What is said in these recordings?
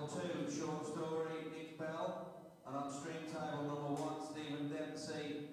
table 2, short story, Nick Bell. And on stream table number 1, Stephen Dempsey.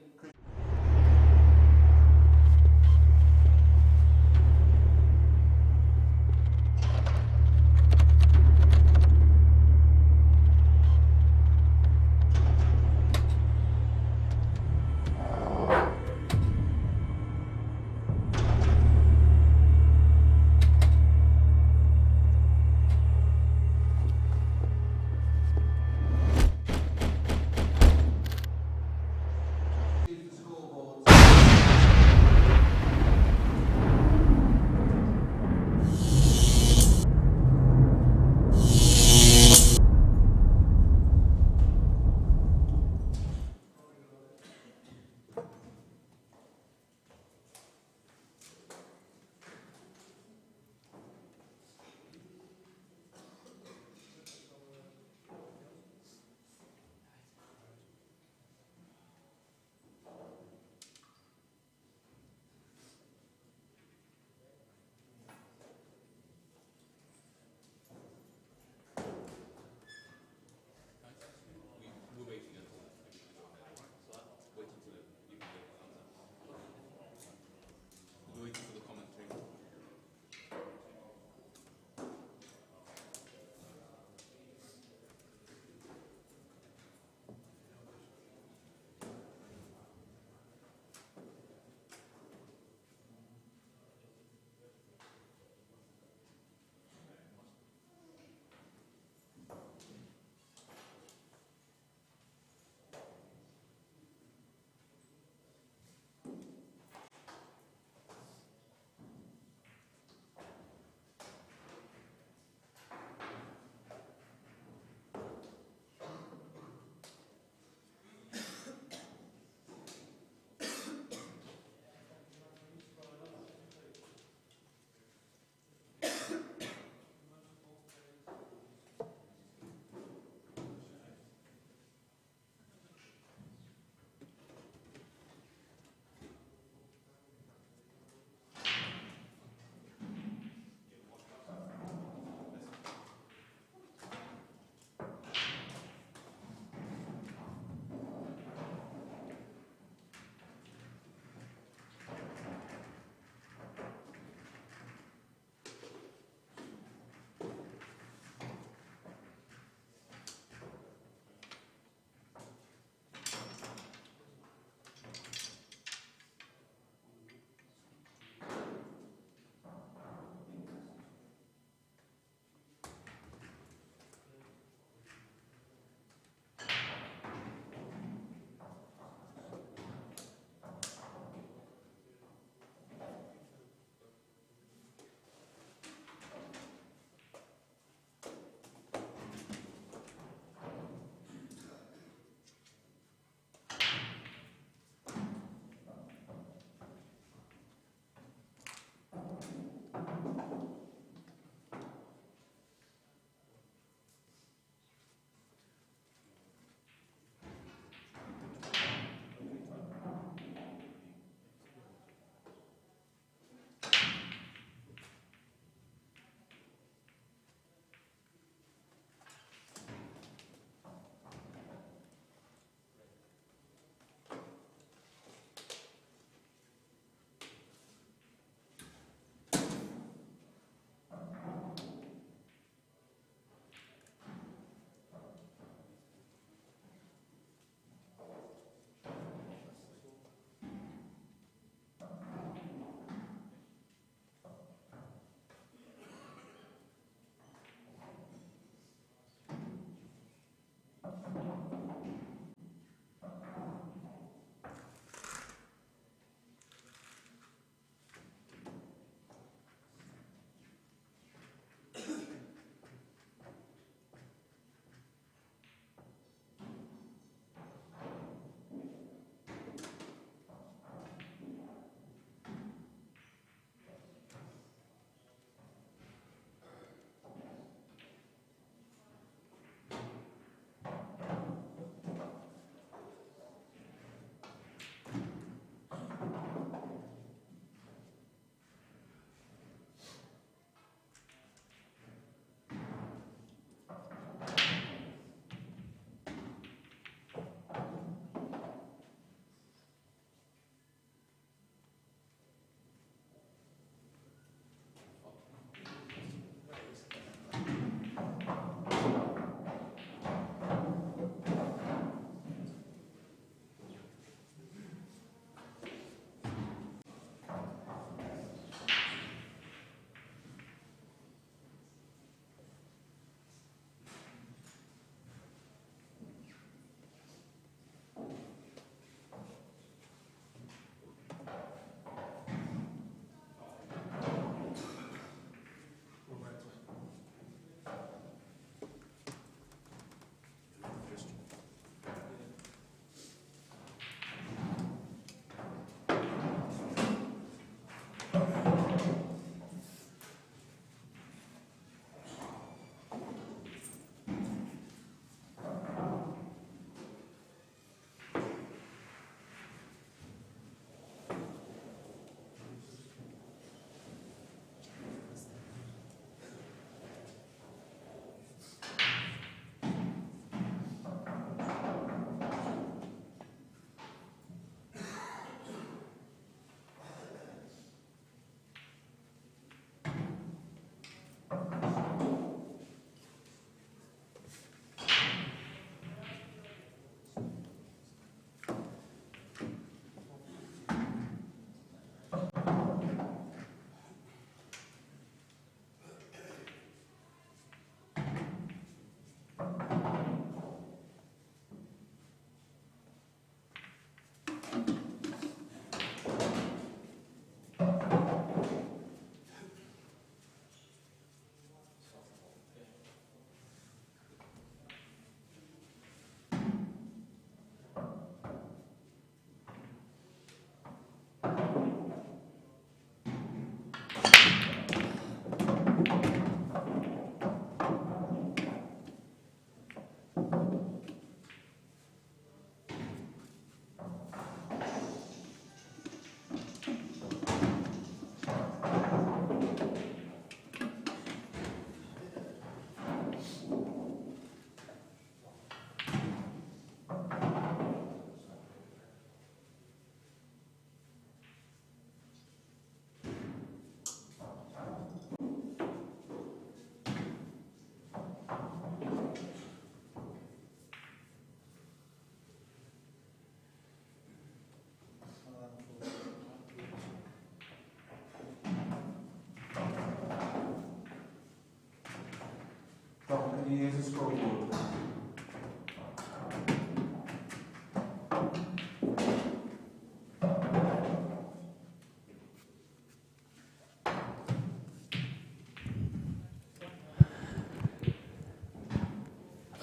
here's a scoreboard.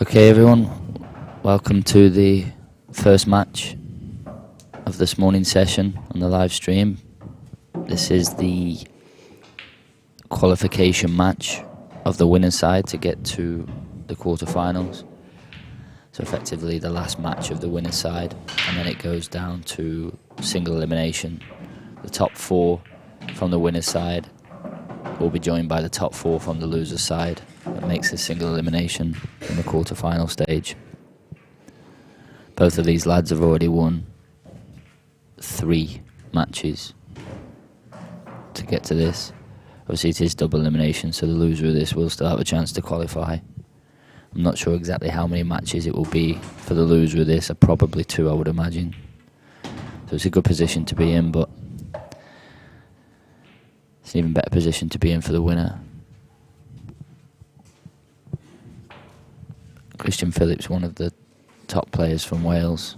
Okay, everyone, welcome to the first match of this morning's session on the live stream. This is the qualification match of the winner's side to get to the quarterfinals. So effectively the last match of the winner's side, and then it goes down to single elimination. The top 4 from the winner's side will be joined by the top 4 from the loser's side. That makes a single elimination in the quarterfinal stage. Both of these lads have already won 3 matches to get to this. Obviously it is double elimination, so the loser of this will still have a chance to qualify. I'm not sure exactly how many matches it will be for the loser of this, probably 2 I would imagine. So it's a good position to be in, but it's an even better position to be in for the winner. Christian Phillips, one of the top players from Wales.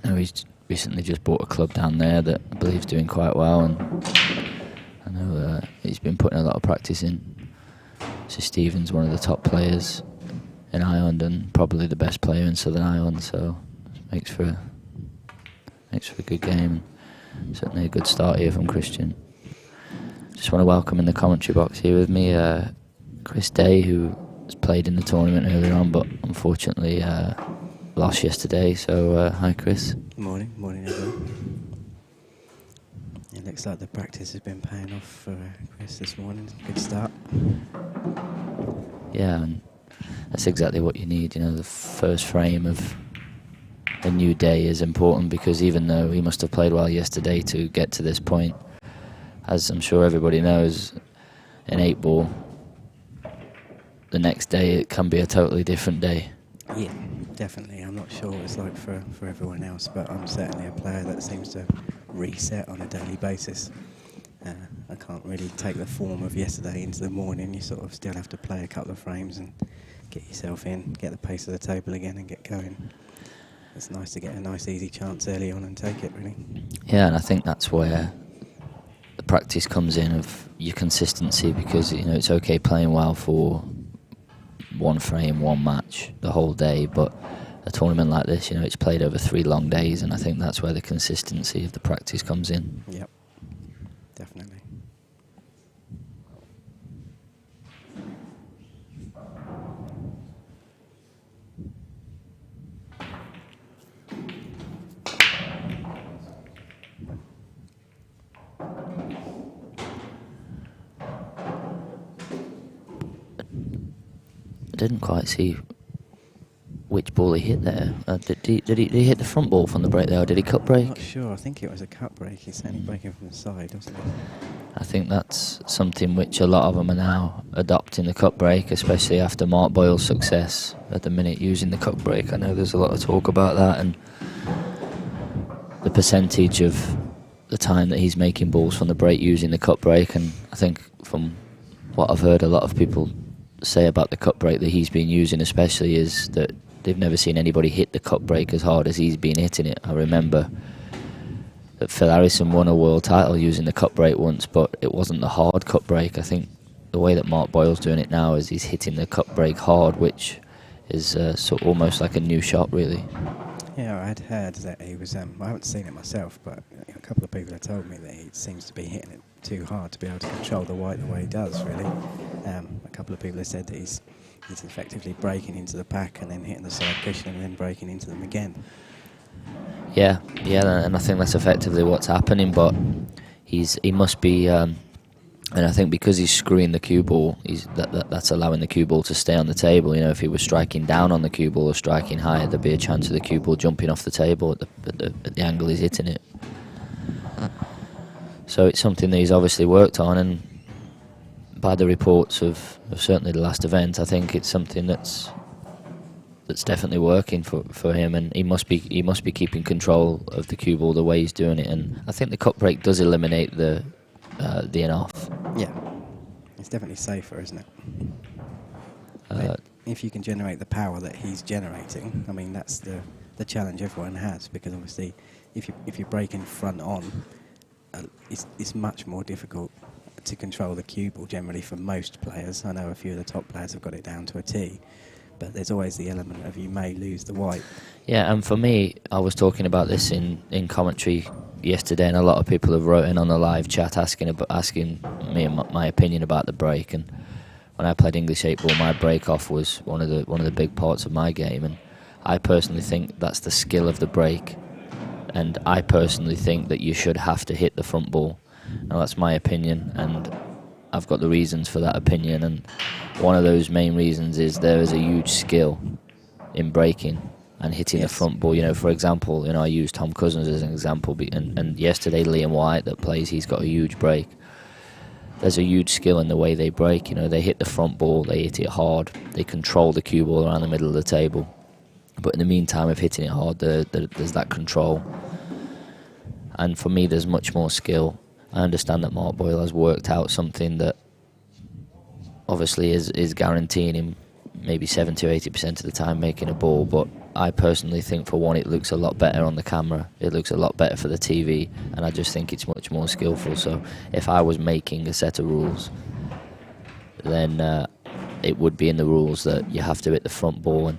I know he's recently just bought a club down there that I believe is doing quite well, and I know he's been putting a lot of practice in. So Stephen's one of the top players in Ireland and probably the best player in Southern Ireland, so it makes for a good game. Certainly a good start here from Christian. Just want to welcome in the commentary box here with me Chris Day, who has played in the tournament earlier on, but unfortunately lost yesterday. So hi, Chris. Morning everyone. It looks like the practice has been paying off for Chris this morning. Good start. Yeah, and that's exactly what you need. You know, the first frame of a new day is important, because even though he must have played well yesterday to get to this point, as I'm sure everybody knows, in 8-ball, the next day it can be a totally different day. Yeah, definitely. I'm not sure what it's like for everyone else, but I'm certainly a player that seems to reset on a daily basis. I can't really take the form of yesterday into the morning. You sort of still have to play a couple of frames and get yourself in, get the pace of the table again and get going. It's nice to get a nice easy chance early on and take it, really. Yeah, and I think that's where the practice comes in of your consistency, because you know it's okay playing well for one frame, one match the whole day, but a tournament like this, you know, it's played over 3 long days, and I think that's where the consistency of the practice comes in. Yep, definitely. I didn't quite see which ball he hit there. Did he hit the front ball from the break there, or did he cut break? I'm not sure. I think it was a cut break. He's certainly breaking from the side, wasn't he? I think that's something which a lot of them are now adopting, the cut break, especially after Mark Boyle's success at the minute using the cut break. I know there's a lot of talk about that and the percentage of the time that he's making balls from the break using the cut break, and I think from what I've heard a lot of people say about the cut break that he's been using especially is that they've never seen anybody hit the cut break as hard as he's been hitting it. I remember that Phil Harrison won a world title using the cut break once, but it wasn't the hard cut break. I think the way that Mark Boyle's doing it now is he's hitting the cut break hard, which is sort of almost like a new shot, really. Yeah, I'd heard that he was, I haven't seen it myself, but a couple of people have told me that he seems to be hitting it too hard to be able to control the white the way he does, really. A couple of people have said that he's effectively breaking into the pack and then hitting the side cushion and then breaking into them again. Yeah, and I think that's effectively what's happening, but he must be, and I think because he's screwing the cue ball, that's allowing the cue ball to stay on the table. You know, if he was striking down on the cue ball or striking higher, there'd be a chance of the cue ball jumping off the table at the angle he's hitting it. So it's something that he's obviously worked on, and by the reports of certainly the last event, I think it's something that's definitely working for him, and he must be keeping control of the cue ball the way he's doing it. And I think the cut break does eliminate the in off. Yeah, it's definitely safer, isn't it? If you can generate the power that he's generating, I mean, that's the challenge everyone has, because obviously if you're breaking front on, it's much more difficult to control the cue ball generally for most players. I know a few of the top players have got it down to a T, but there's always the element of you may lose the white. Yeah, and for me, I was talking about this in commentary yesterday, and a lot of people have wrote in on the live chat asking me and my opinion about the break. And when I played English 8-ball, my break off was one of the big parts of my game, and I personally think that's the skill of the break, and I personally think that you should have to hit the front ball. Now that's my opinion, and I've got the reasons for that opinion, and one of those main reasons is there is a huge skill in breaking and hitting the front ball. You know, for example, I use Tom Cousins as an example, and yesterday Liam White that plays, he's got a huge break. There's a huge skill in the way they break. They hit the front ball, they hit it hard, they control the cue ball around the middle of the table. But in the meantime of hitting it hard, there's that control. And for me, there's much more skill. I understand that Mark Boyle has worked out something that obviously is guaranteeing him maybe 70 or 80% of the time making a ball, but I personally think, for one, it looks a lot better on the camera, it looks a lot better for the TV, and I just think it's much more skillful. So if I was making a set of rules, then it would be in the rules that you have to hit the front ball. And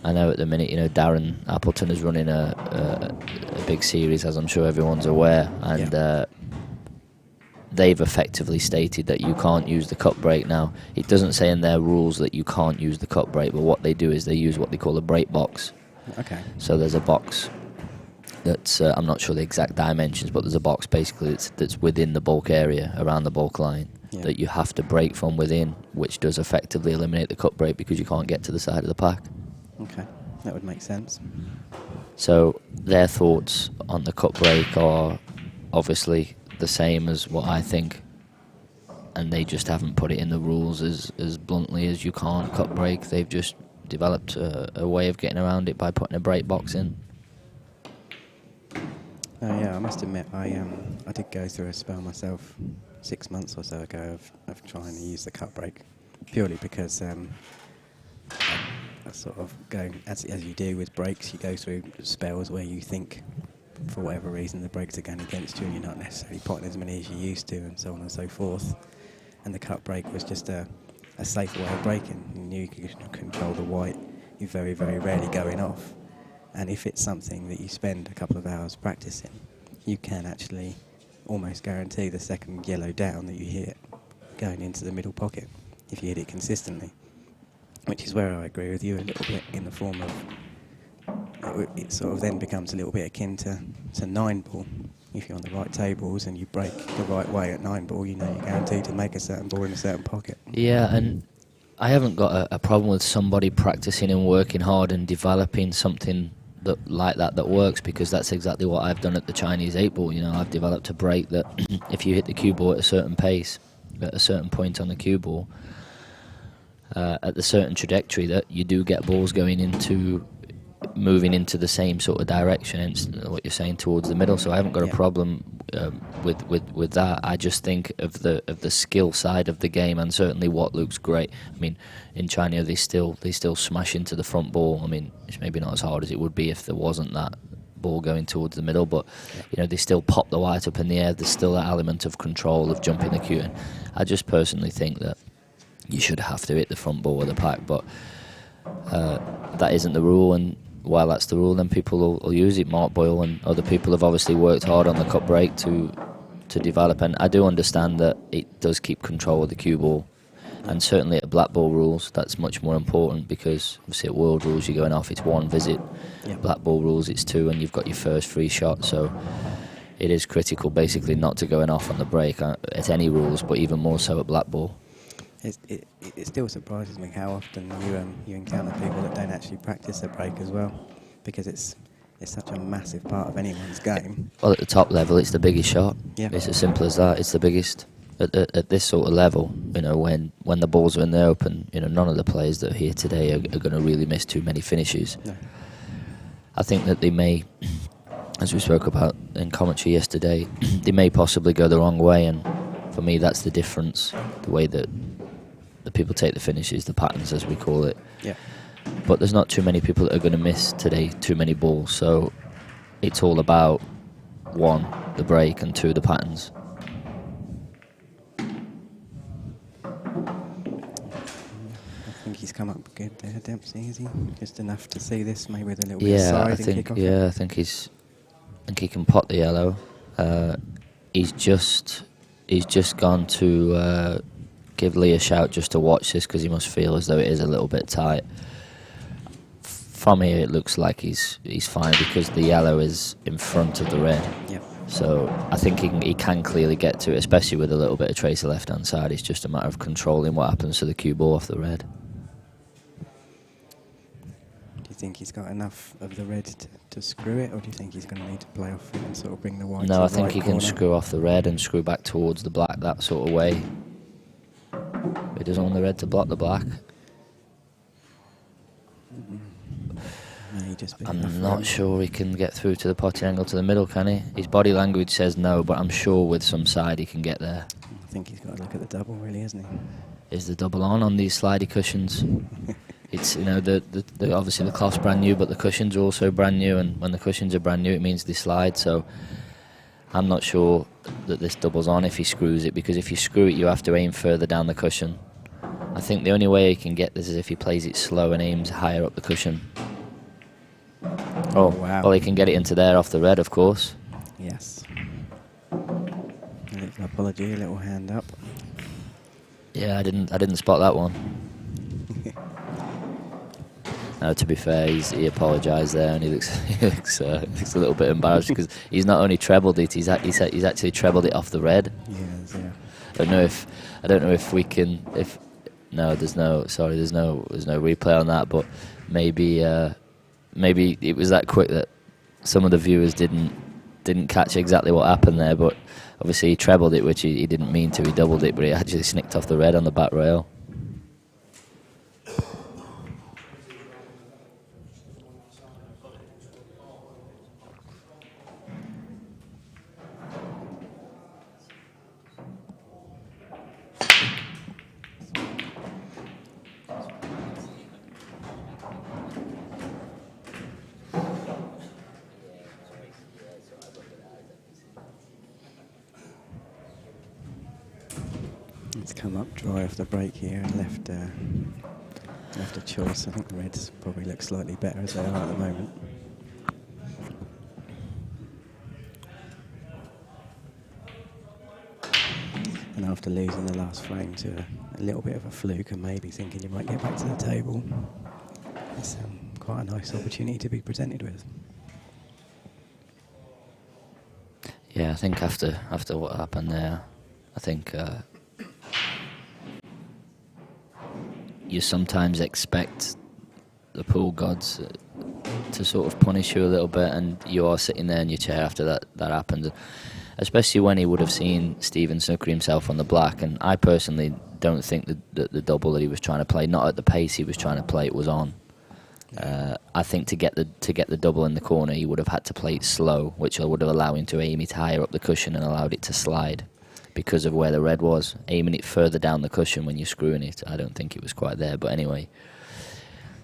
I know at the minute, Darren Appleton is running a big series, as I'm sure everyone's aware, and they've effectively stated that you can't use the cut break now. It doesn't say in their rules that you can't use the cut break, but what they do is they use what they call a break box. Okay. So there's a box that's, I'm not sure the exact dimensions, but there's a box basically that's within the bulk area, around the bulk line, that you have to break from within, which does effectively eliminate the cut break because you can't get to the side of the pack. Okay, that would make sense. So their thoughts on the cut break are obviously the same as what I think, and they just haven't put it in the rules as bluntly as you can't cut break. They've just developed a way of getting around it by putting a break box in. Yeah, I must admit, I did go through a spell myself 6 months or so ago of trying to use the cut break, purely because I sort of go, as you do with breaks, you go through spells where you think, for whatever reason, the breaks are going against you and you're not necessarily potting as many as you used to, and so on and so forth. And the cut break was just a safer way of breaking. You knew you could control the white. You're very, very rarely going off. And if it's something that you spend a couple of hours practicing, you can actually almost guarantee the second yellow down that you hit going into the middle pocket if you hit it consistently. Which is where I agree with you a little bit, in the form of it sort of then becomes a little bit akin to 9-ball. If you're on the right tables and you break the right way at 9-ball, you're guaranteed to make a certain ball in a certain pocket. Yeah, and I haven't got a problem with somebody practicing and working hard and developing something like that works, because that's exactly what I've done at the Chinese 8-ball. I've developed a break that if you hit the cue ball at a certain pace, at a certain point on the cue ball, at the certain trajectory, that you do get balls moving into the same sort of direction, and what you're saying, towards the middle. So I haven't got a problem with that. I just think of the skill side of the game, and certainly what looks great. I mean, in China they still smash into the front ball. I mean, it's maybe not as hard as it would be if there wasn't that ball going towards the middle, but they still pop the white up in the air. There's still that element of control of jumping the cue. And I just personally think that you should have to hit the front ball of the pack, but that isn't the rule, and while that's the rule, then people will use it. Mark Boyle and other people have obviously worked hard on the cut break to develop, and I do understand that it does keep control of the cue ball, and certainly at black ball rules that's much more important, because obviously at world rules you're going off, it's one visit. Black ball rules it's two, and you've got your first free shot, so it is critical basically not to going off on the break at any rules, but even more so at black ball. It still surprises me how often you encounter people that don't actually practice a break as well, because it's such a massive part of anyone's game. Well, at the top level, it's the biggest shot. Yeah. It's as simple as that. It's the biggest. At this sort of level, when the balls are in the open, none of the players that are here today are going to really miss too many finishes. No. I think that they may, as we spoke about in commentary yesterday, they may possibly go the wrong way, and for me that's the difference. The way that the people take the finishes, the patterns as we call it. Yeah. But there's not too many people that are going to miss today too many balls, so it's all about 1, the break, and 2, the patterns. I think he's come up good there, Dempsey, is he? Just enough to see this, maybe with a little bit of side and kick off. Yeah, I think he can pot the yellow. He's just gone to give Lee a shout just to watch this, because he must feel as though it is a little bit tight. From here, it looks like he's fine because the yellow is in front of the red. Yep. So I think he can clearly get to it, especially with a little bit of tracer left hand side. It's just a matter of controlling what happens to the cue ball off the red. Do you think he's got enough of the red to screw it, or do you think he's going to need to play off it and sort of bring the white to the No, I right think he can corner? screw off the red and screw back towards the black, that sort of way. He doesn't want the red to block the black. May just be I'm enough not room. sure he can get through to the potting angle to the middle, can he? His body language says no, but I'm sure with some side he can get there. I think he's got to look at the double, really, hasn't he? Is the double on these slidey cushions? It's, you know, the obviously the cloth's brand new, but the cushions are also brand new, and when the cushions are brand new, it means they slide. So I'm not sure that this double's on if he screws it, because if you screw it, you have to aim further down the cushion. I think the only way he can get this is if he plays it slow and aims higher up the cushion. Oh, wow. Well, he can get it into there off the red, of course. Yes. A little apology, a little hand up. Yeah, I didn't spot that one. No, to be fair, he apologised there, and he looks a little bit embarrassed because he's not only trebled it, he's actually trebled it off the red. Yes, yeah. I don't know if we can. There's no replay on that, but maybe it was that quick that some of the viewers didn't catch exactly what happened there. But obviously he trebled it, which he didn't mean to. He doubled it, but he actually snicked off the red on the back rail. It's come up dry off the break here and left a choice. I think the reds probably look slightly better as they are at the moment. And after losing the last frame to a little bit of a fluke and maybe thinking you might get back to the table, it's quite a nice opportunity to be presented with. Yeah, I think after what happened there, I think you sometimes expect the pool gods to sort of punish you a little bit, and you are sitting there in your chair after that happened, especially when he would have seen Stephen snooker himself on the black. And I personally don't think that the double that he was trying to play, not at the pace he was trying to play it, was on. I think to get the double in the corner, he would have had to play it slow, which would have allowed him to aim it higher up the cushion and allowed it to slide. Because of where the red was, aiming it further down the cushion when you're screwing it, I don't think it was quite there. But anyway,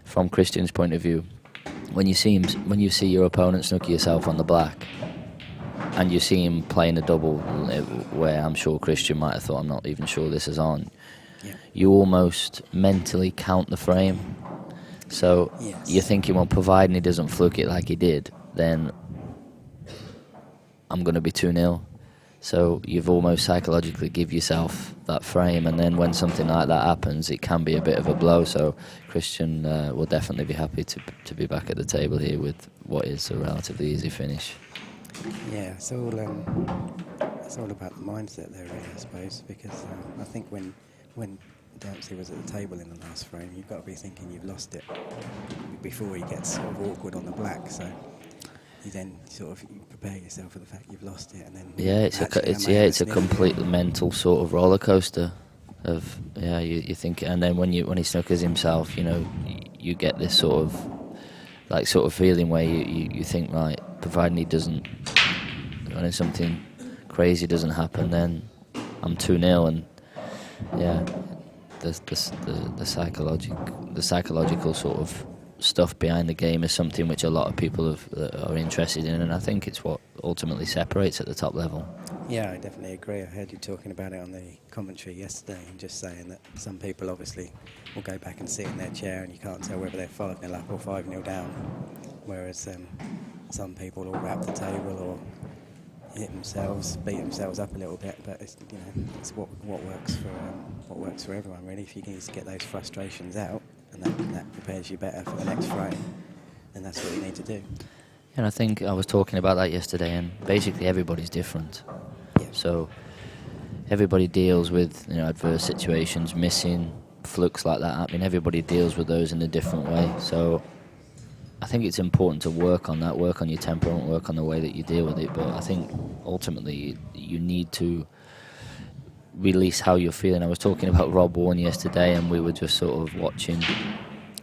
from Christian's point of view, when you see your opponent snooker yourself on the black, and you see him playing a double where I'm sure Christian might have thought, I'm not even sure this is on, you almost mentally count the frame. So you're thinking, well, providing he doesn't fluke it like he did, then I'm going to be 2-0. So you've almost psychologically give yourself that frame, and then when something like that happens, it can be a bit of a blow. So Christian will definitely be happy to be back at the table here with what is a relatively easy finish. Yeah, it's all about the mindset there, really, I suppose, because I think when Dempsey was at the table in the last frame, you've got to be thinking you've lost it before he gets sort of awkward on the black. So you then sort of prepare yourself for the fact you've lost it, and then it's a complete mental sort of roller coaster of you think, and then when he snookers himself, you get this sort of feeling where you think, right, providing he doesn't, when something crazy doesn't happen, then I'm 2-0, and the psychological sort of stuff behind the game is something which a lot of people are interested in, and I think it's what ultimately separates at the top level. Yeah, I definitely agree. I heard you talking about it on the commentary yesterday, and just saying that some people obviously will go back and sit in their chair and you can't tell whether they're 5-0 up or 5-0 down, whereas some people will rap the table or hit themselves, beat themselves up a little bit, but it's, you know, it's what works for everyone really. If you can just get those frustrations out, and that prepares you better for the next frame, then that's what you need to do. And I think I was talking about that yesterday, and basically everybody's different. Yeah. So everybody deals with, you know, adverse situations, missing, flukes like that. I mean, everybody deals with those in a different way. So I think it's important to work on that, work on your temperament, work on the way that you deal with it. But I think ultimately you need to release how you're feeling. I was talking about Rob Warren yesterday, and we were just sort of watching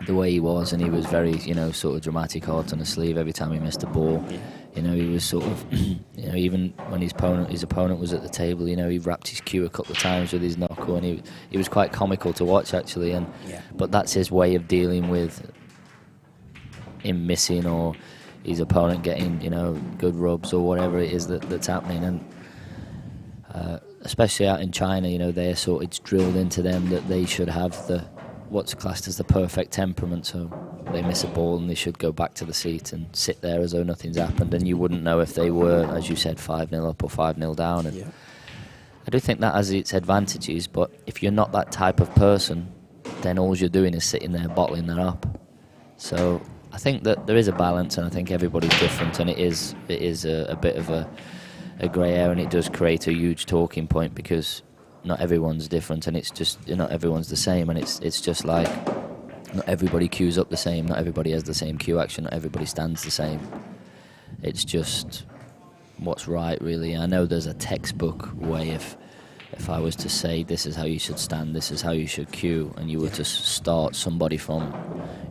the way he was, and he was very, you know, sort of dramatic, heart on the sleeve every time he missed a ball. Yeah. You know, he was sort of, you know, even when his opponent was at the table, you know, he wrapped his cue a couple of times with his knuckle, and he was quite comical to watch actually. And but that's his way of dealing with him missing or his opponent getting, you know, good rubs or whatever it is that's happening. And especially out in China, you know, it's drilled into them that they should have what's classed as the perfect temperament. So they miss a ball and they should go back to the seat and sit there as though nothing's happened, and you wouldn't know if they were, as you said, 5-0 up or 5-0 down. And I do think that has its advantages, but if you're not that type of person, then all you're doing is sitting there bottling that up. So I think that there is a balance, and I think everybody's different, and it is a bit of a grey area, and it does create a huge talking point because not everyone's different, and it's just, you know, everyone's the same, and it's just like not everybody cues up the same, not everybody has the same cue action, not everybody stands the same. It's just what's right, really. I know there's a textbook way if I was to say this is how you should stand, this is how you should cue, and you were to start somebody from,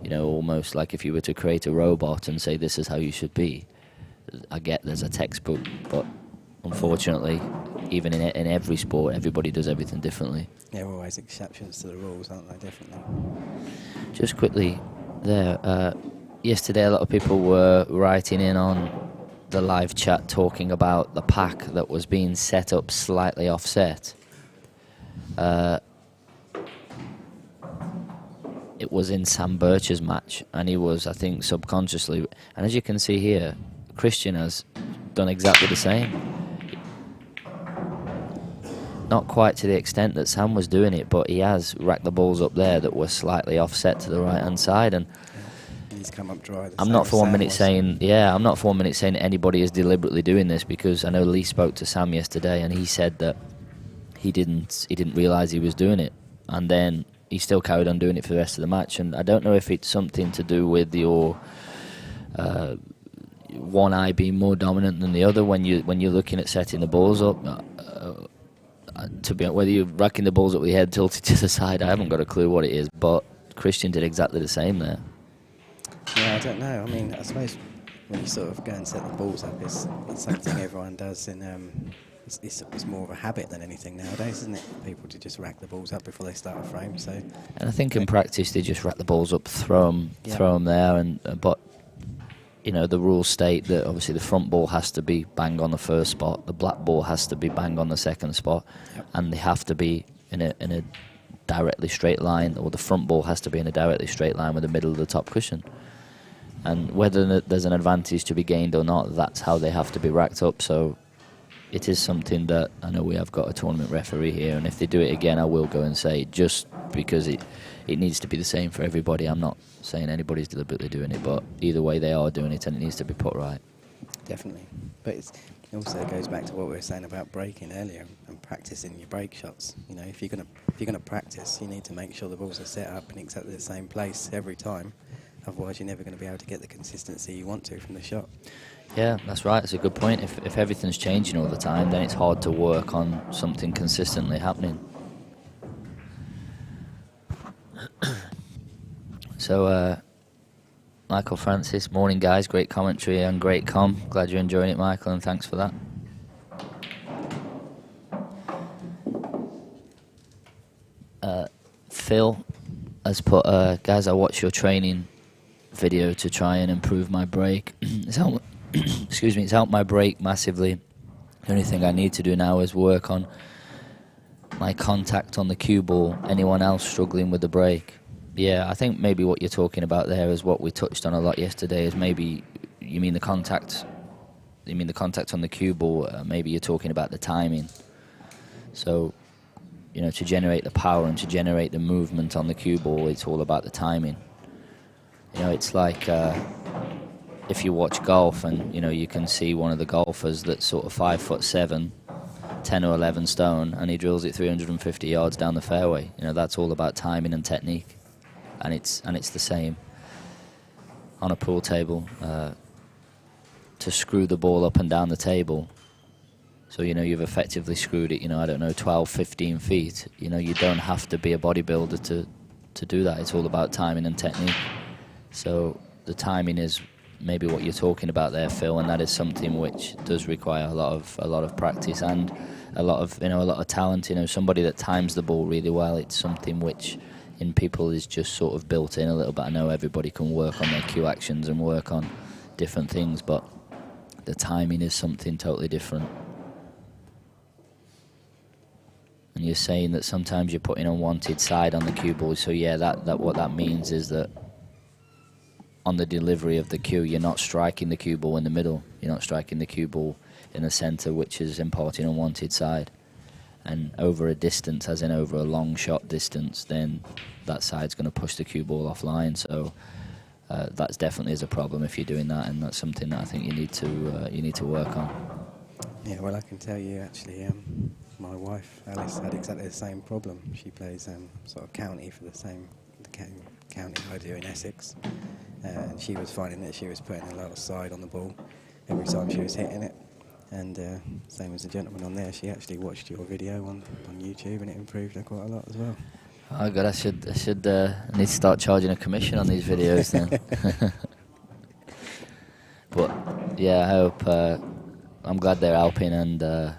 you know, almost like if you were to create a robot and say this is how you should be. I get there's a textbook, but unfortunately, even in every sport, everybody does everything differently. There are always exceptions to the rules, aren't there? Definitely. Just quickly there, yesterday a lot of people were writing in on the live chat talking about the pack that was being set up slightly offset. It was in Sam Birch's match, and he was, I think, subconsciously, and as you can see here, Christian has done exactly the same. Not quite to the extent that Sam was doing it, but he has racked the balls up there that were slightly offset to the right hand side, and He's come up dry. I'm not for 1 minute saying that anybody is deliberately doing this, because I know Lee spoke to Sam yesterday and he said that he didn't realise he was doing it, and then he still carried on doing it for the rest of the match. And I don't know if it's something to do with your one eye being more dominant than the other when you're looking at setting the balls up. To be honest, whether you're racking the balls up with your head tilted to the side, I haven't got a clue what it is, but Christian did exactly the same there. Yeah, I don't know. I mean, I suppose when you sort of go and set the balls up, it's something everyone does, and it's more of a habit than anything nowadays, isn't it? People to just rack the balls up before they start a frame. So, and I think in practice they just rack the balls up, throw them there, but you know, the rules state that obviously the front ball has to be bang on the first spot, the black ball has to be bang on the second spot, and they have to be in a directly straight line, or the front ball has to be in a directly straight line with the middle of the top cushion. And whether there's an advantage to be gained or not, that's how they have to be racked up. So it is something that I know we have got a tournament referee here, and if they do it again, I will go and say, just because it needs to be the same for everybody. I'm not saying anybody's deliberately doing it, but either way they are doing it, and it needs to be put right. Definitely. But it also goes back to what we were saying about breaking earlier and practicing your break shots. You know, if you're gonna practice, you need to make sure the balls are set up in exactly the same place every time. Otherwise, you're never going to be able to get the consistency you want to from the shot. Yeah, that's right. It's a good point. If everything's changing all the time, then it's hard to work on something consistently happening. So, Michael Francis, morning guys, great commentary and great com. Glad you're enjoying it, Michael, and thanks for that. Phil has put, guys, I watched your training video to try and improve my break. It's helped, excuse me, it's helped my break massively. The only thing I need to do now is work on my contact on the cue ball. Anyone else struggling with the break? Yeah, I think maybe what you're talking about there is what we touched on a lot yesterday, is maybe you mean the contact on the cue ball, maybe you're talking about the timing. So, you know, to generate the power and to generate the movement on the cue ball, it's all about the timing. You know, it's like if you watch golf and, you know, you can see one of the golfers that's sort of 5'7", 10 or 11 stone, and he drills it 350 yards down the fairway. You know, that's all about timing and technique. And it's the same on a pool table. To screw the ball up and down the table, so, you know, you've effectively screwed it, you know, I don't know, 12, 15 feet. You know, you don't have to be a bodybuilder to do that. It's all about timing and technique. So the timing is maybe what you're talking about there, Phil, and that is something which does require a lot of practice and a lot of talent. You know, somebody that times the ball really well, it's something which in people is just sort of built in a little bit. I know everybody can work on their cue actions and work on different things, but the timing is something totally different. And you're saying that sometimes you're putting unwanted side on the cue ball. So yeah, that what that means is that on the delivery of the cue, you're not striking the cue ball in the middle. You're not striking the cue ball in the centre, which is imparting unwanted side. And over a distance, as in over a long shot distance, then that side's going to push the cue ball offline. So that's definitely is a problem if you're doing that, and that's something that I think you need to work on. Yeah, well, I can tell you actually, my wife Alice had exactly the same problem. She plays sort of county for the county I do in Essex, and she was finding that she was putting a lot of side on the ball every time she was hitting it. And same as the gentleman on there, she actually watched your video on YouTube, and it improved her quite a lot as well. Oh God, I need to start charging a commission on these videos then. But yeah, I hope. I'm glad they're helping, and I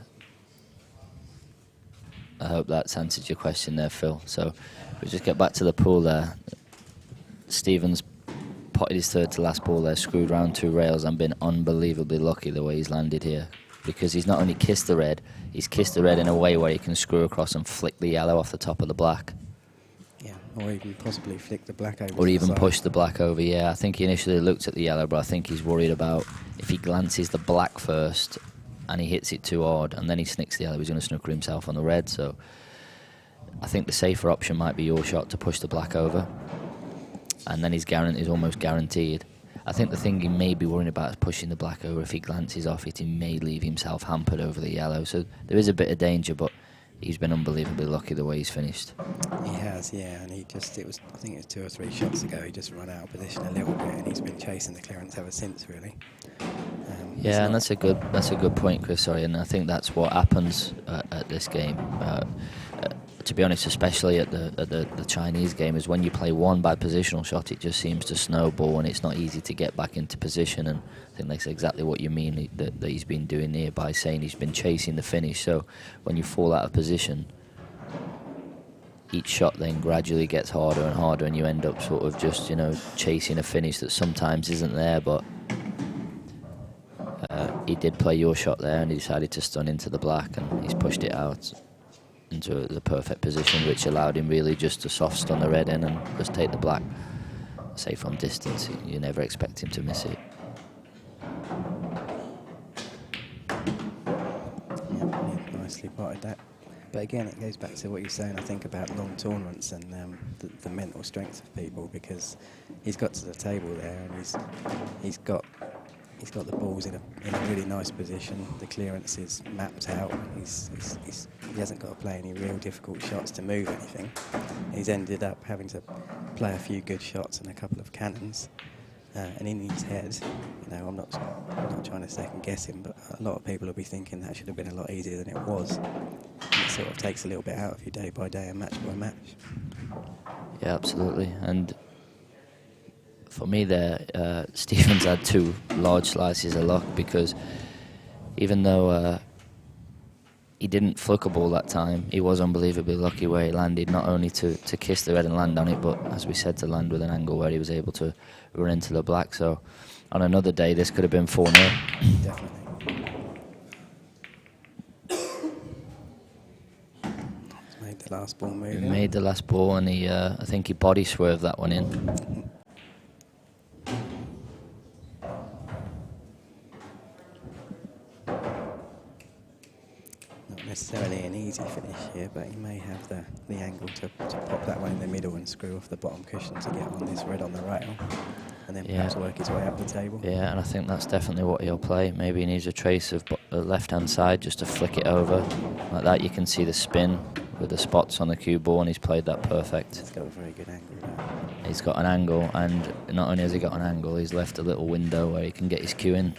hope that's answered your question there, Phil. So we just get back to the pool there. Stephen's potted his third to last ball there, screwed round 2 rails, and been unbelievably lucky the way he's landed here, because he's not only kissed the red, he's kissed the red in a way where he can screw across and flick the yellow off the top of the black. Yeah, or even possibly flick the black over. Or even push the black over, yeah. I think he initially looked at the yellow, but I think he's worried about if he glances the black first and he hits it too hard and then he snicks the yellow, he's going to snooker himself on the red. So I think the safer option might be your shot to push the black over, and then he's almost guaranteed. I think the thing he may be worrying about is pushing the black over. If he glances off it, he may leave himself hampered over the yellow. So there is a bit of danger, but he's been unbelievably lucky the way he's finished. He has, yeah, and I think it was 2 or 3 shots ago, he just run out of position a little bit, and he's been chasing the clearance ever since, really. Yeah, and that's a good point, Chris. Sorry, and I think that's what happens at this game. To be honest, especially at the Chinese game, is when you play one bad positional shot, it just seems to snowball, and it's not easy to get back into position. And I think that's exactly what you mean that he's been doing here by saying he's been chasing the finish. So when you fall out of position, each shot then gradually gets harder and harder, and you end up sort of just, you know, chasing a finish that sometimes isn't there. But he did play your shot there, and he decided to stun into the black, and he's pushed it out into the perfect position, which allowed him really just to soft stun the red in and just take the black. Say from distance, you never expect him to miss it. Yeah, nicely potted that. But again, it goes back to what you're saying, I think, about long tournaments and the mental strength of people, because he's got to the table there, and he's got the balls in a really nice position. The clearance is mapped out. He hasn't got to play any real difficult shots to move anything. He's ended up having to play a few good shots and a couple of cannons. And in his head, you know, I'm not trying to second guess him, but a lot of people will be thinking that should have been a lot easier than it was. And it sort of takes a little bit out of you day by day and match by match. Yeah, absolutely. And for me there, Stevens had 2 large slices of luck, because even though he didn't fluck a ball that time. He was unbelievably lucky where he landed, not only to kiss the red and land on it, but as we said, to land with an angle where he was able to run into the black. So on another day, this could have been 4-0. Definitely. He's made the last ball move. He made the last ball, and I think he body swerved that one in. Necessarily an easy finish here, but he may have the angle to pop that one in the middle and screw off the bottom cushion to get on this red on the rail, and then perhaps work his way up the table. Yeah, and I think that's definitely what he'll play. Maybe he needs a trace of the left-hand side just to flick it over. Like that, you can see the spin with the spots on the cue ball, and he's played that perfect. He's got a very good angle now. He's got an angle, and not only has he got an angle, he's left a little window where he can get his cue in.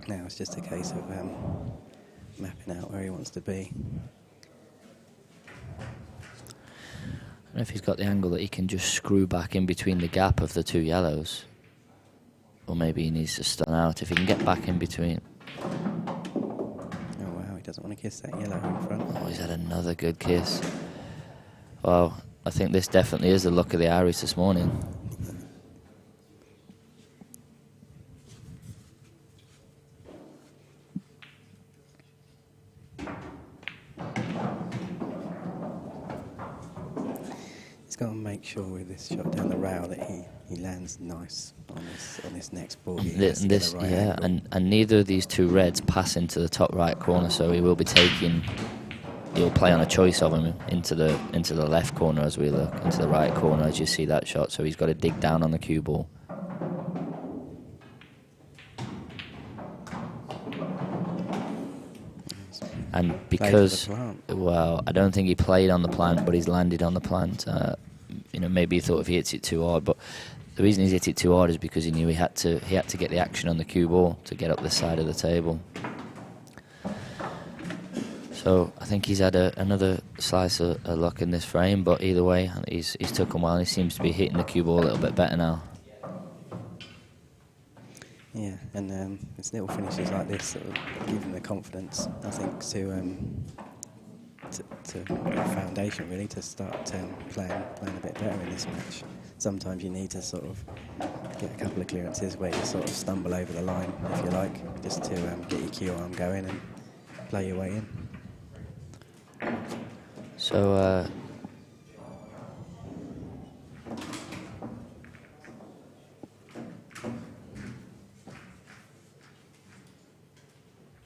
Now it's just a case of mapping out where he wants to be. I don't know if he's got the angle that he can just screw back in between the gap of the two yellows. Or maybe he needs to stun out. If he can get back in between. Oh wow, he doesn't want to kiss that yellow in front. Oh, he's had another good kiss. Well, I think this definitely is the luck of the Irish this morning. Got to make sure with this shot down the rail that he lands nice on this next ball. And neither of these two reds pass into the top right corner, so he will be taking. He'll play on a choice of him into the left corner as we look, into the right corner as you see that shot. So he's got to dig down on the cue ball. And because, well, I don't think he played on the plant, but he's landed on the plant. Maybe he thought if he hits it too hard, but the reason he's hit it too hard is because he knew he had to get the action on the cue ball to get up this side of the table. So I think he's had another slice of luck in this frame, but either way, he's took him well. He seems to be hitting the cue ball a little bit better now. Yeah, and it's little finishes like this that will give him the confidence, I think, to a foundation really to start playing a bit better in this match. Sometimes you need to sort of get a couple of clearances where you sort of stumble over the line, if you like, just to get your cue arm going and play your way in. So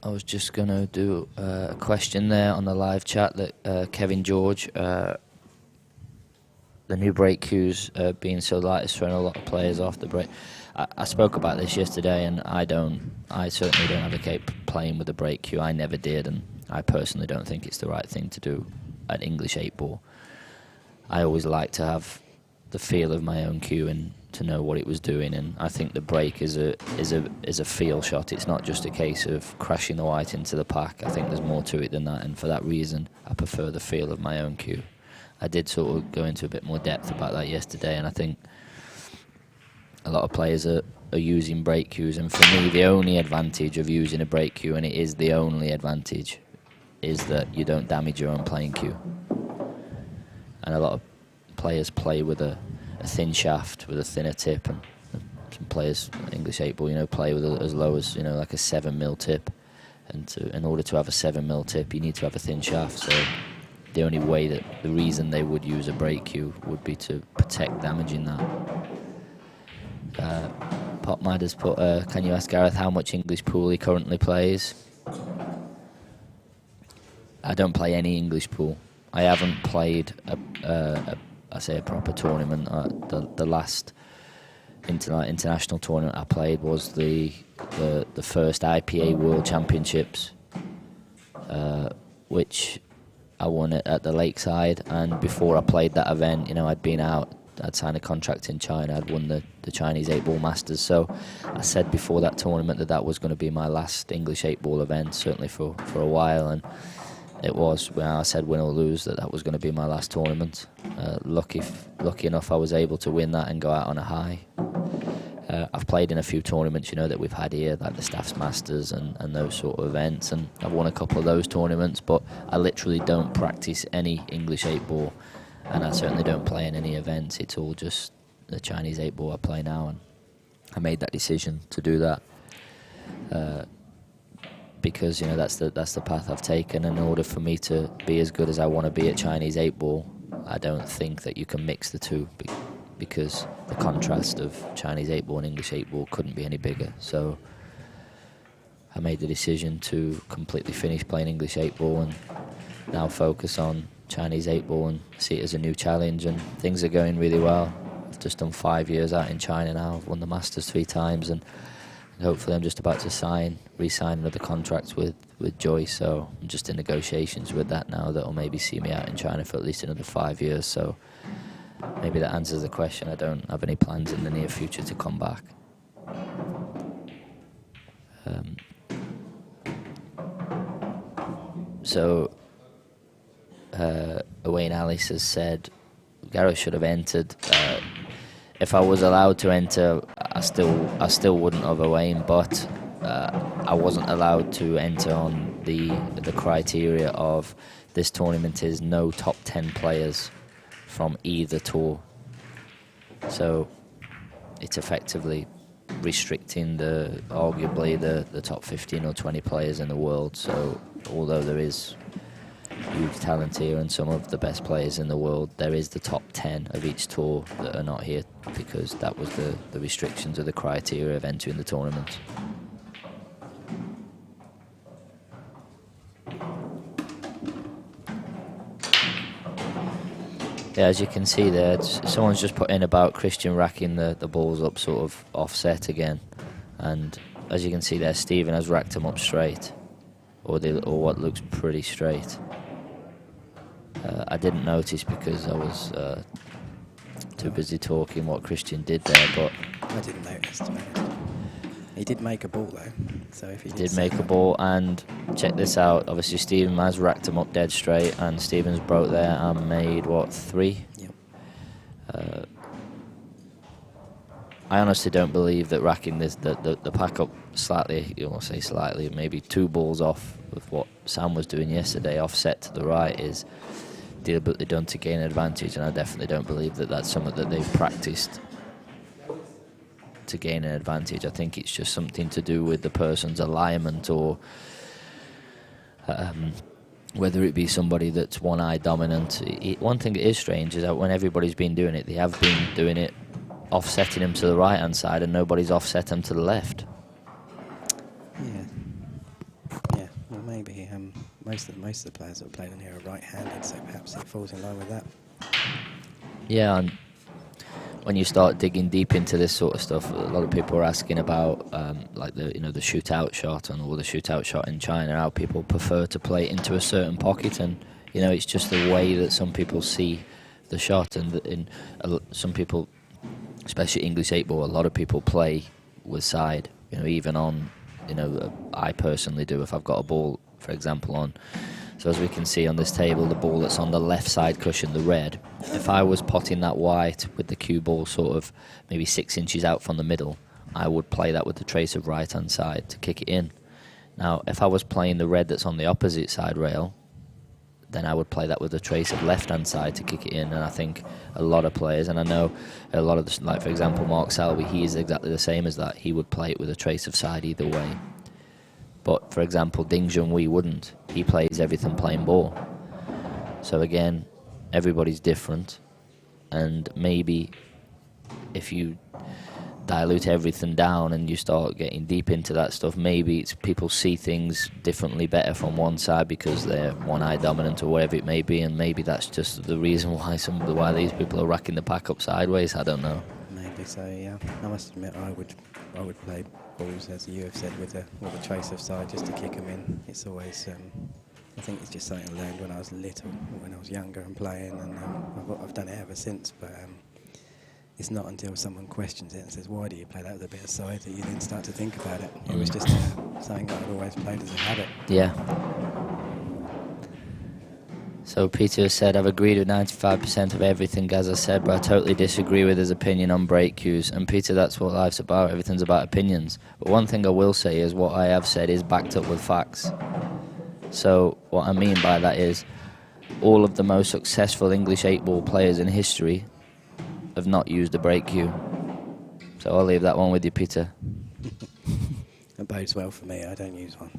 I was just going to do a question there on the live chat that Kevin George, the new break cues being so light has thrown a lot of players off the break. I spoke about this yesterday, and I certainly don't advocate playing with a break cue. I never did, and I personally don't think it's the right thing to do at English 8-ball. I always like to have the feel of my own cue and to know what it was doing, and I think the break is a feel shot. It's not just a case of crashing the white into the pack. I think there's more to it than that, and for that reason I prefer the feel of my own cue. I did sort of go into a bit more depth about that yesterday, and I think a lot of players are using break cues, and for me the only advantage of using a break cue, and it is the only advantage, is that you don't damage your own playing cue. And a lot of players play with a thin shaft with a thinner tip, and some players, English 8-ball, play with as low as like a 7mm tip. And in order to have a 7mm tip, you need to have a thin shaft. So the only way the reason they would use a break cue would be to protect damaging that. Pop Mad has put, can you ask Gareth how much English pool he currently plays? I don't play any English pool. I haven't played a proper tournament. The last international tournament I played was the first IPA World Championships, which I won at the Lakeside. And before I played that event, I'd been out. I'd signed a contract in China. I'd won the Chinese 8-ball Masters. So I said before that tournament that was going to be my last English 8-ball event, certainly for a while. And it was, when I said win or lose, that was going to be my last tournament. Lucky enough I was able to win that and go out on a high. I've played in a few tournaments, that we've had here, like the Staffs Masters and those sort of events, and I've won a couple of those tournaments, but I literally don't practice any English 8-ball, and I certainly don't play in any events. It's all just the Chinese 8-ball I play now, and I made that decision to do that because, that's the path I've taken. In order for me to be as good as I want to be at Chinese 8-ball, I don't think that you can mix the two, because the contrast of Chinese 8-ball and English 8-ball couldn't be any bigger. So I made the decision to completely finish playing English 8-ball and now focus on Chinese 8-ball and see it as a new challenge, and things are going really well. I've just done 5 years out in China now. I've won the Masters 3 times, and hopefully I'm just about to re-sign another contract with Joyce, so I'm just in negotiations with that now that will maybe see me out in China for at least another 5 years. So maybe that answers the question. I don't have any plans in the near future to come back. Wayne Alice has said Gareth should have entered. If I was allowed to enter, I still wouldn't have Wayne, but I wasn't allowed to enter on the criteria of this tournament is no top 10 players from either tour. So it's effectively restricting arguably the top 15 or 20 players in the world. So although there is huge talent here and some of the best players in the world, there is the top 10 of each tour that are not here, because that was the restrictions of the criteria of entering the tournament. Yeah, as you can see there, someone's just put in about Christian racking the balls up sort of offset again, and as you can see there, Stephen has racked them up straight, or what looks pretty straight. I didn't notice because I was too busy talking what Christian did there, but I didn't notice, to be honest. He did make a ball though, so if he did make a ball, and check this out. Obviously, Stephen has racked them up dead straight, and Stephen's broke there and made what, 3? Yep. I honestly don't believe that racking the pack up slightly, you want to say slightly, maybe 2 balls off of what Sam was doing yesterday, offset to the right, is deliberately done to gain an advantage, and I definitely don't believe that that's something that they've practiced to gain an advantage. I think it's just something to do with the person's alignment, or whether it be somebody that's one-eye dominant. One thing that is strange is that when everybody's been doing it, they have been doing it offsetting them to the right-hand side, and nobody's offset them to the left. Yeah. Well, maybe most of the players that have played in here are right-handed, so perhaps it falls in line with that. Yeah, and when you start digging deep into this sort of stuff, a lot of people are asking about like the shootout shot or the shootout shot in China, how people prefer to play into a certain pocket, and it's just the way that some people see the shot, and some people, especially English 8-ball, a lot of people play with side. Even on, I personally do. If I've got a ball, for example, on. So as we can see on this table, the ball that's on the left side cushion, the red, if I was potting that white with the cue ball sort of maybe 6 inches out from the middle, I would play that with the trace of right-hand side to kick it in. Now, if I was playing the red that's on the opposite side rail, then I would play that with the trace of left-hand side to kick it in. And I think a lot of players, and I know a lot of, like for example, Mark Selby, he is exactly the same as that. He would play it with a trace of side either way. But, for example, Ding Junhui wouldn't. He plays everything plain ball. So, again, everybody's different. And maybe if you dilute everything down and you start getting deep into that stuff, maybe it's people see things differently better from one side because they're one-eye dominant or whatever it may be, and maybe that's just the reason why these people are racking the pack up sideways. I don't know. Maybe so, yeah. I must admit, I would play balls, as you have said, with a trace of side just to kick them in. It's always, I think it's just something I learned when I was little, when I was younger and playing, and I've done it ever since. But it's not until someone questions it and says, "Why do you play that with a bit of side?" that you then start to think about it. It was just something that I'd always played as a habit. Yeah. So Peter has said, I've agreed with 95% of everything Gaza said, but I totally disagree with his opinion on break cues. And Peter, that's what life's about. Everything's about opinions. But one thing I will say is what I have said is backed up with facts. So what I mean by that is all of the most successful English 8-ball players in history have not used a break cue. So I'll leave that one with you, Peter. It bodes well for me. I don't use one.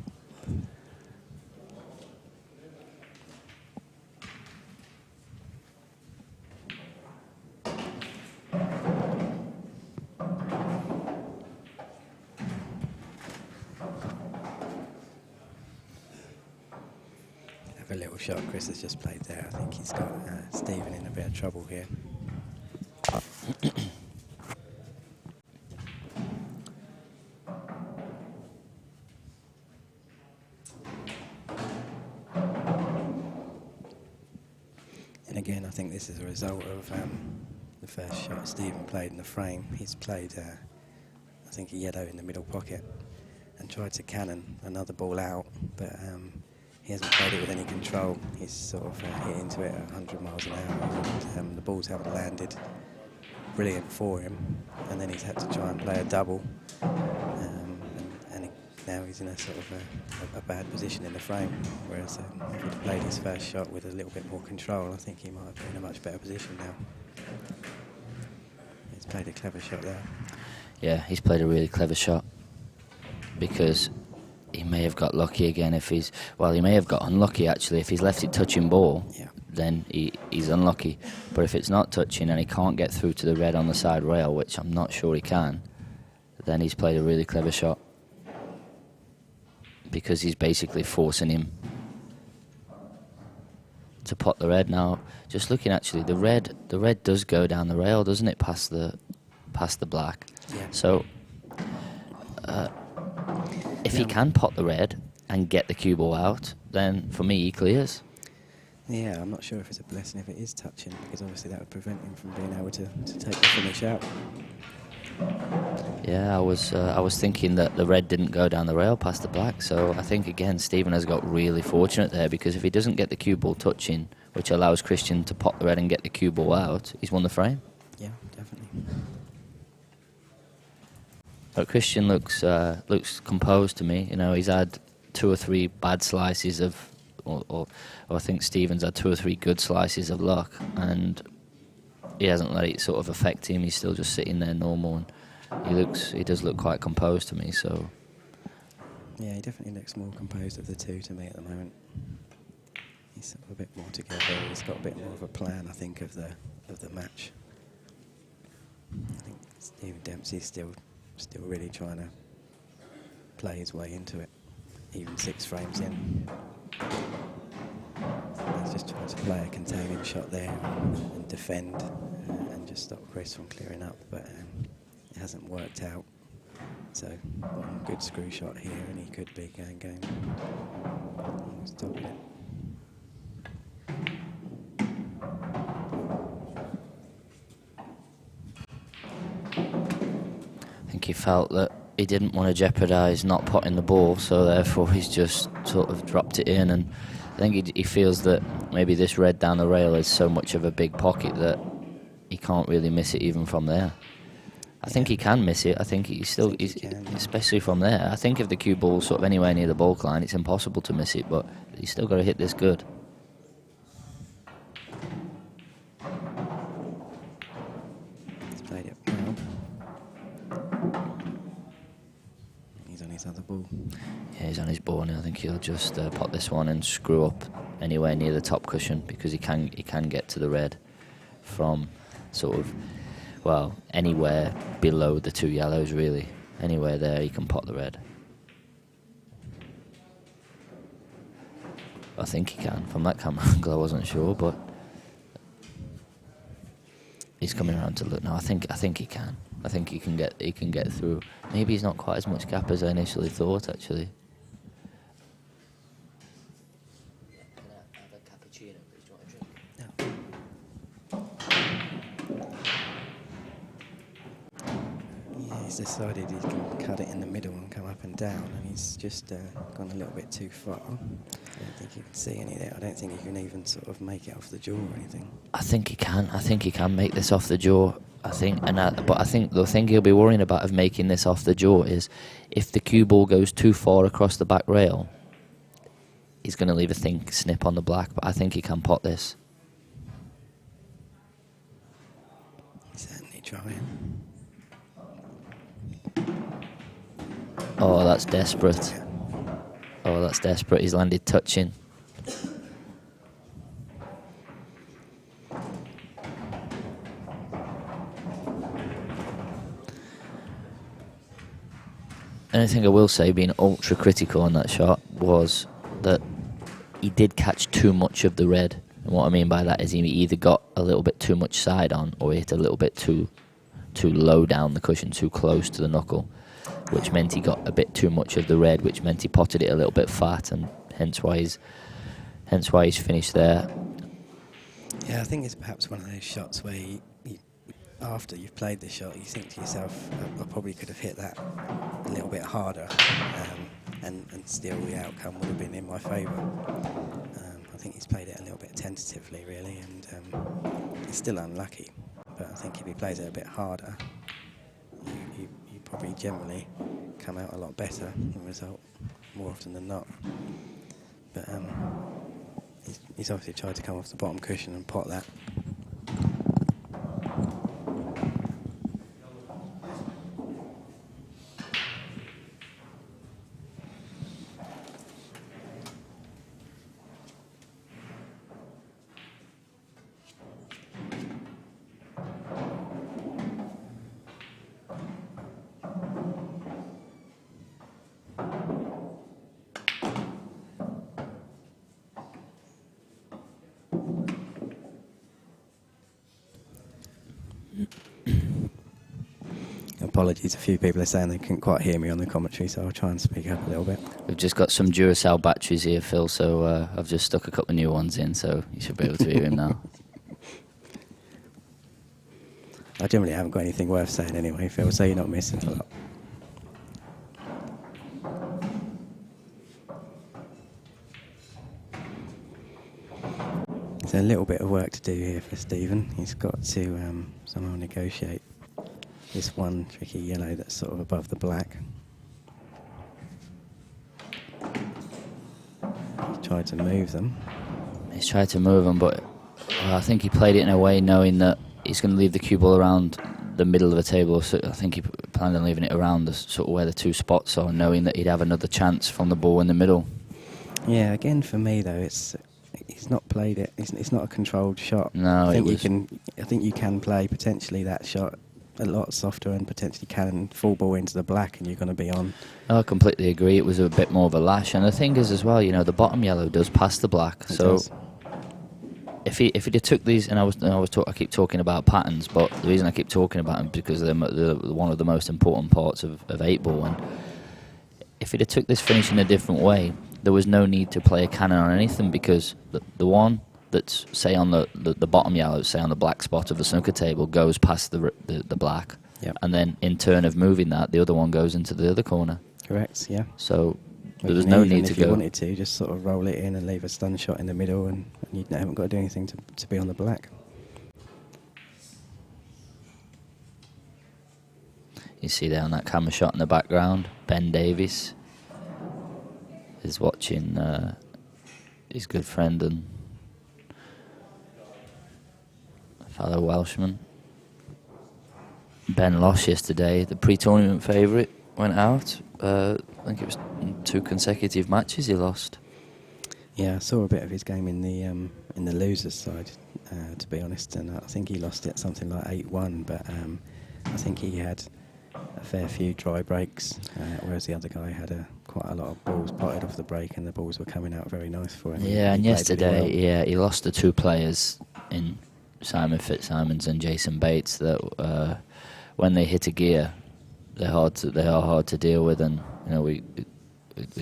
Have a little shot Chris has just played there. I think he's got Stephen in a bit of trouble here. And again, I think this is a result of the first shot Stephen played in the frame. He's played, I think, a yellow in the middle pocket and tried to cannon another ball out, but he hasn't played it with any control. He's sort of hit into it at 100 miles an hour, and the balls haven't landed brilliant for him, and then he's had to try and play a double, and now he's in a sort of a bad position in the frame, whereas if he'd played his first shot with a little bit more control, I think he might have been in a much better position now. He's played a clever shot there. Yeah, he's played a really clever shot, because he may have got lucky again if he's... Well, he may have got unlucky, actually. If he's left it touching ball, Yeah. then he's unlucky. But if it's not touching and he can't get through to the red on the side rail, which I'm not sure he can, then he's played a really clever shot, because he's basically forcing him to pot the red. Now, just looking, actually, the red does go down the rail, doesn't it, past the black? Yeah. So if he can pot the red and get the cue ball out, then for me he clears. Yeah, I'm not sure if it's a blessing if it is touching, because obviously that would prevent him from being able to take the finish out. Yeah, I was thinking that the red didn't go down the rail past the black, so I think again Stephen has got really fortunate there, because if he doesn't get the cue ball touching, which allows Christian to pot the red and get the cue ball out, he's won the frame. Yeah, definitely. But Christian looks composed to me. You know, he's had 2 or 3 bad slices of, or I think Stephen's had 2 or 3 good slices of luck, and he hasn't let it sort of affect him. He's still just sitting there normal, and he does look quite composed to me. So yeah, he definitely looks more composed of the two to me at the moment. He's sort of a bit more together. He's got a bit more of a plan, I think, of the match. I think Stephen Dempsey's still really trying to play his way into it, even 6 frames in. He's just trying to play a containing shot there and defend and just stop Chris from clearing up, but it hasn't worked out. So one good screw shot here and he could be going. Almost stopped it. I think he felt that he didn't want to jeopardise not potting the ball, so therefore he's just sort of dropped it in, and I think he feels that maybe this red down the rail is so much of a big pocket that he can't really miss it even from there. I think he can miss it. I think he's especially from there. I think if the cue ball's sort of anywhere near the baulk line, it's impossible to miss it, but he's still got to hit this good. He's played it well. He's on his other ball. Yeah, he's on his ball, and I think he'll just pot this one and screw up anywhere near the top cushion, because he can get to the red from sort of, well, anywhere below the 2 yellows, really. Anywhere there he can pot the red. I think he can. From that camera angle I wasn't sure, but he's coming around to look now. I think he can. I think he can get through. Maybe he's not quite as much gap as I initially thought, actually. Can I have a cappuccino, please? Do you want a drink? Yeah, He's decided he can cut it in the middle and come up and down, and he's just gone a little bit too far. I don't think you can see any there. I don't think he can even sort of make it off the jaw or anything. I think he can. I think he can make this off the jaw. But I think the thing he'll be worrying about of making this off the jaw is if the cue ball goes too far across the back rail, he's going to leave a thin snip on the black. But I think he can pot this. He's certainly trying. Oh, that's desperate. Oh, that's desperate. He's landed touching. Anything I will say, being ultra critical on that shot, was that he did catch too much of the red. And what I mean by that is he either got a little bit too much side on, or he hit a little bit too low down the cushion, too close to the knuckle, which meant he got a bit too much of the red, which meant he potted it a little bit fat, and hence why he's finished there. Yeah, I think it's perhaps one of those shots where after you've played the shot, you think to yourself, I probably could have hit that a little bit harder, and still the outcome would have been in my favour. I think he's played it a little bit tentatively, really, and he's still unlucky. But I think if he plays it a bit harder, you probably generally come out a lot better in the result, more often than not. But he's obviously tried to come off the bottom cushion and pot that. Apologies, a few people are saying they couldn't quite hear me on the commentary, so I'll try and speak up a little bit. We've just got some Duracell batteries here, Phil, so I've just stuck a couple of new ones in, so you should be able to hear him now. I generally haven't got anything worth saying anyway, Phil, so you're not missing a lot. There's a little bit of work to do here for Stephen. He's got to somehow negotiate this one tricky yellow that's sort of above the black. He's tried to move them. He's tried to move them, but I think he played it in a way knowing that he's going to leave the cue ball around the middle of the table. So I think he planned on leaving it around the sort of where the two spots are, knowing that he'd have another chance from the ball in the middle. Yeah, again for me though, he's not played it. It's not a controlled shot. No, I think you can play potentially that shot a lot softer and potentially can full ball into the black, and you're going to be on. I completely agree. It was a bit more of a lash, and the thing is as well, the bottom yellow does pass the black. So if he'd have took these, and I keep talking about patterns, but the reason I keep talking about them is because they're one of the most important parts of 8-ball. And if he'd have took this finish in a different way, there was no need to play a cannon on anything, because the one that's, say, on the bottom yellow, say on the black spot of the snooker table, goes past the black. Yep. And then in turn of moving that, the other one goes into the other corner. Correct, yeah. So there was no need to go. If you wanted to, just sort of roll it in and leave a stun shot in the middle, and you haven't got to do anything to be on the black. You see there on that camera shot in the background, Ben Davies is watching his good friend and fellow Welshman. Ben lost yesterday. The pre-tournament favourite went out. I think it was 2 consecutive matches he lost. Yeah, I saw a bit of his game in the losers' side, to be honest, and I think he lost it something like 8-1. But I think he had a fair few dry breaks, whereas the other guy had quite a lot of balls potted off the break, and the balls were coming out very nice for him. Yeah, and yesterday, he lost the 2 players in Simon Fitzsimons and Jason Bates that when they hit a gear, they are hard to deal with, and we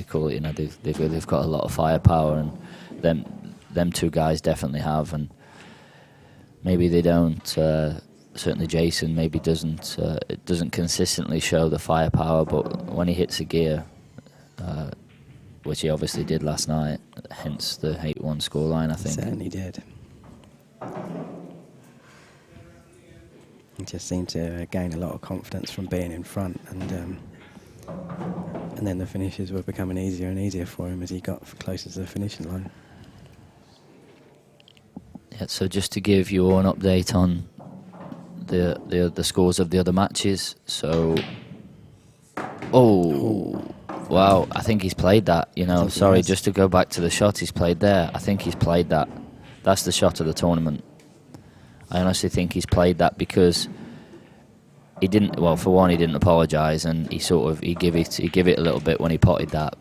call it, they've got a lot of firepower, and them 2 guys definitely have, and maybe they don't certainly Jason maybe doesn't consistently show the firepower, but when he hits a gear, which he obviously did last night, hence the 8-1 scoreline, I think. Certainly did. He just seemed to gain a lot of confidence from being in front, and then the finishes were becoming easier and easier for him as he got closer to the finishing line. Yeah, so just to give you all an update on the scores of the other matches. So, wow, I think he's played that. You know, sorry, just to go back to the shot he's played there. I think he's played that. That's the shot of the tournament. I honestly think he's played that because he didn't. Well, for one, he didn't apologise, and he gave it a little bit when he potted that.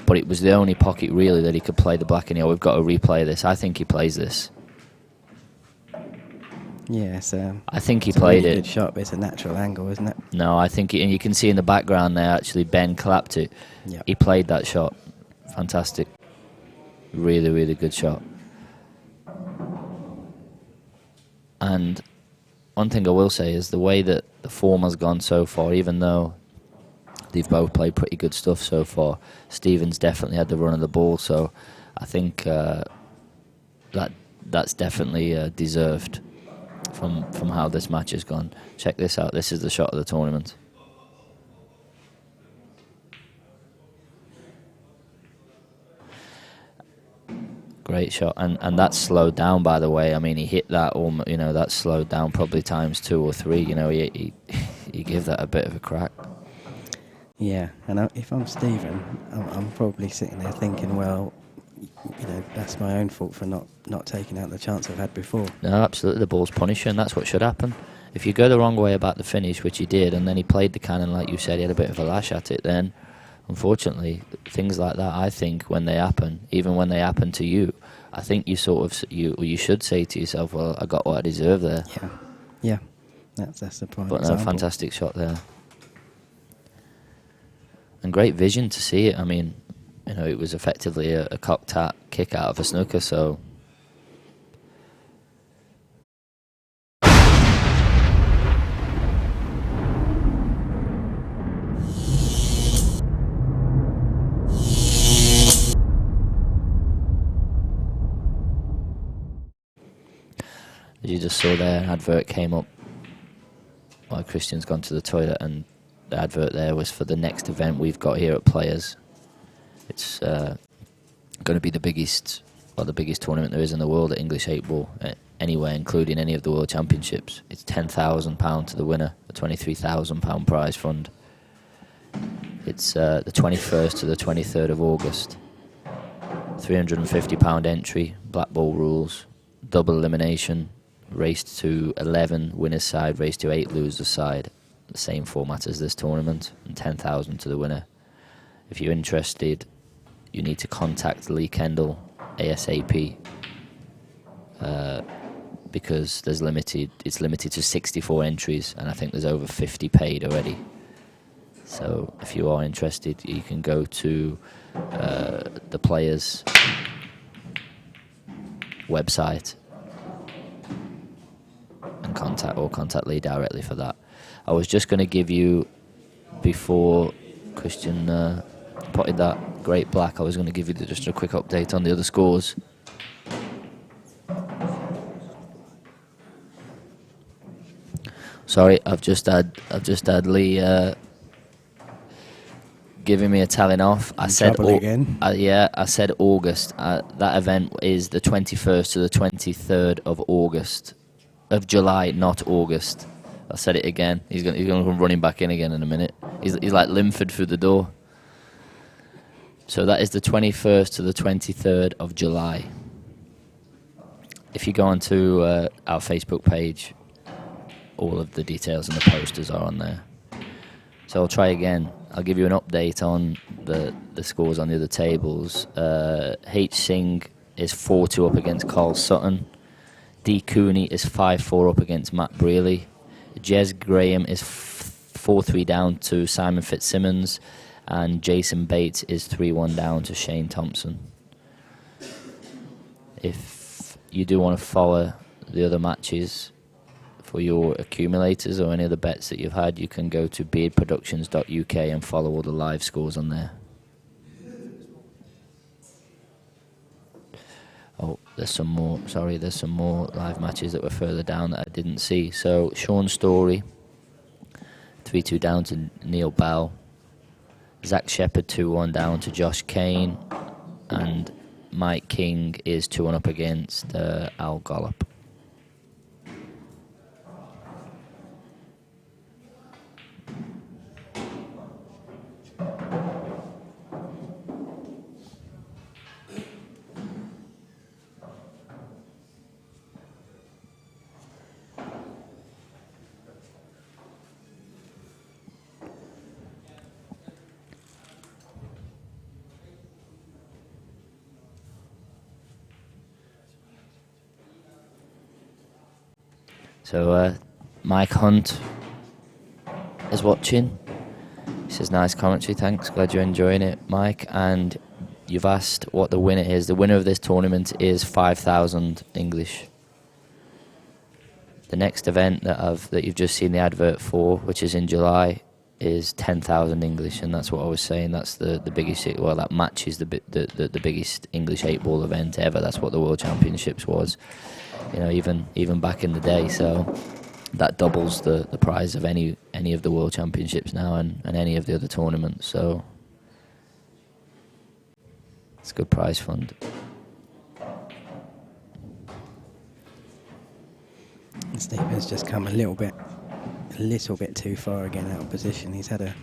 But it was the only pocket really that he could play the black and yellow. We've got to replay this. I think he plays this. Yes, I think he it's played a really it. Good shot, but it's a natural angle, isn't it? No, I think, and you can see in the background there. Actually, Ben clapped it. Yep. He played that shot. Fantastic. Really, really good shot. And one thing I will say is the way that the form has gone so far, even though they've both played pretty good stuff so far, Stephen's definitely had the run of the ball. So I think that's definitely deserved from how this match has gone. Check this out. This is the shot of the tournament. Great shot, and that's slowed down, by the way. I mean, he hit that, that's slowed down probably times 2 or 3. You know, he gave that a bit of a crack. Yeah, and if I'm Stephen, I'm probably sitting there thinking, well, that's my own fault for not taking out the chance I've had before. No, absolutely, the ball's punishing. That's what should happen. If you go the wrong way about the finish, which he did, and then he played the cannon, like you said, he had a bit of a lash at it, then unfortunately, things like that, I think, when they happen, even when they happen to you, I think you should say to yourself, well, I got what I deserve there. Yeah, that's the prime But example. no, fantastic shot there. And great vision to see it. I mean, it was effectively a cocked hat kick out of a snooker, so... As you just saw there, an advert came up while Christian's gone to the toilet, and the advert there was for the next event we've got here at Players. It's going to be the biggest tournament there is in the world at English 8-ball, anywhere, including any of the World Championships. It's £10,000 to the winner, a £23,000 prize fund. It's the 21st to the 23rd of August. £350 entry, black ball rules, double elimination, race to 11 winners side, race to 8 losers side. The same format as this tournament, and 10,000 to the winner. If you're interested, you need to contact Lee Kendall ASAP because it's limited to 64 entries, and I think there's over 50 paid already. So if you are interested, you can go to the Players website and contact Lee directly for that. I was just going to give you, before Christian potted that great black, I was going to give you just a quick update on the other scores. Sorry, I've just had Lee giving me a telling off. I said I said August. That event is the 21st to the 23rd of July, not August. I said it again. He's going to come running back in again in a minute. He's like Linford through the door. So that is the 21st to the 23rd of July. If you go onto our Facebook page, all of the details and the posters are on there. So I'll try again. I'll give you an update on the scores on the other tables. H. Singh is 4-2 up against Carl Sutton. D. Cooney is 5-4 up against Matt Brealey. Jez Graham is 4-3 down to Simon Fitzsimmons, and Jason Bates is 3-1 down to Shane Thompson. If you do want to follow the other matches for your accumulators or any other bets that you've had, you can go to beardproductions.uk and follow all the live scores on there. Oh, there's some more. Sorry, there's some more live matches that were further down that I didn't see. So Sean Story, 3-2 down to Neil Bell. Zach Shepard 2-1 down to Josh Kane, and Mike King is 2-1 up against Al Gollop. So Mike Hunt is watching. He says, nice commentary, thanks, glad you're enjoying it, Mike. And you've asked what the winner is. The winner of this tournament is 5,000 English. The next event that you've just seen the advert for, which is in July, is 10,000 English, and that's what I was saying. That's the biggest. Well, that matches the biggest English 8-ball event ever. That's what the World Championships was. You know, even back in the day. So that doubles the prize of any of the World Championships now and any of the other tournaments. So it's a good prize fund. Stephen's just come a little bit too far again out of position. He's had a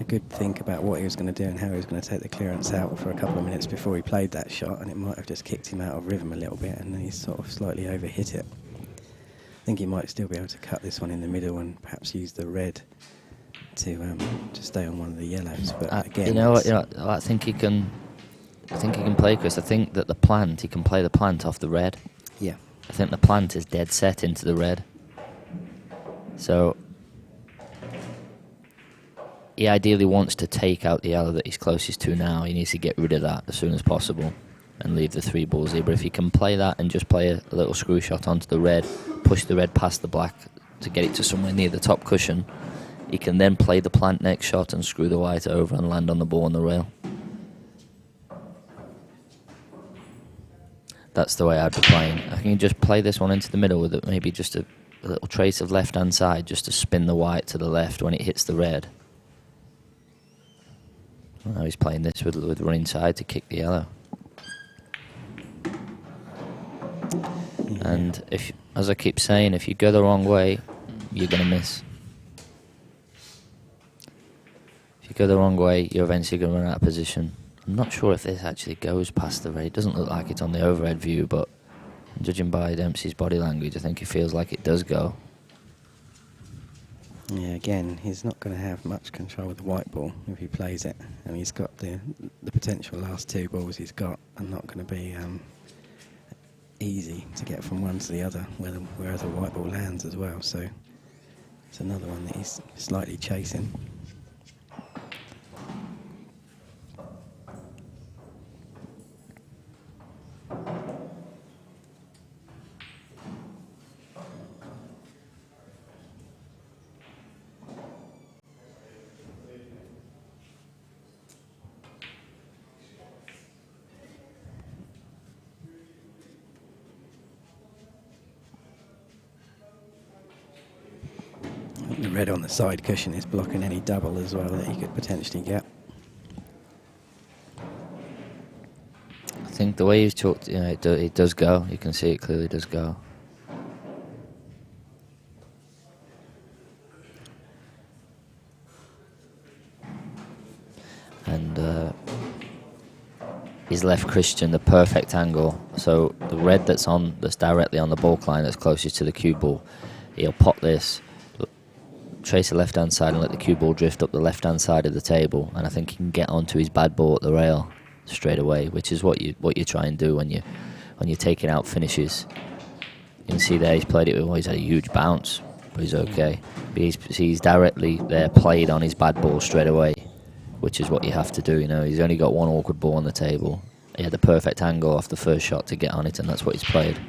good think about what he was going to do and how he was going to take the clearance out for a couple of minutes before he played that shot, and it might have just kicked him out of rhythm a little bit, and then he's sort of slightly overhit it. I think he might still be able to cut this one in the middle and perhaps use the red to stay on one of the yellows. But again, I think he can play, Chris. I think that he can play the plant off the red. Yeah. I think the plant is dead set into the red. So he ideally wants to take out the yellow that he's closest to now. He needs to get rid of that as soon as possible and leave the 3 balls here. But if he can play that and just play a little screw shot onto the red, push the red past the black to get it to somewhere near the top cushion, he can then play the plant next shot and screw the white over and land on the ball on the rail. That's the way I'd be playing. I can just play this one into the middle with it, maybe just a little trace of left-hand side just to spin the white to the left when it hits the red. Well, now he's playing this with running side to kick the yellow. And as I keep saying, if you go the wrong way, you're going to miss. If you go the wrong way, you're eventually going to run out of position. I'm not sure if this actually goes past the red. It doesn't look like it on the overhead view, but judging by Dempsey's body language, I think it feels like it does go. Yeah, again, he's not going to have much control with the white ball if he plays it. And he's got the potential last 2 balls he's got are not going to be easy to get from one to the other, where the white ball lands as well. So it's another one that he's slightly chasing. The red on the side cushion is blocking any double as well that he could potentially get. I think the way you've talked, it does go. You can see it clearly does go. And he's left Christian the perfect angle. So the red that's directly on the baulk line that's closest to the cue ball, he'll pot this, trace the left-hand side and let the cue ball drift up the left-hand side of the table, and I think he can get onto his bad ball at the rail straight away, which is what you try and do when you're taking out finishes. You can see there he's played it. He's had a huge bounce, but he's okay. But he's directly there, played on his bad ball straight away, which is what you have to do. He's only got one awkward ball on the table. He had the perfect angle off the first shot to get on it, and that's what he's played.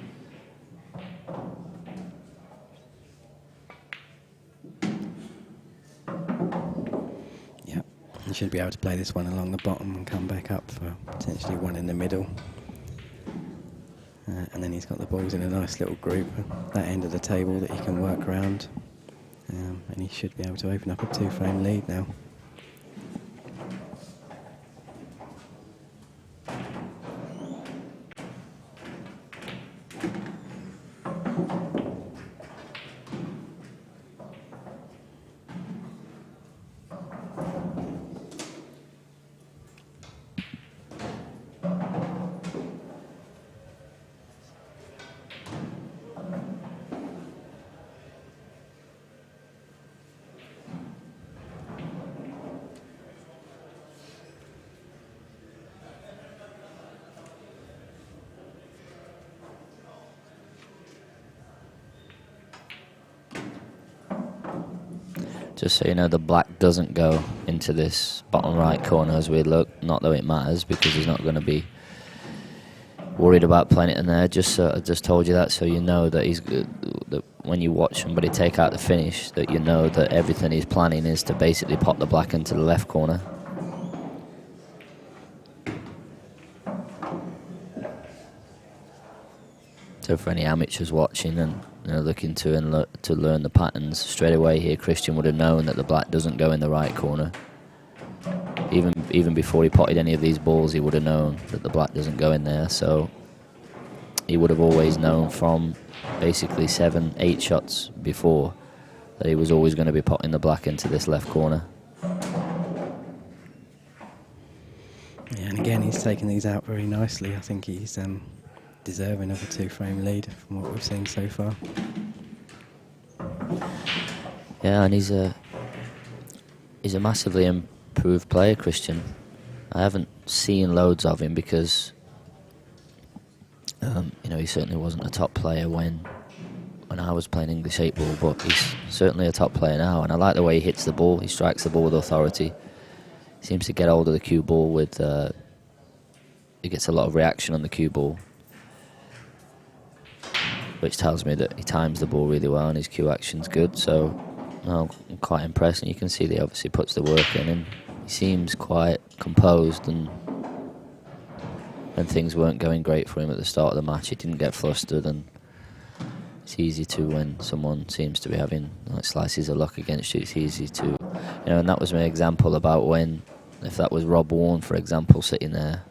You should be able to play this one along the bottom and come back up for potentially one in the middle. And then he's got the balls in a nice little group at that end of the table that he can work around. And he should be able to open up a 2-frame lead now. Just so you know, the black doesn't go into this bottom right corner as we look. Not that it matters, because he's not going to be worried about playing it in there. I just told you that so you know that he's good. That when you watch somebody take out the finish, that you know that everything he's planning is to basically pop the black into the left corner. So for any amateurs watching and looking to learn the patterns, straight away here Christian would have known that the black doesn't go in the right corner. Even before he potted any of these balls, he would have known that the black doesn't go in there. So he would have always known from basically 7-8 shots before that he was always going to be potting the black into this left corner. Yeah, and again he's taken these out very nicely. I think he's deserving of a 2-frame lead from what we've seen so far. Yeah, and he's a massively improved player, Christian. I haven't seen loads of him because he certainly wasn't a top player when I was playing English 8 ball, but he's certainly a top player now, and I like the way he hits the ball. He strikes the ball with authority. He seems to get hold of the cue ball with he gets a lot of reaction on the cue ball, which tells me that he times the ball really well and his cue action's good. So I'm quite impressed, and you can see that he obviously puts the work in, and he seems quite composed, and when things weren't going great for him at the start of the match, he didn't get flustered, and it's easy to, when someone seems to be having slices of luck against you, it's easy to, and that was my example about when, if that was Rob Warren, for example, sitting there.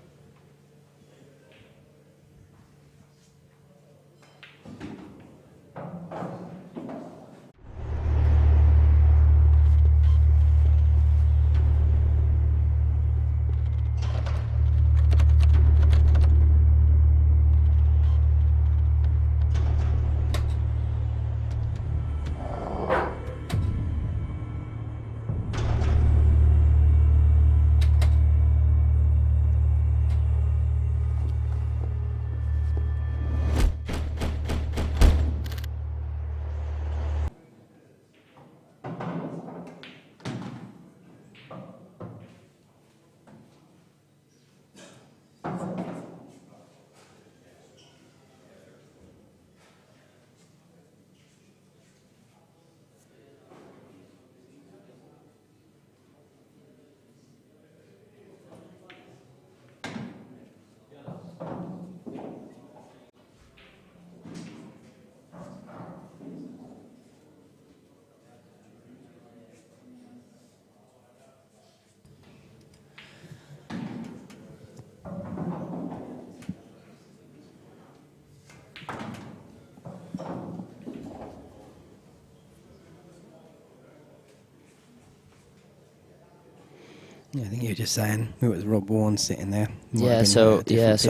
Yeah, I think you were just saying it was Rob Warren sitting there. Yeah, sorry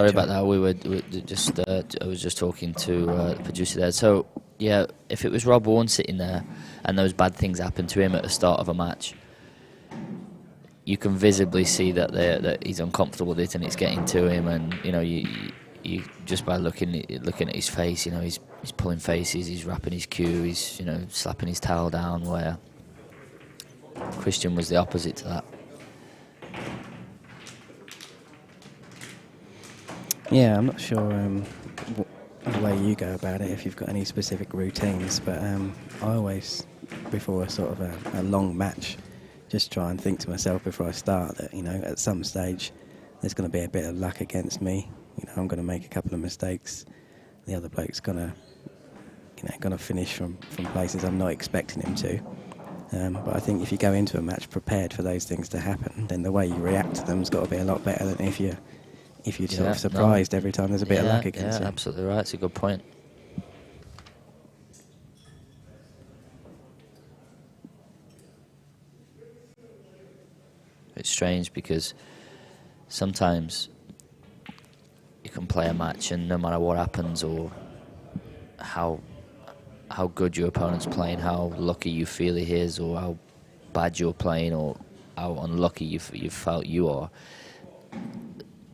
about that. I was just talking to the producer there. So yeah, if it was Rob Warren sitting there and those bad things happened to him at the start of a match, you can visibly see that he's uncomfortable with it and it's getting to him, and you just by looking at his face, he's pulling faces, he's wrapping his cue, he's slapping his towel down, where Christian was the opposite to that. Yeah, I'm not sure the way you go about it, if you've got any specific routines, but I always, before a sort of a long match, just try and think to myself before I start that, you know, at some stage there's going to be a bit of luck against me. You know, I'm going to make a couple of mistakes. The other bloke's going to finish from places I'm not expecting him to. But I think if you go into a match prepared for those things to happen, then the way you react to them's got to be a lot better than if you're sort of surprised every time there's a bit of luck against you. Yeah, absolutely right. It's a good point. It's strange because sometimes you can play a match and no matter what happens or how good your opponent's playing, how lucky you feel he is, or how bad you're playing, or how unlucky you felt you are,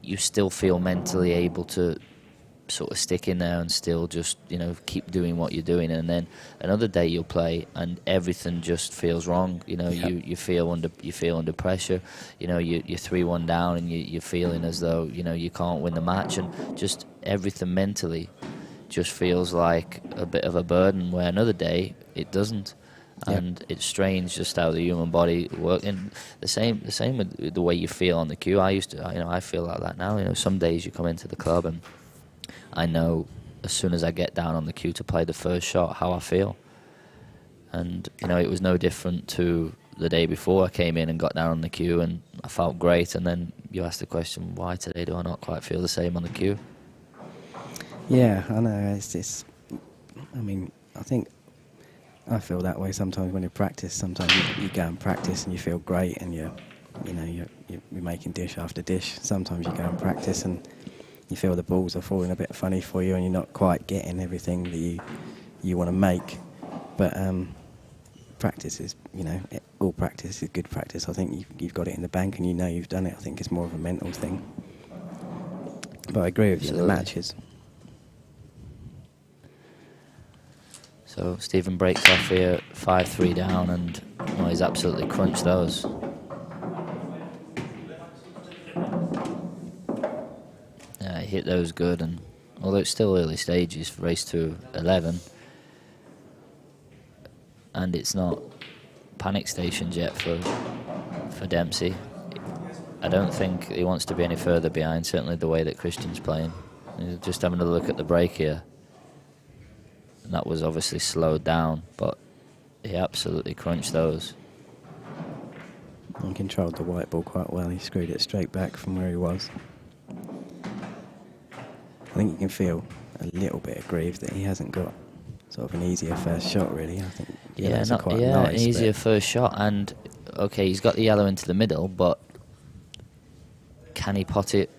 you still feel mentally able to sort of stick in there and still just, you know, keep doing what you're doing. And then another day you'll play and everything just feels wrong. You know, you feel under pressure. You know, you're 3-1 down and you're feeling as though, you know, you can't win the match, and just everything mentally just feels like a bit of a burden, where another day it doesn't. And it's strange just how the human body works. And the same with the way you feel on the cue. I feel like that now. You know, some days you come into the club and I know as soon as I get down on the cue to play the first shot how I feel. And, you know, it was no different to the day before. I came in and got down on the cue and I felt great. And then you ask the question, why today do I not quite feel the same on the cue? Yeah, I know. It's I mean, I think I feel that way sometimes when you practice. Sometimes you go and practice and you feel great and you're making dish after dish. Sometimes you go and practice and you feel the balls are falling a bit funny for you and you're not quite getting everything that you want to make. But practice is, you know, all practice is good practice. I think you've got it in the bank and you know you've done it. I think it's more of a mental thing. But I agree with you, the matches. So Stephen breaks off here, 5-3 down, and he's absolutely crunched those. Yeah, he hit those good, and although it's still early stages for race 2-11, and it's not panic stations yet for Dempsey. I don't think he wants to be any further behind, certainly the way that Christian's playing. Just having a look at the break here. And that was obviously slowed down, but he absolutely crunched those. He controlled the white ball quite well. He screwed it straight back from where he was. I think you can feel a little bit aggrieved that he hasn't got sort of an easier first shot, really. I think nice, an easier first shot. And, okay, he's got the yellow into the middle, but can he pot it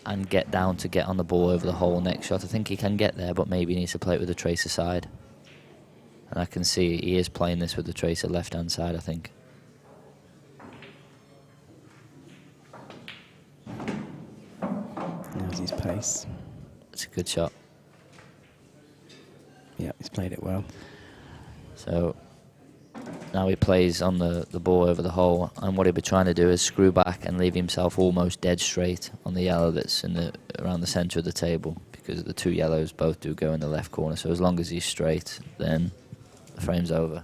and get down to get on the ball over the hole next shot? I think he can get there, but maybe he needs to play it with the tracer side. And I can see he is playing this with the tracer left-hand side, I think. Now's his pace. It's a good shot. Yeah, he's played it well. So now he plays on the ball over the hole, and what he'll be trying to do is screw back and leave himself almost dead straight on the yellow that's around the centre of the table, because the two yellows both do go in the left corner. So as long as he's straight, then the frame's over.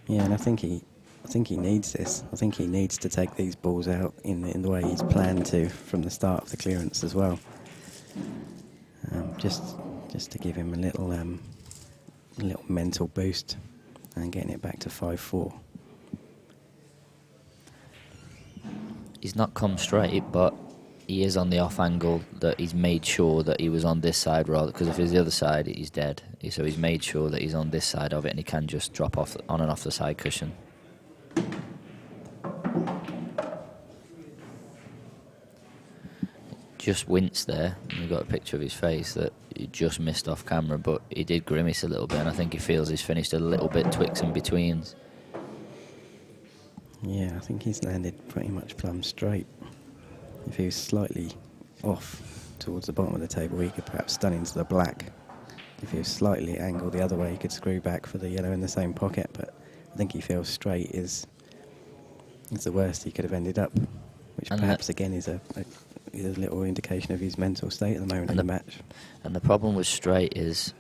Yeah, and I think he needs this. I think he needs to take these balls out in the way he's planned to from the start of the clearance as well. Just to give him a little mental boost and getting it back to 5-4. He's not come straight, but he is on the off angle that he's made sure that he was on this side rather, because if he's the other side, he's dead. So he's made sure that he's on this side of it, and he can just drop off on and off the side cushion. Just winced there. We've got a picture of his face that he just missed off camera, but he did grimace a little bit, and I think he feels he's finished a little bit twixt and betweens. Yeah, I think he's landed pretty much plumb straight. If he was slightly off towards the bottom of the table, he could perhaps stun into the black. If he was slightly angled the other way, he could screw back for the yellow in the same pocket, but I think he feels straight is the worst he could have ended up, which perhaps again is probably a little indication of his mental state at the moment in the match. And the problem with straight is,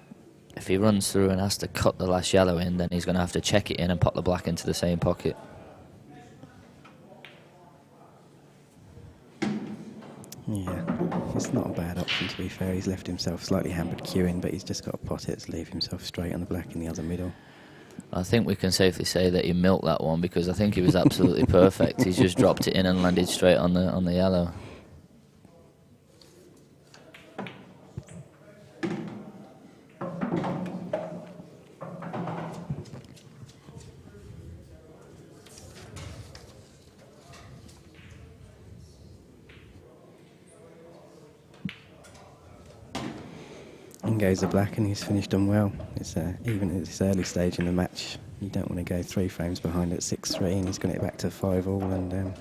if he runs through and has to cut the last yellow in, then he's going to have to check it in and pop the black into the same pocket. Yeah, it's not a bad option, to be fair. He's left himself slightly hampered queuing, but he's just got to pot it to leave himself straight on the black in the other middle. I think we can safely say that he milked that one, because I think he was absolutely perfect. He's just dropped it in and landed straight on the yellow. In goes the black, and he's finished them well. It's even at this early stage in the match, you don't want to go 3 frames behind at 6-3, and he's got it back to 5-all, and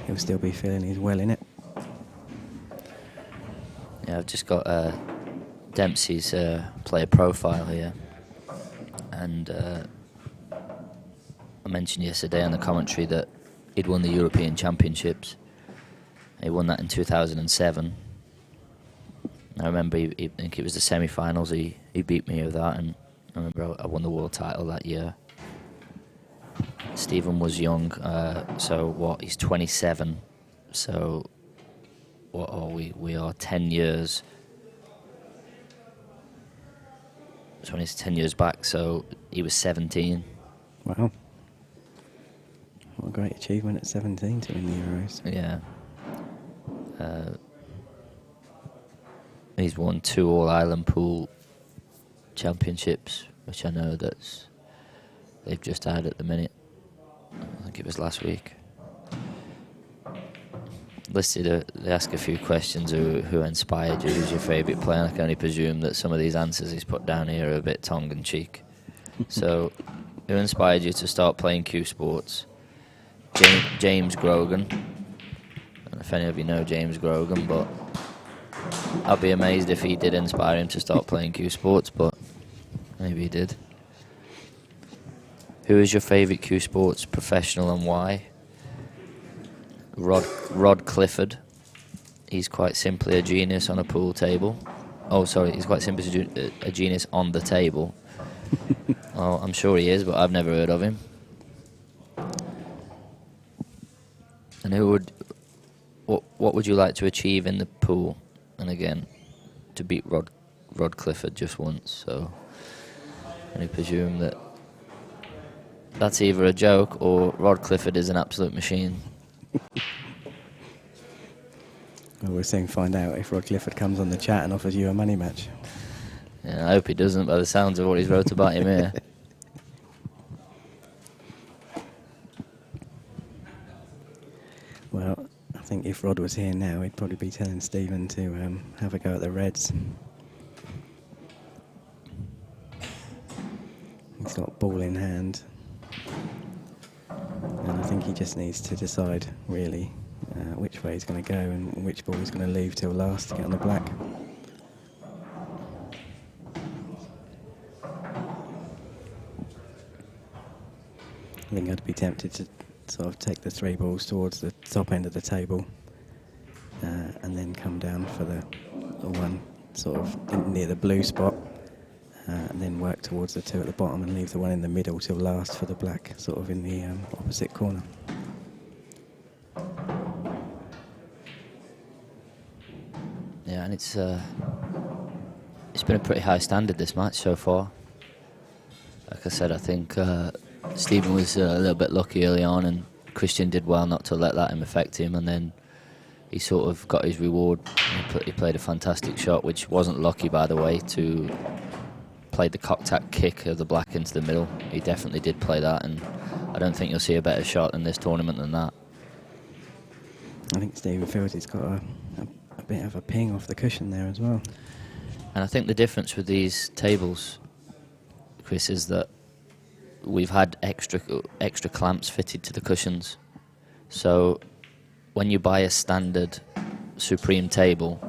he'll still be feeling he's well in it. Yeah, I've just got Dempsey's player profile here, and I mentioned yesterday on the commentary that he'd won the European Championships. He won that in 2007. I remember, I think it was the semi-finals, he beat me with that, and I remember I won the world title that year. Stephen was young, so what, he's 27, so what are we? We are 10 years. So he's 10 years back, so he was 17. Wow. What a great achievement at 17 to win the Euros. Yeah. He's won 2 All-Ireland Pool championships, which I know they've just had at the minute. I think it was last week. Listed, they ask a few questions. Who inspired you? Who's your favourite player? I can only presume that some of these answers he's put down here are a bit tongue-in-cheek. So, who inspired you to start playing Q Sports? James Grogan. I don't know if any of you know James Grogan, but I'd be amazed if he did inspire him to start playing Q Sports, but maybe he did. Who is your favourite Q Sports professional and why? Rod Clifford. He's quite simply a genius on a pool table. Oh, sorry, he's quite simply a genius on the table. Oh, I'm sure he is, but I've never heard of him. And what would you like to achieve in the pool? And again, to beat Rod Clifford just once, so I presume that that's either a joke or Rod Clifford is an absolute machine. Well, we'll soon find out if Rod Clifford comes on the chat and offers you a money match. Yeah, I hope he doesn't, by the sounds of what he's wrote about him here. Well, I think if Rod was here now, he'd probably be telling Stephen to have a go at the Reds. He's got ball in hand. And I think he just needs to decide, really, which way he's going to go and which ball he's going to leave till last to get on the black. I think I'd be tempted to sort of take the 3 balls towards the top end of the table and then come down for the one sort of near the blue spot and then work towards the 2 at the bottom and leave the one in the middle till last for the black, sort of in the opposite corner. Yeah, and it's been a pretty high standard, this match so far. Like I said, I think Stephen was a little bit lucky early on, and Christian did well not to let that affect him, and then he sort of got his reward. He played a fantastic shot, which wasn't lucky, by the way, to play the cock-tack kick of the black into the middle. He definitely did play that, and I don't think you'll see a better shot in this tournament than that. I think Stephen feels he's got a bit of a ping off the cushion there as well. And I think the difference with these tables, Chris, is that we've had extra clamps fitted to the cushions. So when you buy a standard Supreme table,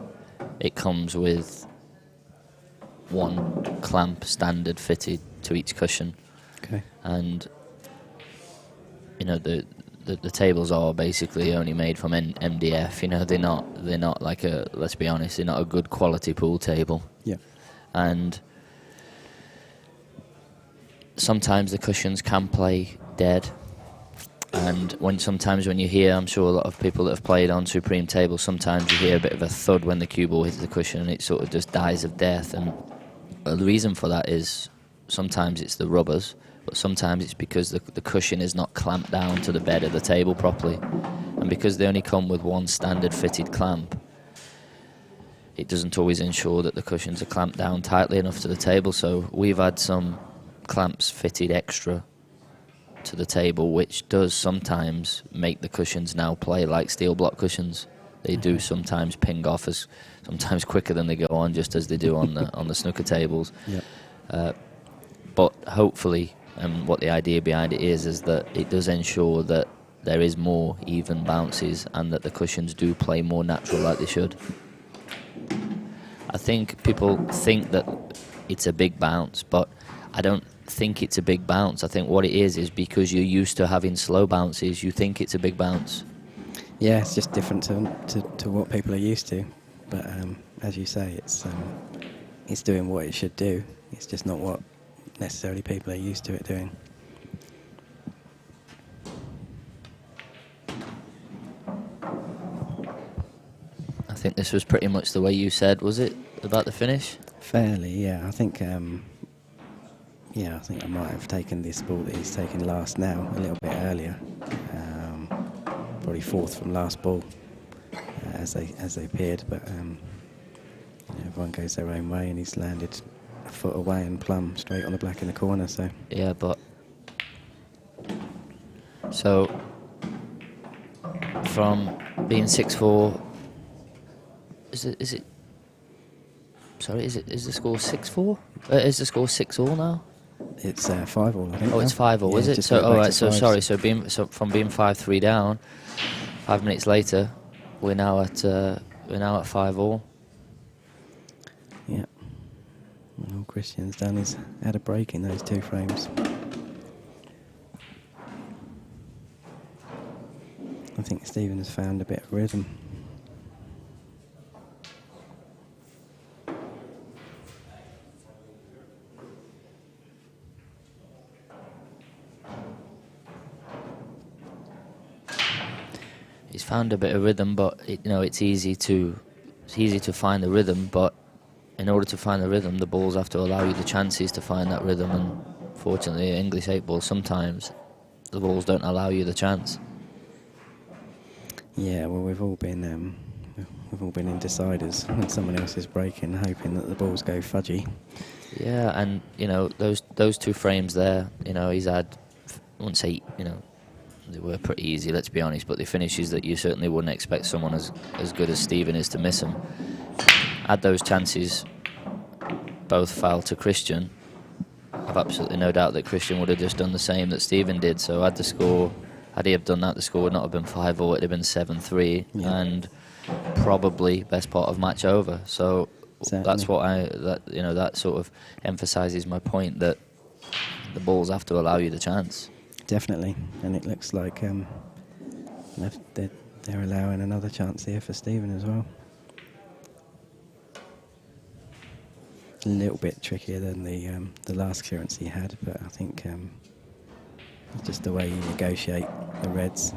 it comes with 1 clamp standard fitted to each cushion. Okay. And you know, the the tables are basically only made from MDF. You know, they're not like a, let's be honest, they're not a good quality pool table. Yeah. And sometimes the cushions can play dead. And sometimes when you hear, I'm sure a lot of people that have played on Supreme tables, sometimes you hear a bit of a thud when the cue ball hits the cushion and it sort of just dies of death. And the reason for that is sometimes it's the rubbers, but sometimes it's because the cushion is not clamped down to the bed of the table properly. And because they only come with one standard fitted clamp, it doesn't always ensure that the cushions are clamped down tightly enough to the table. So we've had some clamps fitted extra to the table, which does sometimes make the cushions now play like steel block cushions. They do sometimes ping off as sometimes quicker than they go on, just as they do on the snooker tables. Yep. But hopefully, what the idea behind it is that it does ensure that there is more even bounces and that the cushions do play more natural like they should. I think people think that it's a big bounce, but I don't think it's a big bounce. I think what it is because you're used to having slow bounces, you think it's a big bounce. Yeah, it's just different to what people are used to. But as you say, it's doing what it should do. It's just not what necessarily people are used to it doing. I think this was pretty much the way you said, was it, about the finish? Fairly, yeah. I think I might have taken this ball that he's taken last now a little bit earlier. Probably fourth from last ball as they appeared, but everyone goes their own way, and he's landed a foot away and plumb straight on the black in the corner. So yeah, but so from being 6-4, is the score 6-4? Is the score 6-all now? it's 5-all, I think. Oh, it's 5-all, yeah, is it? So, right. So sorry. So from being 5-3 down, 5 minutes later, we're now at 5-all. Yeah. Well, Christian's had a break in those 2 frames. I think Stephen has found a bit of rhythm. He's found a bit of rhythm, but it's easy to find the rhythm. But in order to find the rhythm, the balls have to allow you the chances to find that rhythm. And fortunately, English 8 ball, sometimes the balls don't allow you the chance. Yeah, well, we've all been in deciders when someone else is breaking, hoping that the balls go fudgy. Yeah, and those 2 frames there, he's had, I wouldn't say, they were pretty easy, let's be honest, but the finishes that you certainly wouldn't expect someone as good as Stephen is to miss them. Had those chances both foul to Christian, I've absolutely no doubt that Christian would have just done the same that Stephen did. So had he have done that, the score would not have been 5-all, it'd have been 7-3, and probably best part of match over. So certainly. That's what that sort of emphasises my point, that the balls have to allow you the chance. Definitely, and it looks like they're allowing another chance here for Stephen as well. A little bit trickier than the last clearance he had, but I think it's just the way you negotiate the reds.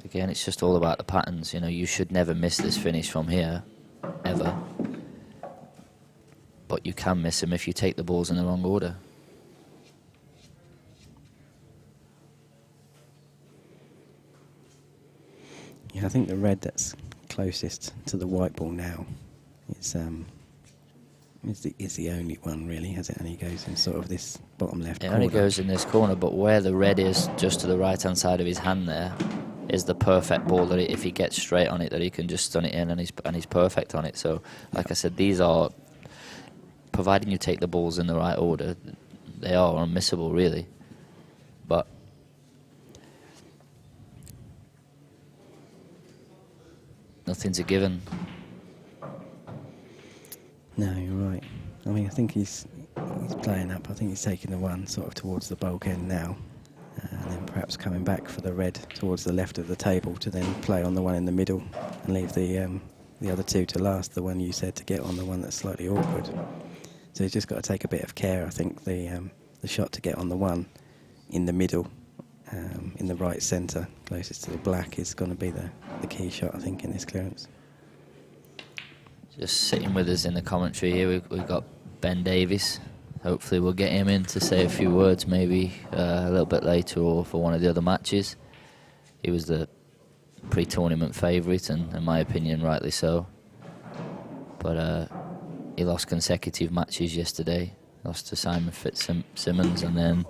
Again, it's just all about the patterns. You should never miss this finish from here, ever. But you can miss them if you take the balls in the wrong order. Yeah, I think the red that's closest to the white ball now is the only one really, as it only goes in sort of this bottom left corner. It only goes in this corner, but where the red is just to the right hand side of his hand there is the perfect ball that if he gets straight on it, that he can just stun it in, and he's perfect on it. So like I said, these are, providing you take the balls in the right order, they are unmissable really. But nothing's a given. No, you're right. I mean, I think he's playing up. I think he's taking the one sort of towards the bulk end now. And then perhaps coming back for the red towards the left of the table to then play on the one in the middle and leave the other two to last, the one you said to get on the one that's slightly awkward. So he's just got to take a bit of care. I think the shot to get on the one in the middle, in the right centre, closest to the black, is going to be the key shot, I think, in this clearance. Just sitting with us in the commentary here, we've got Ben Davies. Hopefully we'll get him in to say a few words maybe a little bit later or for one of the other matches. He was the pre-tournament favourite, and in my opinion rightly so. But he lost consecutive matches yesterday. Lost to Simon Fitzsimmons and then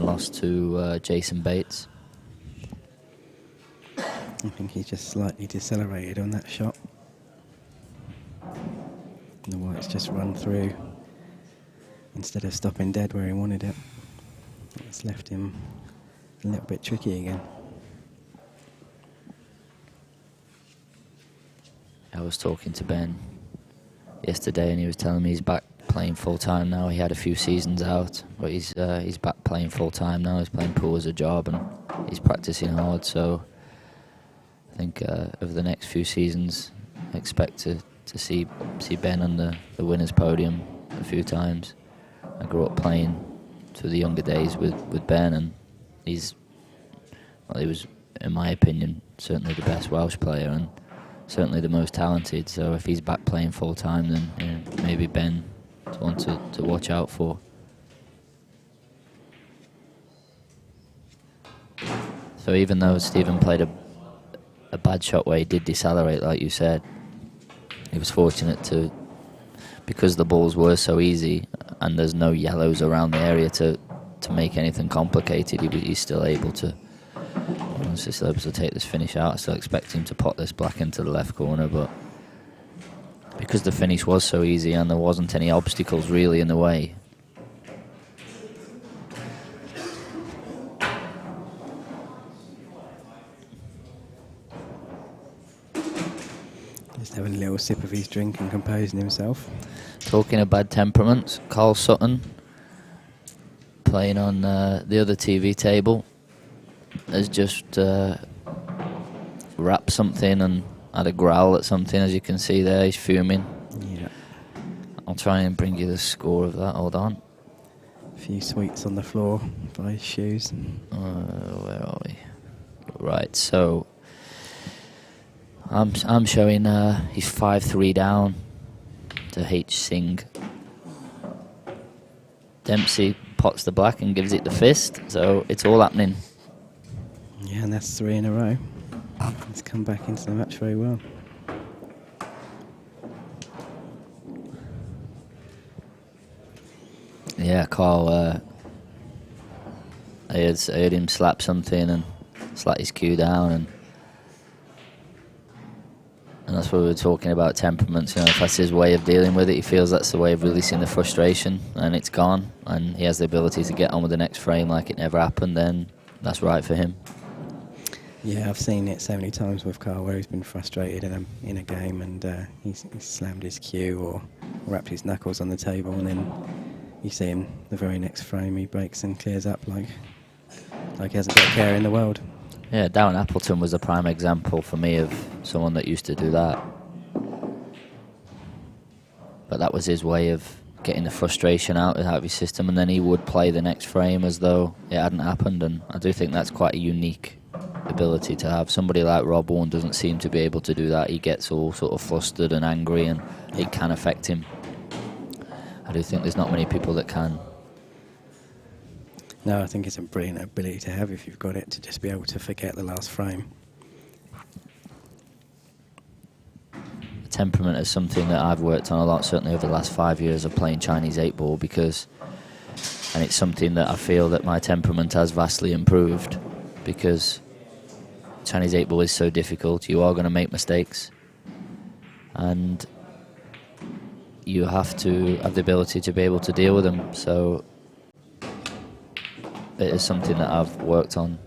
lost to Jason Bates. I think he just slightly decelerated on that shot. And the white's just run through instead of stopping dead where he wanted it. It's left him a little bit tricky again. I was talking to Ben yesterday and he was telling me he's back playing full time now. He had a few seasons out, but he's back playing full time now. He's playing pool as a job and he's practicing hard. So I think over the next few seasons, I expect to see Ben on the winners' podium a few times. I grew up playing through the younger days with Ben, and he was, in my opinion, certainly the best Welsh player and certainly the most talented. So if he's back playing full time, then maybe Ben is one to watch out for. So even though Stephen played a bad shot where he did decelerate, like you said, he was fortunate to, because the balls were so easy and there's no yellows around the area to make anything complicated, he's still able to take this finish out. I still expect him to pot this black into the left corner, but because the finish was so easy and there wasn't any obstacles really in the way, Just having a little sip of his drink and composing himself. Talking of bad temperaments, Carl Sutton, playing on the other TV table, has just wrapped something and had a growl at something, as you can see there. He's fuming. Yeah. I'll try and bring you the score of that. Hold on. A few sweets on the floor by his shoes. Where are we? Right, so I'm showing he's 5-3 down to H. Singh. Dempsey pots the black and gives it the fist, so it's all happening. Yeah, and that's 3 in a row. He's come back into the match very well. Yeah, Carl, I heard him slap something and slap his cue down, and that's what we were talking about, temperaments. You know, if that's his way of dealing with it, he feels that's the way of releasing the frustration, and it's gone, and he has the ability to get on with the next frame like it never happened, then that's right for him. Yeah, I've seen it so many times with Carl where he's been frustrated in a game and he's slammed his cue or wrapped his knuckles on the table, and then you see him the very next frame he breaks and clears up like he hasn't got a care in the world. Yeah, Darren Appleton was a prime example for me of someone that used to do that. But that was his way of getting the frustration out of his system, and then he would play the next frame as though it hadn't happened, and I do think that's quite a unique ability to have. Somebody like Rob Warren doesn't seem to be able to do that. He gets all sort of flustered and angry, and it can affect him. I do think there's not many people that can. No, I think it's a brilliant ability to have if you've got it, to just be able to forget the last frame. Temperament is something that I've worked on a lot, certainly over the last 5 years of playing Chinese 8-ball, and it's something that I feel that my temperament has vastly improved, because Chinese 8-ball is so difficult. You are going to make mistakes, and you have to have the ability to be able to deal with them. So it is something that I've worked on.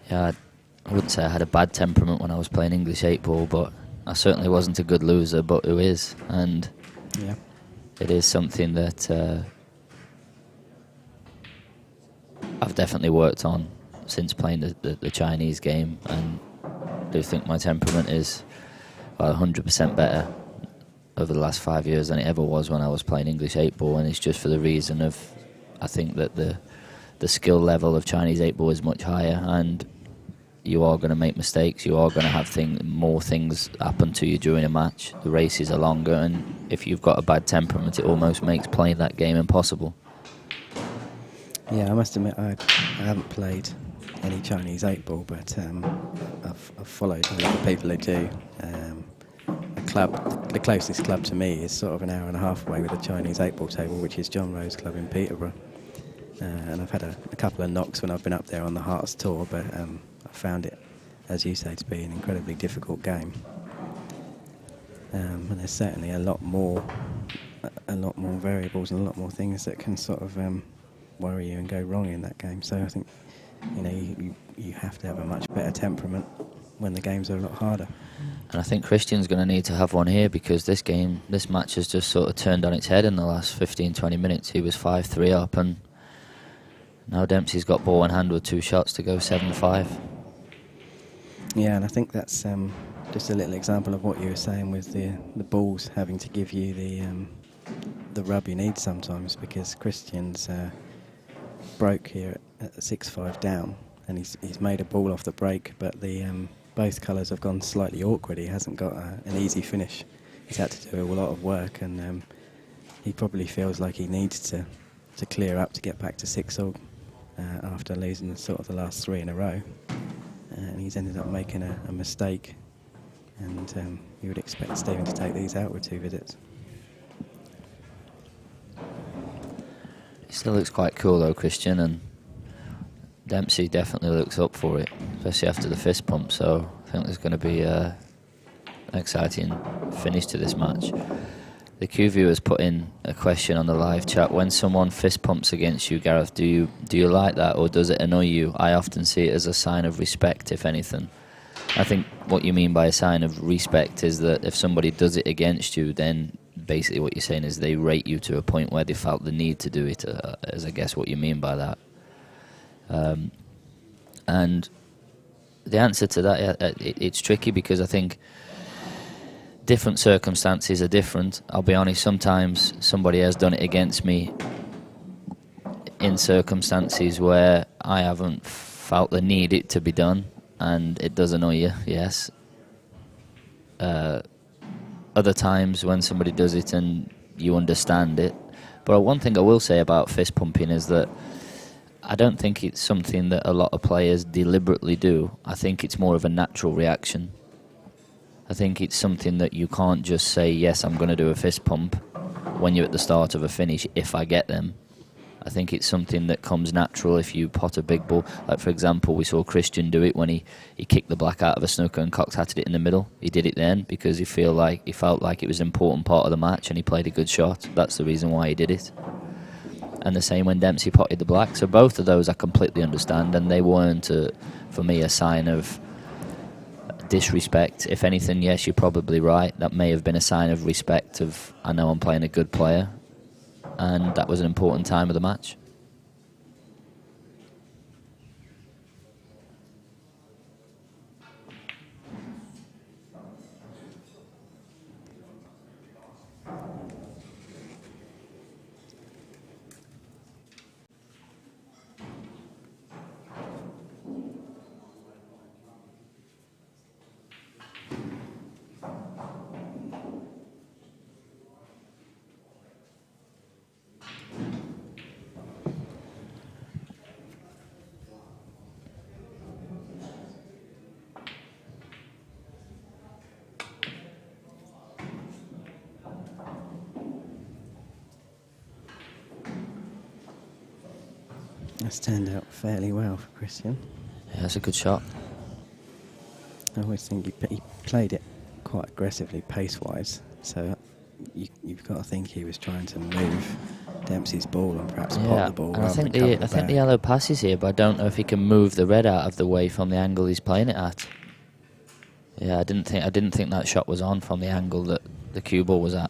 Yeah, I wouldn't say I had a bad temperament when I was playing English 8-ball, but I certainly wasn't a good loser, but who is? And Yeah. it is something that I've definitely worked on since playing the Chinese game, and I do think my temperament is 100% better over the last 5 years than it ever was when I was playing English 8-ball, and it's just for the reason of, I think that the skill level of Chinese 8-ball is much higher, and you are going to make mistakes, you are going to have more things happen to you during a match. The races are longer, and if you've got a bad temperament, it almost makes playing that game impossible. Yeah, I must admit I haven't played any Chinese 8-ball, but I've followed a lot of people who do. The closest club to me is sort of an hour and a half away with a Chinese 8-ball table, which is John Rose Club in Peterborough. And I've had a couple of knocks when I've been up there on the Hearts tour, but I found it, as you say, to be an incredibly difficult game. And there's certainly a lot more variables and a lot more things that can sort of worry you and go wrong in that game. So I think, you know, you have to have a much better temperament when the games are a lot harder. And I think Christian's going to need to have one here, because this match has just sort of turned on its head in the last 15-20 minutes. He was 5-3 up, and now Dempsey's got ball in hand with 2 shots to go 7-5. Yeah, and I think that's just a little example of what you were saying with the balls having to give you the rub you need sometimes, because Christian's broke here at 6-5 down, and he's made a ball off the break, but the both colours have gone slightly awkward. He hasn't got an easy finish. He's had to do a lot of work, and he probably feels like he needs to clear up to get back to 6-all after losing sort of the last 3 in a row. And he's ended up making a mistake, and you would expect Stephen to take these out with 2 visits. He still looks quite cool though, Christian, and Dempsey definitely looks up for it, especially after the fist pump, so I think there's going to be an exciting finish to this match. The Q viewers put in a question on the live chat: when someone fist pumps against you, Gareth, do you like that, or does it annoy you? I often see it as a sign of respect, if anything. I think what you mean by a sign of respect is that if somebody does it against you, then basically what you're saying is they rate you to a point where they felt the need to do it, as I guess what you mean by that. And the answer to that, it's tricky, because I think different circumstances are different. I'll be honest, sometimes somebody has done it against me in circumstances where I haven't felt the need it to be done, and it does annoy you, yes. Other times when somebody does it and you understand it. But one thing I will say about fist pumping is that I don't think it's something that a lot of players deliberately do. I think it's more of a natural reaction. I think it's something that you can't just say, yes, I'm going to do a fist pump when you're at the start of a finish if I get them. I think it's something that comes natural if you pot a big ball. Like, for example, we saw Christian do it when he kicked the black out of a snooker and cocked-hatted it in the middle. He did it then because he felt like it was an important part of the match and he played a good shot. That's the reason why he did it. And the same when Dempsey potted the black. So both of those I completely understand, and they weren't, for me, a sign of disrespect. If anything, yes, you're probably right. That may have been a sign of respect of, I know I'm playing a good player, and that was an important time of the match. That's turned out fairly well for Christian. Yeah, that's a good shot. I always think he played it quite aggressively pace-wise, so you've got to think he was trying to move Dempsey's ball and perhaps pot Yeah, the ball and I rather think than cover I the think the bag. yellow passes here, but I don't know if he can move the red out of the way from the angle he's playing it at. Yeah, I didn't think that shot was on from the angle that the cue ball was at.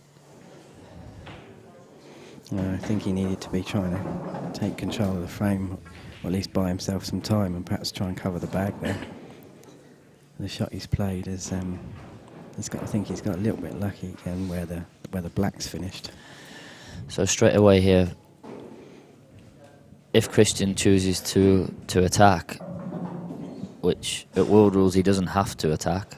I think he needed to be trying to take control of the frame, or at least buy himself some time and perhaps try and cover the bag there. The shot he's played is, I think he's got a little bit lucky again where the black's finished. So straight away here, if Christian chooses to attack, which at World Rules he doesn't have to attack,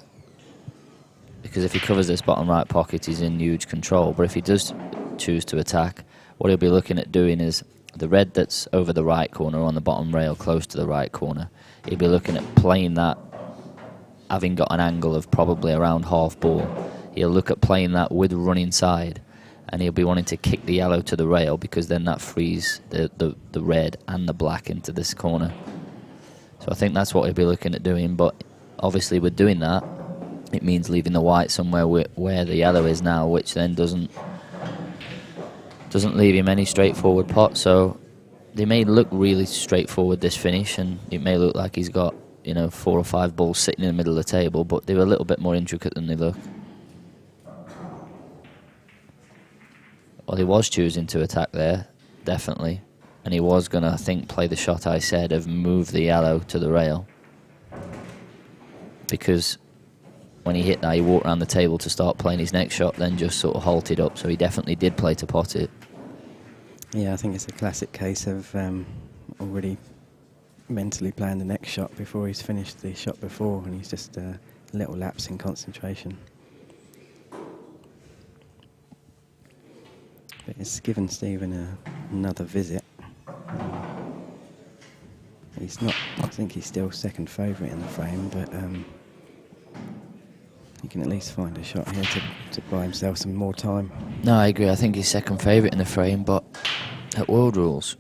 because if he covers this bottom right pocket he's in huge control, but if he does choose to attack, what he'll be looking at doing is the red that's over the right corner on the bottom rail close to the right corner, he'll be looking at playing that, having got an angle of probably around half ball. He'll look at playing that with running side, and he'll be wanting to kick the yellow to the rail, because then that frees the red and the black into this corner. So I think that's what he'll be looking at doing, but obviously with doing that, it means leaving the white somewhere where the yellow is now, which then doesn't leave him any straightforward pot. So they may look really straightforward, this finish, and it may look like he's got, 4 or 5 balls sitting in the middle of the table, but they were a little bit more intricate than they look. Well, he was choosing to attack there, definitely. And he was going to, I think, play the shot I said of move the yellow to the rail. Because when he hit that, he walked around the table to start playing his next shot, then just sort of halted up. So he definitely did play to pot it. Yeah, I think it's a classic case of already mentally playing the next shot before he's finished the shot before, and he's just a little lapse in concentration. But it's given Stephen another visit. He's not, I think he's still second favourite in the frame, but he can at least find a shot here to buy himself some more time. No, I agree. I think he's second favourite in the frame, but at World Rules,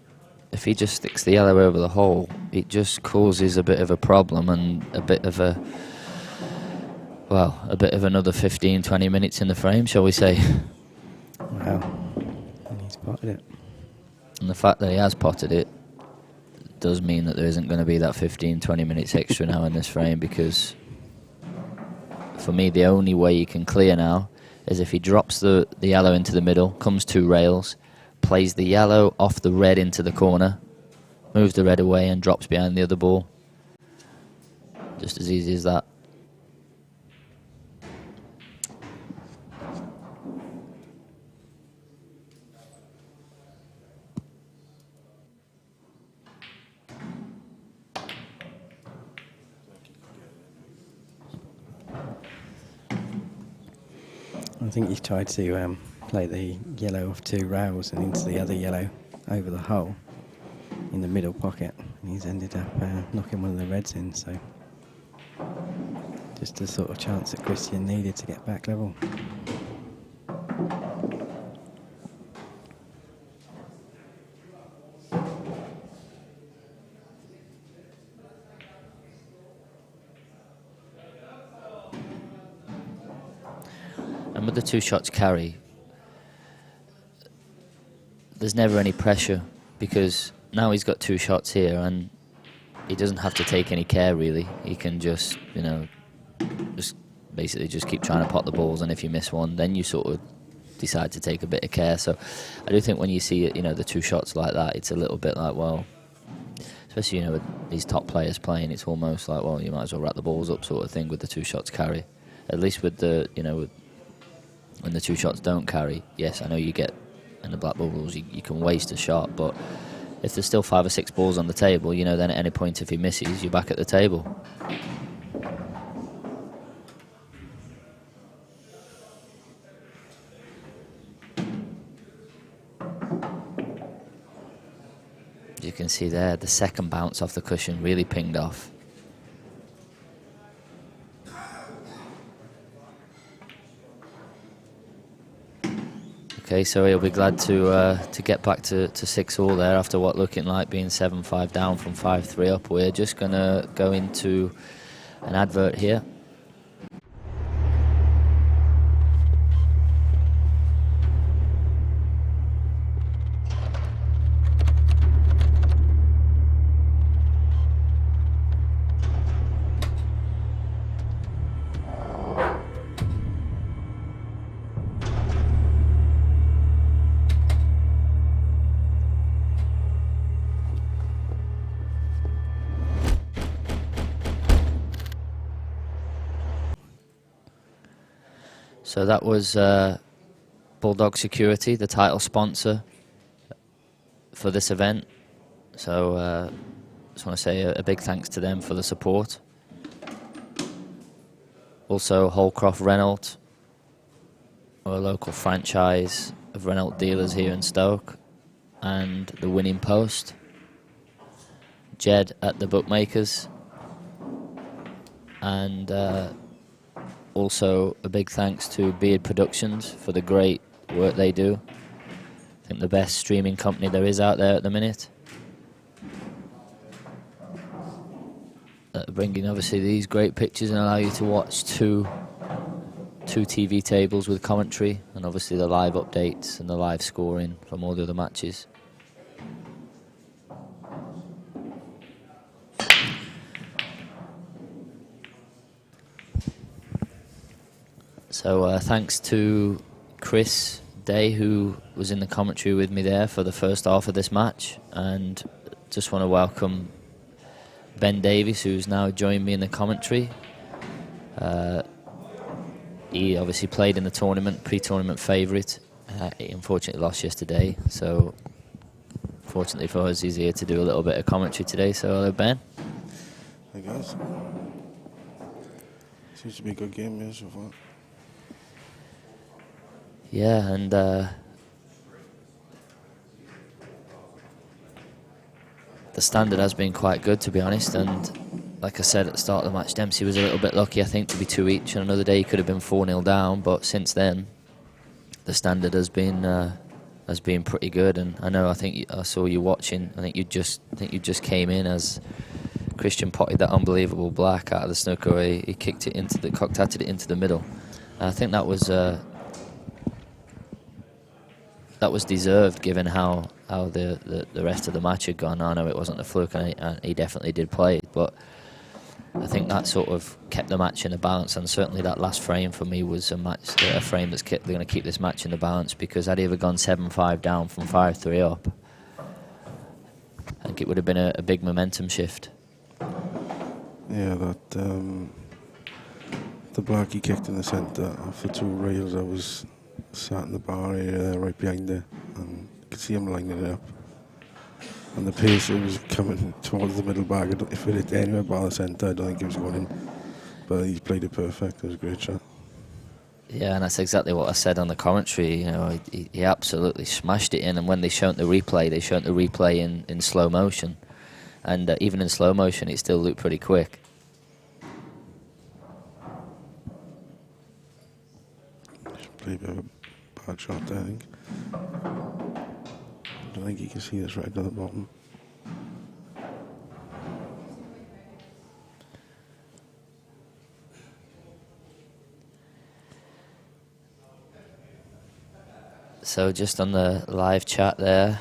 if he just sticks the yellow over the hole, it just causes a bit of a problem and a bit of another 15, 20 minutes in the frame, shall we say. Wow. And he's potted it. And the fact that he has potted it does mean that there isn't going to be that 15, 20 minutes extra now in this frame, because for me the only way he can clear now is if he drops the yellow into the middle, comes 2 rails, plays the yellow off the red into the corner, moves the red away and drops behind the other ball. Just as easy as that. I think he's tried to play the yellow off 2 rails and into the other yellow over the hole in the middle pocket, and he's ended up knocking one of the reds in, so just the sort of chance that Christian needed to get back level. And with the 2 shots carry, there's never any pressure, because now he's got 2 shots here and he doesn't have to take any care really. He can just, just basically just keep trying to pot the balls, and if you miss one, then you sort of decide to take a bit of care. So I do think when you see it, the 2 shots like that, it's a little bit like, well, especially, with these top players playing, it's almost like, well, you might as well wrap the balls up sort of thing with the 2 shots carry. At least with the, when the 2 shots don't carry, yes, I know you get, in the black ball rules, you can waste a shot, but if there's still 5 or 6 balls on the table, then at any point if he misses, you're back at the table. You can see there, the second bounce off the cushion really pinged off. Okay, so he'll be glad to get back to 6-all there after what looking like being 7-5 down from 5-3 up. We're just going to go into an advert here. So that was Bulldog Security, the title sponsor for this event. So just want to say a big thanks to them for the support. Also Holcroft Renault, a local franchise of Renault dealers here in Stoke, and the Winning Post. Jed at the bookmakers, and also a big thanks to Beard Productions for the great work they do. I think the best streaming company there is out there at the minute. Bringing obviously these great pictures and allow you to watch two TV tables with commentary, and obviously the live updates and the live scoring from all the other matches. So thanks to Chris Day, who was in the commentary with me there for the first half of this match, and just want to welcome Ben Davies, who's now joined me in the commentary. He obviously played in the tournament, pre-tournament favourite. He unfortunately lost yesterday, so fortunately for us, he's here to do a little bit of commentary today. So hello, Ben. Hey guys. Seems to be a good game here so far. Yeah, and the standard has been quite good, to be honest, and like I said at the start of the match, Dempsey was a little bit lucky, I think, to be 2 each. On another day he could have been 4-0 down, but since then the standard has been pretty good. And I think I saw you watching. I think you just came in as Christian potted that unbelievable black out of the snooker. He kicked it into the cocked-hatted it into the middle. And I think that was deserved, given how the rest of the match had gone. I know it wasn't a fluke, and he definitely did play it, but I think that sort of kept the match in a balance, and certainly that last frame for me was a frame that's going to keep this match in the balance, because had he ever gone 7-5 down from 5-3 up, I think it would have been a big momentum shift. Yeah, that the black he kicked in the centre off the 2 rails. I was sat in the bar area there, right behind it, and you could see him lining it up. And the pace it was coming towards the middle bag, if it hit anywhere by the centre, I don't think it was going in. But he played it perfect. It was a great shot. Yeah, and that's exactly what I said on the commentary. You know, he absolutely smashed it in. And when they showed the replay, in slow motion, and even in slow motion, it still looked pretty quick. Played a bit of a bad shot there, I think. I don't think you can see this right at the bottom. So just on the live chat there,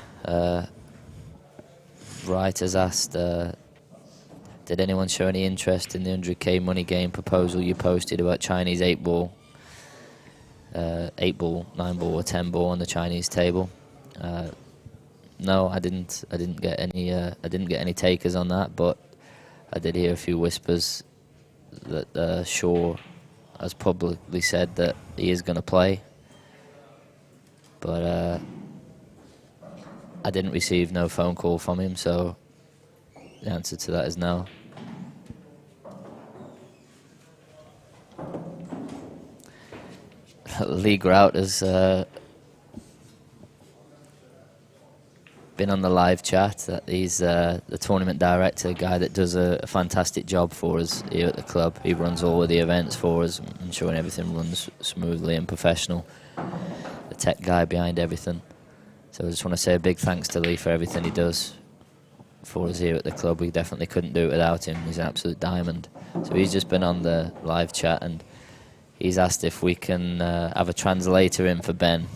Wright has asked, did anyone show any interest in the 100k money game proposal you posted about Chinese 8-ball, 8-ball, 9-ball or 10-ball on the Chinese table? No, I didn't get any takers on that, but I did hear a few whispers that Shaw has publicly said that he is going to play, but I didn't receive no phone call from him, so the answer to that is no. Lee Grout has been on the live chat. That he's the tournament director, guy that does a fantastic job for us here at the club. He runs all of the events for us, ensuring everything runs smoothly and professional. The tech guy behind everything. So I just want to say a big thanks to Lee for everything he does for us here at the club. We definitely couldn't do it without him. He's an absolute diamond. So he's just been on the live chat, and he's asked if we can have a translator in for Ben.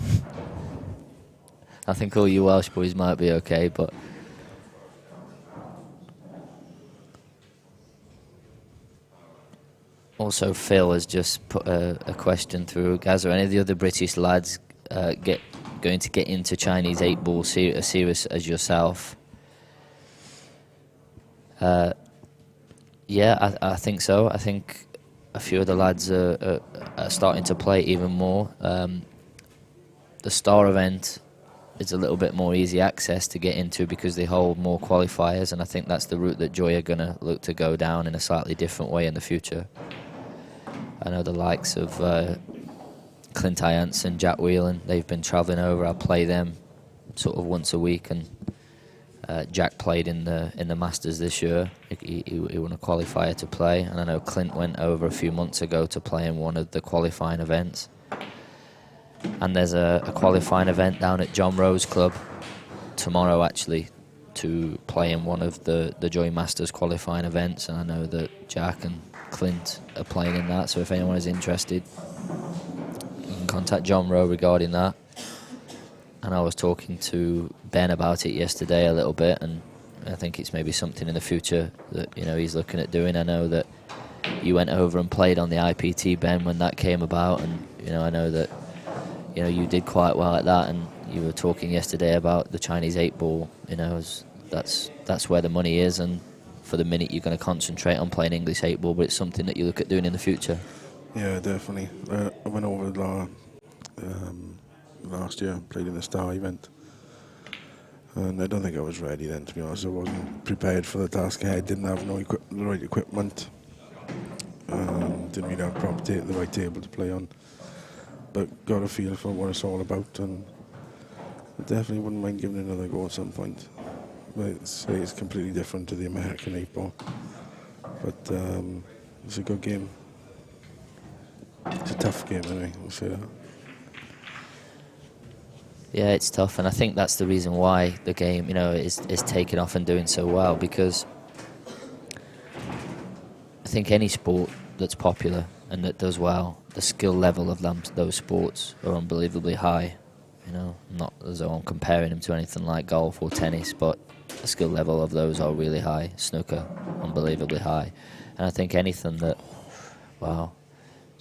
I think all you Welsh boys might be okay, but also Phil has just put a question through. Gaz, are any of the other British lads going to get into Chinese 8-ball as serious as yourself? Yeah, I think so. I think a few of the lads are are starting to play even more. The Star event is a little bit more easy access to get into because they hold more qualifiers, and I think that's the route that Joy are going to look to go down in a slightly different way in the future. I know the likes of Clint Iance and Jack Whelan, they've been travelling over. I play them sort of once a week, and Jack played in the Masters this year. He won a qualifier to play, and I know Clint went over a few months ago to play in one of the qualifying events. And there's a qualifying event down at John Rose Club tomorrow, actually, to play in one of the Joy Masters qualifying events. And I know that Jack and Clint are playing in that, so if anyone is interested, you can contact John Rowe regarding that. And I was talking to Ben about it yesterday a little bit, and I think it's maybe something in the future that he's looking at doing. I know that you went over and played on the IPT, Ben, when that came about, and I know that you did quite well at that, and you were talking yesterday about the Chinese 8-ball. That's where the money is, and for the minute you're going to concentrate on playing English 8-ball, but it's something that you look at doing in the future. Yeah, definitely. I went over last year, played in the Star event, and I don't think I was ready then, to be honest. I wasn't prepared for the task ahead, didn't have the right equipment, didn't really have the right table to play on, but got a feel for what it's all about, and I definitely wouldn't mind giving it another go at some point. But it's completely different to the American 8-ball, but it's a good game. It's a tough game anyway, we'll say that. Yeah, it's tough, and I think that's the reason why the game, is taking off and doing so well, because I think any sport that's popular and that does well, the skill level of those sports are unbelievably high. Not as though I'm comparing them to anything like golf or tennis, but the skill level of those are really high. Snooker, unbelievably high. And I think anything that, wow,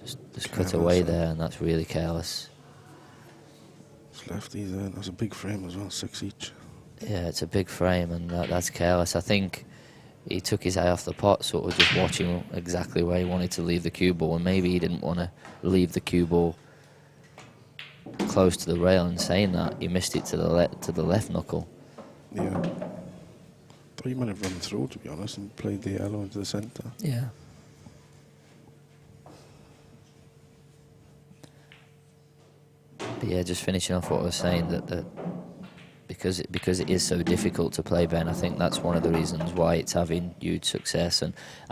just cut away there, and that's really careless. Lefties there. That's a big frame as well, 6 each. Yeah, it's a big frame, and that's careless. I think he took his eye off the pot, sort of just watching exactly where he wanted to leave the cue ball, and maybe he didn't want to leave the cue ball close to the rail. And saying that, he missed it to the left knuckle. Yeah. Thought he might have run through, to be honest, and played the yellow into the centre. Yeah. But yeah, just finishing off what I was saying, that because it is so difficult to play, Ben, I think that's one of the reasons why it's having huge success,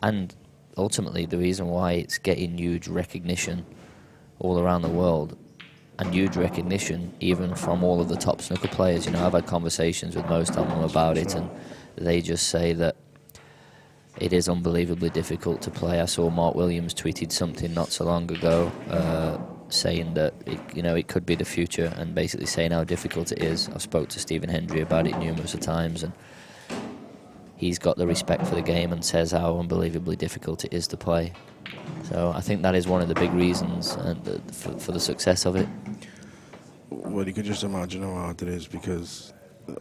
and ultimately the reason why it's getting huge recognition all around the world, and huge recognition even from all of the top snooker players. I've had conversations with most of them about it, and they just say that it is unbelievably difficult to play. I saw Mark Williams tweeted something not so long ago, saying that it could be the future, and basically saying how difficult it is. I spoke to Stephen Hendry about it numerous times, and he's got the respect for the game and says how unbelievably difficult it is to play. So I think that is one of the big reasons for the success of it. Well, you can just imagine how hard it is, because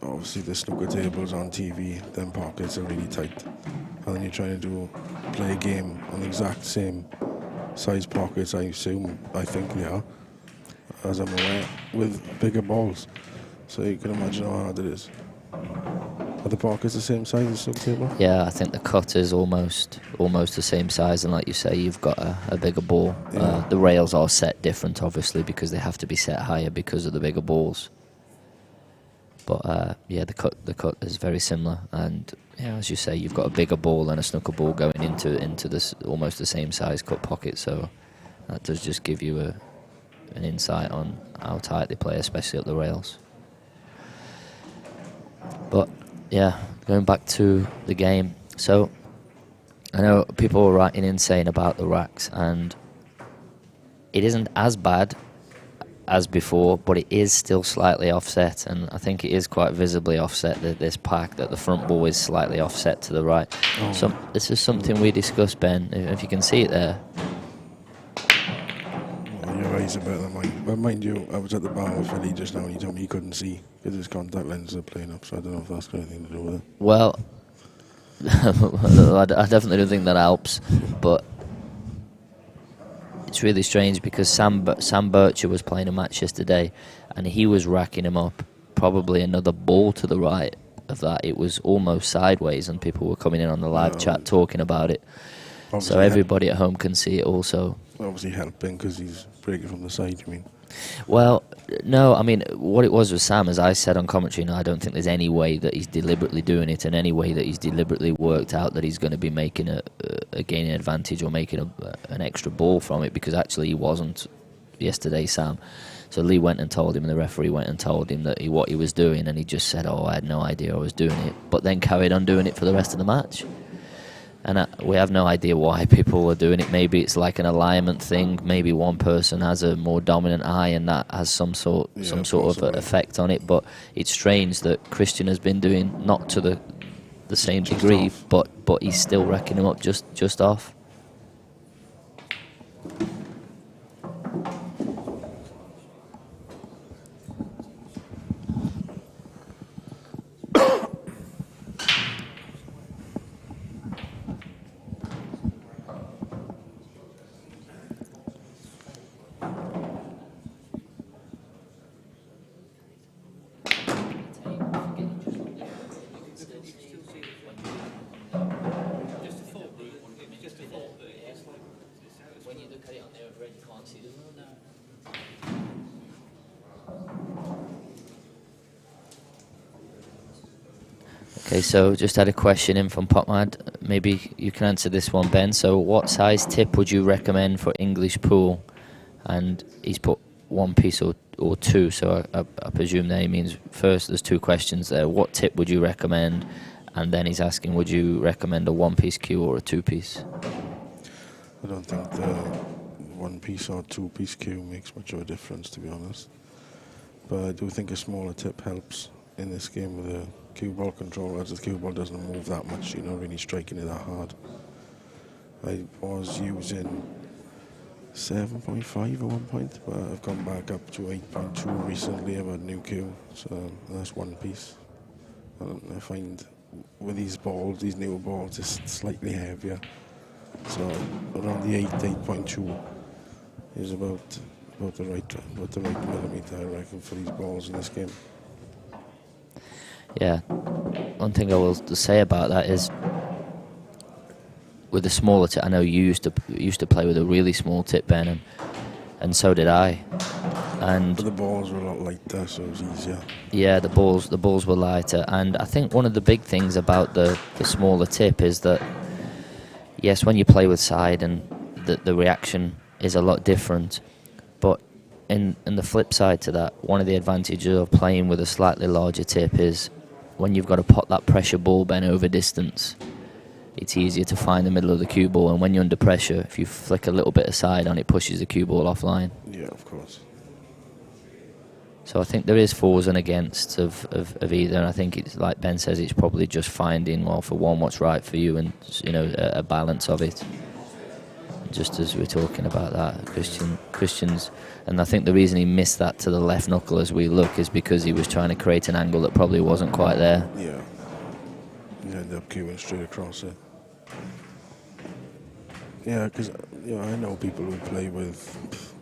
obviously the snooker tables on TV, them pockets are really tight, and then you're trying to play a game on the exact same size pockets, I think they are, as I'm aware, with bigger balls. So you can imagine how hard it is. Are the pockets the same size as the table? Yeah, I think the cut is almost the same size, and like you say, you've got a bigger ball. Yeah. The rails are set different, obviously, because they have to be set higher because of the bigger balls. But yeah, the cut is very similar, and as you say, you've got a bigger ball and a snooker ball going into this almost the same size cut pocket. So that does just give you an insight on how tight they play, especially up the rails. But yeah, going back to the game. So I know people were writing in saying about the racks, and it isn't as bad as before, but it is still slightly offset, and I think it is quite visibly offset, this pack, that the front ball is slightly offset to the right. Oh. So this is something we discussed, Ben, if you can see it there. Well, your eyes are better than mine. But mind you, I was at the bar with Philly just now, and he told me he couldn't see because his contact lenses are playing up, so I don't know if that's got anything to do with it. Well, I definitely don't think that helps, but It's really strange because Sam Bircher was playing a match yesterday, and he was racking him up probably another ball to the right of that. It was almost sideways, and people were coming in on the live chat talking about it. So everybody at home can see it also. Obviously helping because he's breaking from the side, you mean? Well, no, I mean, what it was with Sam, as I said on commentary, I don't think there's any way that he's deliberately doing it, and any way that he's deliberately worked out that he's going to be making a gaining advantage or making an extra ball from it, because actually he wasn't yesterday, Sam. So Lee went and told him, and the referee went and told him that what he was doing, and he just said, oh, I had no idea I was doing it, but then carried on doing it for the rest of the match. And we have no idea why people are doing it. Maybe it's like an alignment thing. Maybe one person has a more dominant eye, and that has some sort of effect on it. But it's strange that Christian has been doing, not to the same degree, but he's still racking him up just off. Okay, so just had a question in from Potmad. Maybe you can answer this one, Ben. So what size tip would you recommend for English pool? And he's put one piece or two, so I presume that he means first there's two questions there. What tip would you recommend? And then he's asking, would you recommend a one-piece cue or a two-piece? I don't think the one-piece or two-piece cue makes much of a difference, to be honest. But I do think a smaller tip helps in this game with the cue ball control, as the cue ball doesn't move that much, you're not really striking it that hard. I was using 7.5 at one point, but I've gone back up to 8.2 recently. I've had a new cue, so that's one piece. And I find with these balls, these newer balls, it's slightly heavier. So around the 8.2 is about the right millimeter, I reckon, for these balls in this game. Yeah, one thing I will say about that is with the smaller tip, I know you used to play with a really small tip, Ben, and so did I. And but the balls were a lot lighter, so it was easier. Yeah, the balls were lighter, and I think one of the big things about the smaller tip is that yes, when you play with side, and the reaction is a lot different, but in the flip side to that, one of the advantages of playing with a slightly larger tip is when you've got to pot that pressure ball, Ben, over distance, it's easier to find the middle of the cue ball, and when you're under pressure, if you flick a little bit aside on it, pushes the cue ball offline. Yeah, of course. So I think there is fors and against of either, and I think it's like Ben says, it's probably just finding, well, for one, what's right for you, and a balance of it. Just as we're talking about that, Christian's, and I think the reason he missed that to the left knuckle as we look is because he was trying to create an angle that probably wasn't quite there. Yeah, he ended up cueing straight across it. Yeah, because I know people who play with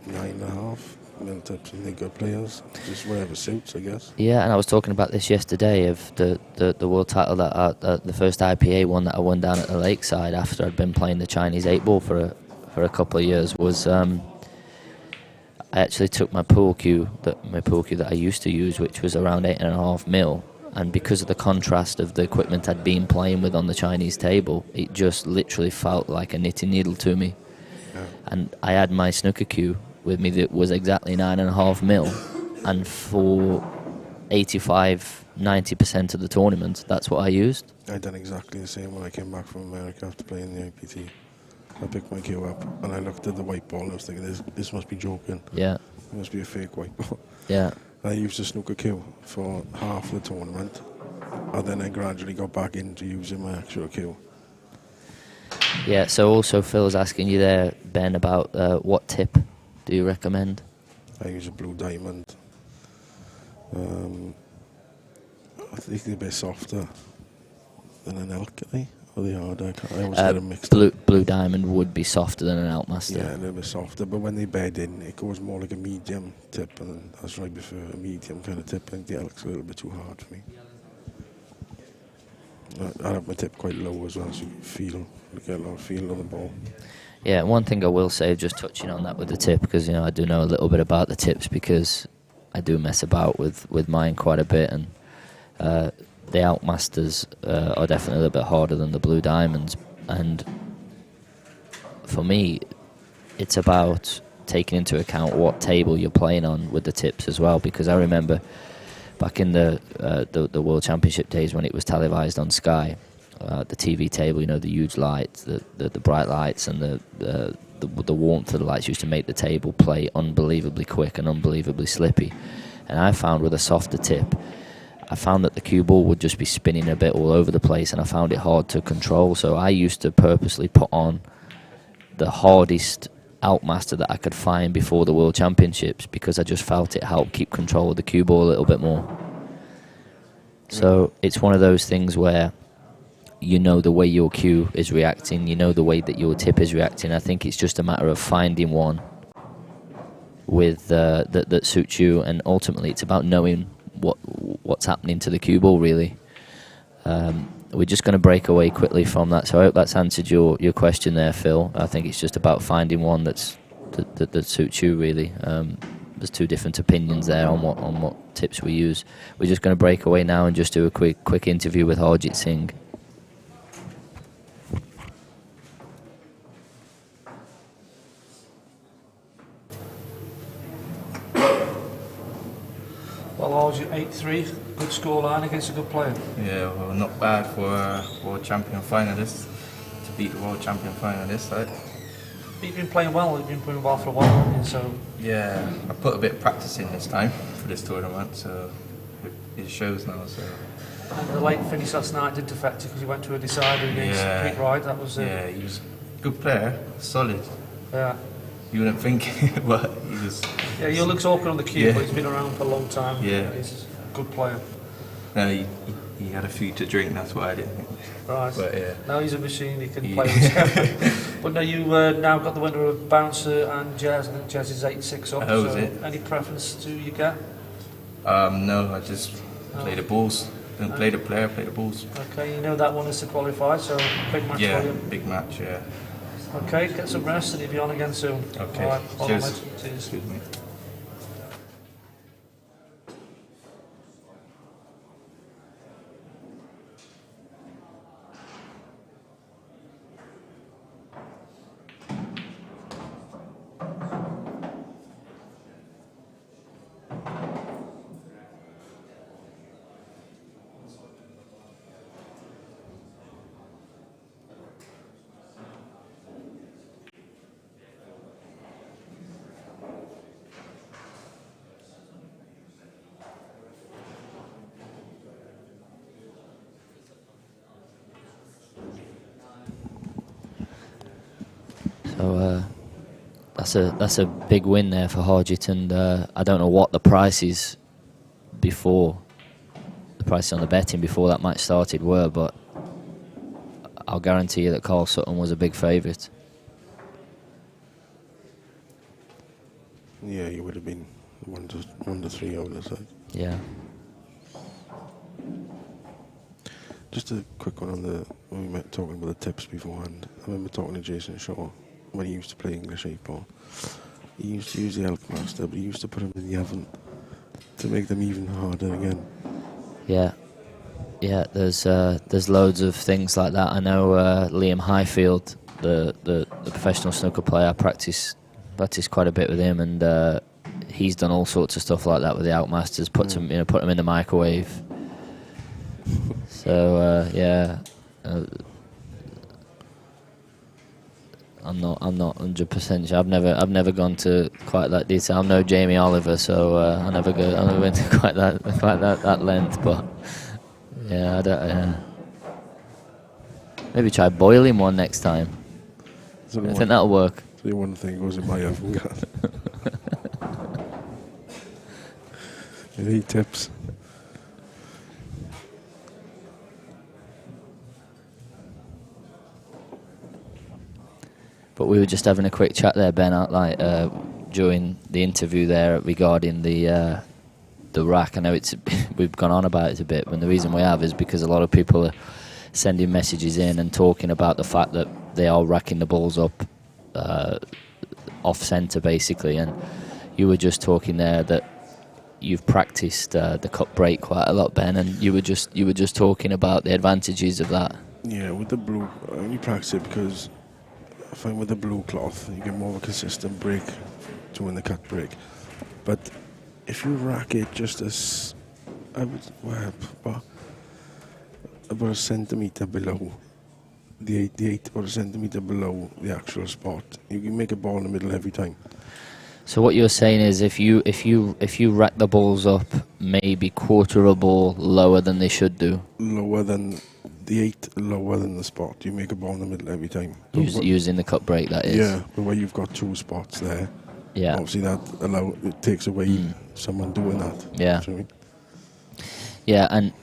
9.5 mil tips and they're good players. Just whatever suits, I guess. Yeah, and I was talking about this yesterday of the world title that the first IPA one that I won down at the Lakeside after I'd been playing the Chinese 8-ball for a couple of years was I actually took my pool cue that I used to use, which was around 8.5 mil, and because of the contrast of the equipment I'd been playing with on the Chinese table, it just literally felt like a knitting needle to me. Yeah. And I had my snooker cue with me that was exactly 9.5 mil, and for 85-90% of the tournament, that's what I used. I done exactly the same when I came back from America after playing the IPT. I picked my cue up and I looked at the white ball and I was thinking, this must be joking. Yeah. It must be a fake white ball. Yeah. I used the snooker cue for half the tournament, and then I gradually got back into using my actual cue. Yeah, so also Phil's asking you there, Ben, about what tip do you recommend? I use a blue diamond. I think they're a bit softer than an elk, I Are they harder? I always get them mixed up. Blue Diamond would be softer than an Outmaster. Yeah, a little bit softer, but when they bed in, it goes more like a medium tip, and that's right before a medium kind of tip. I think the Elk's a little bit too hard for me. I have my tip quite low as well, so you get a lot of feel on the ball. Yeah, one thing I will say, just touching on that with the tip, because I do know a little bit about the tips, because I do mess about with mine quite a bit, and the Outmasters are definitely a little bit harder than the Blue Diamonds, and for me, it's about taking into account what table you're playing on with the tips as well, because I remember back in the World Championship days when it was televised on Sky, the TV table, the huge lights, the bright lights, and the warmth of the lights used to make the table play unbelievably quick and unbelievably slippy. And I found with a softer tip, I found that the cue ball would just be spinning a bit all over the place, and I found it hard to control. So I used to purposely put on the hardest Outmaster that I could find before the World Championships, because I just felt it helped keep control of the cue ball a little bit more. So it's one of those things where the way your cue is reacting, the way that your tip is reacting. I think it's just a matter of finding one with that suits you, and ultimately it's about knowing what's happening to the cue ball, really. We're just going to break away quickly from that, so I hope that's answered your question there, Phil. I think it's just about finding one that suits you, really. There's two different opinions there on what tips we use. We're just going to break away now and just do a quick interview with Harjit Singh. Well, Harjit, 8-3, good scoreline against a good player. Yeah, well, not bad for a world champion finalist to beat the world champion finalist. Right? You've been playing well. You've been playing well for a while, haven't you? So yeah, I put a bit of practice in this time for this tournament, so it shows now. So. And the late finish last night didn't affect you because you went to a decider against Pete Wright. That was yeah, he was a good player, solid. Yeah. You wouldn't think, but he was. Yeah, he looks awkward on the cue, but he's been around for a long time. Yeah, he's a good player. No, he had a few to drink. That's why I didn't think. Right. But yeah. Now he's a machine. He can play with. But now you now got the winner of Bouncer and Jazz. I think Jazz is 8-6 up. Oh, so is it? Any preference to you get? No, I just play the balls. Don't play the player, play the balls. Okay, you know that one is to qualify, so big match for you. Big match, yeah. Okay, get some rest and you'll be on again soon. Okay, all right, cheers. Cheers. Excuse me. So that's a big win there for Harjit, and I don't know what the prices on the betting before that match started were, but I'll guarantee you that Carl Sutton was a big favourite. Yeah, you would have been 1-3 over the side. Yeah. Just a quick one on when we met talking about the tips beforehand. I remember talking to Jason Shaw when he used to play English 8-ball. He used to use the Elkmaster, but he used to put them in the oven to make them even harder again. Yeah, there's loads of things like that. I know Liam Highfield, the professional snooker player, I practice quite a bit with him, and he's done all sorts of stuff like that with the Outmasters. Put them in the microwave. So I'm not 100% sure. I've never gone to quite that detail. I'm no Jamie Oliver, so I never went to quite that length. But yeah, I don't. Maybe try boiling one next time. I think that'll work. The one thing goes in my oven gun. Any tips? But we were just having a quick chat there, Ben, during the interview there regarding the rack. I know we've gone on about it a bit, but the reason we have is because a lot of people are sending messages in and talking about the fact that they are racking the balls up off centre, basically. And you were just talking there that you've practiced the cut break quite a lot, Ben, and you were just talking about the advantages of that. Yeah, with the blue, I only practice it because I find with the blue cloth you get more of a consistent break doing the cut break. But if you rack it just as about a centimetre below the eight or a centimetre below the actual spot, you can make a ball in the middle every time. So what you're saying is if you rack the balls up maybe quarter a ball lower than they should do. Lower than the 8, lower than the spot, you make a ball in the middle every time. Using the cut break, that is. Yeah, but where you've got 2 spots there, yeah, obviously it takes away someone doing that. Yeah. You know what I mean? Yeah, and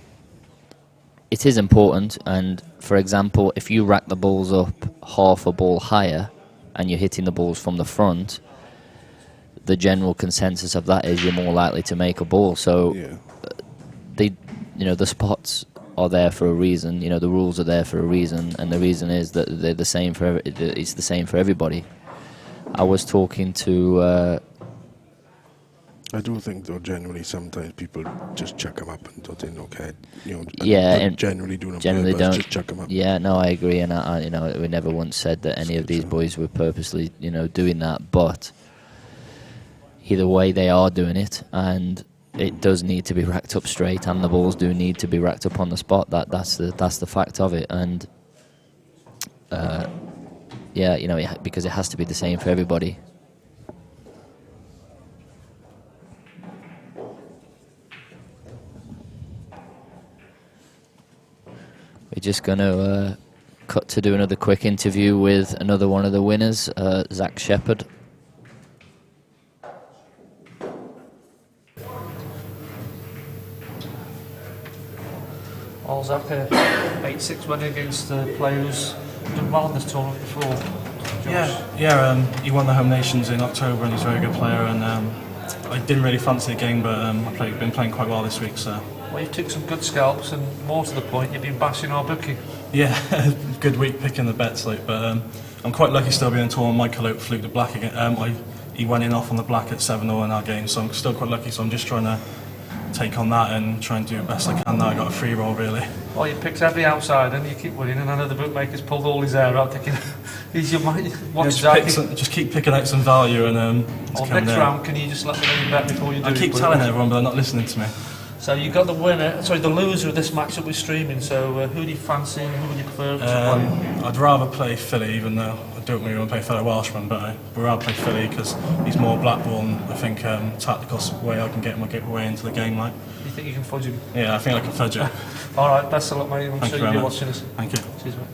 it is important. And for example, if you rack the balls up half a ball higher and you're hitting the balls from the front, the general consensus of that is you're more likely to make a ball. So Yeah. The spots are there for a reason. The rules are there for a reason, and the reason is that they're the same for it's the same for everybody. I was talking to. I do think though generally sometimes people just chuck them up and don't think okay, Yeah, don't and generally do them. generally purpose, don't. just chuck them up. Yeah, no, I agree, and we never once said that any of these boys were purposely doing that, but either way they are doing it, and it does need to be racked up straight, and the balls do need to be racked up on the spot. That's the fact of it, and because it has to be the same for everybody. We're just going to cut to do another quick interview with another one of the winners, Zach Shepherd. All Zach, 8-6 win against the player who's done well in this tournament before. He won the Home Nations in October and he's a very good player, and I didn't really fancy the game, but I've been playing quite well this week. So. Well, you took some good scalps, and more to the point, you've been bashing our bookie. Yeah, good week picking the bets, but I'm quite lucky still being in tournament. Michael Oak fluked the black again. He went in off on the black at 7-0 in our game, so I'm still quite lucky. So I'm just trying to take on that and try and do the best I can now. I got a free roll really. Well, you picked every outside and you keep winning, and I know the bookmakers pulled all his hair out thinking he's your man. Just keep picking out some value and next round can you just let me know you bet before you do? I keep telling everyone, but they're not listening to me. So you got the loser of this match that we're streaming. So who do you fancy and who would you prefer to play? I'd rather play Philly, even though I don't really want to play fellow Welshman, but I would rather play Philly because he's more Blackpool, and I think tactical's the way I can get my way into the game. Like, you think you can fudge him? Yeah, I think I can fudge it. All right, best of luck, mate. I'm sure you'll be watching us. Thank you. Cheers, mate.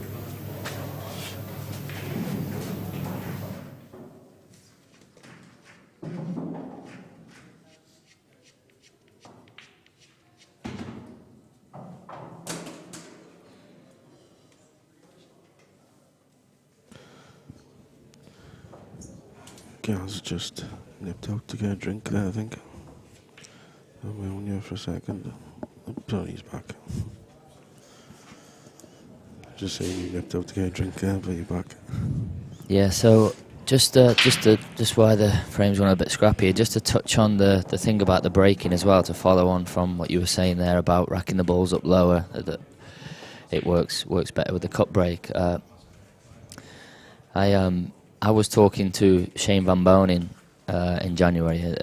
Gaz just nipped out to get a drink there, I think. I'm on here for a second. Oh, sorry, he's back. Just saying you nipped out to get a drink there, but you're back. Yeah, so just why the frame's gone a bit scrappy, just to touch on the thing about the breaking as well, to follow on from what you were saying there about racking the balls up lower, that it works better with the cut break. I was talking to Shane Van Bonen in January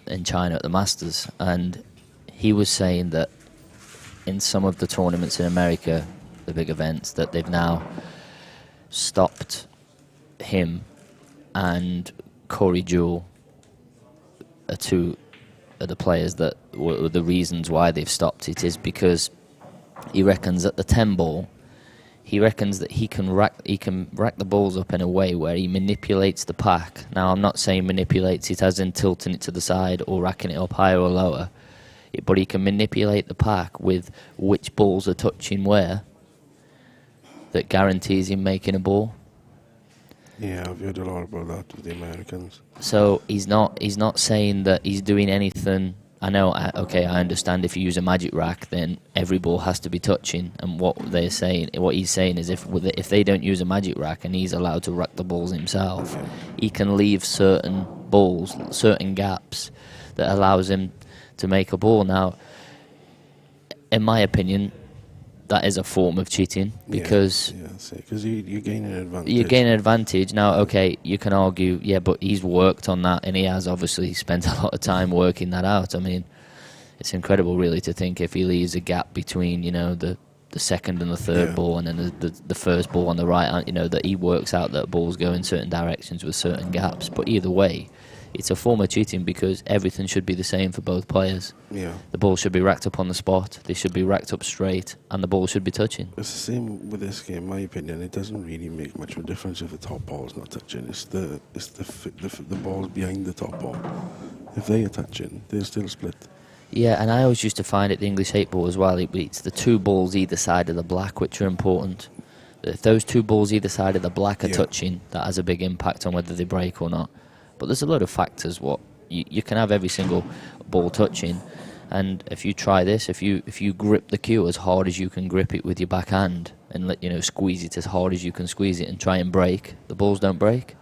in China at the Masters, and he was saying that in some of the tournaments in America, the big events, that they've now stopped him and Corey Jewell are two of the players that were the reasons why they've stopped it, is because he reckons at the 10 ball, he reckons that he can rack the balls up in a way where he manipulates the pack. Now, I'm not saying manipulates it as in tilting it to the side or racking it up higher or lower, but he can manipulate the pack with which balls are touching where, that guarantees him making a ball. Yeah, I've heard a lot about that with the Americans. So he's not saying that he's doing anything. I know, okay, I understand if you use a magic rack, then every ball has to be touching. And what he's saying is if they don't use a magic rack and he's allowed to rack the balls himself, he can leave certain balls, certain gaps that allows him to make a ball. Now, in my opinion, that is a form of cheating because because you gain an advantage. You gain an advantage. Now, okay, you can argue, yeah, but he's worked on that and he has obviously spent a lot of time working that out. I mean, it's incredible really to think if he leaves a gap between, the second and the third ball and then the first ball on the right, that he works out that balls go in certain directions with certain gaps. But either way, it's a form of cheating because everything should be the same for both players. Yeah. The ball should be racked up on the spot, they should be racked up straight, and the ball should be touching. It's the same with this game, in my opinion. It doesn't really make much of a difference if the top ball's not touching. It's the balls behind the top ball. If they are touching, they're still split. Yeah, and I always used to find it the English 8 ball as well. It's the two balls either side of the black which are important. If those two balls either side of the black are touching, that has a big impact on whether they break or not. But there's a lot of factors. What you can have every single ball touching, and if you try this, if you grip the cue as hard as you can grip it with your backhand, and squeeze it as hard as you can squeeze it, and try and break, the balls don't break.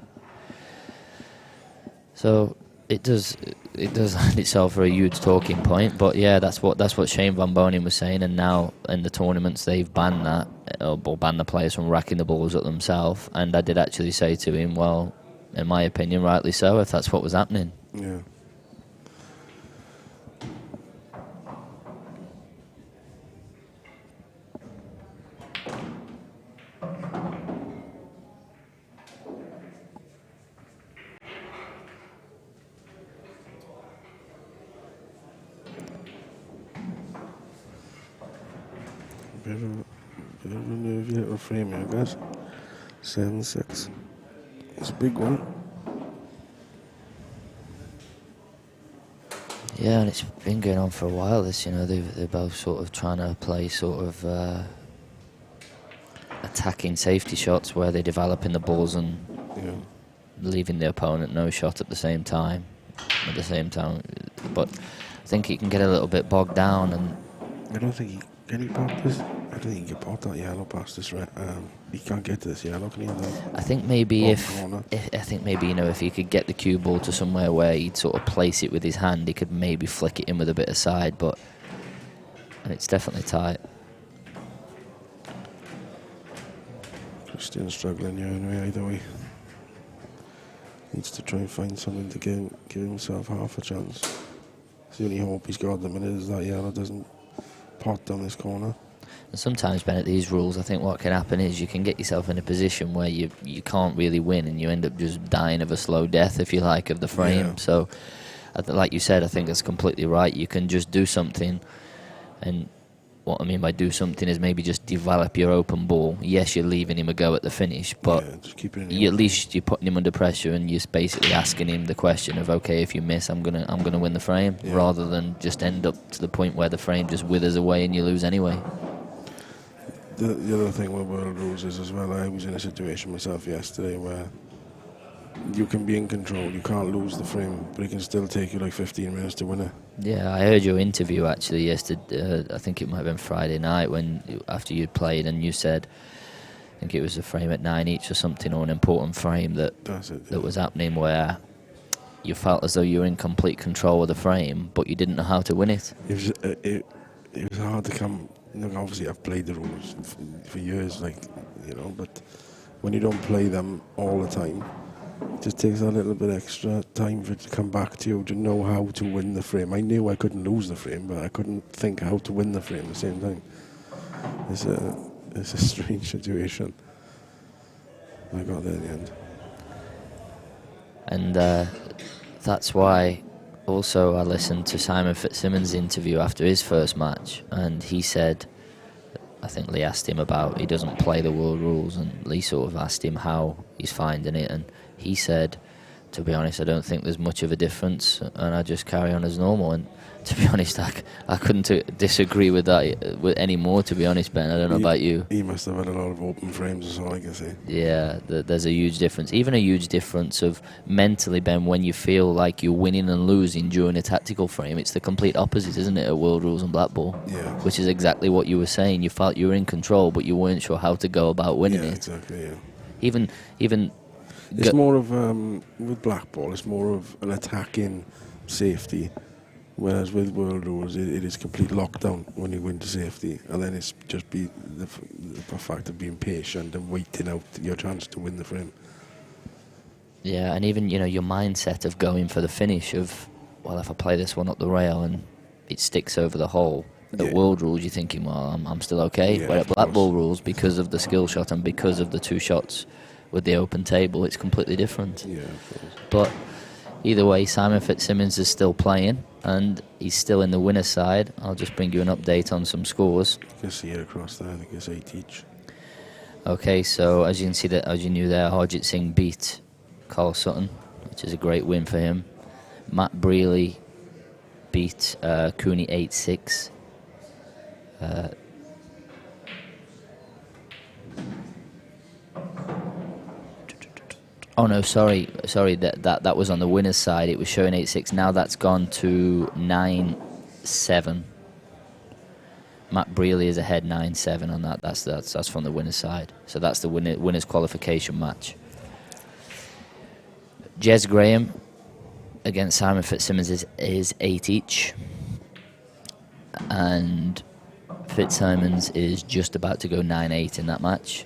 So it does lend itself for a huge talking point. But yeah, that's what Shane Van Bonen was saying. And now in the tournaments they've banned that, or banned the players from racking the balls at themselves. And I did actually say to him, well, in my opinion, rightly so, if that's what was happening. Yeah. Bit of a nervy little frame here, guys. 7-6. It's a big one. Yeah, and it's been going on for a while. They're both sort of trying to play sort of attacking safety shots where they're developing the balls and leaving the opponent no shot at the same time. But I think he can get a little bit bogged down. And I don't think can he pop this? I don't think he can pop that yellow past this red. He can't get to this yellow, can he? I think maybe if he could get the cue ball to somewhere where he'd sort of place it with his hand, he could maybe flick it in with a bit of side. And it's definitely tight. Christian's struggling here anyway, either way. Needs to try and find something to give himself half a chance. It's the only hope he's got at the minute is that yellow doesn't pot down this corner. And sometimes, Ben, at these rules, I think what can happen is you can get yourself in a position where you can't really win and you end up just dying of a slow death, if you like, of the frame. Yeah. So, like you said, I think that's completely right. You can just do something, and what I mean by do something is maybe just develop your open ball. Yes, you're leaving him a go at the finish, but just keep it at least you're putting him under pressure and you're basically asking him the question of, okay, if you miss, I'm gonna win the frame, rather than just end up to the point where the frame just withers away and you lose anyway. The other thing with world rules is as well, I was in a situation myself yesterday where you can be in control, you can't lose the frame, but it can still take you like 15 minutes to win it. Yeah, I heard your interview actually yesterday, I think it might have been Friday night, after you'd played, and you said, I think it was a frame at 9 each or something, or an important frame that was happening where you felt as though you were in complete control of the frame, but you didn't know how to win it. It was hard to come. Obviously, I've played the rules for years, but when you don't play them all the time, it just takes a little bit extra time for it to come back to you to know how to win the frame. I knew I couldn't lose the frame, but I couldn't think how to win the frame at the same time. It's a strange situation. I got there in the end. And that's why also I listened to Simon Fitzsimmons' interview after his first match, and he said, I think Lee asked him about, he doesn't play the world rules, and Lee sort of asked him how he's finding it, and he said to be honest, I don't think there's much of a difference, and I just carry on as normal. And to be honest, I couldn't disagree with that with any more, to be honest, Ben. I don't know about you. He must have had a lot of open frames, is all I can say. Yeah, there's a huge difference. Even a huge difference of mentally, Ben, when you feel like you're winning and losing during a tactical frame. It's the complete opposite, isn't it, at World Rules and Black Ball? Yeah. Which is exactly what you were saying. You felt you were in control, but you weren't sure how to go about winning it. Exactly, yeah. Even It's more of, with Black Ball, it's more of an attacking safety, whereas with World Rules, it is complete lockdown when you win to safety, and then it's just the fact of being patient and waiting out your chance to win the frame. Yeah, and even, your mindset of going for the finish of, well, if I play this one up the rail and it sticks over the hole. At World Rules, you're thinking, well, I'm still okay. Yeah, but at Black Ball Rules, because of the skill shot and because of the 2 shots with the open table, it's completely different. Yeah, of course. But either way, Simon Fitzsimmons is still playing, and he's still in the winner's side. I'll just bring you an update on some scores. You can see it across there. I think it's 8 each. Okay, so as you can see, as you knew there, Harjit Singh beat Carl Sutton, which is a great win for him. Matt Brealey beat Cooney 8-6. Oh no, sorry. That was on the winner's side. It was showing 8-6. Now that's gone to 9-7. Matt Brealey is ahead 9-7 on that. That's from the winner's side. So that's the winner's qualification match. Jez Graham against Simon Fitzsimmons is 8 each, and Fitzsimmons is just about to go 9-8 in that match.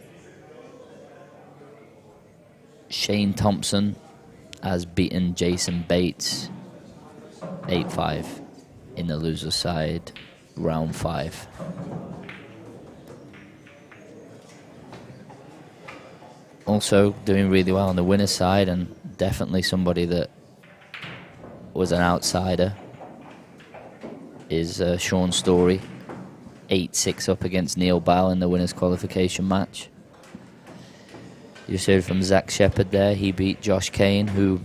Shane Thompson has beaten Jason Bates 8-5 in the loser's side, round 5. Also doing really well on the winner's side, and definitely somebody that was an outsider, is Sean Story, 8-6 up against Neil Bowell in the winner's qualification match. You heard from Zach Shepard there. He beat Josh Kane, who,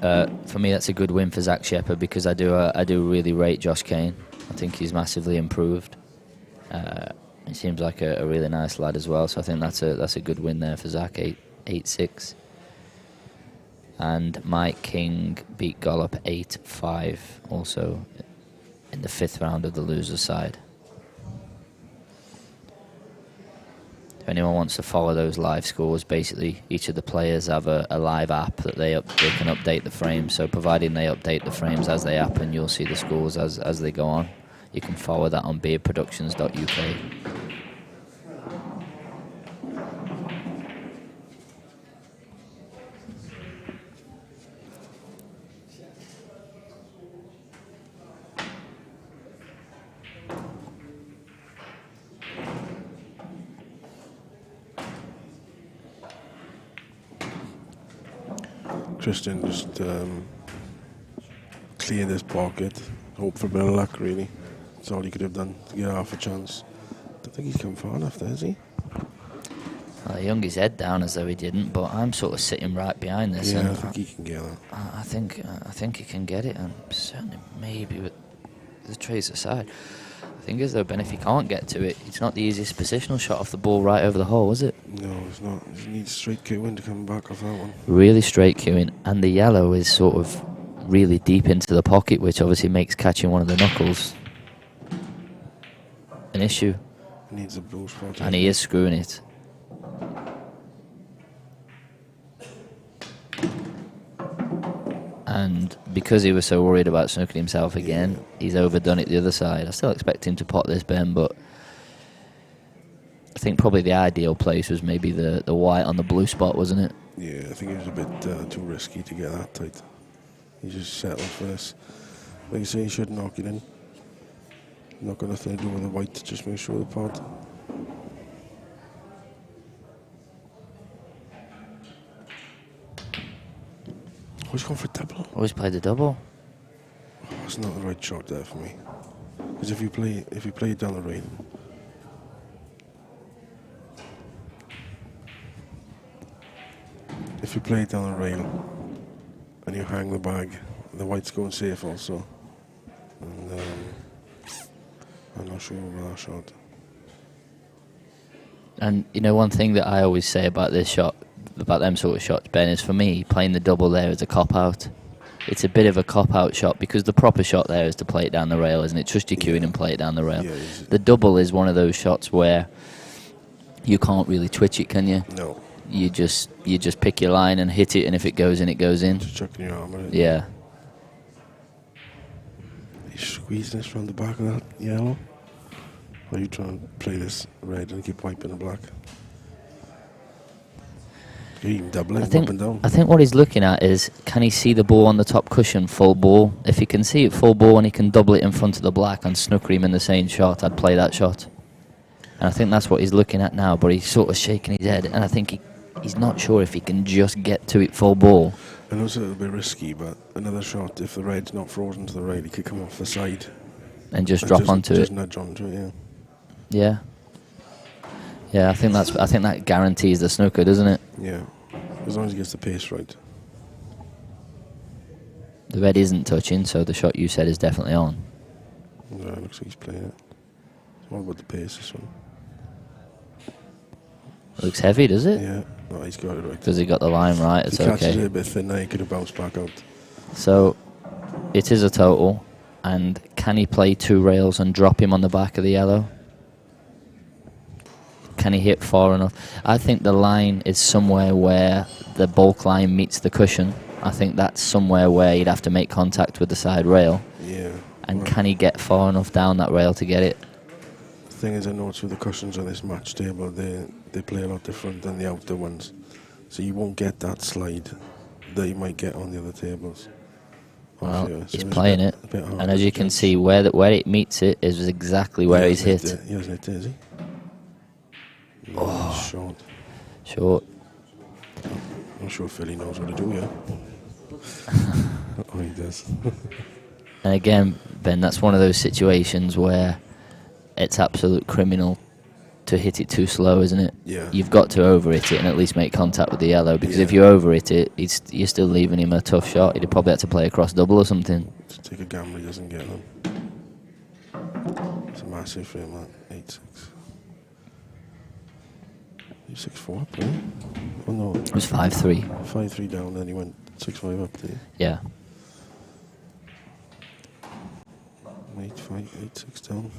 for me, that's a good win for Zach Shepard, because I do really rate Josh Kane. I think he's massively improved. He seems like a really nice lad as well. So I think that's a good win there for Zach, 8-6. And Mike King beat Gollop 8-5, also in the 5th round of the loser's side. If anyone wants to follow those live scores, basically each of the players have a live app that they can update the frames. So providing they update the frames as they happen, you'll see the scores as they go on. You can follow that on beardproductions.uk. Christian just cleared his pocket, hope for a bit of luck, really. That's all he could have done to get half a chance. Don't think he's come far enough, does he? Well, he hung his head down as though he didn't, but I'm sort of sitting right behind this. Yeah, and I think he can get that. I think he can get it, and certainly maybe with the trays aside. The thing is, though, Ben, if he can't get to it, it's not the easiest positional shot off the ball right over the hole, is it? No, it's not. He needs straight queuing to come back off that one. Really straight queuing, and the yellow is sort of really deep into the pocket, which obviously makes catching one of the knuckles an issue. He needs a blue spot. And he is screwing it. And because he was so worried about snooking himself again, he's overdone it the other side. I still expect him to pot this, Ben, but I think probably the ideal place was maybe the white on the blue spot, wasn't it? Yeah, I think it was a bit too risky to get that tight. He just settled for this. Like you say, he should knock it in. Not got nothing to do with the white, just make sure the pot. Oh, he's gone for a double. Always played the double. Oh, it's not the right shot there for me. Because if you play it down the rail, and you hang the bag, the white's going safe also. And I'm not sure about that shot. And you know, one thing that I always say about this shot, about them sort of shots, Ben, is for me, playing the double there is a cop-out. It's a bit of a cop-out shot because the proper shot there is to play it down the rail, isn't it? Trust your cueing and play it down the rail. Yeah, the double is one of those shots where you can't really twitch it, can you? No. You just pick your line and hit it, and if it goes in, it goes in. Just chucking your arm at it. Yeah. You squeezing this from the back of that yellow? Or are you trying to play this red and keep wiping the black? You're even doubling up and down. I think what he's looking at is, can he see the ball on the top cushion full ball? If he can see it full ball and he can double it in front of the black and snooker him in the same shot, I'd play that shot. And I think that's what he's looking at now, but he's sort of shaking his head, and I think he's not sure if he can just get to it full ball. I know it's a little bit risky, but another shot, if the red's not frozen to the right, he could come off the side. And just drop onto it. Just nudge onto it, yeah. Yeah. Yeah, I think that guarantees the snooker, doesn't it? Yeah, as long as he gets the pace right. The red isn't touching, so the shot you said is definitely on. Yeah, it looks like he's playing it. It's all about the pace, this one. It looks heavy, does it? Yeah, no, he's got it right. Because he got the line right, it's if he catches okay. it a bit thinner, he could have bounced back out. So, it is a total, and can he play 2 rails and drop him on the back of the yellow? Can he hit far enough? I think the line is somewhere where the bulk line meets the cushion. I think that's somewhere where he'd have to make contact with the side rail. Yeah. And can he get far enough down that rail to get it? The thing is, I noticed with the cushions on this match table, they play a lot different than the outer ones. So you won't get that slide that you might get on the other tables. Well, so he's playing it. And as you can see, where it meets it is exactly where he's hit. He hasn't hit it, is he? No, short. Short. I'm not sure Philly knows what to do, yeah. Oh, he does. And again, Ben, that's one of those situations where it's absolute criminal to hit it too slow, isn't it? Yeah. You've got to over-hit it and at least make contact with the yellow, because if you over-hit it, you're still leaving him a tough shot. He'd probably have to play a cross double or something. To take a gamble, he doesn't get them. It's a massive for him, that 8-6. 6-4 up, really? Oh no. It was 5-3. 5-3 down, then he went 6-5 up, did he? Yeah. 8-5, 8-6 down.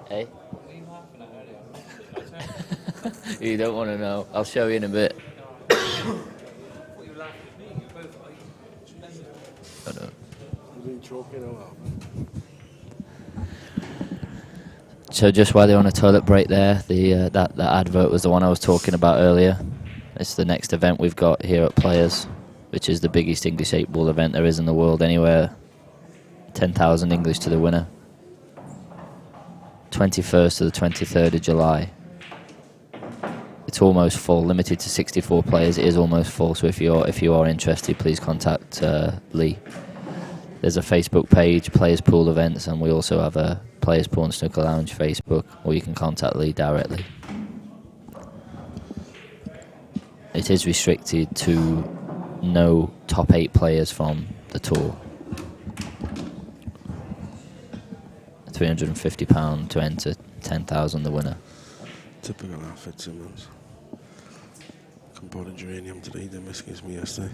Hey? You don't want to know. I'll show you in a bit. So just while they're on a toilet break there, that advert was the one I was talking about earlier. It's the next event we've got here at Players, which is the biggest English 8-ball event there is in the world anywhere. 10,000 English to the winner. 21st to the 23rd of July. It's almost full, limited to 64 players. It is almost full, so if you are interested, please contact Lee. There's a Facebook page, Players Pool Events, and we also have a Players Pool and Snooker Lounge Facebook, or you can contact Lee directly. It is restricted to no top 8 players from the tour. £350 to enter, 10,000 the winner. Typical outfit, Simmons. Come bought a geranium today, they misses me yesterday.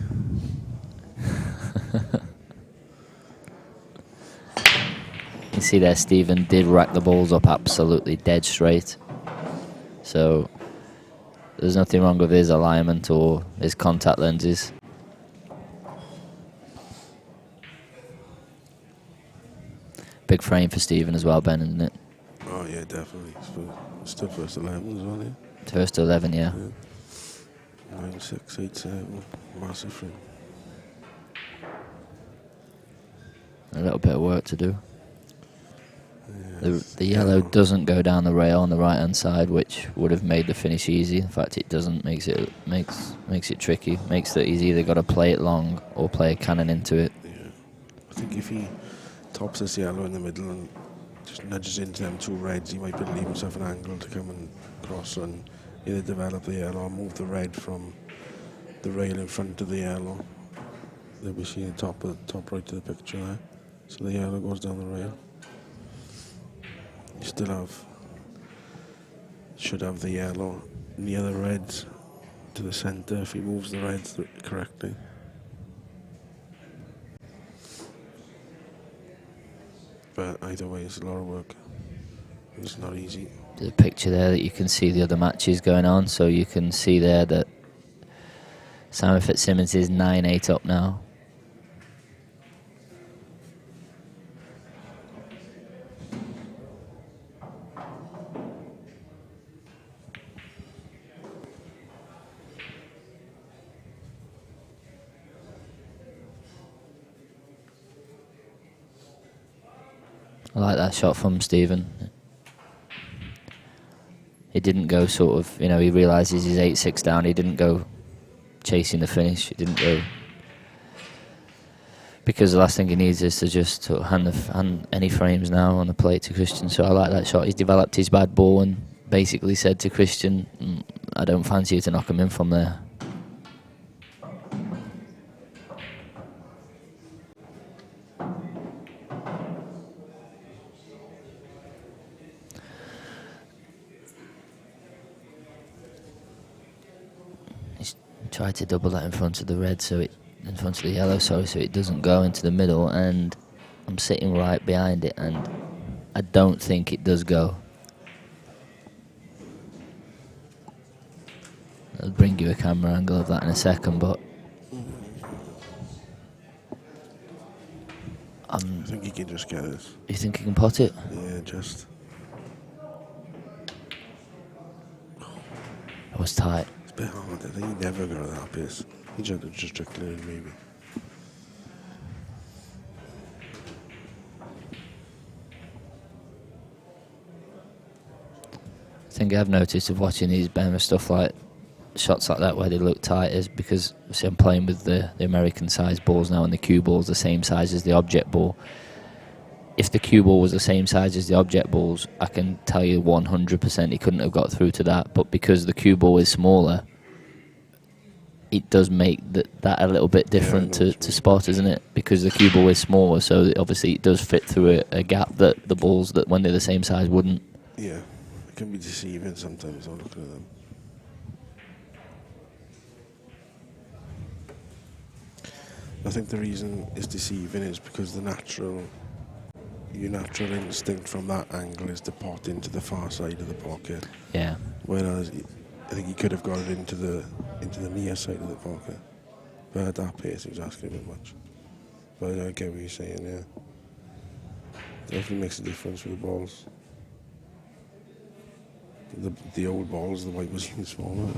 You see there, Stephen did rack the balls up absolutely dead straight. So there's nothing wrong with his alignment or his contact lenses. Big frame for Stephen as well, Ben, isn't it? Oh yeah, definitely. It's still first 11 as well, yeah. First to 11, yeah. 9-6, 8-7, massive frame. A little bit of work to do. Yeah, The yellow doesn't go down the rail on the right hand side, which would have made the finish easy. In fact, it doesn't. Makes it tricky. Makes that he's either got to play it long or play a cannon into it. Yeah. I think if he tops this yellow in the middle and just nudges into them two reds, he might be able to leave himself an angle to come and cross and either develop the yellow or move the red from the rail in front of the yellow. They'll be seeing the top right of the picture there. So the yellow goes down the rail. You still should have the yellow near the reds to the centre if he moves the reds correctly. But either way, it's a lot of work. It's not easy. There's a picture there that you can see the other matches going on, so you can see there that Simon Fitzsimmons is 9-8 up now. I like that shot from Stephen. He didn't go sort of, he realises he's 8-6 down. He didn't go chasing the finish. He didn't go... Because the last thing he needs is to just sort of hand any frames now on the plate to Christian. So I like that shot. He's developed his bad ball and basically said to Christian, I don't fancy you to knock him in from there. Try to double that in front of the red, in front of the yellow, so it doesn't go into the middle, and I'm sitting right behind it, and I don't think it does go. I'll bring you a camera angle of that in a second, but I think he can just get it. You think he can pot it? Yeah, just. It was tight. It's a bit hard. I think he never got at that pace. He just tricked it in, maybe. The thing I've noticed of watching these Bama stuff like shots like that where they look tight is because see, I'm playing with the American sized balls now, and the cue ball's the same size as the object ball. If the cue ball was the same size as the object balls, I can tell you 100% he couldn't have got through to that. But because the cue ball is smaller, it does make that a little bit different to spot, isn't it? Because the cue ball is smaller, so obviously it does fit through a gap that the balls that when they're the same size wouldn't. Yeah, it can be deceiving sometimes when looking at them. I think the reason it's deceiving is because your natural instinct from that angle is to pot into the far side of the pocket. Yeah. Whereas I think he could have got it into the near side of the pocket. But at that pace, he was asking a bit much. But I get what you're saying, yeah. Definitely makes a difference with the balls. The old balls, the white was even smaller.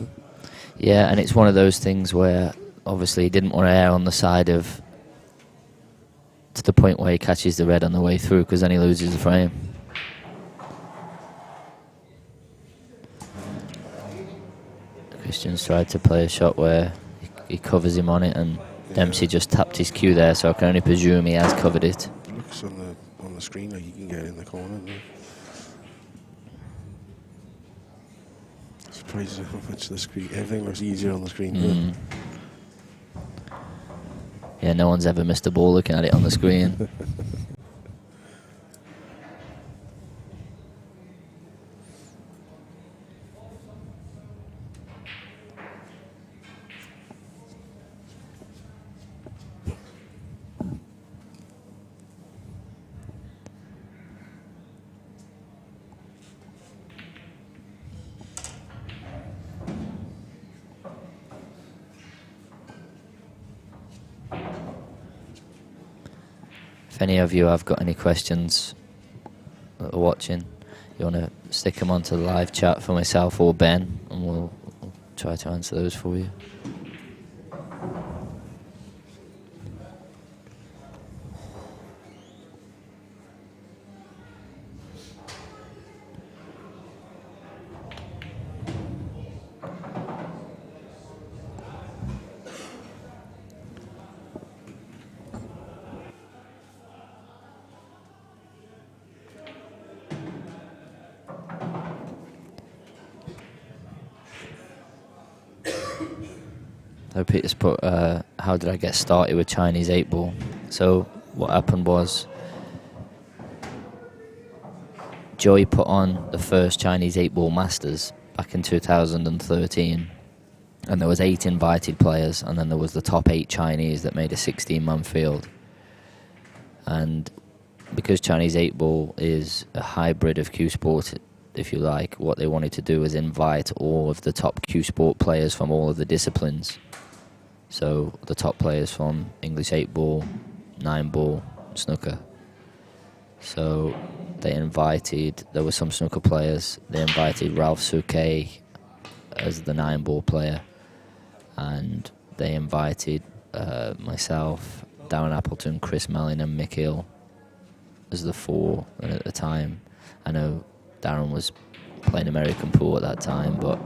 Yeah, and it's one of those things where obviously he didn't want to err on the side of to the point where he catches the red on the way through, because then he loses the frame. Christian's tried to play a shot where he covers him on it, and Dempsey just tapped his cue there, so I can only presume he has covered it. It looks on the screen like he can get in the corner. Surprised how much the screen. Everything looks easier on the screen. Yeah, no one's ever missed a ball looking at it on the screen. If any of you have got any questions that are watching, you want to stick them onto the live chat for myself or Ben, and we'll try to answer those for you. So Peter's put, how did I get started with Chinese 8-ball? So what happened was, Joey put on the first Chinese 8-ball Masters back in 2013, and there was 8 invited players, and then there was the top 8 Chinese that made a 16-man field. And because Chinese 8-ball is a hybrid of Q Sport, if you like, what they wanted to do was invite all of the top Q Sport players from all of the disciplines. So the top players from English 8-ball, 9-ball, snooker. So there were some snooker players. They invited Ralph Souquet as the 9-ball player, and they invited myself, Darren Appleton, Chris Mellin and Mick Hill as the 4. And at the time, I know Darren was playing American pool at that time, but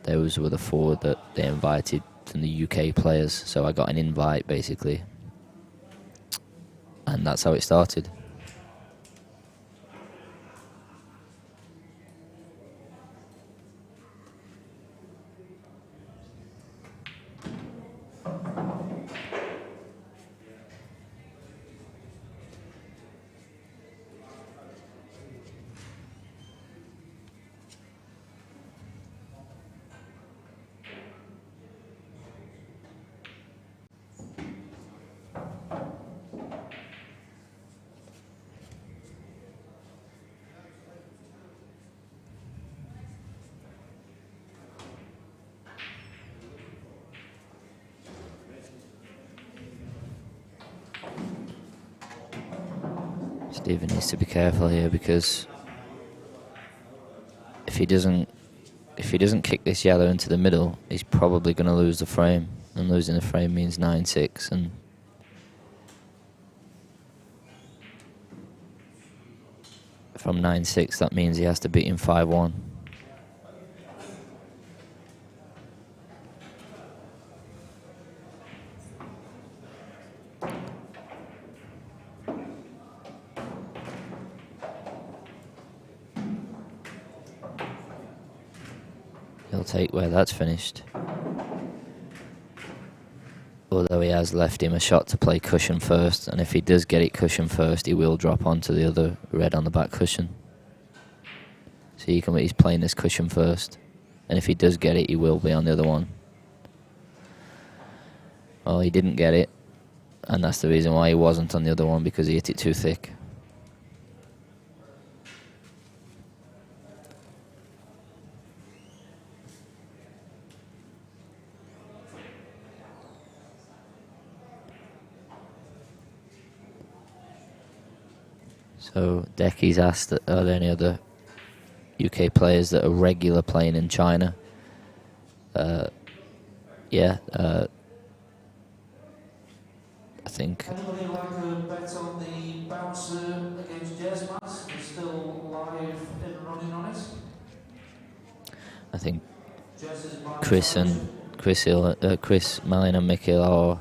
those were the 4 that they invited from the UK players. So I got an invite, basically, and that's how it started. Stephen needs to be careful here, because if he doesn't kick this yellow into the middle, he's probably going to lose the frame, and losing the frame means 9-6, and from 9-6 that means he has to beat him 5-1. He'll take where that's finished. Although he has left him a shot to play cushion first, and if he does get it cushion first, he will drop onto the other red on the back cushion. So he's playing this cushion first, and if he does get it, he will be on the other one. Well, he didn't get it, and that's the reason why he wasn't on the other one, because he hit it too thick. So Decky's asked, are there any other UK players that are regular playing in China? Yeah, I think. Anybody like to bet on the bouncer against Jazz Mass? We're still live and running on it. I think Chris Mellin and Mick Hill are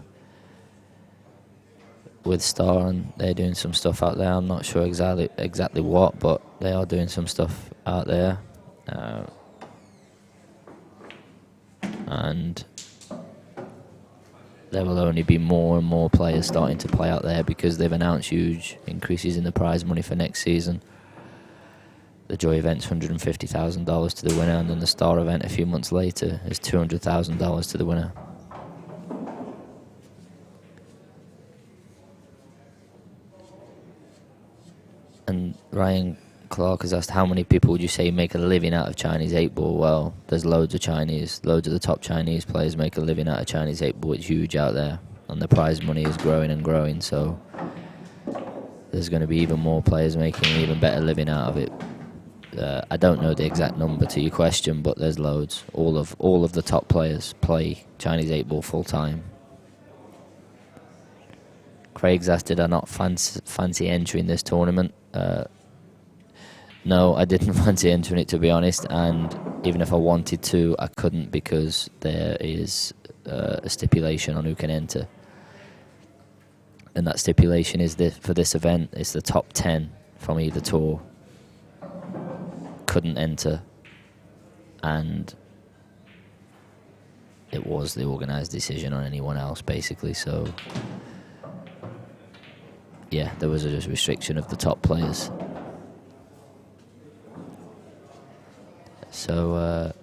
with Star, and they're doing some stuff out there. I'm not sure exactly what, but they are doing some stuff out there. And there will only be more and more players starting to play out there, because they've announced huge increases in the prize money for next season. The Joy event's $150,000 to the winner, and then the Star event a few months later is $200,000 to the winner. And Ryan Clark has asked, how many people would you say make a living out of Chinese 8-ball? Well, there's loads of the top Chinese players make a living out of Chinese 8-ball. It's huge out there, and the prize money is growing and growing, so there's going to be even more players making an even better living out of it. I don't know the exact number to your question, but there's loads. All of the top players play Chinese 8-ball full time. Craig's asked, did I not fancy entering this tournament? No, I didn't fancy entering it, to be honest, and even if I wanted to, I couldn't, because there is a stipulation on who can enter. And that stipulation is for this event, it's the top 10 from either tour couldn't enter, and it was the organised decision on anyone else, basically. So, yeah, there was a restriction of the top players. So,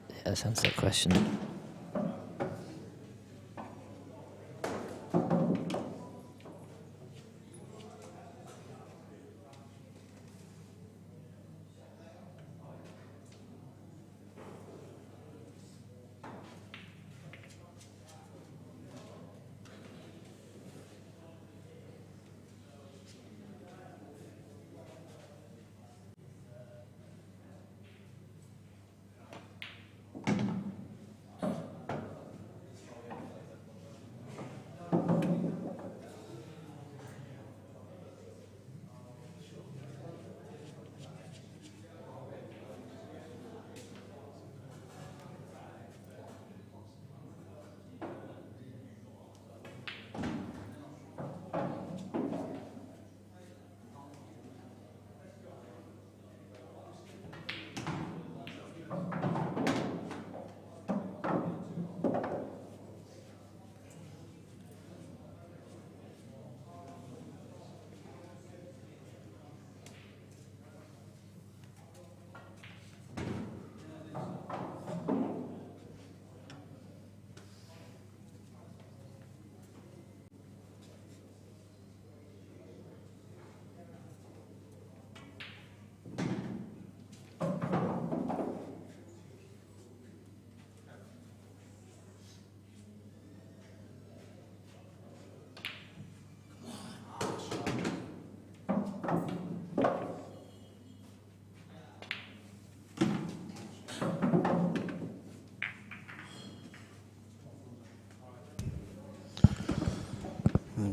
yeah, that's answered that question.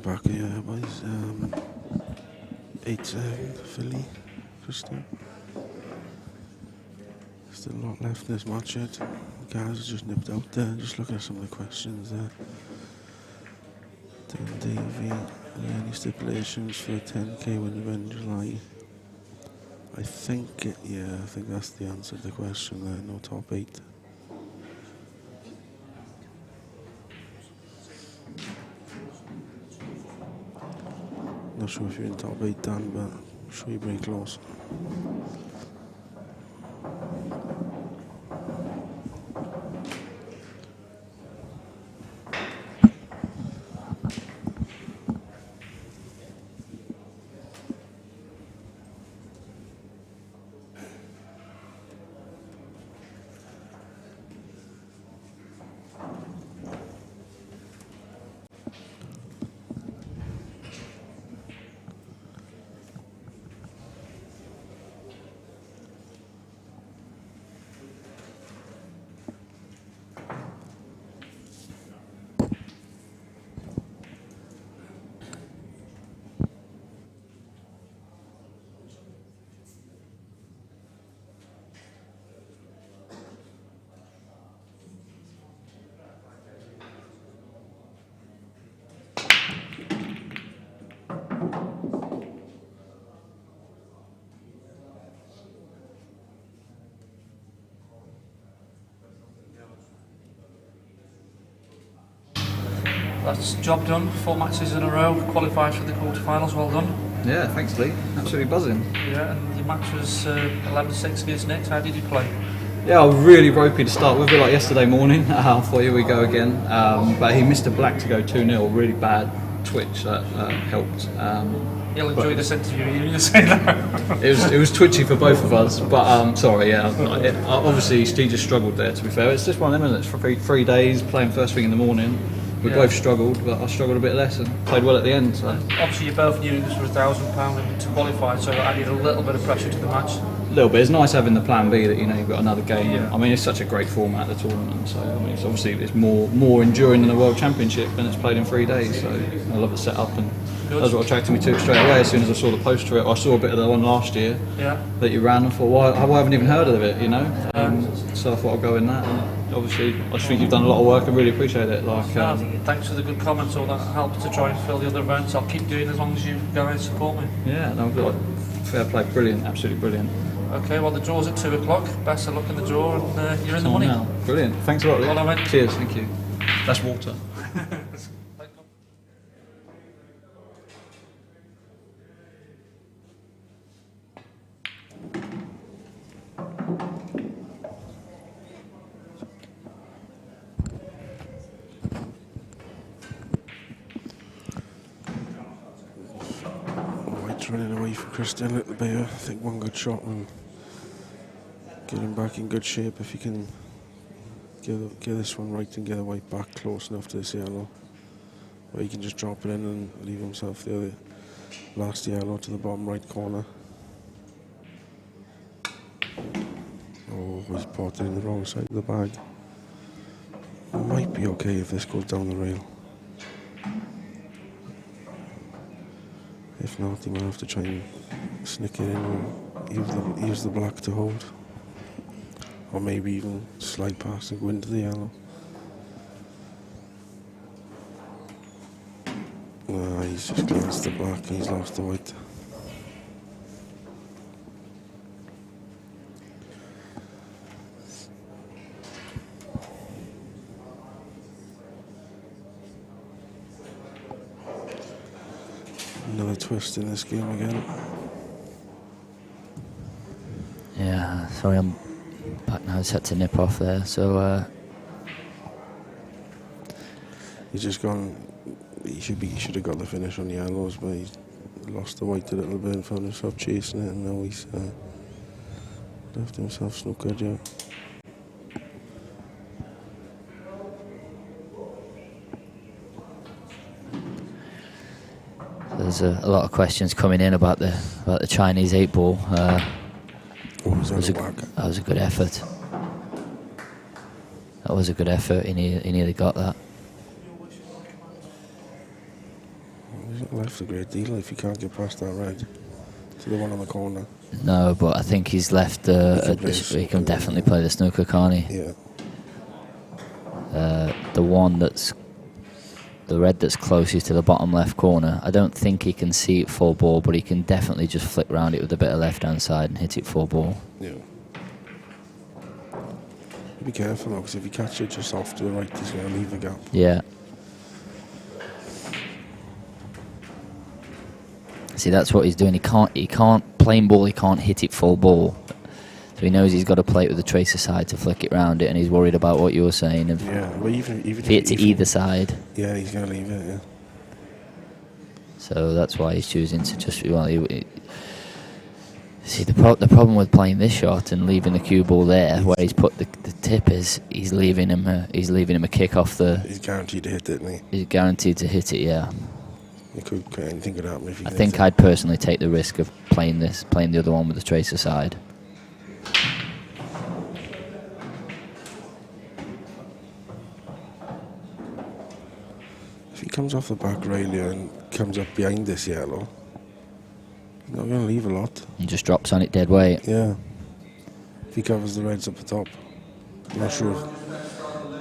Back here, boys. 8-7 Philly, Crystal. Still a lot left in this match yet. Guys are just nipped out there. Just looking at some of the questions there. Dan Davey, any stipulations for a 10k when you win in July? I think that's the answer to the question there. No top 8. Not sure if you're in top 8, Dan, but I'm sure you're very close. That's job done. 4 matches in a row, qualified for the quarterfinals. Well done. Yeah, thanks Lee. Absolutely buzzing. Yeah, and your match was 11-6 against Nick. How did you play? Yeah, I was really ropey to start with, like yesterday morning. I thought, here we go again. But he missed a black to go 2-0, really bad twitch that helped. He'll enjoy this interview, you say that. It was twitchy for both of us, but sorry, yeah. Obviously, Steve just struggled there, to be fair. It's just one of them, isn't it? For 3 days, playing first thing in the morning. We both struggled, but I struggled a bit less and played well at the end. So. Obviously, you both knew it was for £1,000 to qualify, so that added a little bit of pressure to the match. A little bit. It's nice having the plan B that you've got another game. Yeah. I mean, it's such a great format, the tournament. So I mean, it's obviously it's more enduring than the World Championship, and it's played in 3 days. So I love the setup, and that's what attracted me to it straight away. As soon as I saw the post for it, I saw a bit of the one last year that you ran. I thought, well, I haven't even heard of it, So I thought I'd go in that. And obviously, I just think you've done a lot of work. I really appreciate it. Thanks for the good comments. All that helped to try and fill the other events. I'll keep doing as long as you guys support me. Yeah, no, Fair play, brilliant, absolutely brilliant. Okay, well the draw's at 2 o'clock. Best of luck in the draw, and you're in the money. Now. Brilliant, thanks a lot, Luke. Well done, mate. Cheers, thank you. That's water. White's running away from Christian a little bit. I think one good shot and get him back in good shape if he can get this one right and get the white back close enough to this yellow. Or he can just drop it in and leave himself the other last yellow to the bottom right corner. Oh, he's potted in the wrong side of the bag. It might be okay if this goes down the rail. If not, he might have to try and snick it in and use the black to hold. Or maybe even slide past and go into the yellow. He's just glanced the black and he's lost the white. Another twist in this game again. Yeah, sorry, I'm back now. It's had to nip off there. So He's just gone. He should have got the finish on the yellows, but he's lost the white a little bit and found himself chasing it, and now he's left himself snookered. Yeah. there's a lot of questions coming in about the Chinese 8-ball. That was a good effort. That was a good effort. He nearly got that. He's not left a great deal if he can't get past that red to the one on the corner. No, but I think he's left. He can definitely play the snooker, can't he? Yeah. The red that's closest to the bottom left corner. I don't think he can see it full ball, but he can definitely just flick round it with a bit of left hand side and hit it full ball. Yeah. Be careful though, because if you catch it just off to the right, he's going to leave a gap. Yeah. See, that's what he's doing. He can't plain ball. He can't hit it full ball. So he knows he's got to play it with the tracer side to flick it round it, and he's worried about what you were saying. Yeah, well, even if he hits it either side. Yeah, he's going to leave it. Yeah. So that's why he's choosing to just. See, the problem with playing this shot and leaving the cue ball there, where he's put the tip is, he's leaving him a kick off the. He's guaranteed to hit it, isn't he? He's guaranteed to hit it. Yeah. Anything could happen if he. I think I'd personally take the risk of playing the other one with the tracer side. If he comes off the back rail here and comes up behind this yellow, he's not going to leave a lot. And just drops on it dead weight. Yeah. If he covers the reds up the top, I'm not sure.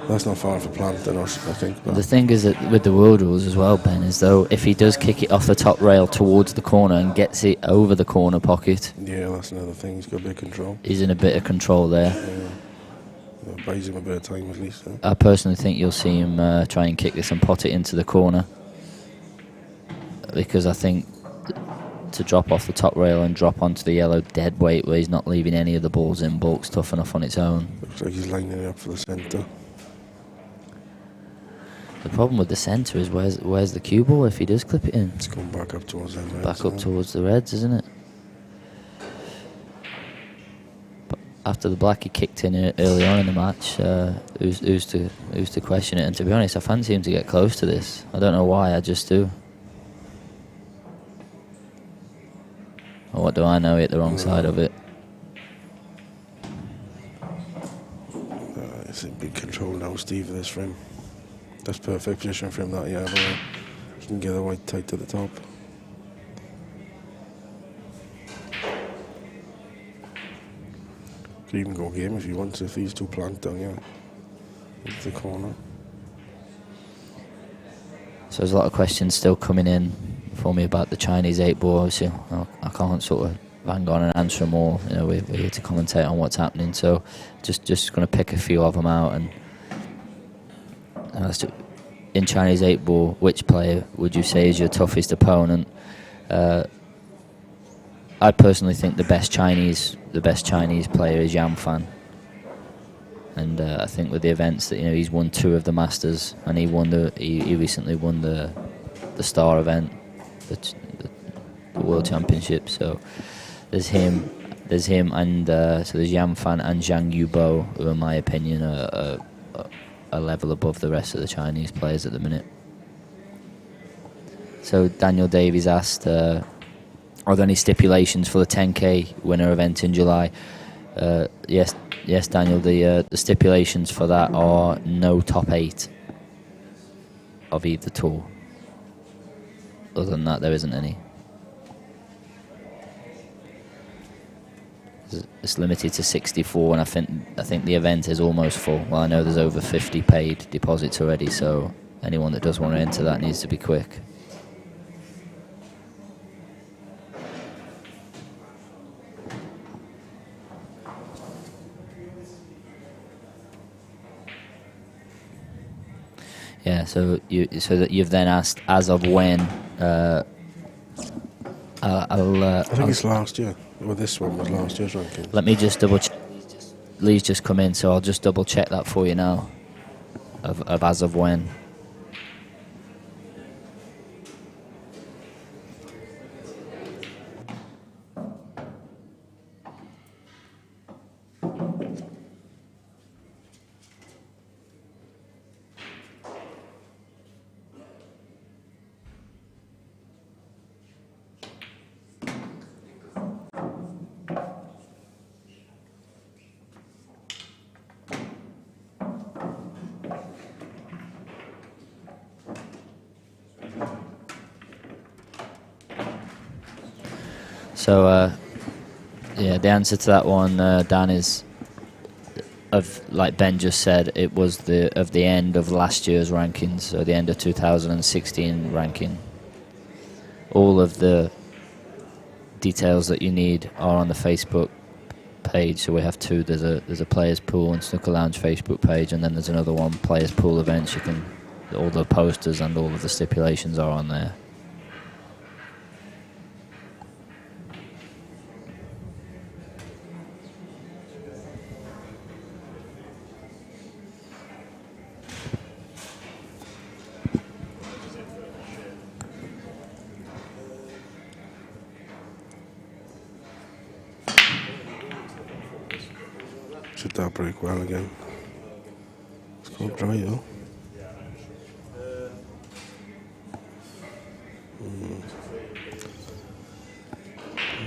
That's not far off a plant, I think. But the thing is that with the world rules as well, Ben, is though if he does kick it off the top rail towards the corner and gets it over the corner pocket, yeah, that's another thing. He's got a bit of control. He's in a bit of control there. Yeah. Buys him a bit of time at least. I personally think you'll see him try and kick this and pot it into the corner, because I think to drop off the top rail and drop onto the yellow dead weight where he's not leaving any of the balls in bulk's tough enough on its own. Looks like he's lining it up for the centre. The problem with the centre is where's the cue ball if he does clip it in? It's going back up towards them reds. Back up towards the reds, isn't it? But after the black he kicked in early on in the match, who's to question it? And to be honest, I fancy him to get close to this. I don't know why, I just do. Or what do I know? Hit the wrong side of it. It's in big control now, Steve, this for him. That's perfect position for him, that, yeah. He can get the white tight to the top. Could even go game if he wants, if these two plant down, yeah. Into the corner. So there's a lot of questions still coming in for me about the Chinese 8-ball. Obviously, I can't sort of hang on and answer them all. You know, we're here to commentate on what's happening. So just going to pick a few of them out. And in Chinese 8-ball, which player would you say is your toughest opponent? I personally think the best Chinese player is Yan Fan. And I think with the events that, you know, he's won 2 of the Masters, and he recently won the Star event, the World Championship. So there's him, and so there's Yan Fan and Zhang Yubo, who, in my opinion, are a level above the rest of the Chinese players at the minute. So Daniel Davies asked, are there any stipulations for the 10K winner event in July? Yes, Daniel. The stipulations for that are no top 8 of either tour. Other than that, there isn't any. It's limited to 64, and I think the event is almost full. Well, I know there's over 50 paid deposits already, so anyone that does want to enter that needs to be quick. Yeah, so you've then asked as of when. I think it's last year. Well, this one was last year's ranking. Let me just double check. Lee's just come in, so I'll just double check that for you now. Of as of when. So, yeah, the answer to that one, Dan, is like Ben just said, it was the end of last year's rankings, so the end of 2016 ranking. All of the details that you need are on the Facebook page. So we have 2. There's a Players Pool and Snooker Lounge Facebook page, and then there's another one, Players Pool Events. All the posters and all of the stipulations are on there. Should that break well again? It's called dry though.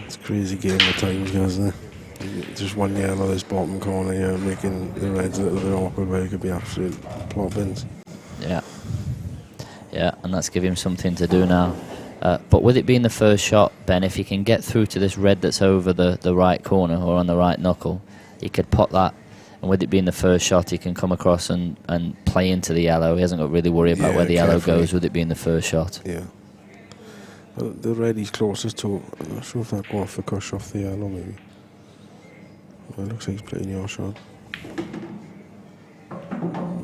It's a crazy game at times, isn't it? Just one yellow, this bottom corner here, making the reds a little bit awkward where it could be absolute plop-ins. Yeah, and that's giving him something to do now. But with it being the first shot, Ben, if he can get through to this red that's over the right corner or on the right knuckle, he could pot that, and with it being the first shot, he can come across and play into the yellow. He hasn't got to really worry about where the yellow goes with it being the first shot. Yeah. Well, the red he's closest to, I'm not sure if that go off the cush off the yellow, maybe. Well, it looks like he's playing your shot.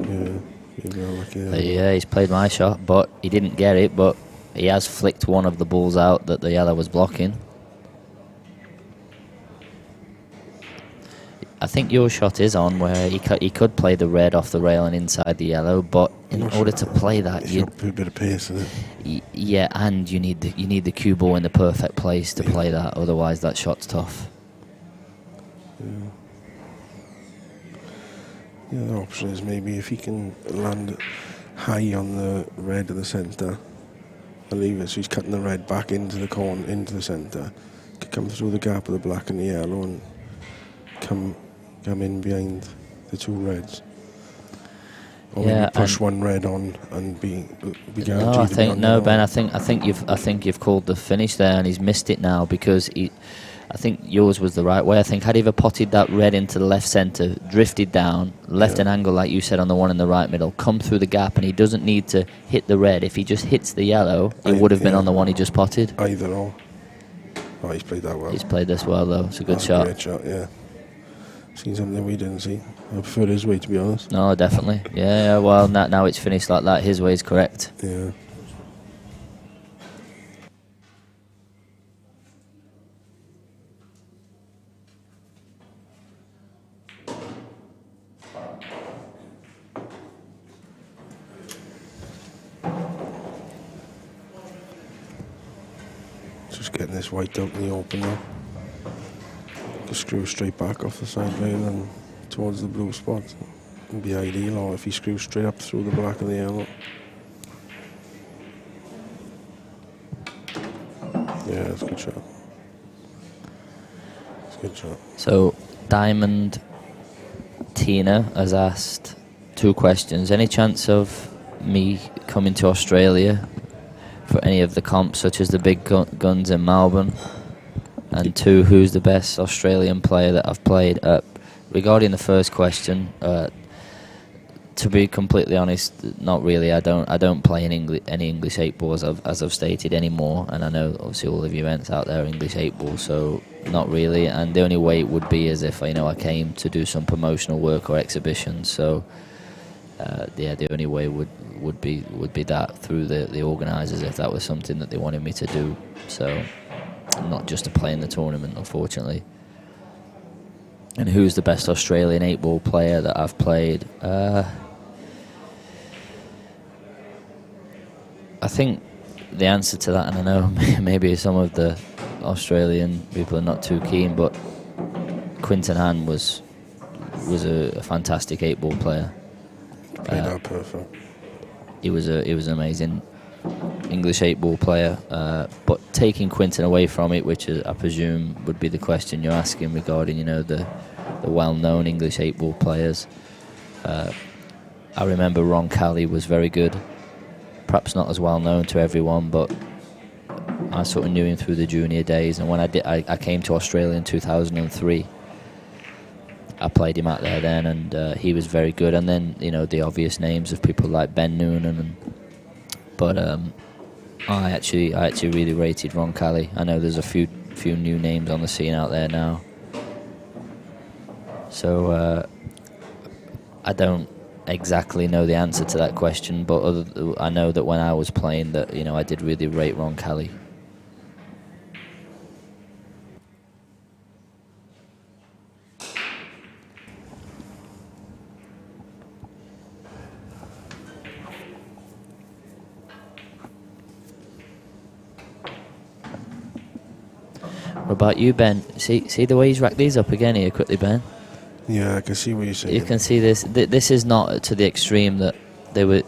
Yeah, yeah, he's played my shot, but he didn't get it, but he has flicked one of the balls out that the yellow was blocking. I think your shot is on where he could play the red off the rail and inside the yellow, but in order to play that, you got a bit of pace in it. Yeah, and you need the cue ball in the perfect place to play that. Otherwise, that shot's tough. The other option is maybe if he can land high on the red of the centre, and leave it so he's cutting the red back into the corner, into the centre, could come through the gap of the black and the yellow and come in behind the 2 reds. Or maybe push one red on and be guaranteed. Ben. I think you've called the finish there, and he's missed it now because I think yours was the right way. I think had he ever potted that red into the left centre, drifted down, left an angle like you said on the one in the right middle, come through the gap, and he doesn't need to hit the red. If he just hits the yellow, it would have been on the one he just potted. Either or. Oh, he's played that well. He's played this well though. It's a good That's shot. A great shot, yeah. Seen something we didn't see. I prefer his way, to be honest. No, definitely. Yeah, well, now it's finished like that. His way is correct. Yeah. Just getting this white out in the open now. Can screw straight back off the side rail and towards the blue spot. It'd be ideal, or if he screws straight up through the black of the yellow. Yeah, that's a good shot. That's a good shot. So, Diamond Tina has asked 2 questions. Any chance of me coming to Australia for any of the comps, such as the big guns in Melbourne? And 2, who's the best Australian player that I've played? Regarding the first question, to be completely honest, not really. I don't play any English 8 balls as I've stated anymore, and I know obviously all of you events out there are English 8 balls, so not really. And the only way it would be is if I came to do some promotional work or exhibitions. So the only way would be that through the organisers, if that was something that they wanted me to do. So not just to play in the tournament, unfortunately. And who's the best Australian 8 ball player that I've played? I think the answer to that, and I know maybe some of the Australian people are not too keen, but Quinton Han was a fantastic 8 ball player. Played out perfect. He was an amazing English 8 ball player. But taking Quinton away from it, which I presume would be the question you're asking regarding the well-known English 8 ball players. I remember Ron Calley was very good. Perhaps not as well known to everyone, but I sort of knew him through the junior days. And when I came to Australia in 2003, I played him out there then, and he was very good. And then the obvious names of people like Ben Noonan, but I actually really rated Ron Calley. I know there's a few new names on the scene out there now, so I don't exactly know the answer to that question, but I know that when I was playing that I did really rate Ron Calley. What about you, Ben? See the way he's racked these up again here quickly, Ben? Yeah, I can see what you're saying. You can see this. This is not to the extreme that they were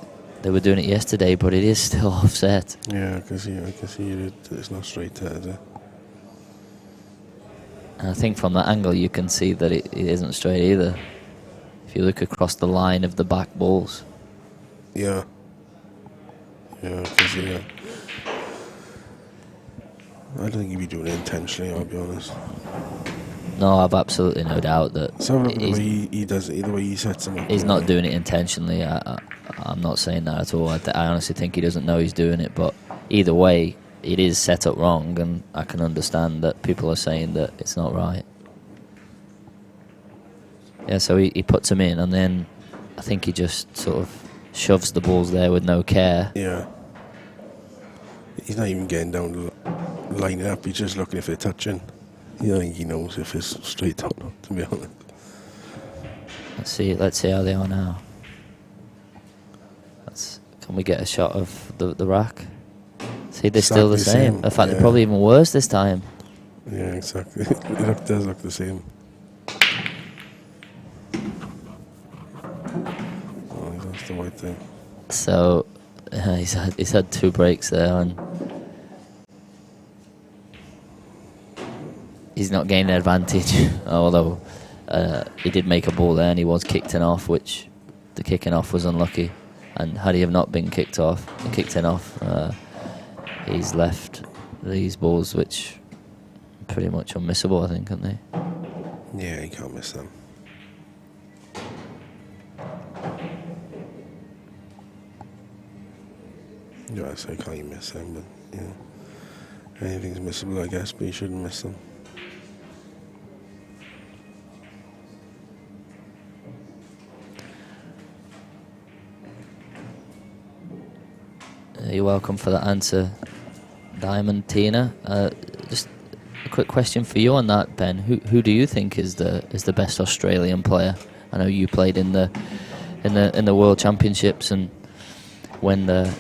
doing it yesterday, but it is still offset. Yeah, I can see it's not straight there, is it? And I think from that angle you can see that it isn't straight either. If you look across the line of the back balls. Yeah. Yeah, I can see that. I don't think he'd be doing it intentionally, I'll be honest. No, I've absolutely no doubt that the way he does it, the way he sets him up. He's not doing it intentionally. I'm not saying that at all. I honestly think he doesn't know he's doing it, but either way, it is set up wrong, and I can understand that people are saying that it's not right. Yeah, so he puts them in, and then I think he just sort of shoves the balls there with no care. Yeah. He's not even getting down to line it up, he's just looking if they're touching. I don't think he knows if it's straight or not, to be honest. Let's see how they are now. Can we get a shot of the rack? See, they're still the same. In fact, they're probably even worse this time. Yeah, exactly. It does look the same. Oh, that's the white thing. So he's had 2 breaks there, and he's not gaining advantage. Although he did make a ball there, and he was kicked in off, which the kicking off was unlucky. And had he have not been kicked in off, he's left these balls, which are pretty much unmissable, I think, aren't they? Yeah, you can't miss them. Yeah, so you can't miss them, but yeah. anything's missable, I guess, but you shouldn't miss them. You're welcome for that answer, Diamond Tina. Just a quick question for you on that, Ben. Who do you think is the best Australian player? I know you played in the World Championships and when the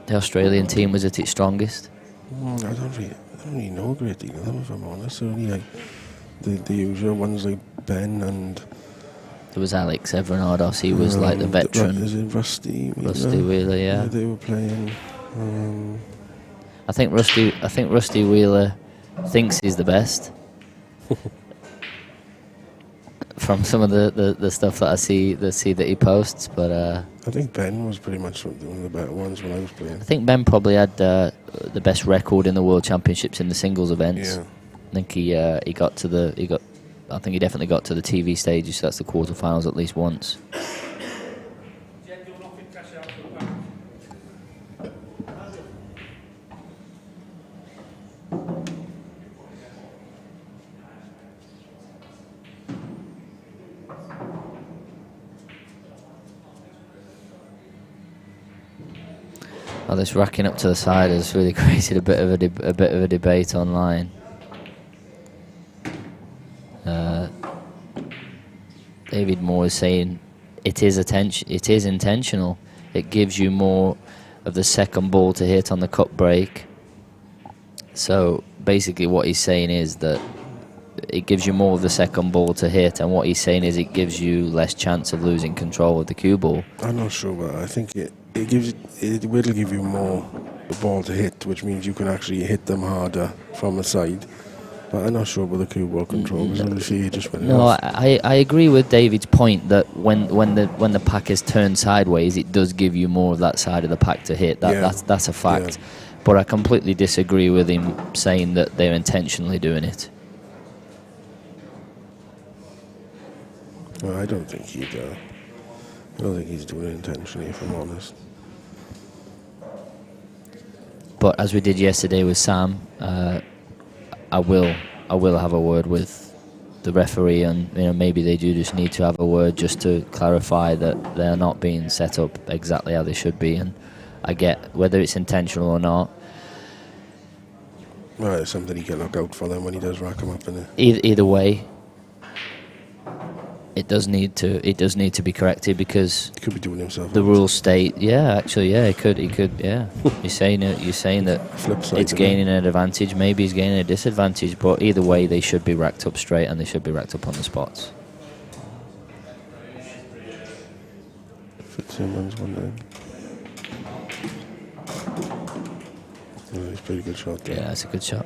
Australian team was at its strongest. I don't really know a great deal of them, if I'm honest. Only like the usual ones like Ben and. There was Alex Evernados. He was like the veteran. Is it Rusty Wheeler? Rusty Wheeler, yeah. They were playing. I think Rusty Wheeler thinks he's the best. From some of the stuff that I see that he posts, but I think Ben was pretty much one of the better ones when I was playing. I think Ben probably had the best record in the World Championships in the singles events. Yeah. I think I think he definitely got to the TV stages, so that's the quarterfinals at least once. Oh, this racking up to the side has really created a bit of a debate online. David Moore is saying it is intentional. It gives you more of the second ball to hit on the cut break. So basically what he's saying is that it gives you more of the second ball to hit, and what he's saying is it gives you less chance of losing control of the cue ball. I'm not sure, but I think it will give you more the ball to hit, which means you can actually hit them harder from the side. But I'm not sure about the cue ball control, because obviously you just went off. I agree with David's point that when the pack is turned sideways, it does give you more of that side of the pack to hit. That's a fact. Yeah. But I completely disagree with him saying that they're intentionally doing it. Well, I don't think he's doing it intentionally, if I'm honest. But as we did yesterday with Sam, I will have a word with the referee, and maybe they do just need to have a word just to clarify that they're not being set up exactly how they should be. And I get whether it's intentional or not. Well, it's something he can look out for them when he does rack them up in it. Either way, it does need to be corrected, because he could be doing himself. The rules state, he could, yeah. You're saying that it's gaining an advantage. Maybe he's gaining a disadvantage, but either way, they should be racked up straight, and they should be racked up on the spots. Fitzsimmons one down. Yeah, he's a pretty good shot there. Yeah, that's a good shot.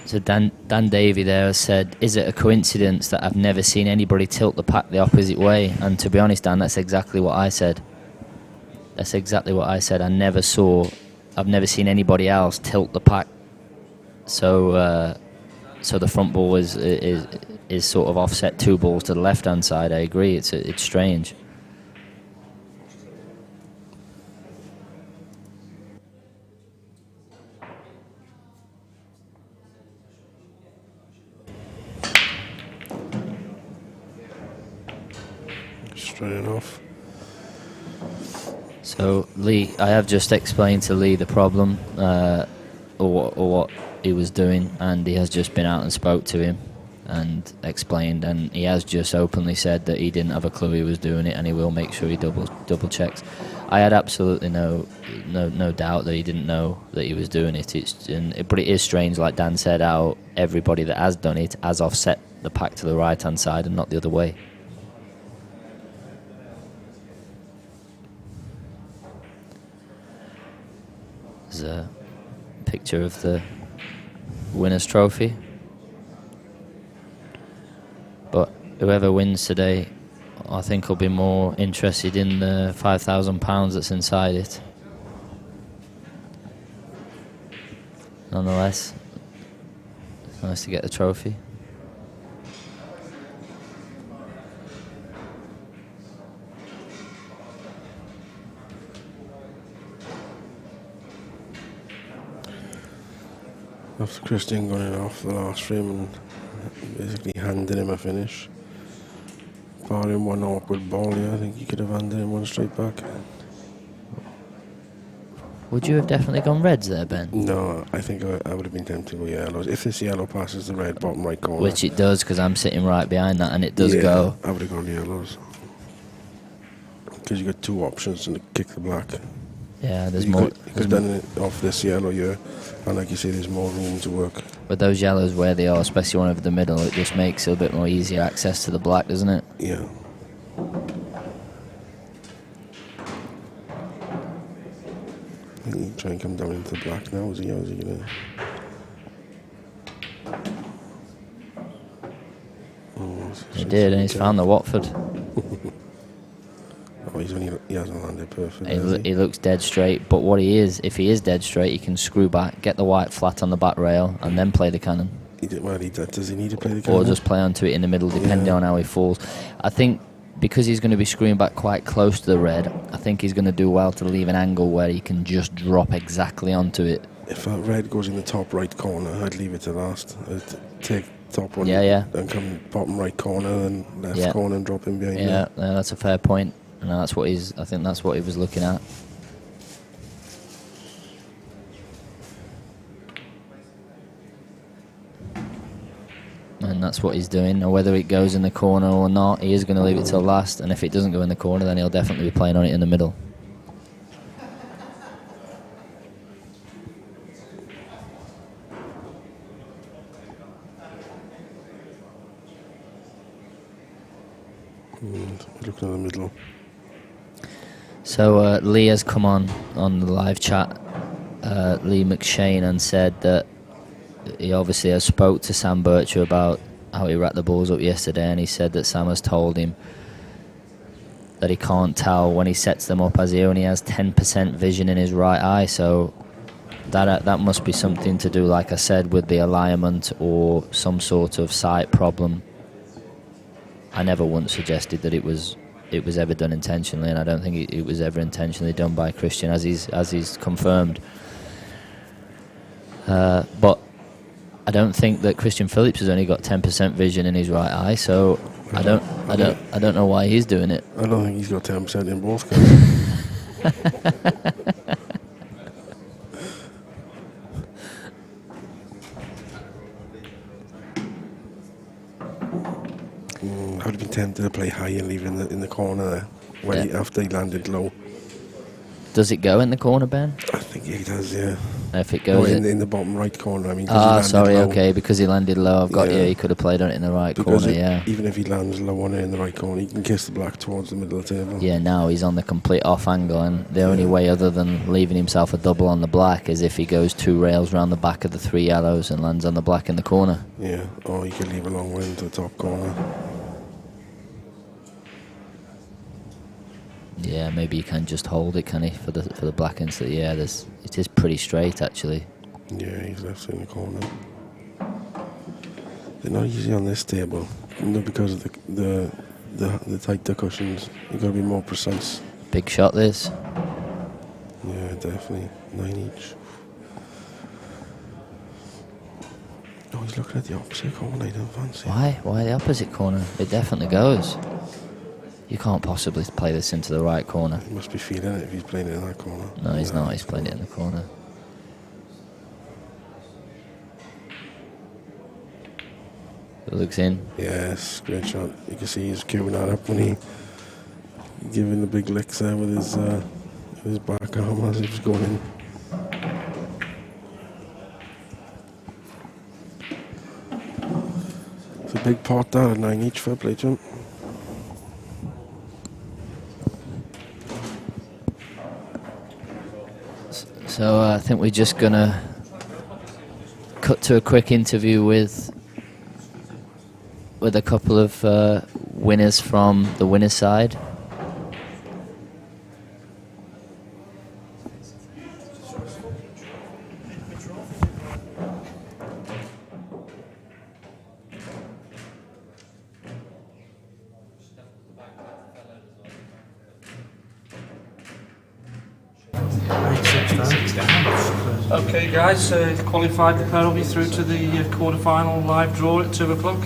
So Dan Davey there has said, is it a coincidence that I've never seen anybody tilt the pack the opposite way? And to be honest, Dan, that's exactly what I said. That's exactly what I said. I've never seen anybody else tilt the pack so the front ball is sort of offset 2 balls to the left hand side. I agree. It's strange. Straight enough. So Lee, I have just explained to Lee the problem or what he was doing, and he has just been out and spoke to him and explained, and he has just openly said that he didn't have a clue he was doing it, and he will make sure he double checks. I had absolutely no doubt that he didn't know that he was doing it. But it is strange, like Dan said, how everybody that has done it has offset the pack to the right hand side and not the other way. There's a picture of the winner's trophy. But whoever wins today, I think will be more interested in the £5,000 that's inside it. Nonetheless, it's nice to get the trophy. After Christian got it off the last frame and basically handed him a finish. Barring one awkward ball, yeah, I think he could have handed him one straight back. Would you have definitely gone reds there, Ben? No, I think I would have been tempted to go yellows. If this yellow passes the red bottom right corner. Which it does, because I'm sitting right behind that, and it does yeah, go. I would have gone yellows. Because you got 2 options to kick the black. Yeah, there's you more. You could have done it off this yellow here, and like you say, there's more room to work. But those yellows where they are, especially one over the middle, it just makes it a bit more easier access to the black, doesn't it? Yeah. I think you try and come down into the black now, is he gonna? He did, and he's found the Watford. Oh, he hasn't landed perfect. He looks dead straight, but what he is, if he is dead straight, he can screw back, get the white flat on the back rail, and then play the cannon. Does he need to play the cannon? Or just play onto it in the middle, depending on how he falls. I think because he's going to be screwing back quite close to the red, I think he's going to do well to leave an angle where he can just drop exactly onto it. If that red goes in the top right corner, I'd leave it to last. I'd take top one and come bottom right corner and left corner and drop him behind. Yeah, that's a fair point. And I think that's what he was looking at. And that's what he's doing. Now, whether it goes in the corner or not, he is going to leave it till last. And if it doesn't go in the corner, then he'll definitely be playing on it in the middle. Looking at the middle. So Lee has come on the live chat, Lee McShane, and said that he obviously has spoke to Sam Bircher about how he racked the balls up yesterday, and he said that Sam has told him that he can't tell when he sets them up, as he only has 10% vision in his right eye. So that must be something to do, like I said, with the alignment or some sort of sight problem. I never once suggested that it was ever done intentionally, and I don't think it was ever intentionally done by Christian, as he's confirmed. But I don't think that Christian Phillips has only got 10% vision in his right eye, so I don't know why he's doing it. I don't think he's got 10% in both cases. I would have been tempted to play high and leave it in the corner there, after he landed low. Does it go in the corner, Ben? I think it does, yeah. If it goes in the bottom right corner, I mean. Sorry, okay, because he landed low. I've got you. He could have played on it in the right corner, Even if he lands low on it in the right corner, he can kiss the black towards the middle of the table. Yeah, now he's on the complete off angle, and the only way other than leaving himself a double on the black is if he goes 2 rails round the back of the 3 yellows and lands on the black in the corner. Yeah, or he could leave a long way into the top corner. Yeah, maybe you can just hold it, can he, for the black instead? Yeah, it is pretty straight actually. Yeah, he's left in the corner. They're not easy on this table, because of the tighter cushions. You've got to be more precise. Big shot this. Yeah, definitely. 9 each. Oh, he's looking at the opposite corner. I don't fancy. Why? Why the opposite corner? It definitely goes. You can't possibly play this into the right corner. He must be feeling it if he's playing it in that corner. No, he's not. He's playing it in the corner. It looks in. Yes, great shot. You can see he's queuing that up when he giving the big licks there with his back arm as he was going in. It's a big pot there at 9 each. Fair play to him. So I think we're just gonna cut to a quick interview with a couple of winners from the winner's side. Okay guys, qualified the pair of you through to the quarter-final live draw at 2 o'clock.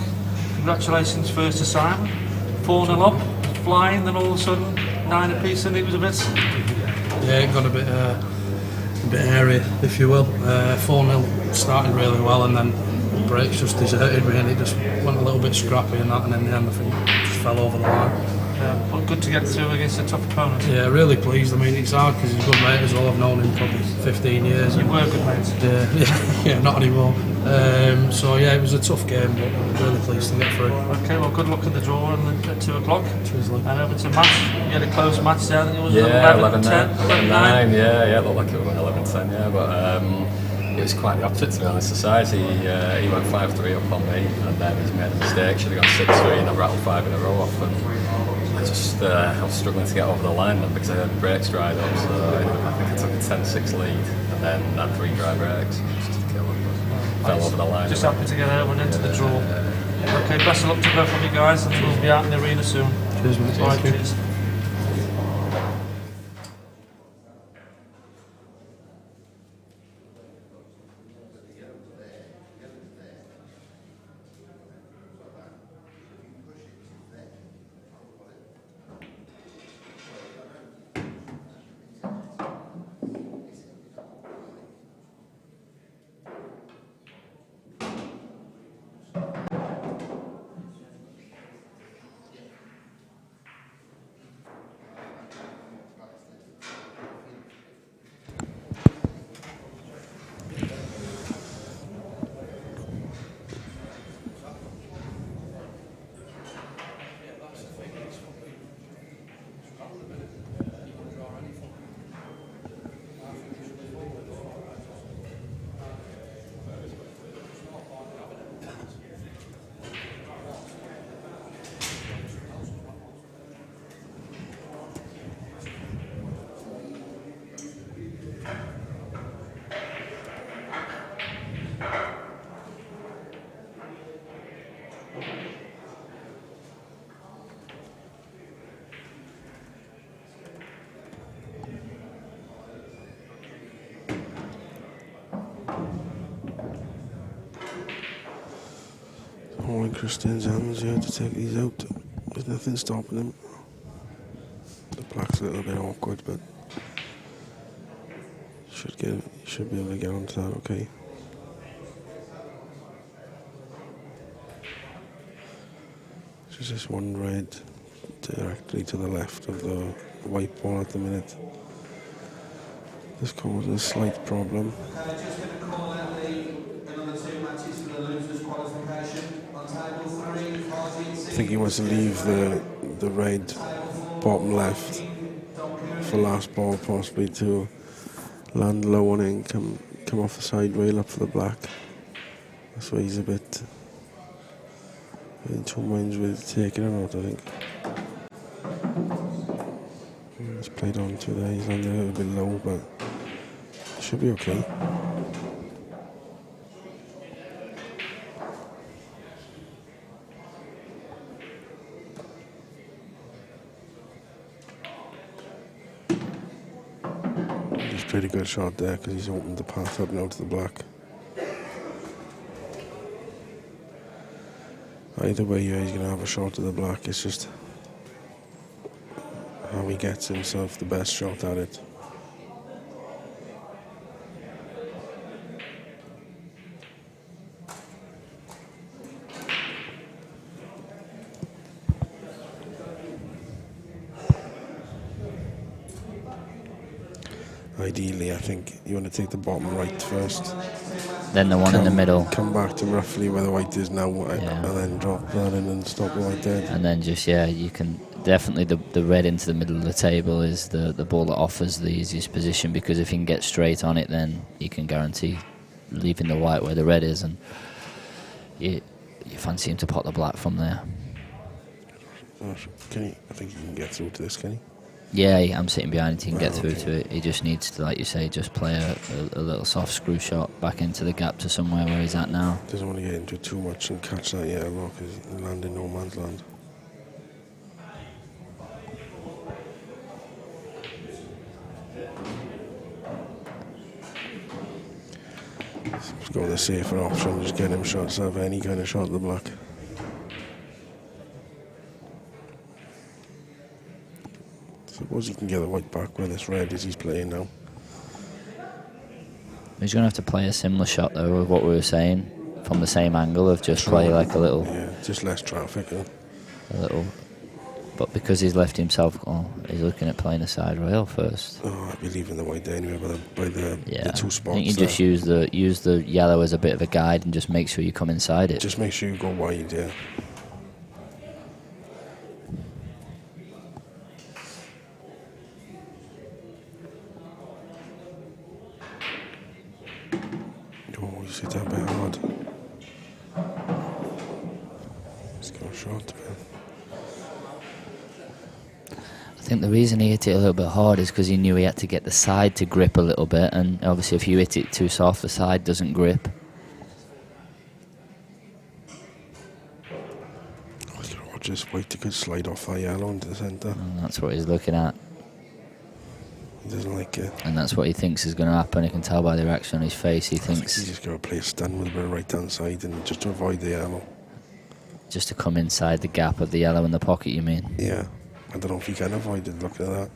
Congratulations first to Simon. 4-0 up, flying, then all of a sudden 9 apiece, and it was a bit... Yeah, it got a bit airy, if you will. 4-0 started really well, and then the brakes just deserted me, and it just went a little bit scrappy and that, and in the end I think it just fell over the line. but good to get through against a tough opponent. Yeah, really pleased. I mean, it's hard because he's a good mate as well. I've known him probably 15 years. You were good mates. Yeah, not anymore. So yeah, it was a tough game, but I'm really pleased to get through. Okay, well, good luck at the draw and at 2 o'clock. Cheers, Lee. And over to Matt. You had a close match there. I think it was 11-10, 11-9. Yeah, it looked like it was 11-10, yeah, but it was quite the opposite, to be honest. Society, he went 5-3 up on me, and then he's made a mistake. Should have gone 6-3, and I rattled 5 in a row off. And I was struggling to get over the line then because I had brakes dried up. So I think I took a 10-6 lead, and then had 3 dry brakes just to kill him. Fell over the line. Just happy to get over and into the draw. Okay, best of luck to both of you guys, and we'll be out in the arena soon. Cheers, mate. All right, Thank you. cheers. All in Christian's hands here to take these out. There's nothing stopping him. The black's a little bit awkward, but should be able to get onto that okay. There's just one red directly to the left of the white ball at the minute. This causes a slight problem. Okay, just going to call out another 2 matches for the losers' qualification. On table 3, I think he wants to leave the red bottom left for last ball, possibly to land low on it and come off the side rail up for the black. That's why he's a bit in 2 minds with taking it out, I think. He's played on to there. He's on there a bit low, but should be okay. He's played a good shot there because he's opened the path up now to the black. Either way, yeah, he's going to have a shot to the black. It's just how he gets himself the best shot at it. Ideally, I think you want to take the bottom right first. Then the one in the middle. Come back to roughly where the white is now, and then drop that in and stop the white dead. And then just, yeah, you can definitely, the red into the middle of the table is the ball that offers the easiest position, because if you can get straight on it, then you can guarantee leaving the white where the red is, and you fancy him to pot the black from there. Can he? I think he can get through to this, can he? Yeah, I'm sitting behind it, he can get through to it. He just needs to, like you say, just play a little soft screw shot back into the gap to somewhere where he's at now. Doesn't want to get into it too much and catch that yellow because he'll land in no man's land. Let's go with the safer option, just get him shots, have any kind of shot at the black. Suppose he can get the white back where this red is he's playing now. He's going to have to play a similar shot, though, of what we were saying, from the same angle of just play like a little... Yeah, just less traffic. Huh? A little... But because he's left himself... Oh, he's looking at playing a side rail first. Oh, I'd be leaving the white there anyway by the two spots. I think you just use the yellow as a bit of a guide and just make sure you come inside it. Just make sure you go wide, yeah. Oh, you hit that a bit hard. Let's go short, man. I think the reason he hit it a little bit hard is because he knew he had to get the side to grip a little bit, and obviously if you hit it too soft, the side doesn't grip. Just wait to could slide off that yellow into the centre. And that's what he's looking at. He doesn't like it. And that's what he thinks is going to happen. You can tell by the reaction on his face. He thinks he's just going to play a stun with a bit of right hand side and just to avoid the yellow. Just to come inside the gap of the yellow in the pocket, you mean? Yeah. I don't know if he can avoid it. Look at that.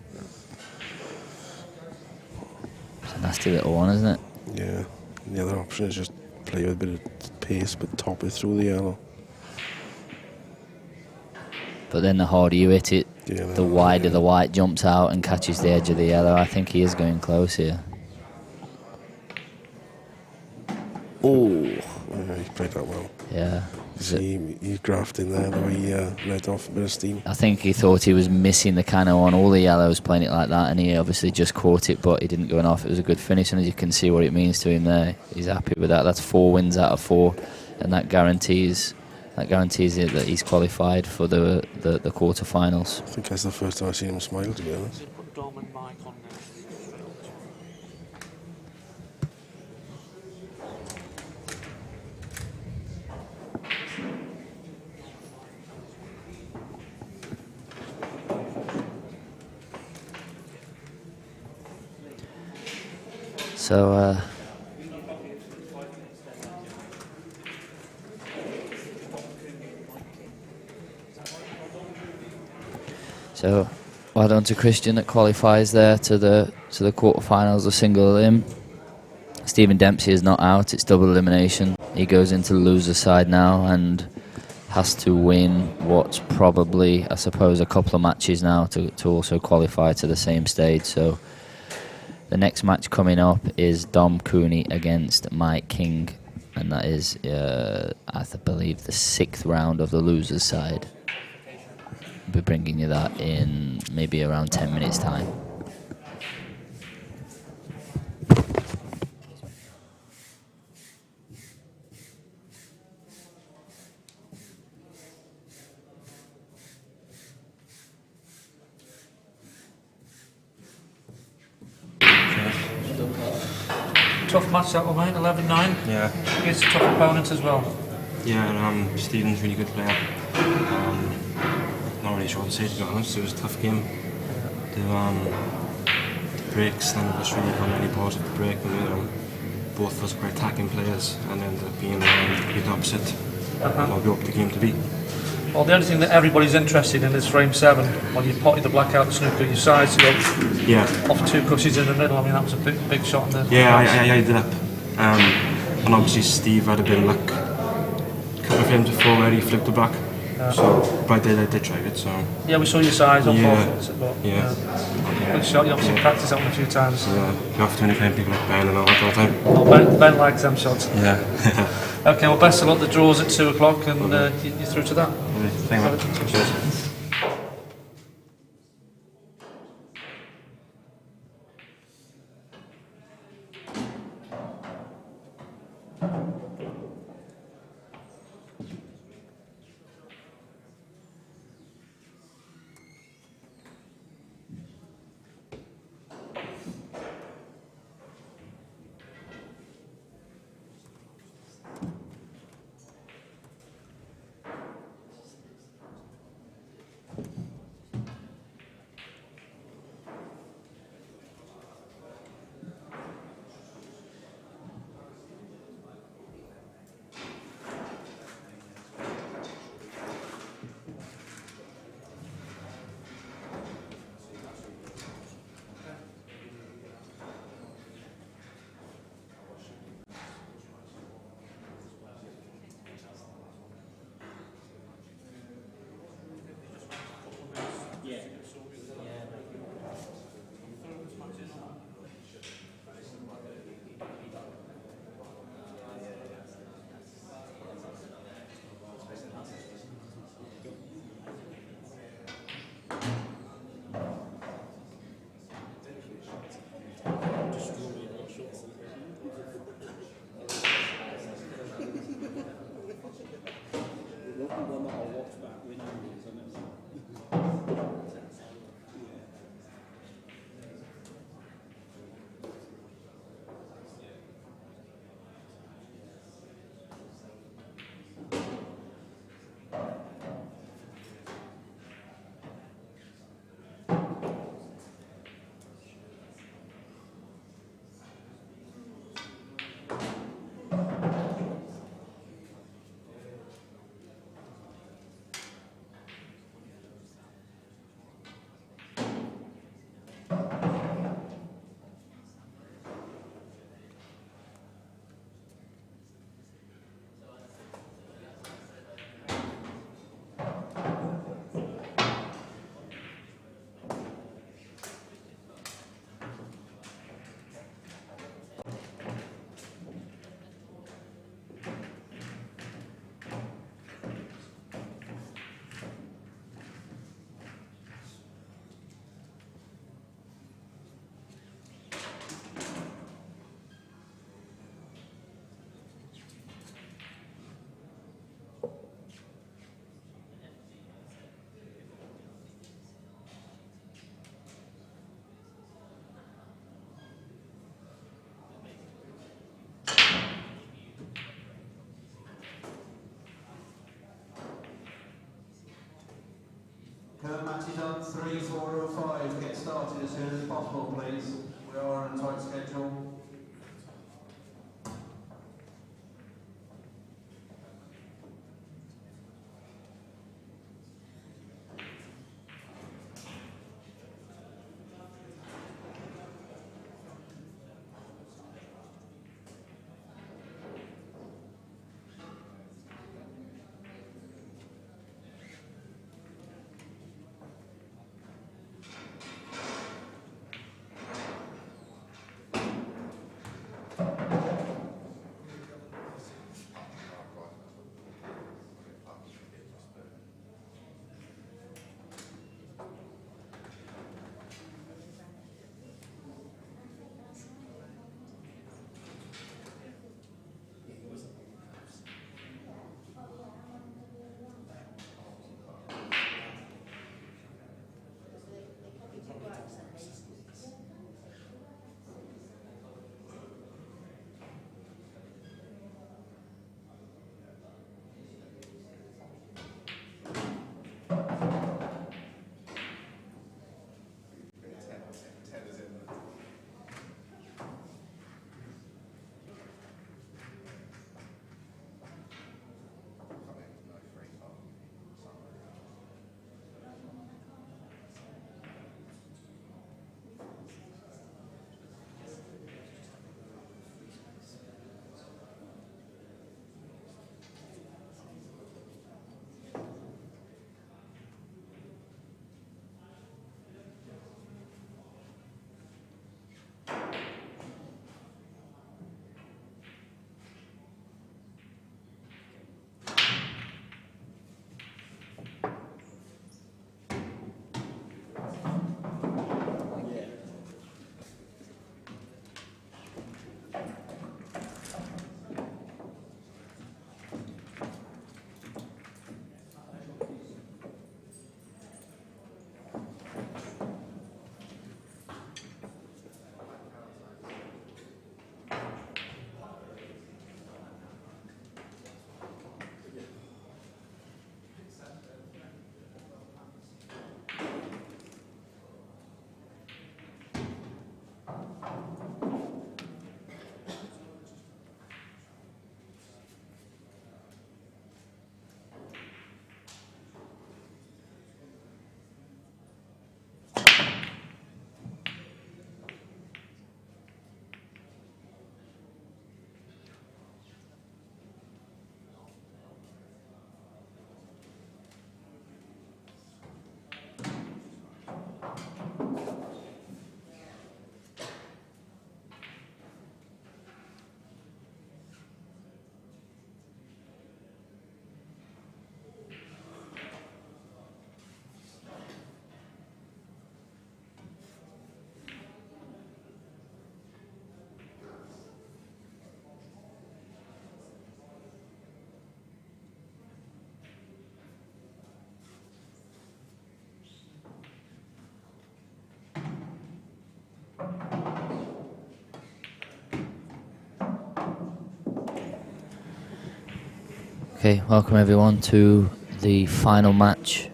It's a nasty little one, isn't it? Yeah. And the other option is just play with a bit of pace but top it through the yellow. But then the harder you hit it, the wider the white jumps out and catches the edge of the yellow. I think he is going close here. Oh! Yeah, he played that well. Yeah. See, he's grafting there, though he let off a bit of steam. I think he thought he was missing the cano on all the yellows playing it like that, and he obviously just caught it, but he didn't go off. It was a good finish, and as you can see what it means to him there, he's happy with that. That's 4 wins out of 4, and that guarantees it that he's qualified for the quarterfinals. I think that's the first time I've seen him smile, to be honest. So well done to Christian that qualifies there to the quarterfinals of single elim. Stephen Dempsey is not out, it's double elimination. He goes into the loser side now and has to win what's probably, I suppose, a couple of matches now to also qualify to the same stage. So the next match coming up is Dom Cooney against Mike King, and that is, I believe, the 6th round of the losers side. We'll be bringing you that in maybe around 10 minutes' time. tough match that one, mate. 11-9. Yeah. Against a tough opponent as well. Yeah, and Stephen's really good player. Not really sure what to say, to be honest. It was a tough game. The breaks, none of us really got any balls at the break. And, both of us were attacking players and ended up being the opposite what we hoped the game to be. Well, the only thing that everybody's interested in is frame 7. When you potted the black out the snooker, your sides to go off 2 cushions in the middle. I mean, that was a big shot in the... Yeah, I did up. And obviously Steve had a bit of luck. A couple of frames before where he flipped the black. So, but I did try it, so... Yeah, we saw your size on both. Good shot, you obviously practiced that one a few times. Yeah, you have to play people like Ben and all that all the time. Well, Ben likes them shots. Yeah. Okay, well, best of luck. The draw's at 2 o'clock and you're through to that. Thank you. Cheers. Matches on 3, 4 or 5. Get started as soon as possible, please. We are on a tight schedule. Okay, welcome everyone to the final match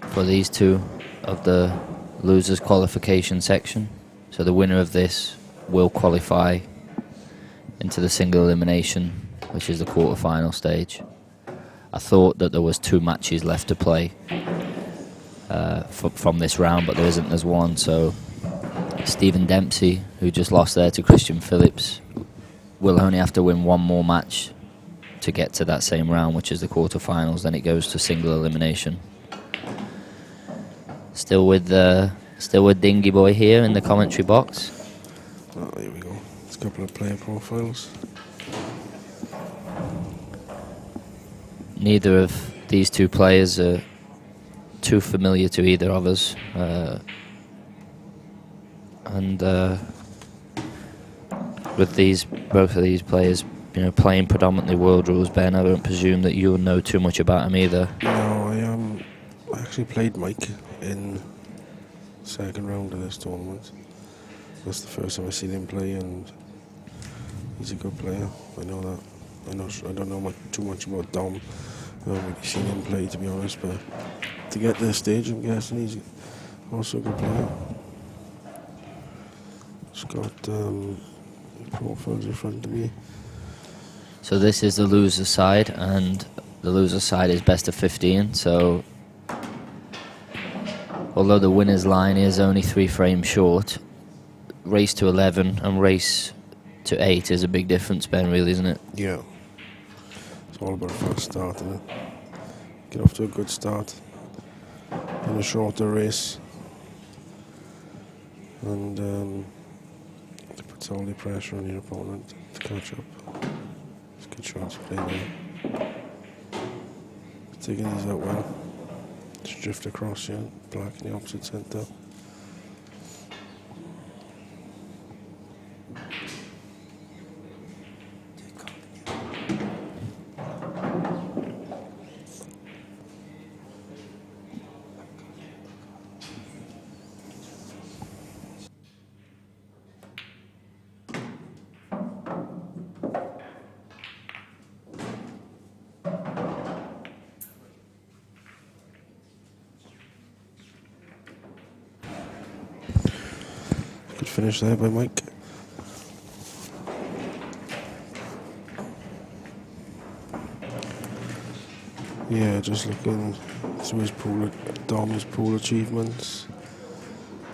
for these two of the losers qualification section. So the winner of this will qualify into the single elimination, which is the quarter-final stage. I thought that there was 2 matches left to play from this round, but there isn't. There's one. So Stephen Dempsey, who just lost there to Christian Phillips, will only have to win 1 more match to get to that same round, which is the quarterfinals. Then it goes to single elimination. Still with Dingy Boy here in the commentary box. Oh, here we go. It's a couple of player profiles. Neither of these 2 players are too familiar to either of us, and with both of these players, playing predominantly world rules, Ben, I don't presume that you'll know too much about him either. No, I actually played Mike in second round of this tournament. That's the first time I've seen him play, and he's a good player. I know that. I don't know too much about Dom. I haven't really seen him play, to be honest, but to get to this stage, I'm guessing he's also a good player. It's got profiles in front of me. So this is the loser side, and the loser side is best of 15. So although the winner's line is only 3 frames short, race to 11 and race to 8 is a big difference, Ben, really, isn't it? Yeah. It's all about a fast start, isn't it? Get off to a good start in a shorter race, and it puts all the pressure on your opponent to catch up. It's a good chance to play there. Taking these out well. Just drift across here, black in the opposite centre. Good finish there by Mike. Yeah, just looking through his Dom's pool achievements.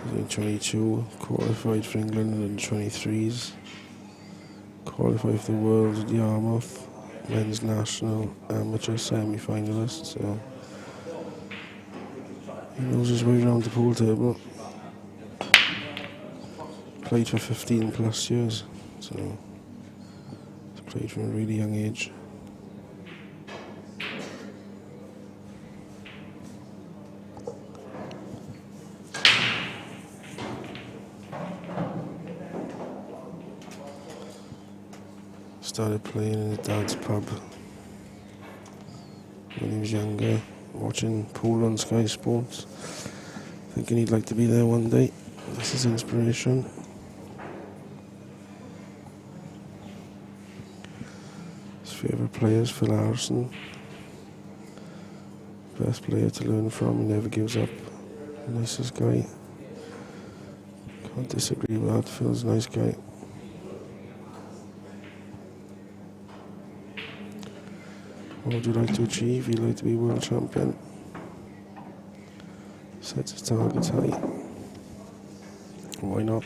He's in 22, qualified for England in the 23s, qualified for the Worlds at Yarmouth, men's national amateur semi-finalist, so he knows his way around the pool table. Played for 15 plus years, so he's played from a really young age. Started playing in his dad's pub when he was younger, watching pool on Sky Sports, thinking he'd like to be there one day. That's his inspiration. His favourite players, Phil Harrison. Best player to learn from, he never gives up. Nicest guy. Can't disagree with that, Phil's a nice guy. What would you like to achieve? You'd like to be world champion. Sets his targets high. Why not?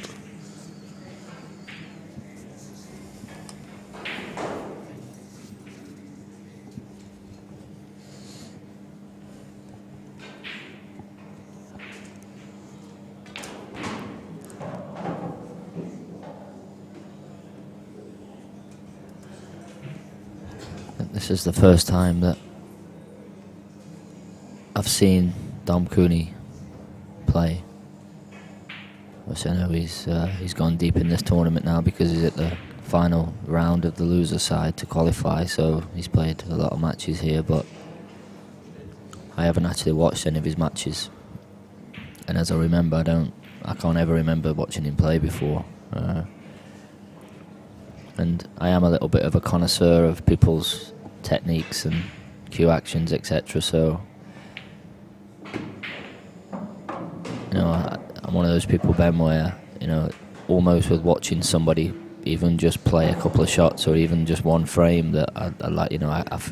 This is the first time that I've seen Dom Cooney play. Which I know he's gone deep in this tournament now because he's at the final round of the loser side to qualify, so he's played a lot of matches here, but I haven't actually watched any of his matches. And as I remember, I can't ever remember watching him play before. And I am a little bit of a connoisseur of people's techniques and cue actions, etc. So, I'm one of those people, Ben, where, almost with watching somebody even just play a couple of shots or even just one frame, that I like,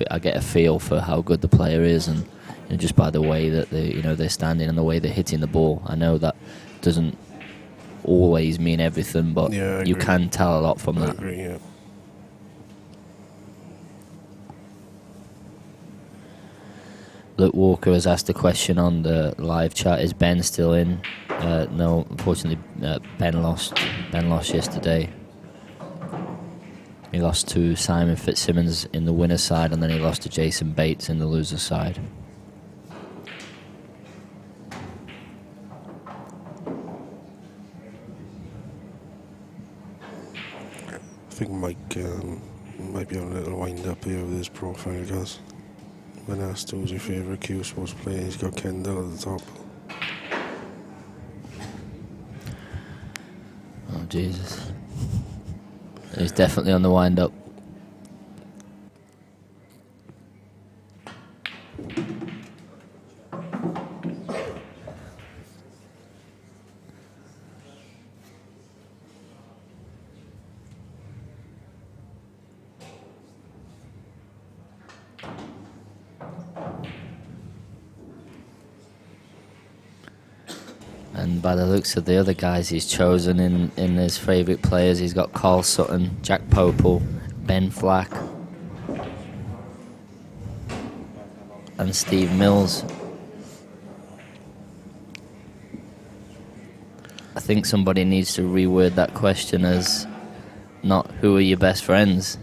I get a feel for how good the player is, and just by the way that they're standing and the way they're hitting the ball. I know that doesn't always mean everything, but you can tell a lot from that. I agree, yeah. Luke Walker has asked a question on the live chat: is Ben still in? No, unfortunately, Ben lost yesterday. He lost to Simon Fitzsimmons in the winner's side, and then he lost to Jason Bates in the loser's side. I think Mike might be on a little wind up here with his profile, guys. When asked who's your favourite Q Sports player, he's got Kendall at the top. Oh, Jesus. He's definitely on the wind up. And by the looks of the other guys he's chosen in his favourite players, he's got Carl Sutton, Jack Popel, Ben Flack, and Steve Mills. I think somebody needs to reword that question as not who are your best friends.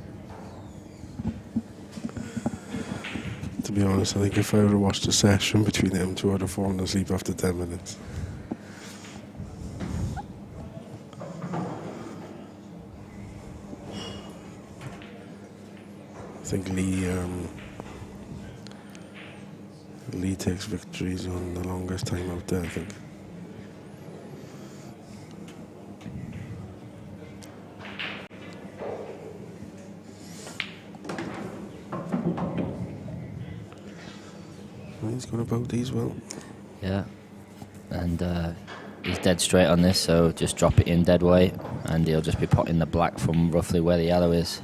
To be honest, I think if I would have watched a session between them two, I'd have fallen asleep after 10 minutes. I think Lee takes victories on the longest time out there, I think. He's got about these well. Yeah. And he's dead straight on this, so just drop it in dead weight, and he'll just be potting the black from roughly where the yellow is.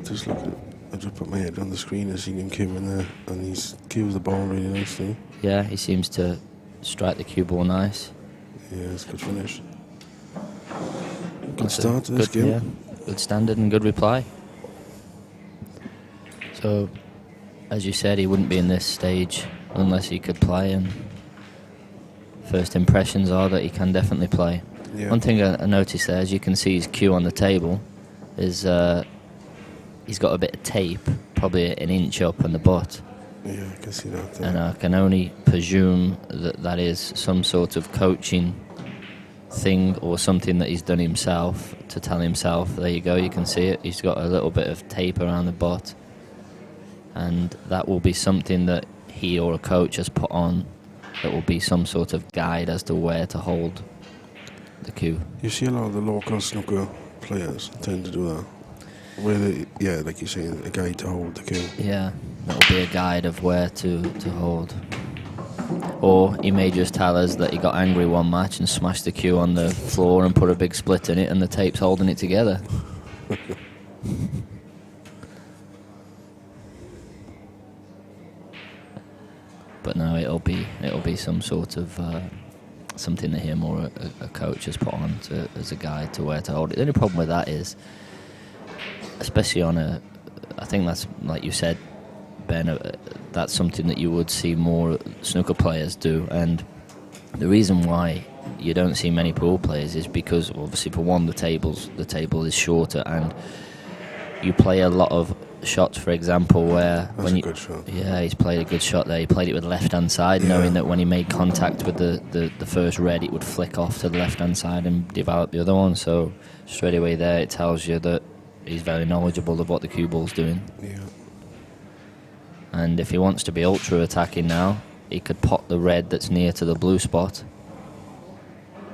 Just look at, I just put my head on the screen and seen him cueing there, and he's cues the ball really nicely. Yeah, he seems to strike the cue ball nice. Yeah, it's a good finish. Good start to this game. Yeah, good standard and good reply. So, as you said, he wouldn't be in this stage unless he could play, and first impressions are that he can definitely play. Yeah. One thing I noticed there, as you can see his cue on the table, is he's got a bit of tape, probably an inch up on the butt. Yeah, I can see that there. And I can only presume that that is some sort of coaching thing or something that he's done himself to tell himself, there you go, you can see it, he's got a little bit of tape around the butt, and that will be something that he or a coach has put on that will be some sort of guide as to where to hold the cue. You see a lot of the local snooker players tend to do that. Where they, yeah, like you're saying, a guide to hold the cue. Yeah, that'll be a guide of where to hold. Or he may just tell us that he got angry one match and smashed the cue on the floor and put a big split in it, and the tape's holding it together. But no, it'll be some sort of something that him or a coach has put on as a guide to where to hold it. The only problem with that is, especially on I think that's, like you said, Ben, that's something that you would see more snooker players do. And the reason why you don't see many pool players is because, obviously, for one, the table is shorter, and you play a lot of shots, for example, where that's a good shot. Yeah, he's played a good shot there. He played it with the left-hand side, knowing that when he made contact with the first red, it would flick off to the left-hand side and develop the other one. So straight away there, it tells you that he's very knowledgeable of what the cue ball's doing. Yeah. And if he wants to be ultra attacking now, he could pot the red that's near to the blue spot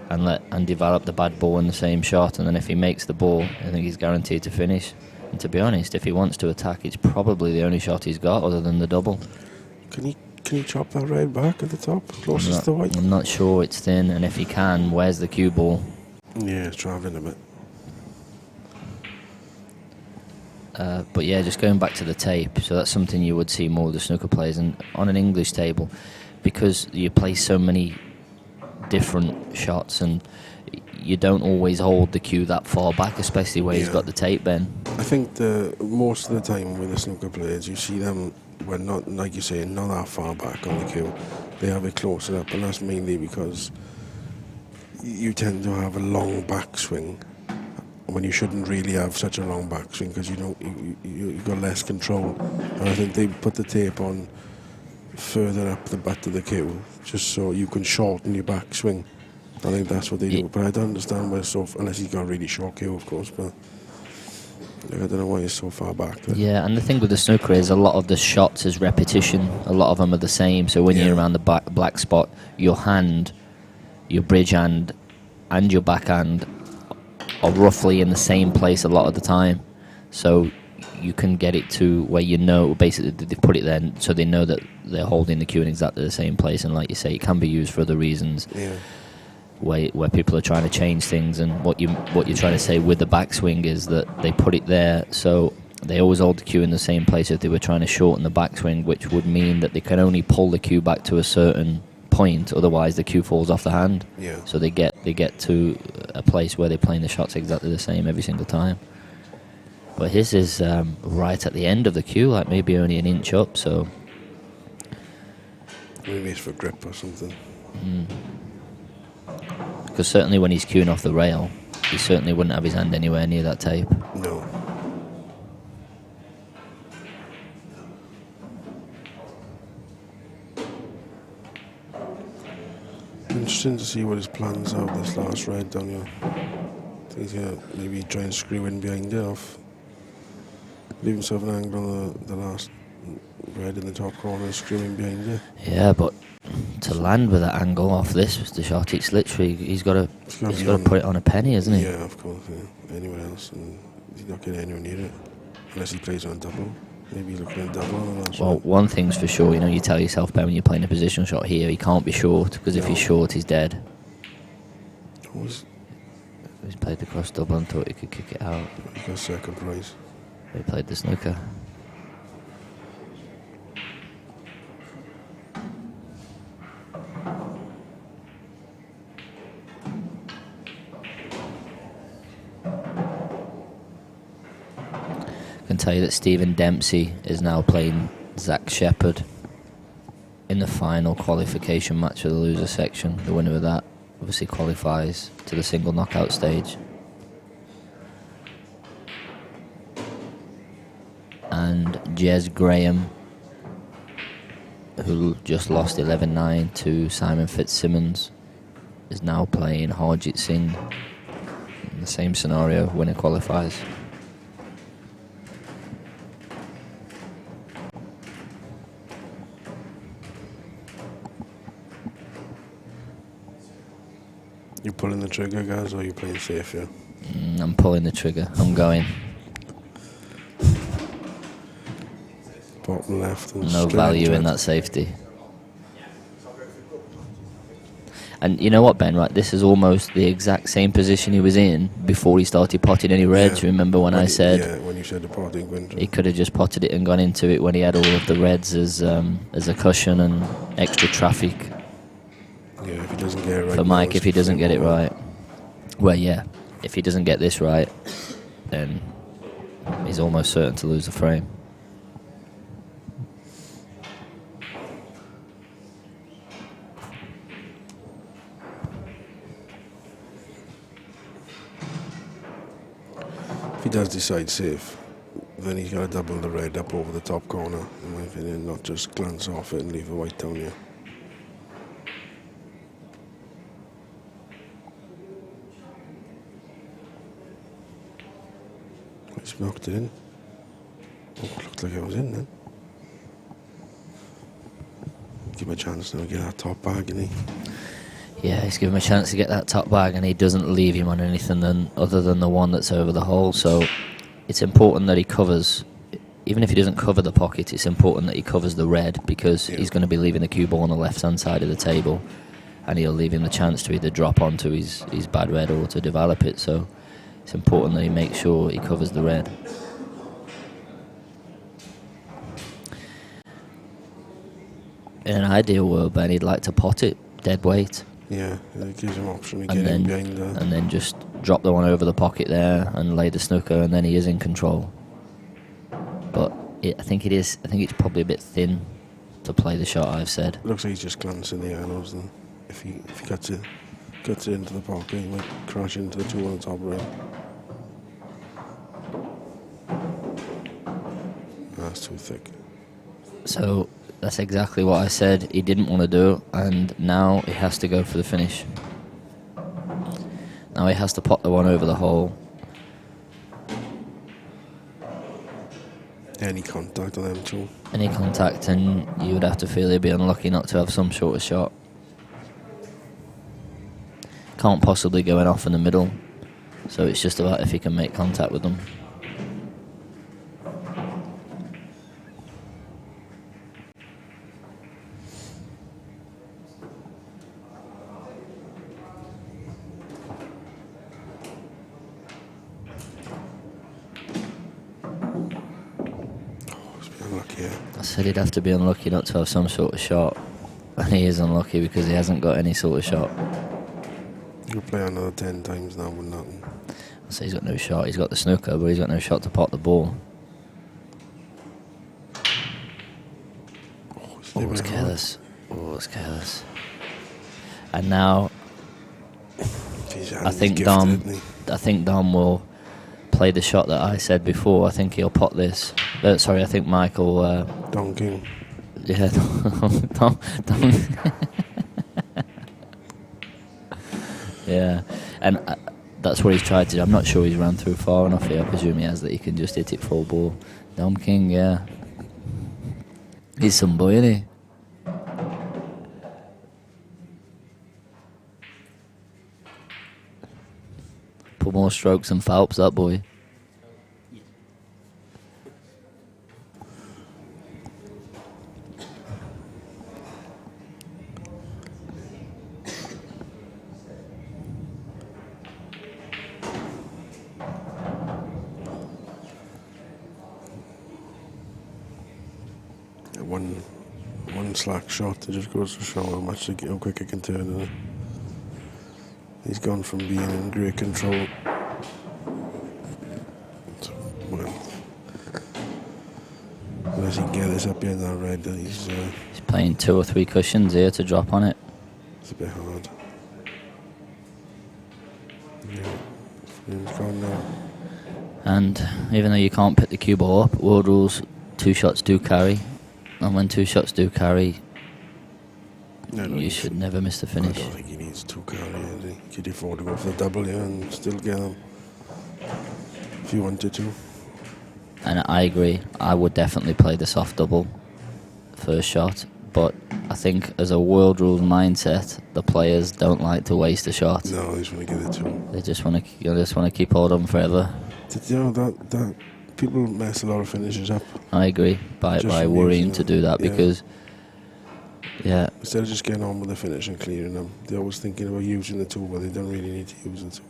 and develop the bad ball in the same shot. And then if he makes the ball, I think he's guaranteed to finish. And to be honest, if he wants to attack, it's probably the only shot he's got other than the double. Can he chop that red back at the top, closest to white? I'm not sure, it's thin, and if he can, where's the cue ball? Yeah, it's travelling a bit. But yeah, just going back to the tape, so that's something you would see more of the snooker players, and on an English table, because you play so many different shots, and you don't always hold the cue that far back, especially where he's got the tape, Ben. I think most of the time with the snooker players, you see them, well, not like you say, not that far back on the cue. They have it closer up, and that's mainly because you tend to have a long backswing when you shouldn't really have such a long backswing, because you got less control. And I think they put the tape on further up the butt of the cue just so you can shorten your backswing. I think that's what they do, but I don't understand why it's so, unless he's got a really short cue, of course, but I don't know why it's so far back there. Yeah, and the thing with the snooker is a lot of the shots is repetition. A lot of them are the same, so when you're around the black spot, your hand, your bridge hand and your backhand are roughly in the same place a lot of the time, so you can get it to where you know basically they put it there so they know that they're holding the cue in exactly the same place. And like you say, it can be used for other reasons, where people are trying to change things. And what you're trying to say with the backswing is that they put it there so they always hold the cue in the same place if they were trying to shorten the backswing, which would mean that they can only pull the cue back to a certain point, otherwise the cue falls off the hand. So they get to a place where they're playing the shots exactly the same every single time. But his is right at the end of the cue, like maybe only an inch up, so maybe it's for grip or something. Because certainly when he's cueing off the rail, he certainly wouldn't have his hand anywhere near that tape. No. Interesting to see what his plans are with this last red down here. I think he's going to maybe try and screw in behind it off. Leave himself an angle on the last red in the top corner, screw in behind it. Yeah, but to land with that angle off this was the shot. It's literally, he's got to put it on a penny, hasn't he? Yeah, of course, yeah. Anywhere else, and he's not getting anywhere near it. Unless he plays on a double. Maybe he's looking at a double on that. Well, one thing's for sure, you tell yourself, Ben, when you're playing a positional shot here, he can't be short, because if he's short, he's dead. He's played the cross double and thought he could kick it out. He got second prize. He played the snooker. I can tell you that Stephen Dempsey is now playing Zach Shepherd in the final qualification match of the loser section. The winner of that obviously qualifies to the single knockout stage. And Jez Graham, who just lost 11-9 to Simon Fitzsimmons, is now playing Harjit Singh in the same scenario. Winner qualifies. You pulling the trigger, guys, or are you playing safe here? I'm pulling the trigger. I'm going. Bottom left. And no value in that safety. And you know what, Ben, right? This is almost the exact same position he was in before he started potting any reds. Remember when I said... Yeah, when you said the potting. He could have just potted it and gone into it when he had all of the reds as a cushion and extra traffic. Yeah, if he doesn't get it right. For Mike, if he doesn't get it right. Well, yeah. If he doesn't get this right, then he's almost certain to lose the frame. If he does decide safe, then he's got to double the red up over the top corner, in my opinion, not just glance off it and leave the white down here. He's knocked it in. Oh, looked like it was in then. Give him a chance now to get that top bag, innit? Yeah, he's given him a chance to get that top bag, and he doesn't leave him on anything other than the one that's over the hole. So it's important that he covers, even if he doesn't cover the pocket, it's important that he covers the red, because he's going to be leaving the cue ball on the left-hand side of the table, and he'll leave him the chance to either drop onto his bad red or to develop it. So it's important that he makes sure he covers the red. In an ideal world, Ben, he'd like to pot it dead weight. Yeah, it gives him option to get in behind that. And then just drop the one over the pocket there and lay the snooker, and then he is in control. But I think it's probably a bit thin to play the shot I've said. Looks like he's just glancing the arrows, and if he gets it into the pocket, he might crash into the two on the top rail. That's too thick. So that's exactly what I said he didn't want to do, and now he has to go for the finish. Now he has to pot the one over the hole. Any contact on them too. Any contact, and you would have to feel he'd be unlucky not to have some sort of shot. Can't possibly go in off in the middle, so it's just about if he can make contact with them. I said he'd have to be unlucky not to have some sort of shot, and he is unlucky because he hasn't got any sort of shot. He'll play another 10 times now with nothing. I say he's got no shot. He's got the snooker, but he's got no shot to pot the ball. It's careless. It's careless. And now, I think Dom will play the shot that I said before. I think he'll pot this. I think Michael... Don King. Yeah, Dom. Yeah, and that's what he's tried to do. I'm not sure he's ran through far enough here. I presume he has, that he can just hit it full ball. Dom King, yeah. He's some boy, isn't he? Put more strokes than Phelps, that boy. One slack shot, it just goes to show how quick it can turn. It? He's gone from being in great control. Well, unless he can get this up behind that red, he's playing 2 or 3 cushions here to drop on it. It's a bit hard. Yeah, he's gone now. And even though you can't pick the cue ball up, world rules, 2 shots do carry. And when 2 shots do carry, you should never miss the finish. I don't think he needs 2 carry. He could afford to go for the double here and still get him if he wanted to. And I agree. I would definitely play the soft double first shot. But I think as a world rules mindset, the players don't like to waste a shot. No, they just want to get it to him. They just want to keep hold of them forever. You know that people mess a lot of finishes up. I agree by worrying to do that, because instead of just getting on with the finish and clearing them, they're always thinking about using the tool, but they don't really need to use the tool.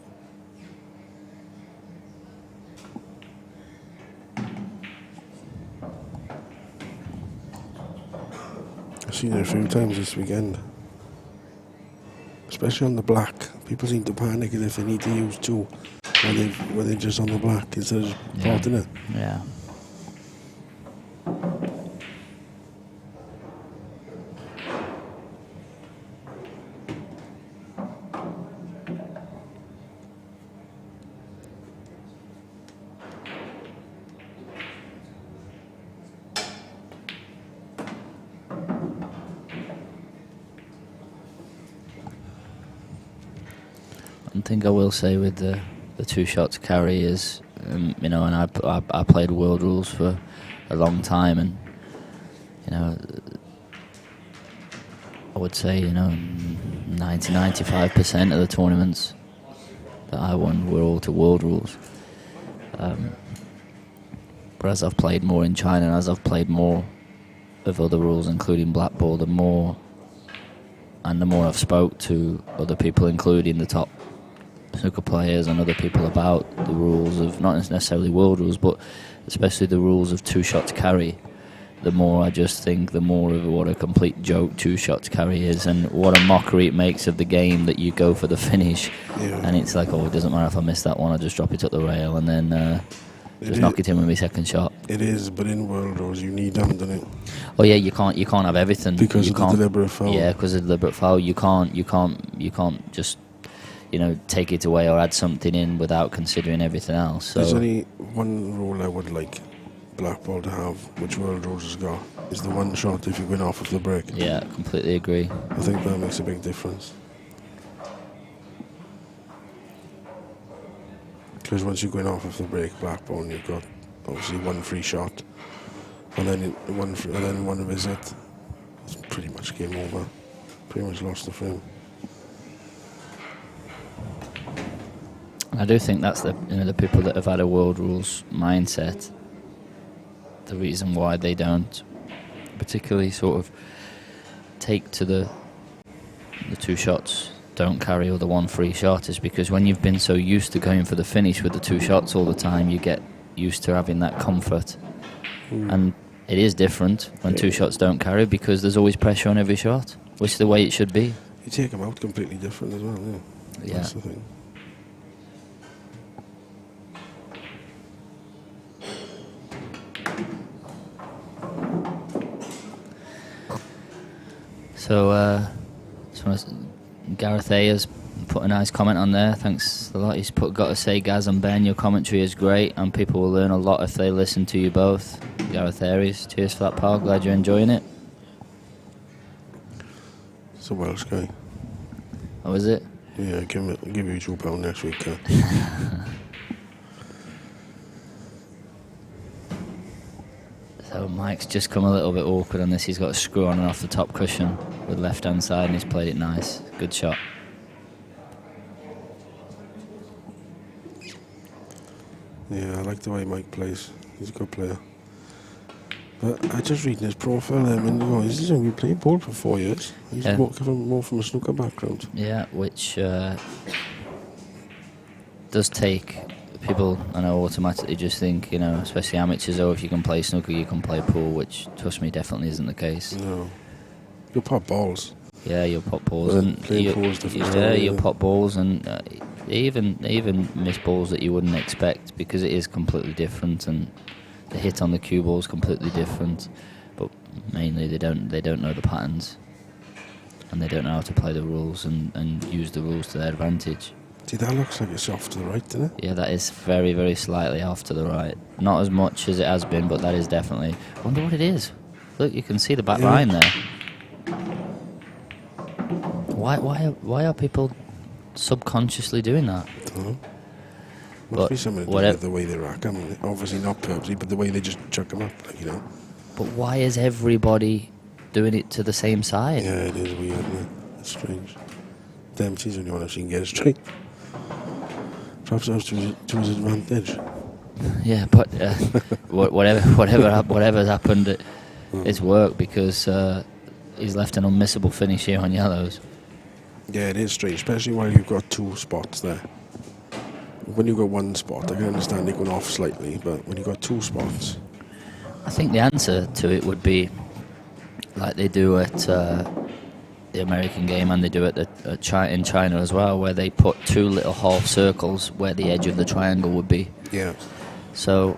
I've seen it a few times this weekend, especially on the black. People seem to panic as if they need to use 2 when they're just on the black instead of just potting it. Yeah. One thing I will say with the 2 shots carry is, and I played world rules for a long time, and I would say 90-95% of the tournaments that I won were all to world rules. But as I've played more in China, and as I've played more of other rules, including black ball, the more I've spoke to other people, including the top snooker players and other people, about the rules of, not necessarily world rules, but especially the rules of 2 shots carry, the more I just think the more of what a complete joke 2 shots carry is, and what a mockery it makes of the game that you go for the finish, and it's like, oh, it doesn't matter if I miss that one, I just drop it up the rail and then just knock it in with my second shot. It is, but in world rules you need them, don't you? Oh yeah, you can't have everything Because you of the deliberate foul. Yeah, because of the deliberate foul, you can't just take it away or add something in without considering everything else. So there's only one rule I would like black ball to have, which world rules has got, is the 1 shot if you win off of the break. Yeah, completely agree. I think that makes a big difference. Because once you go off of the break, black ball, you've got obviously 1 free shot, and then one visit. It's pretty much game over. Pretty much lost the frame. I do think that's the people that have had a world rules mindset. The reason why they don't particularly sort of take to the 2 shots, don't carry, or the 1 free shot, is because when you've been so used to going for the finish with the 2 shots all the time, you get used to having that comfort. And it is different when 2 shots don't carry, because there's always pressure on every shot, which is the way it should be. You take them out completely different as well, yeah. That's the thing. So, Gareth Ayers put a nice comment on there. Thanks a lot. He's got to say, Gaz and Ben, your commentary is great, and people will learn a lot if they listen to you both. Gareth Ayers, cheers for that, pal. Glad you're enjoying it. It's a Welsh guy. Oh, is it? Yeah, give you £2 next week. So Mike's just come a little bit awkward on this. He's got a screw on and off the top cushion with left hand side, and he's played it nice. Good shot. Yeah, I like the way Mike plays. He's a good player. But I just reading his profile a minute ago. He's only been playing ball for 4 years. He's more from a snooker background. Yeah, which does take people, I know, automatically just think, especially amateurs, if you can play snooker, you can play pool, which, trust me, definitely isn't the case. No. You'll pop balls. Yeah, you'll pop balls. Well, and playing pool is different story, you'll pop balls, and even miss balls that you wouldn't expect, because it is completely different, and the hit on the cue ball is completely different. But mainly they don't know the patterns, and they don't know how to play the rules and use the rules to their advantage. See, that looks like it's off to the right, doesn't it? Yeah, that is very, very slightly off to the right. Not as much as it has been, but that is definitely... I wonder what it is. Look, you can see the back line there. Why are people subconsciously doing that? I don't know. Must be something to do with the way they rack them. Obviously not purposely, but the way they just chuck them up, But why is everybody doing it to the same side? Yeah, it is weird, isn't it? It's strange. Dempsey's the only one I've seen get it straight. Perhaps that was to his advantage. Yeah, but whatever's happened, it's worked, because he's left an unmissable finish here on yellows. Yeah, it is strange, especially while you've got 2 spots there. When you've got 1 spot, I can understand it going off slightly, but when you've got 2 spots... I think the answer to it would be like they do at the American game, and they do it in China as well, where they put 2 little half circles where the edge of the triangle would be. Yeah. So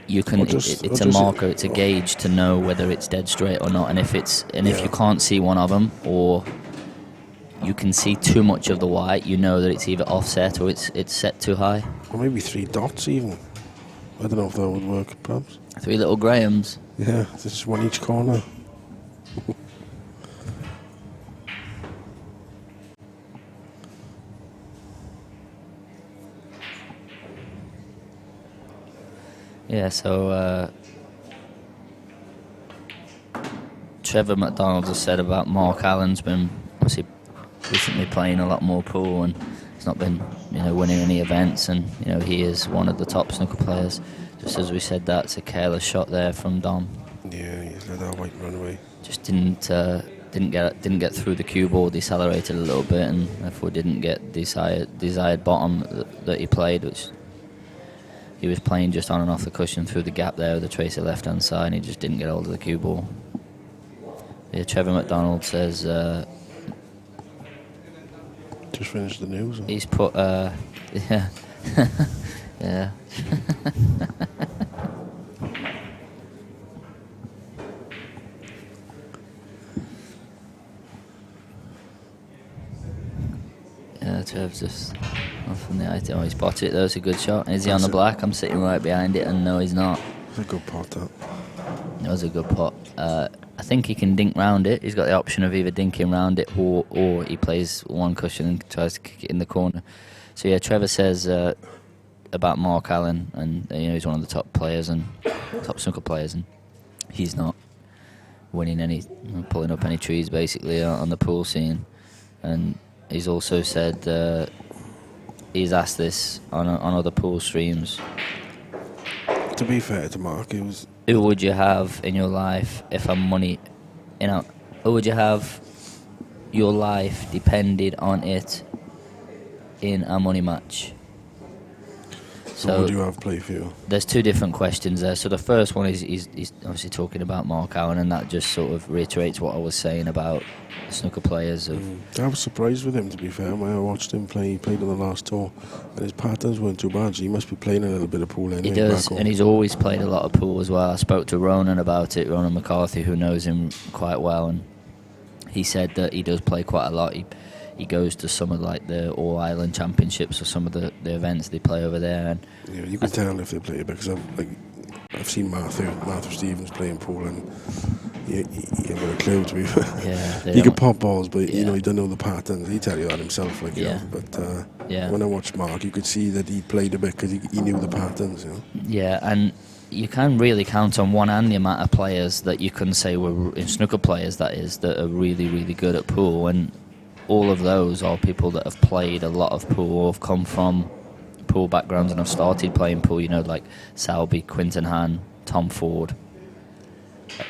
you can it's a marker, it's a gauge to know whether it's dead straight or not, and if you can't see one of them, or you can see too much of the white, you know that it's either offset or it's set too high. Or maybe 3 dots even. I don't know if that would work, perhaps. 3 little Grahams. Yeah, just 1 each corner. Yeah, so Trevor McDonald has said about Mark Allen's been obviously recently playing a lot more pool, and he's not been winning any events, and he is one of the top snooker players. Just as we said, that's a careless shot there from Dom. Yeah, he's let that white run away. Just didn't get through the cue ball, decelerated a little bit, and therefore didn't get desired bottom that he played, which he was playing just on and off the cushion through the gap there with the tracer left hand side, and he just didn't get hold of the cue ball. Yeah, Trevor McDonald says just finished the news. He's put yeah. Yeah. Yeah, Trev's just off from the IT. Oh, he spotted it though, it's a good shot. Is he on the black? I'm sitting right behind it, and no, he's not. It's a good pot, that. It was a good pot. I think he can dink round it. He's got the option of either dinking round it or he plays one cushion and tries to kick it in the corner. So yeah, Trevor says about Mark Allen, and he's one of the top players and top snooker players, and he's not winning pulling up any trees basically on the pool scene. And he's also said he's asked this on other pool streams. To be fair to Mark, it was... Who would you have in your life if who would you have your life depended on it in a money match? So would you have play for you? There's two different questions there. So the first one is he's obviously talking about Mark Allen, and that just sort of reiterates what I was saying about snooker players. I was surprised with him, to be fair. When I watched him play, he played on the last tour, and his patterns weren't too bad, so he must be playing a little bit of pool anyway. He does, and he's always played a lot of pool as well. I spoke to Ronan about it, Ronan McCarthy, who knows him quite well, and he said that he does play quite a lot. He goes to some of like the All Ireland Championships or some of the events they play over there. And yeah, you can tell if they play, because I've seen Matthew Stevens playing pool, and he ain't got a clue, to be fair. Yeah, he can pop balls, but he don't know the patterns. He tell you that himself, But when I watched Mark, you could see that he played a bit because he knew the patterns. Yeah, and you can really count on one hand the amount of players that you can say were in snooker players, that are really, really good at pool, and all of those are people that have played a lot of pool or have come from pool backgrounds and have started playing pool, like Selby, Quinton Han, Tom Ford.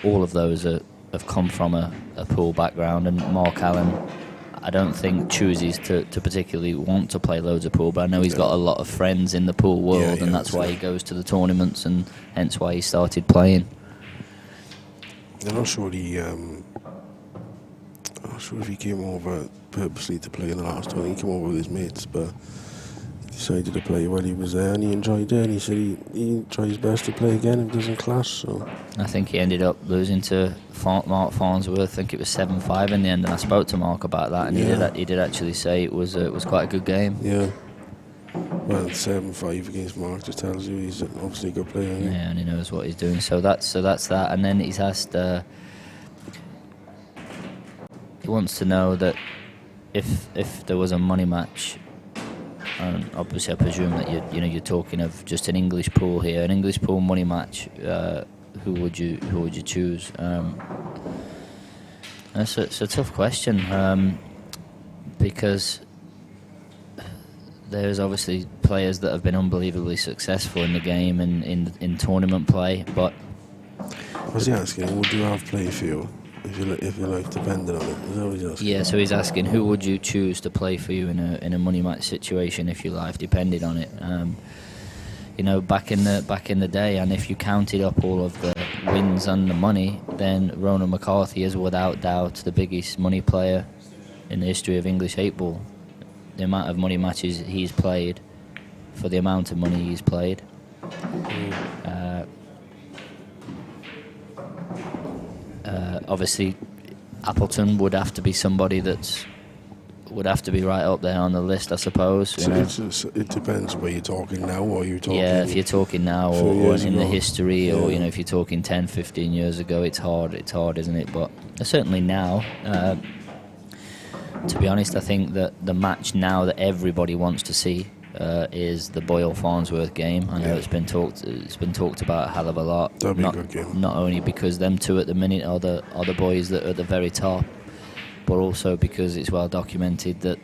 All of those have come from a pool background, and Mark Allen, I don't think chooses to particularly want to play loads of pool, but I know he's got a lot of friends in the pool world, and that's why he goes to the tournaments, and hence why he started playing. I'm not sure if he came over purposely to play in the last one. He came over with his mates, but he decided to play while he was there, and he enjoyed it, and he said he tried his best to play again if it doesn't clash. So I think he ended up losing to Mark Farnsworth. I think it was 7-5 in the end, and I spoke to Mark about that, and he did actually say it was quite a good game. Yeah. Well, 7-5 against Mark just tells you he's obviously a good player. Yeah, and he knows what he's doing. So that's that. And then he's asked. He wants to know that if there was a money match, and obviously I presume that you're talking of just an English pool here, an English pool money match. Who would you choose? It's a tough question because there's obviously players that have been unbelievably successful in the game and in tournament play, but was he asking, would you have play for you if your life depended on it? Is that what he's asking? Yeah, so he's asking, who would you choose to play for you in a money match situation if your life depended on it? Back in the day, and if you counted up all of the wins and the money, then Ronan McCarthy is without doubt the biggest money player in the history of English 8-ball. The amount of money matches he's played for the amount of money he's played. Obviously, Appleton would have to be somebody would have to be right up there on the list, I suppose. So it depends where you're talking now, or you're talking... Yeah, if you're talking now or in the history, or if you're talking 10, 15 years ago, it's hard, isn't it? But certainly now, to be honest, I think that the match now that everybody wants to see is the Boyle-Farnsworth game. I know it's been talked about a hell of a lot. That'd be a good game. Not only because them two at the minute are the boys that are at the very top, but also because it's well documented that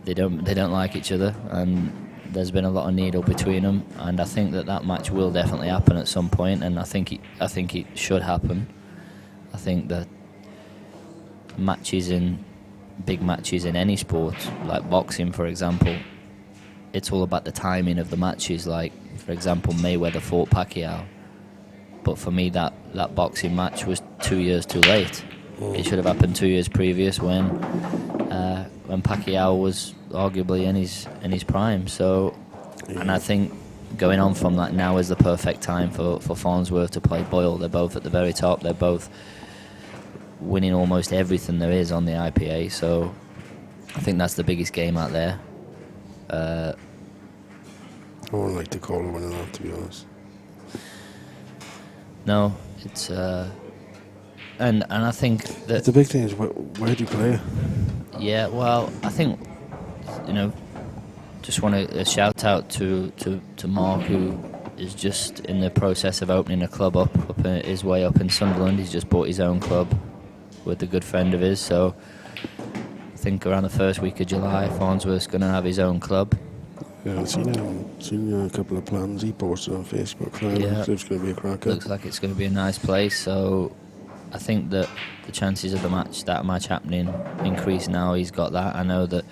they don't like each other, and there's been a lot of needle between them, and I think that match will definitely happen at some point, and I think it should happen. I think that big matches in any sport, like boxing, for example, it's all about the timing of the matches. Like, for example, Mayweather fought Pacquiao, but for me that boxing match was 2 years too late. It should have happened 2 years previous when Pacquiao was arguably in his prime. So, and I think going on from that, now is the perfect time for Farnsworth to play Boyle. They're both at the very top. They're both winning almost everything there is on the IPA. So I think that's the biggest game out there. I wouldn't like to call a winner that, to be honest. No, it's and I think that the big thing is where do you play? Yeah, well, I think, just want to shout out to Mark, who is just in the process of opening a club up his way up in Sunderland. He's just bought his own club with a good friend of his. So I think around the first week of July, Farnsworth's going to have his own club. Yeah, I've seen a couple of plans he posted on Facebook. Yeah, so it's going to be a cracker. Looks like it's going to be a nice place. So I think that the chances of that match happening increase now. He's got that. I know that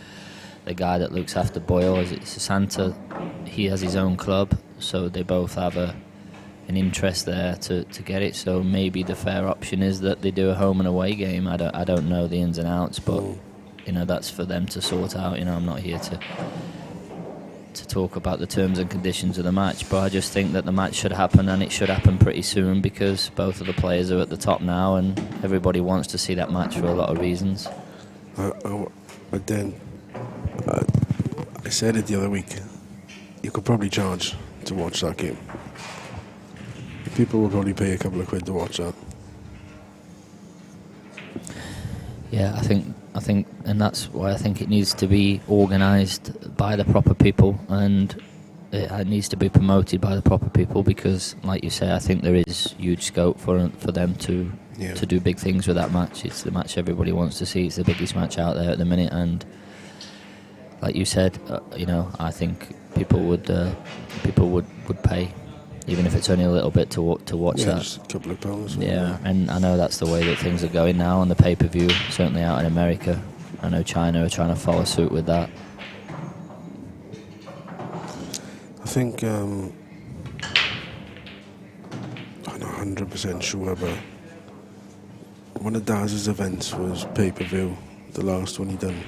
the guy that looks after Boyle, is it Santa? He has his own club, so they both have an interest there to get it. So maybe the fair option is that they do a home and away game. I don't know the ins and outs, but that's for them to sort out. I'm not here to talk about the terms and conditions of the match, but I just think that the match should happen, and it should happen pretty soon, because both of the players are at the top now, and everybody wants to see that match for a lot of reasons. But then I said it the other week, you could probably charge to watch that game. People will probably pay a couple of quid to watch that. Yeah, I think, and that's why I think it needs to be organised by the proper people, and it needs to be promoted by the proper people, because, like you say, I think there is huge scope for them to do big things with that match. It's the match everybody wants to see. It's the biggest match out there at the minute, and like you said, I think people would pay, even if it's only a little bit to watch that. Just a couple of pounds. Yeah, and I know that's the way that things are going now on the pay-per-view, certainly out in America. I know China are trying to follow suit with that. I think, I'm not 100% sure, but one of Daz's events was pay-per-view, the last one he done.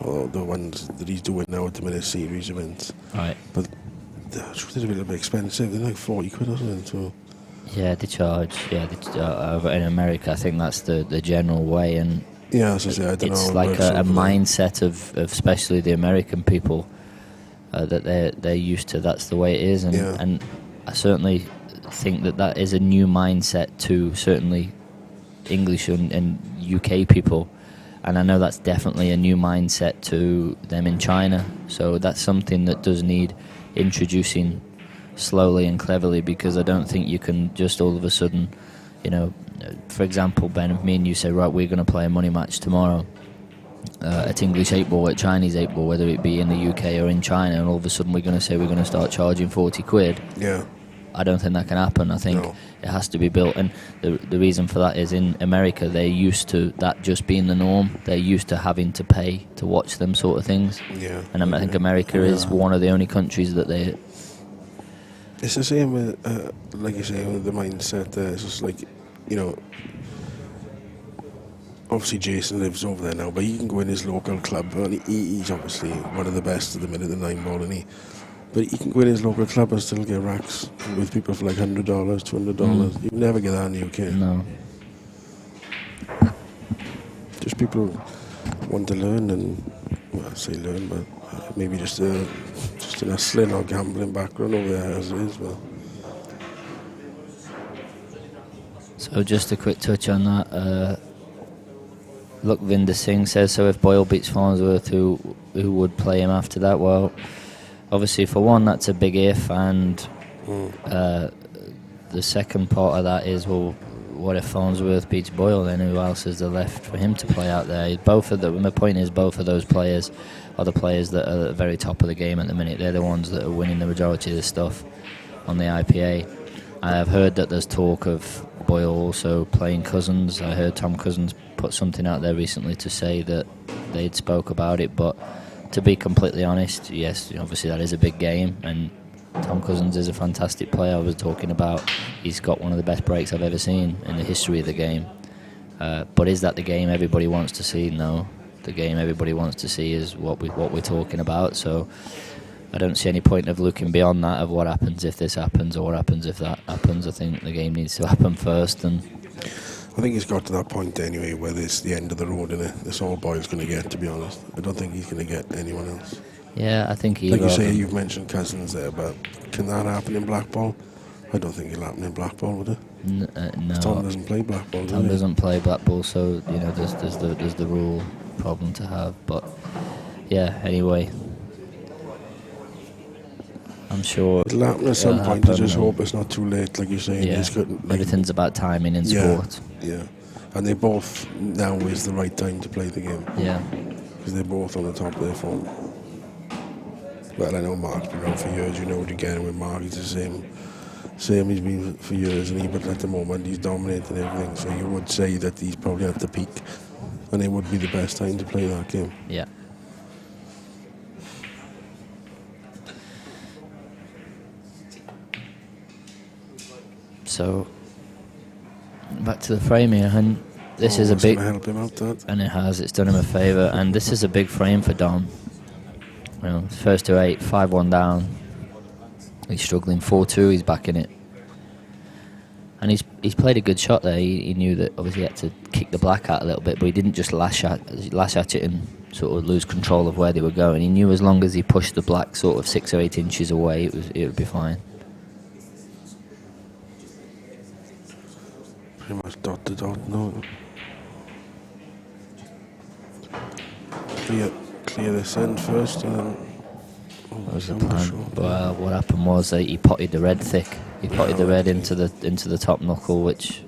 Or the ones that he's doing now at the minute, series events. Right. But they're a little bit expensive. They're like 40 quid or something. So. Yeah, they charge. Yeah, in America, I think that's the general way, and yeah, as I say, I don't know. It's like a mindset of especially the American people that they're used to. That's the way it is, and I certainly think that is a new mindset to certainly English and UK people. And I know that's definitely a new mindset to them in China. So that's something that does need introducing slowly and cleverly, because I don't think you can just all of a sudden, for example, Ben, me and you say, right, we're going to play a money match tomorrow at English 8-ball, at Chinese 8-ball, whether it be in the UK or in China, and all of a sudden we're going to say we're going to start charging 40 quid. Yeah. I don't think that can happen. I think it has to be built, and the reason for that is in America they're used to that just being the norm. They're used to having to pay to watch them sort of things. Yeah. And I think America is one of the only countries that they. It's the same with, like you say, with the mindset. It's just like, obviously Jason lives over there now, but he can go in his local club, and he's obviously one of the best at the minute, the 9-ball, and but he can go in his local club and still get racks with people for like $100, $200. You never get that in the UK. No. Just people want to learn, and I say learn, but maybe just an hustling or gambling background over there as it is. But So just a quick touch on that. Lukvinder Singh says, so if Boyle beats Farnsworth, who would play him after that? Well, obviously, for one, that's a big if, and the second part of that is, well, what if Farnsworth beats Boyle, then who else is there left for him to play out there? Both of them. My point is, both of those players are the players that are at the very top of the game at the minute. They're the ones that are winning the majority of the stuff on the IPA. I have heard that there's talk of Boyle also playing Cousins. I heard Tom Cousins put something out there recently to say that they'd spoke about it, but to be completely honest, yes, obviously that is a big game, and Tom Cousins is a fantastic player. I was talking about he's got one of the best breaks I've ever seen in the history of the game. But is that the game everybody wants to see? No. The game everybody wants to see is what we're talking about. So I don't see any point of looking beyond that, of what happens if this happens or what happens if that happens. I think the game needs to happen first. And I think it's got to that point anyway where it's the end of the road, and that's all Boyle's going to get, to be honest. I don't think he's going to get anyone else. Yeah, I think like you say, you've mentioned Cousins there, but can that happen in Blackpool? I don't think it'll happen in Blackpool, would it? No. Tom doesn't play Blackpool. Tom doesn't play Blackpool, so there's the rule problem to have. But yeah, anyway, I'm sure it'll happen at some point. I just hope it's not too late, like you're saying. Yeah, everything's about timing in sport. Yeah, and they both now is the right time to play the game. Yeah, because they're both on the top of their form. Well, I know Mark's been around for years. You know what you're getting with Mark. He's the same he's been for years, but at the moment he's dominating everything. So you would say that he's probably at the peak, and it would be the best time to play that game. Yeah. So back to the frame here, and this is a big. Help him out, that. And it has. It's done him a favour, and this is a big frame for Dom. First to 8, 5-1 down. He's struggling. 4-2. He's back in it, and he's played a good shot there. He knew that obviously he had to kick the black out a little bit, but he didn't just lash at it and sort of lose control of where they were going. He knew as long as he pushed the black sort of 6 or 8 inches away, it would be fine. Pretty much dot to dot. No. Clear this end first, and then. Was the plan. Well, what happened was that he potted the red thick. He potted the red into the top knuckle, which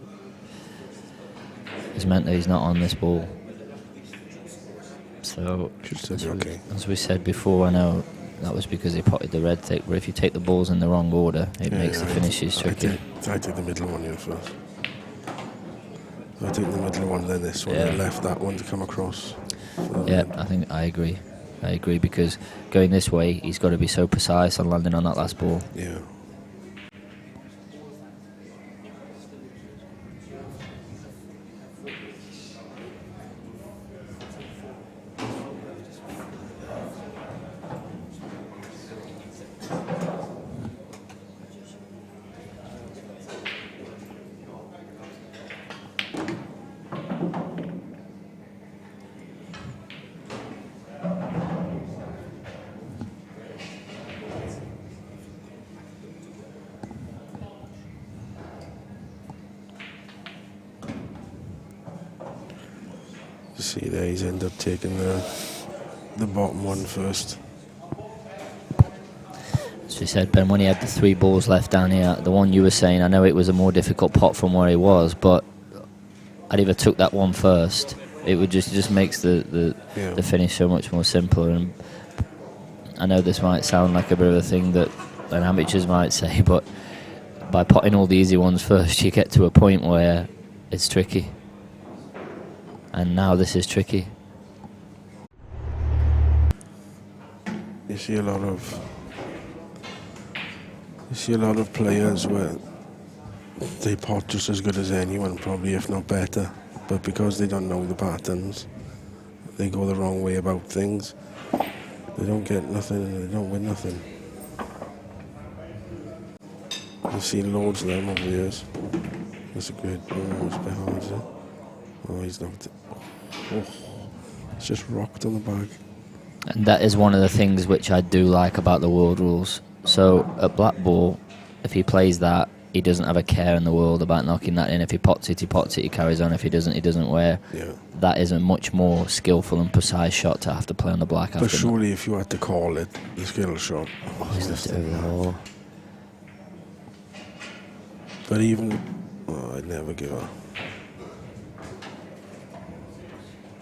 has meant that he's not on this ball. So, as we said before, I know that was because he potted the red thick. But if you take the balls in the wrong order, it makes the finishes tricky. I take the middle one here first. I take the middle one, then this one. I left that one to come across. Yeah, I think I agree. Because going this way, he's got to be so precise on landing on that last ball. Yeah. See there, he's ended up taking the bottom one first. As we said, Ben, when he had the 3 balls left down here, the one you were saying, I know it was a more difficult pot from where he was, but I'd either took that one first. It would just makes the finish so much more simpler. And I know this might sound like a bit of a thing that an amateurs might say, but by potting all the easy ones first, you get to a point where it's tricky. And now this is tricky. You see a lot of players where they pot just as good as anyone, probably, if not better. But because they don't know the patterns, they go the wrong way about things. They don't get nothing and they don't win nothing. I've seen loads of them over the years. That's a great ball. It's behind it. Oh, he's knocked it. Oh, it's just rocked on the bag. And that is one of the things which I do like about the world rules. So at black ball, if he plays that, he doesn't have a care in the world about knocking that in. If he pots it, he pots it, he carries on. If he doesn't, he doesn't wear. Yeah. That is a much more skillful and precise shot to have to play on the black. But surely if you had to call it the skill shot. Oh, he's left it over the hole. But even, I'd never give up.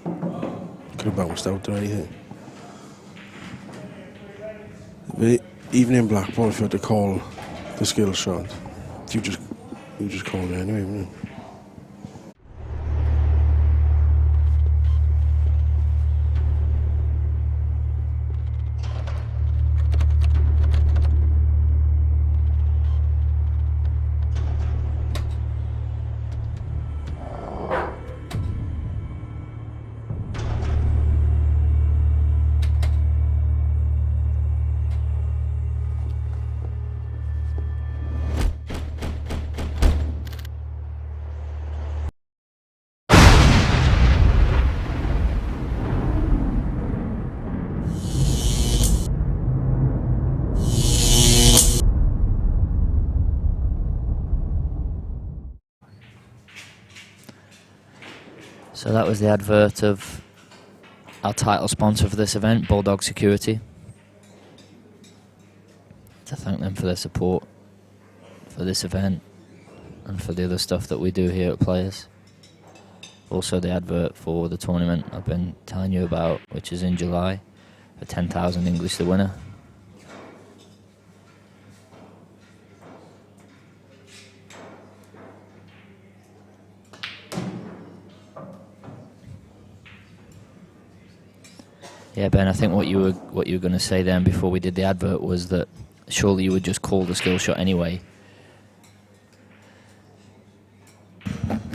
Could have bounced out or anything. But even in blackball, if you had to call the skill shot, you just call it anyway, wouldn't you? So that was the advert of our title sponsor for this event, Bulldog Security. To thank them for their support for this event and for the other stuff that we do here at Players. Also the advert for the tournament I've been telling you about, which is in July, for 10,000 English the winner. Yeah, Ben, I think what you were going to say then before we did the advert was that surely you would just call the skill shot anyway.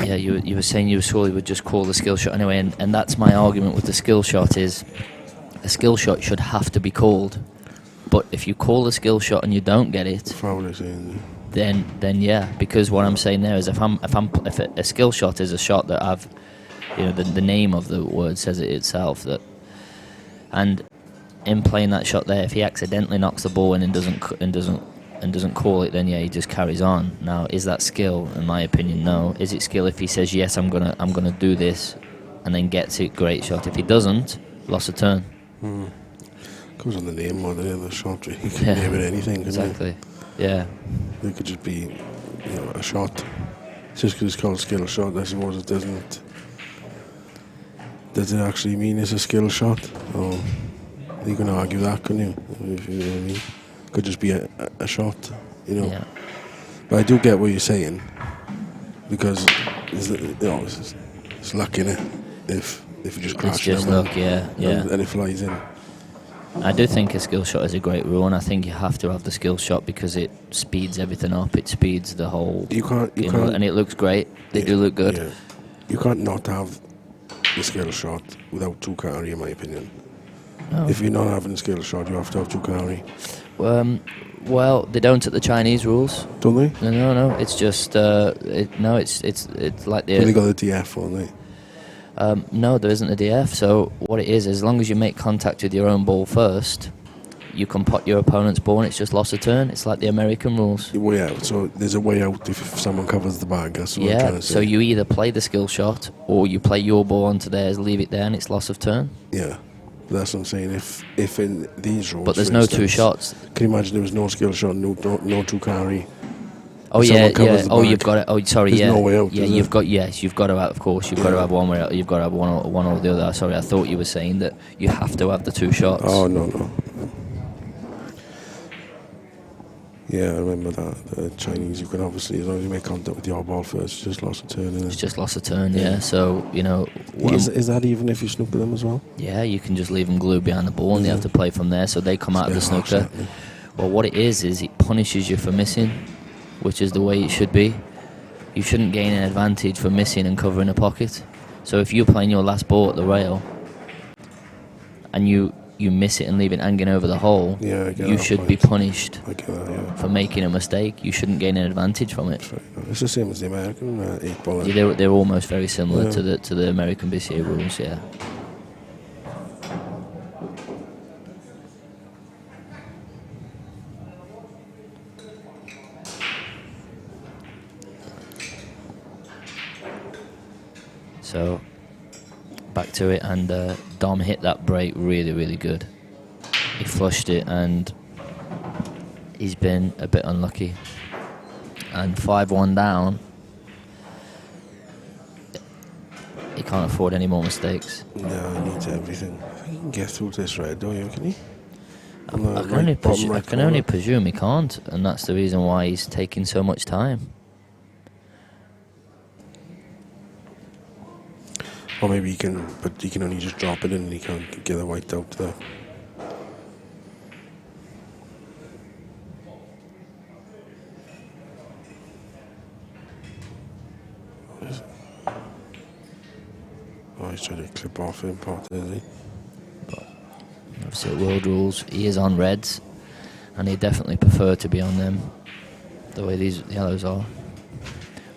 Yeah, you were saying you surely would just call the skill shot anyway, and that's my argument with the skill shot is a skill shot should have to be called. But if you call the skill shot and you don't get it, then yeah, because what I'm saying there is if a skill shot is a shot that I've, the name of the word says it itself, that. And in playing that shot there, if he accidentally knocks the ball in and doesn't call it, then yeah, he just carries on. Now, is that skill? In my opinion, no. Is it skill if he says yes, I'm gonna do this, and then gets it? Great shot. If he doesn't, lost a turn. Comes on the name more than the other shot. You can name it anything. Exactly. It? Yeah. It could just be, a shot. Just because it's called skill shot, I suppose it doesn't. Does it actually mean it's a skill shot? Or you can argue that, can you? If you know what I mean. Could just be a shot, Yeah. But I do get what you're saying, because it's luck, innit? If you just crash it's just them luck, yeah. and it flies in. I do think a skill shot is a great rule, and I think you have to have the skill shot because it speeds everything up. It speeds the whole. You can't, and it looks great. They do look good. Yeah. You can't not have the skill shot without two carry, in my opinion. No. If you're not having a skill shot, you have to have two carry. Well, they don't at the Chinese rules. Don't they? No. It's just it's like the. They got the DF, don't they? No, there isn't a DF. So what it is, as long as you make contact with your own ball first, you can pot your opponent's ball, and it's just lost a turn. It's like the American rules. Way out. So there's a way out if someone covers the bag. That's what I'm trying to say. So you either play the skill shot or you play your ball onto theirs, leave it there, and it's loss of turn. Yeah, that's what I'm saying. If in these rules, but there's no two shots. Can you imagine there was no skill shot, no two carry? Oh yeah. Oh, you've got it. Oh, sorry. There's no way out. Yeah, you've got. Yes, you've got to have. Of course, you've got to have one way out. You've got to have one or the other. Sorry, I thought you were saying that you have to have the two shots. Oh no. Yeah, I remember that. The Chinese, you can obviously, as long as you make contact with your ball first, just lost a turn. It's just lost a turn, yeah. So, Is that even if you snooker them as well? Yeah, you can just leave them glued behind the ball and they have to play from there, so they come out of the snooker. Well, what it is it punishes you for missing, which is the way it should be. You shouldn't gain an advantage for missing and covering a pocket. So if you're playing your last ball at the rail and you miss it and leave it hanging over the hole, you should be punished for making a mistake. You shouldn't gain an advantage from it. It's the same as the American 8-ball. Yeah, they're almost very similar to the American BCA rules, yeah. So back to it, and Dom hit that break really, really good. He flushed it, and he's been a bit unlucky. And 5-1 down. he can't afford any more mistakes. No, he needs everything. I think he can get through to this red, don't you? Can he? I can only presume he can't, and that's the reason why he's taking so much time. Or maybe he can, but he can only just drop it in and he can't get the white out there. Oh, he's trying to clip off him, part, is he? Obviously, at World Rules, he is on reds, and he'd definitely prefer to be on them, the way these yellows are.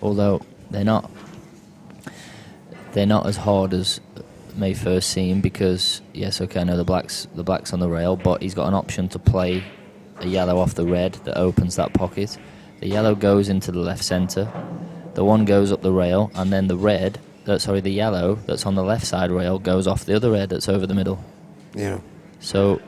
Although they're not as hard as may first seem, because yes, okay, I know the black's on the rail, but he's got an option to play a yellow off the red that opens that pocket. The yellow goes into the left centre, the one goes up the rail, and then the yellow that's on the left side rail goes off the other red that's over the middle. Yeah. So,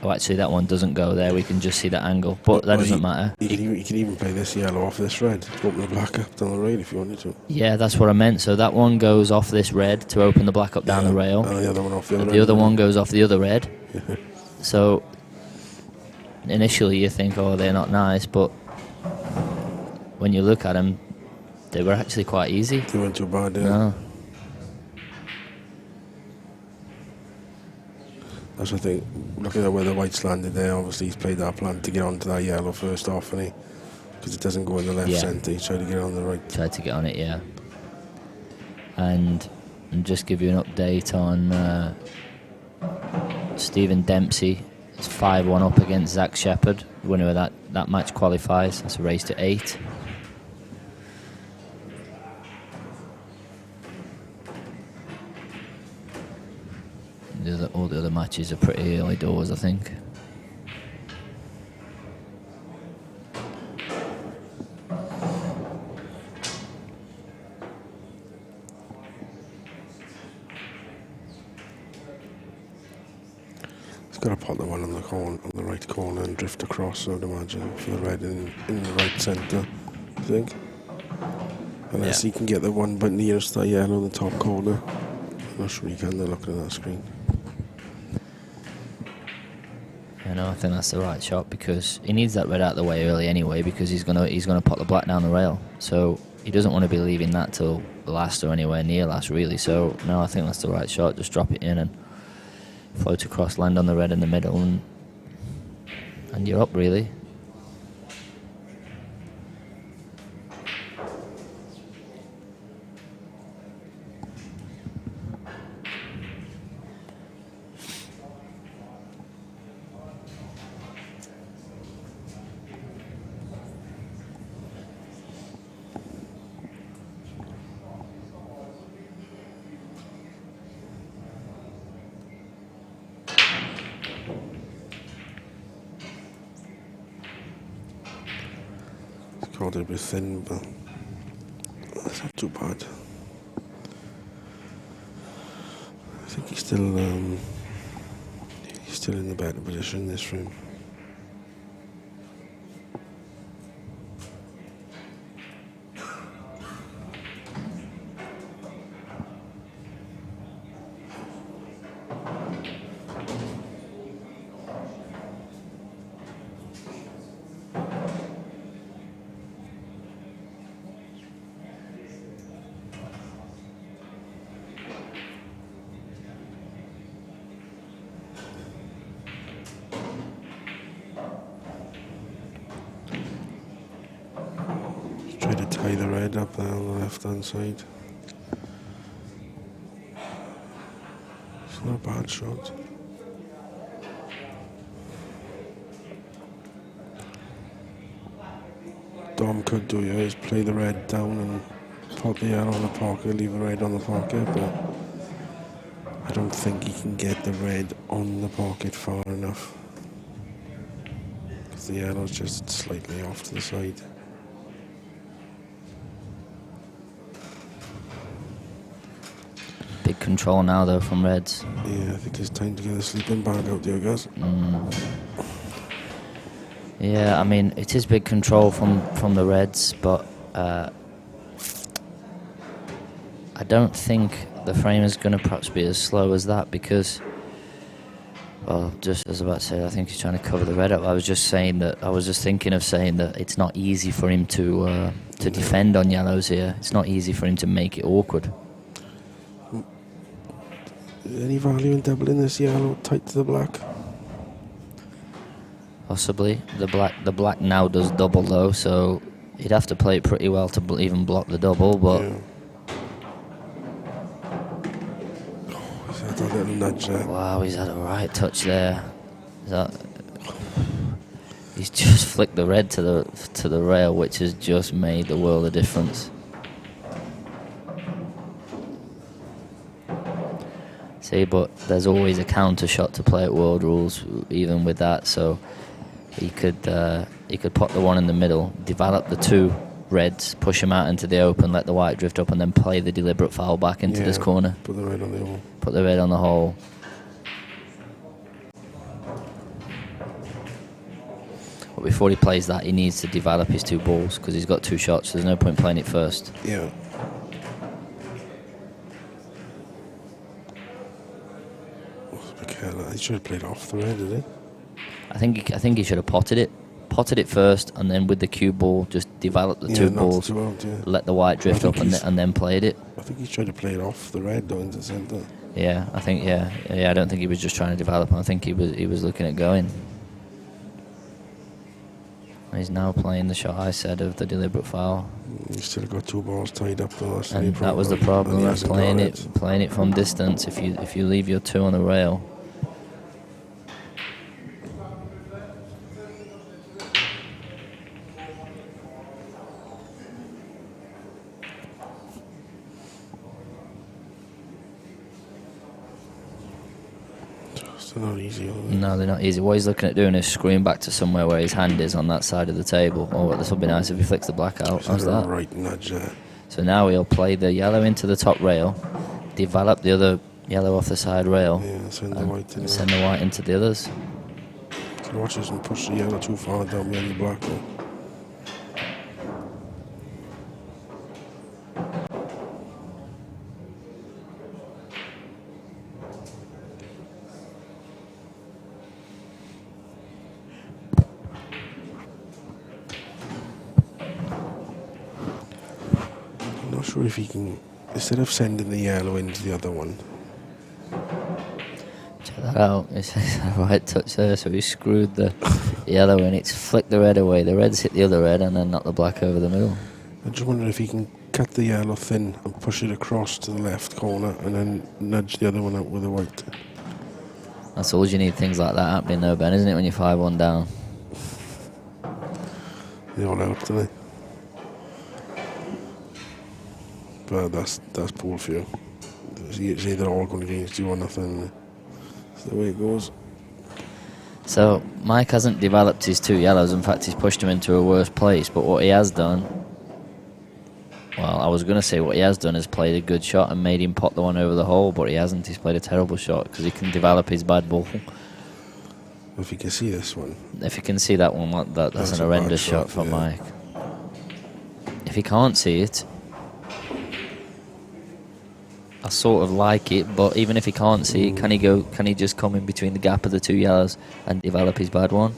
actually that one doesn't go there, we can just see the angle, but that doesn't matter. You can even play this yellow off this red to open the black up down the rail if you wanted to. Yeah, that's what I meant. So that one goes off this red to open the black up down the rail. And the other one off the other red. The other one goes off the other red. So, initially you think, oh, they're not nice, but when you look at them, they were actually quite easy. They weren't too bad, yeah. No. That's the thing. Looking at where the white's landed there, obviously he's played that plan to get onto that yellow first off, and because it doesn't go in the left centre, he tried to get on the right. Tried to get on it, yeah. And just give you an update on Stephen Dempsey. It's 5-1 up against Zach Shepherd. Winner of that match qualifies. That's a race to 8. All the other matches are pretty early doors, I think. He's got to pot the one on the right corner and drift across, I would imagine, for the red in the right centre, I think. Unless he can get the one but nearest that yellow in the top corner. I'm not sure he can, they're looking at that screen. I think that's the right shot, because he needs that red out of the way early anyway, because he's gonna pot the black down the rail. So he doesn't want to be leaving that till last or anywhere near last, really. So no, I think that's the right shot. Just drop it in and float across, land on the red in the middle, and you're up, really. Called it a bit thin, but that's not too bad. I think he's still in the better position in this room. Try to tie the red up there on the left hand side. It's not a bad shot. Dom could do is play the red down and put the yellow on the pocket, leave the red on the pocket, but I don't think he can get the red on the pocket far enough, because the yellow's just slightly off to the side. Big control now, though, from reds. Yeah, I think it's time to get a sleeping bag out there, guys. Yeah, I mean, it is big control from the reds, but I I don't think the frame is going to perhaps be as slow as that because, well, just as I was about to say, I think he's trying to cover the red up. I was just thinking of saying that it's not easy for him to defend on yellows here. It's not easy for him to make it awkward. Any value in doubling this yellow tight to the black? Possibly. The black now does double though, so he'd have to play it pretty well to even block the double, but... Yeah. A little nudge there. Wow, he's had a right touch there. He's just flicked the red to the rail, which has just made the world of difference. See, but there's always a counter shot to play at World Rules, even with that. So he could pot the one in the middle, develop the two reds, push them out into the open, let the white drift up, and then play the deliberate foul back into this corner. Put the red on the hole. Put the red on the hole. But before he plays that, he needs to develop his two balls because he's got two shots. So there's no point playing it first. Yeah. He should have played off the red, did he? I think he should have potted it first, and then with the cue ball, just develop the two balls, let the white drift up, and then played it. I think he tried to play it off the red though into the centre. Yeah, I think I don't think he was just trying to develop. I think he was looking at going. He's now playing the shot I said of the deliberate foul. He's still got two balls tied up though. And that was the problem of playing it from distance. If you leave your two on the rail. They're not easy, are they? No, they're not easy. What he's looking at doing is screwing back to somewhere where his hand is on that side of the table. Oh, this will be nice if he flicks the black out. How's that? Right nudge there. So now he'll play the yellow into the top rail, develop the other yellow off the side rail, send the white into the others. So watch this and push the yellow too far down behind the black though. Not sure if he can, instead of sending the yellow into the other one. Check that out. It's a right touch there, so he screwed the yellow in. It's flicked the red away. The red's hit the other red and then knocked the black over the middle. I just wonder if he can cut the yellow thin and push it across to the left corner and then nudge the other one out with the white. That's all you need, things like that happening though, Ben, isn't it, when you're 5-1 down? They all help, don't they? But that's poor for you. It's either all going against you or nothing. That's the way it goes. So Mike hasn't developed his two yellows. In fact, he's pushed him into a worse place. But what he has done, well, I was going to say what he has done is played a good shot and made him pot the one over the hole, but he hasn't. He's played a terrible shot because he can develop his bad ball. If you can see this one. If you can see that one, that's an horrendous shot from Mike. If he can't see it, I sort of like it, but even if he can't see it, can he just come in between the gap of the two yellows and develop his bad one?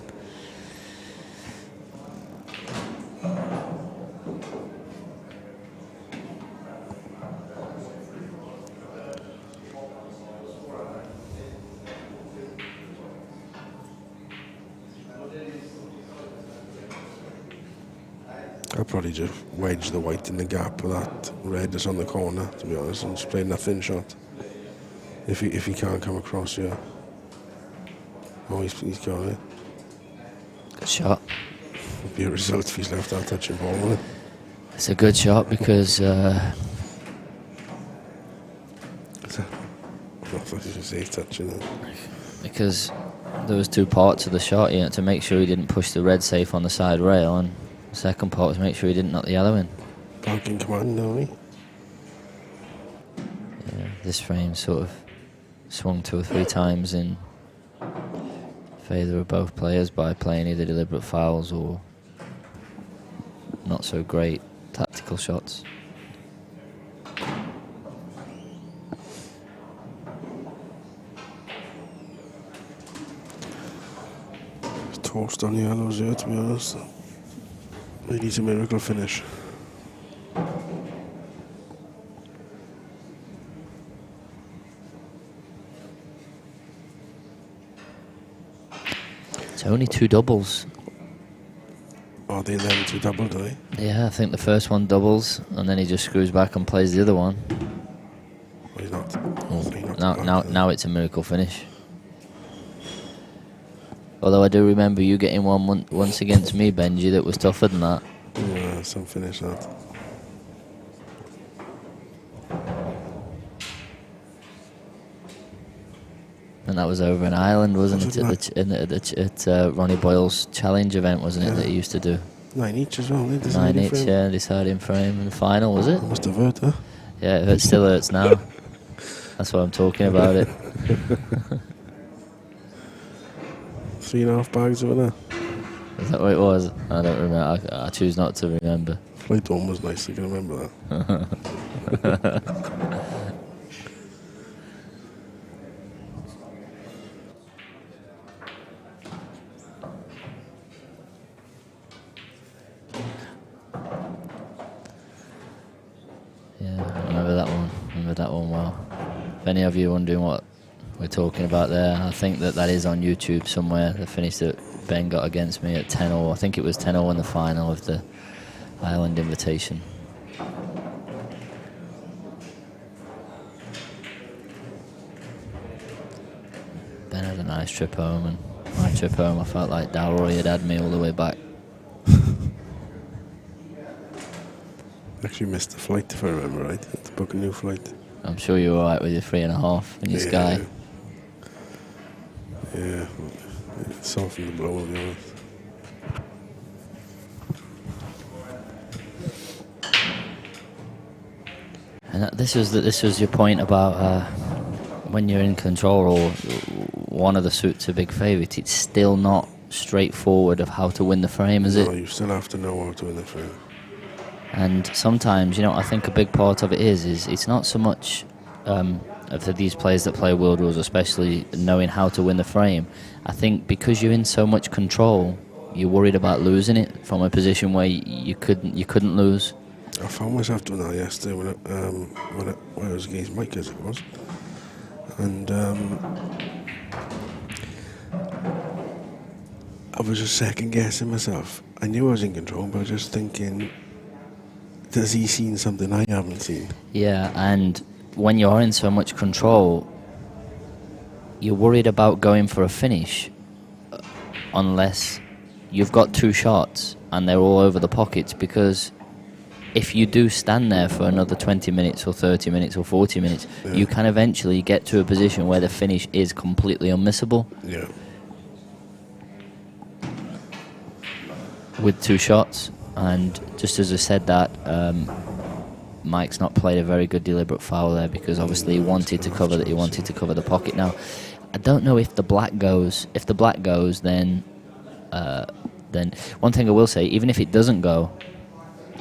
I'll probably just wedge the white in the gap with that red that's on the corner, to be honest, and just play that thin shot. If he can't come across, yeah. Oh, he's got it. Good shot. It'd be a result if he's left that touching ball, wouldn't it? It's a good shot because... I thought he was safe touching it. Because there was two parts of the shot. He had to make sure he didn't push the red safe on the side rail, and the second part was to make sure he didn't knock the yellow in. Back in command, don't he? Yeah, this frame sort of swung 2 or 3 times in favour of both players by playing either deliberate fouls or not so great tactical shots. Coast on yellows here, to be honest. He needs a miracle finish. It's only 2 doubles. Are they then 2 double, do they? Yeah, I think the first one doubles, and then he just screws back and plays the other one. Well, he's not. Now it's a miracle finish. Although I do remember you getting one once against me, Benji, that was tougher than that. Yeah, some finish that. And that was over in Ireland, wasn't it? At Ronnie Boyle's challenge event, wasn't it, that he used to do? 9 each as well, 9 each, yeah, deciding frame in the final, was it? Must have hurt, huh? Yeah, it still hurts now. That's why I'm talking about it. 3.5 bags over there. Is that what it was? I don't remember. I choose not to remember. Flight home was nice, I can remember that. Yeah, I remember that one. Well. If any of you are wondering what we're talking about there, I think that is on YouTube somewhere. The finish that Ben got against me at 10-0. I think it was 10-0 in the final of the Ireland Invitation. Ben had a nice trip home, and my trip home, I felt like Dalroy had me all the way back. Actually missed the flight, if I remember right. Had to book a new flight. I'm sure you were alright with your 3.5 in your Sky. Yeah, it softened the blow, to be honest. And this was your point about when you're in control or one of the suits a big favourite, it's still not straightforward of how to win the frame, is it? No, you still have to know how to win the frame. And sometimes, you know, I think a big part of it is it's not so much for these players that play World Rules, especially knowing how to win the frame. I think because you're in so much control, you're worried about losing it from a position where you couldn't lose. I found myself doing that yesterday when I was against Mike, as it was, and I was just second guessing myself. I knew I was in control, but I was just thinking, does he seen something I haven't seen? Yeah, and when you're in so much control, you're worried about going for a finish unless you've got 2 shots and they're all over the pockets, because if you do stand there for another 20 minutes or 30 minutes or 40 minutes, you can eventually get to a position where the finish is completely unmissable. Yeah. With 2 shots. And just as I said that, Mike's not played a very good deliberate foul there, because obviously he wanted to cover the pocket. Now, I don't know if the black goes. If the black goes, then one thing I will say, even if it doesn't go,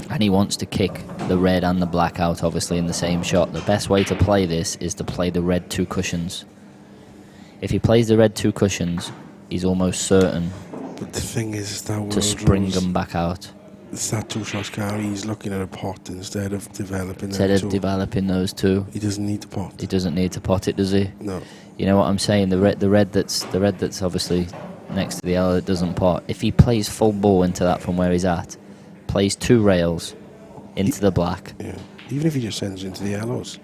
and he wants to kick the red and the black out, obviously in the same shot, the best way to play this is to play the red 2 cushions. If he plays the red 2 cushions, he's almost certain. But the thing is, that to spring them back out. It's that 2 shots carry. He's looking at a pot instead of developing. Developing those 2. He doesn't need to pot. He doesn't need to pot it, does he? No. You know what I'm saying? The red that's obviously next to the yellow that doesn't pot. If he plays full ball into that from where he's at, plays 2 rails into the black. Yeah. Even if he just sends into the yellows.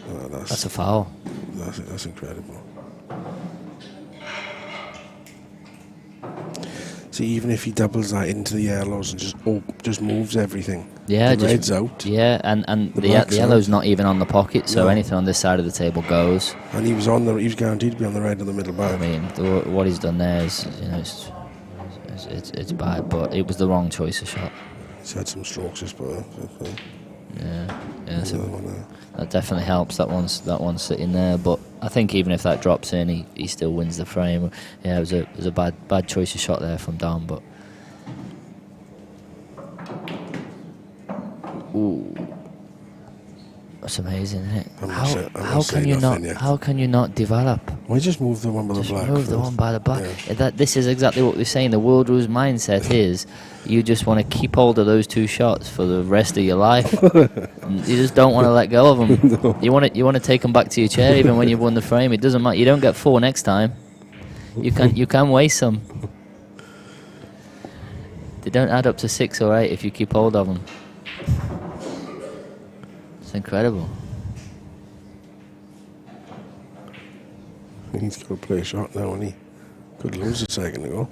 That's a foul. That's incredible. See, even if he doubles that into the yellows and just moves everything. Yeah, the red's out. Yeah, and the yellow's not even on the pocket, so anything on this side of the table goes. And he was guaranteed to be on the red of the middle bag. I mean, what he's done there is, you know, it's bad, but it was the wrong choice of shot. He's had some strokes this player. Yeah. So that definitely helps. That one's sitting there, but I think even if that drops in, he still wins the frame. Yeah, it was a bad choice of shot there from Dom, but ooh. That's amazing, isn't it? I'm not How can you saying nothing not? yet. How can you not develop? Why just move the one by the Just black move the first? one by the black. Yeah. This is exactly what we're saying. The world rules mindset is you just want to keep hold of those 2 shots for the rest of your life. You just don't want to let go of them. No. You want to take them back to your chair even when you've won the frame. It doesn't matter. You don't get 4 next time. You can waste some. They don't add up to 6 or 8 if you keep hold of them. It's incredible. He's got to play a shot now, and he could lose a second ago.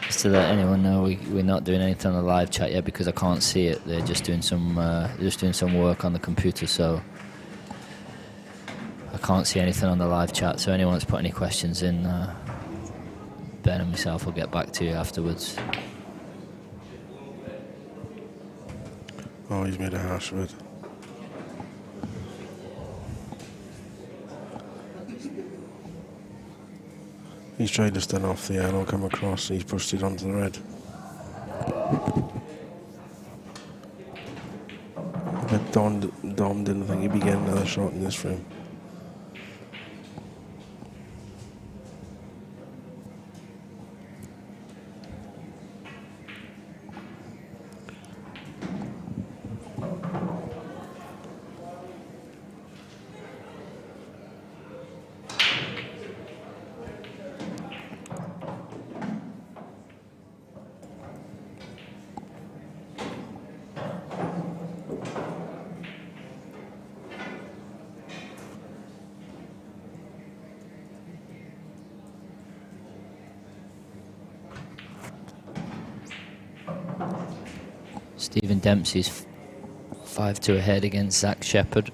Just to let anyone know, we're not doing anything on the live chat yet because I can't see it. They're just doing some work on the computer, so I can't see anything on the live chat. So anyone that's put any questions in, Ben and myself will get back to you afterwards. Oh, he's made a hash of it. He's tried to stand off the yellow, come across, and he's pushed it onto the red. But Dom didn't think he'd be getting another shot in this frame. Stephen Dempsey's 5-2 ahead against Zach Shepherd.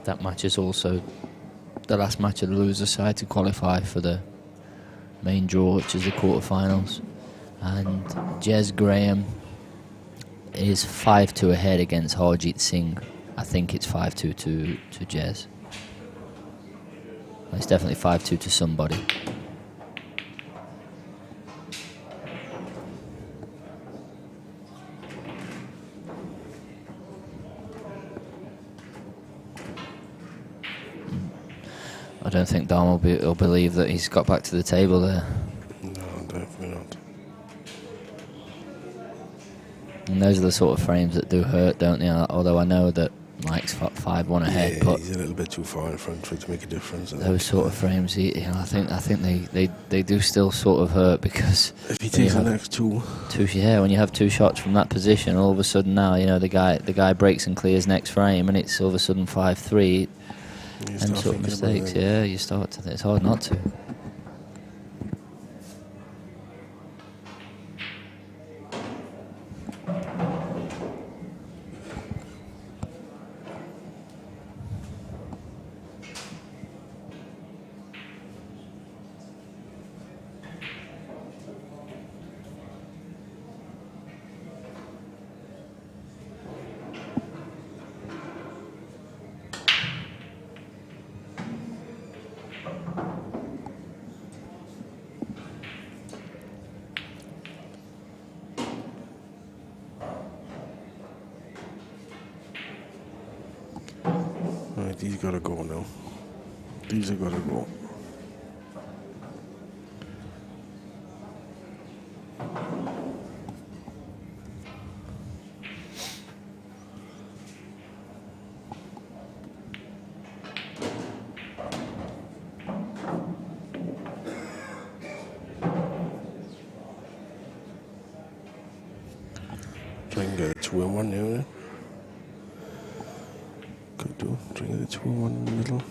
That match is also the last match of the loser side to qualify for the main draw, which is the quarterfinals. And Jez Graham is 5-2 ahead against Harjeet Singh. I think it's 5-2 to Jez. It's definitely 5-2 to somebody. I don't think Dom will believe that he's got back to the table there. No, definitely not. And those are the sort of frames that do hurt, don't they? Although I know that Mike's 5-1 ahead, Yeah, but he's a little bit too far in front for it to make a difference. those sort of frames, I think they do still sort of hurt because if he takes the next two, when you have 2 shots from that position, all of a sudden now the guy breaks and clears next frame, and it's all of a sudden 5-3. Them sort of mistakes, yeah, you start to think it's hard not to. Right, these gotta go now. These have gotta go. Try and get a 2-in-1 now. Could do. Try and get a 2-in-1 in the middle.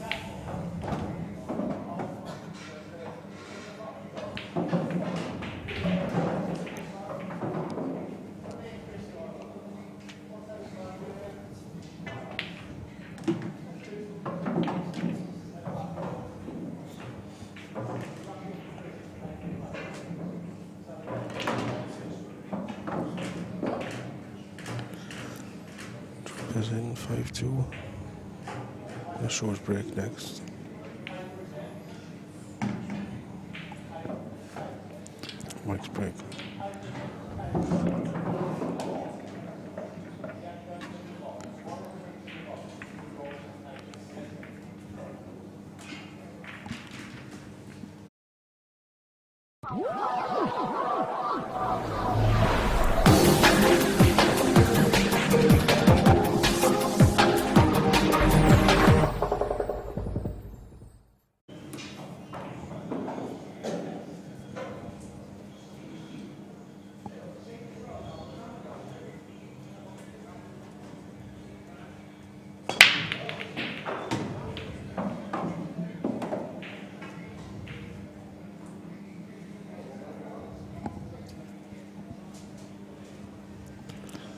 Is in 5-2. A short break next. Mike's break.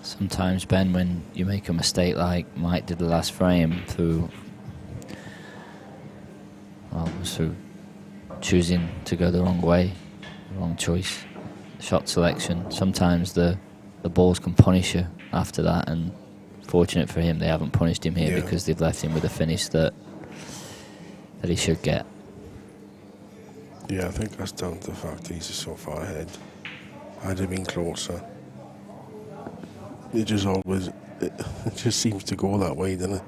Sometimes, Ben, when you make a mistake like Mike did the last frame through choosing to go the wrong way, wrong choice, shot selection, sometimes the balls can punish you after that, and fortunate for him they haven't punished him here because they've left him with a finish that he should get. Yeah, I think that's down to the fact that he's so far ahead. Had he been closer, it just seems to go that way, doesn't it?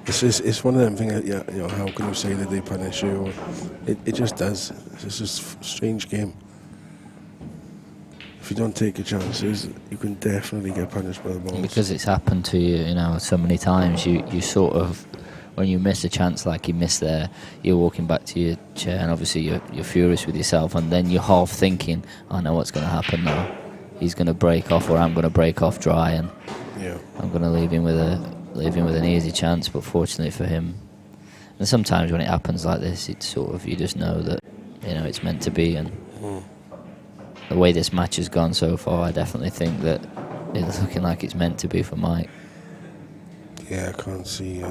It's one of them things that, how can you say that they punish you? It just does. It's just a strange game. If you don't take your chances, you can definitely get punished by the balls. Because it's happened to you, so many times, you sort of, when you miss a chance like you missed there, you're walking back to your chair and obviously you're furious with yourself, and then you're half thinking, I know what's going to happen now. He's going to break off, or I'm going to break off dry, and I'm going to leave him with an easy chance. But fortunately for him, and sometimes when it happens like this, it's sort of, you just know that it's meant to be. And the way this match has gone so far, I definitely think that it's looking like it's meant to be for Mike. Yeah, I can't see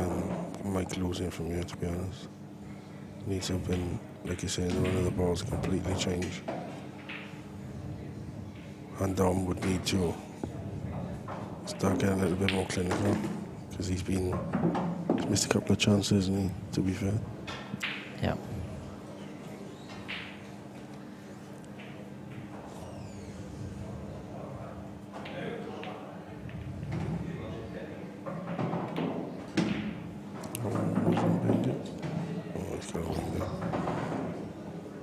Mike losing from here, to be honest. Need something, like you said, the run of the balls completely change. And Dom would need to start getting a little bit more clinical, because he's missed a couple of chances, hasn't he, to be fair? Yeah. He's got a wing there.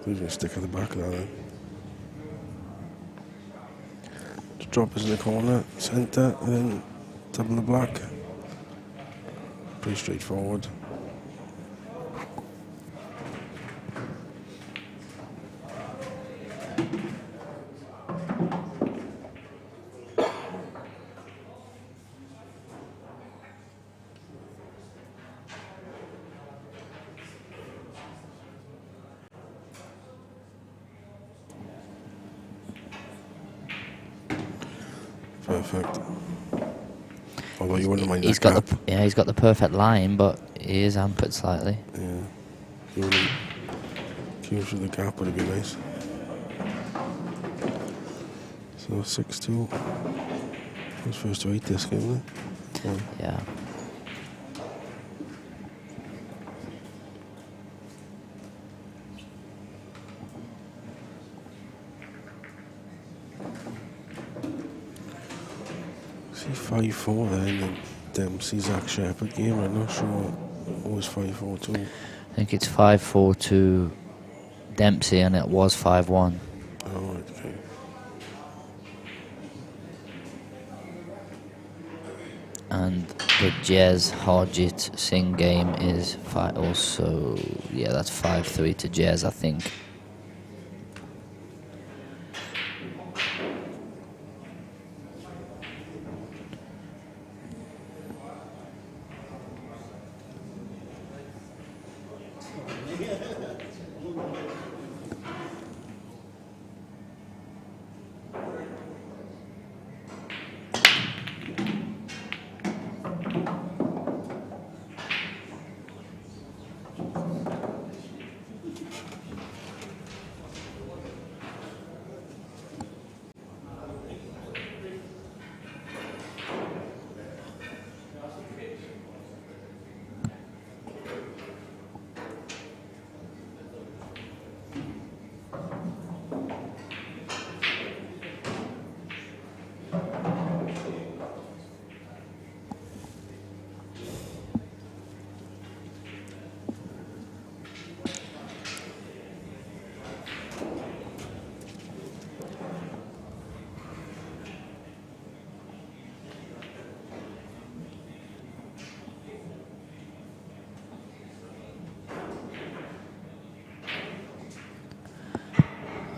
He's going to stick at the back now then. Drop us in the corner, centre, and then double the black. Pretty straightforward. Perfect. Although you wouldn't mind that gap. He's got the perfect line, but he is hampered slightly. Yeah. You wouldn't cue through the gap, would it be nice? So 6-2. Who's first to 8 this game, isn't it? Yeah. See 5-4 there in the Dempsey Zach Shepherd game. I'm not sure what was 5-4-2. I think it's 5-4 to Dempsey, and it was 5-1. Oh, right, okay. And the Jez Harjit Singh game is also, yeah, that's 5-3 to Jez, I think.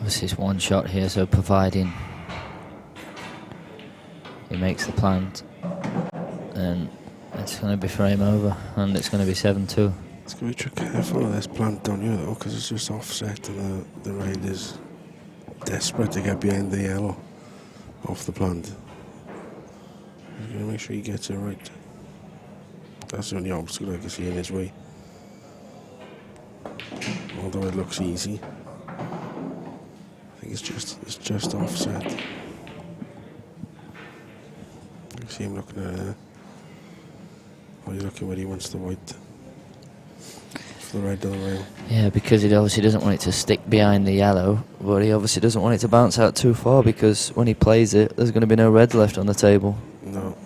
This is one shot here, so providing he makes the plant, then it's going to be frame over, and it's going to be 7-2. It's going to be careful of this plant down here though, because it's just offset and the raid is desperate to get behind the yellow off the plant. He's going to make sure he gets it right. That's the only obstacle I can see in his way. Although it looks easy, I think it's just offset. I see him looking at it. Oh, he's looking where he wants the white. For the red on the rail. Yeah, because he obviously doesn't want it to stick behind the yellow, but he obviously doesn't want it to bounce out too far, because when he plays it, there's going to be no reds left on the table. No.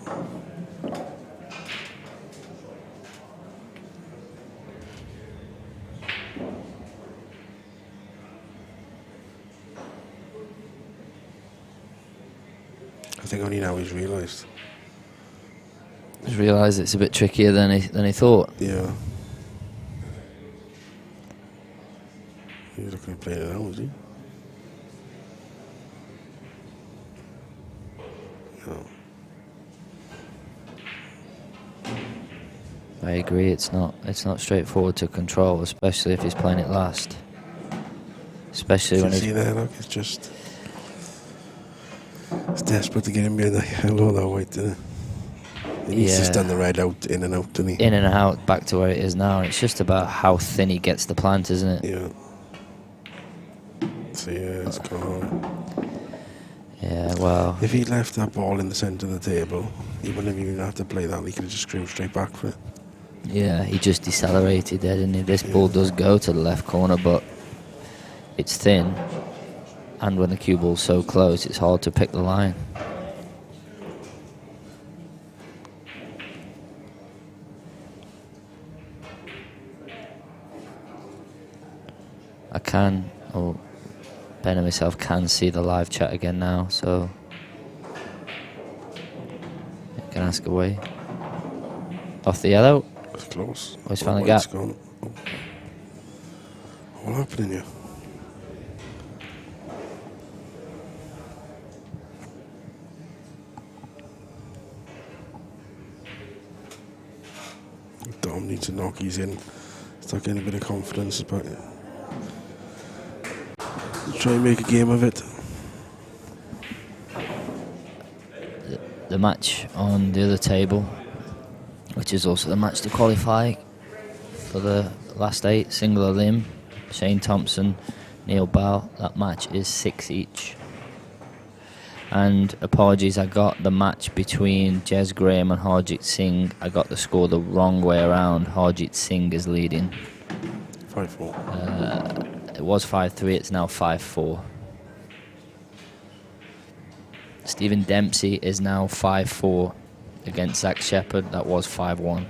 I think only now he's realised. He's realised it's a bit trickier than he thought. Yeah. He's looking to play it out, is he? No. I agree. It's not straightforward to control, especially if he's playing it last. Especially when you see there, look, it's desperate to get him behind that yellow, that white, isn't it? He needs to stand the red out, in and out, doesn't he? In and out, back to where it is now. It's just about how thin he gets the plant, isn't it? Yeah. So yeah, it's gone on. Yeah, well... If he'd left that ball in the centre of the table, he wouldn't have even have to play that. He could have just screamed straight back for it. Yeah, he just decelerated there, didn't he? This ball does go to the left corner, but it's thin. And when the cue ball's so close, it's hard to pick the line. I can, or Ben and myself can see the live chat again now, so you can ask away. Off the yellow. It's close. Oh, he's found the gap. Gone. Oh. What happened here? Dom needs to knock his in. Start getting a bit of confidence, but try and make a game of it. The match on the other table, which is also the match to qualify for the last 8, single limb, Shane Thompson, Neil Bow, that match is 6 each. And apologies, I got the match between Jez Graham and Harjit Singh. I got the score the wrong way around. Harjit Singh is leading. 5-4. It was 5-3, it's now 5-4. Stephen Dempsey is now 5-4 against Zach Shepard. That was 5-1.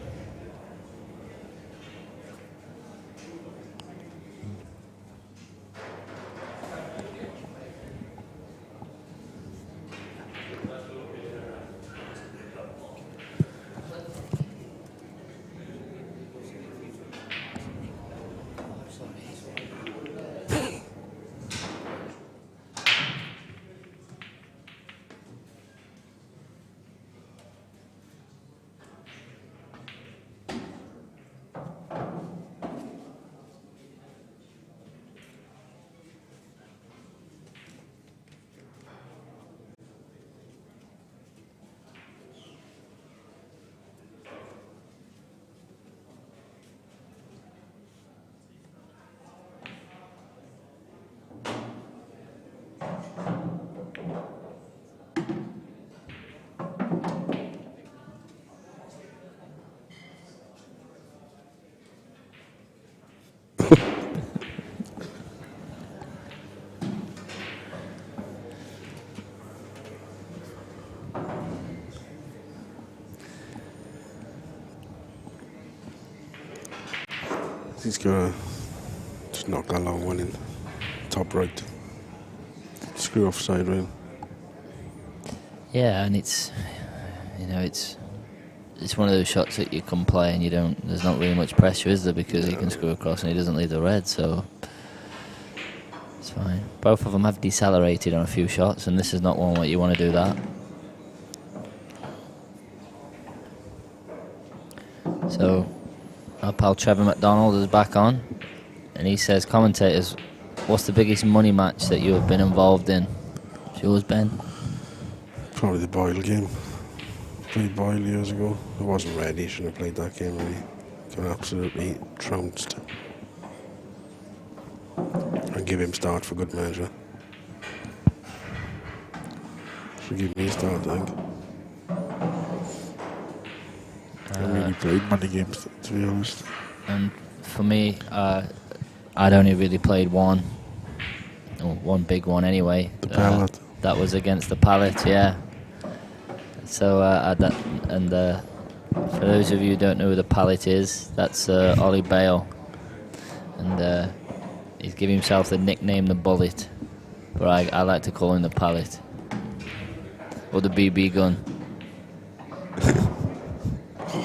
He's gonna just knock that long one in. Top right. Screw off side rail. Yeah, and it's, you know, it's one of those shots that you can play and you don't. There's not really much pressure, is there? Because he can screw across and he doesn't leave the red. So It's fine. Both of them have decelerated on a few shots, and this is not one where you want to do that. So, our pal Trevor McDonald is back on, and he says, commentators, what's the biggest money match that you have been involved in? It's yours, Ben? Probably the Boyle game. Played Boyle years ago. I wasn't ready, shouldn't have played that game really. Got absolutely trounced. And give him start for good measure. Should give me a start, I think. I really played many games, to be honest. And for me, I'd only really played one. Or one big one anyway. The Pallet. That was against the Pallet, yeah. So, for those of you who don't know who the Pallet is, that's Ollie Bale. And he's given himself the nickname the Bullet. But I like to call him the Pallet. Or the BB gun.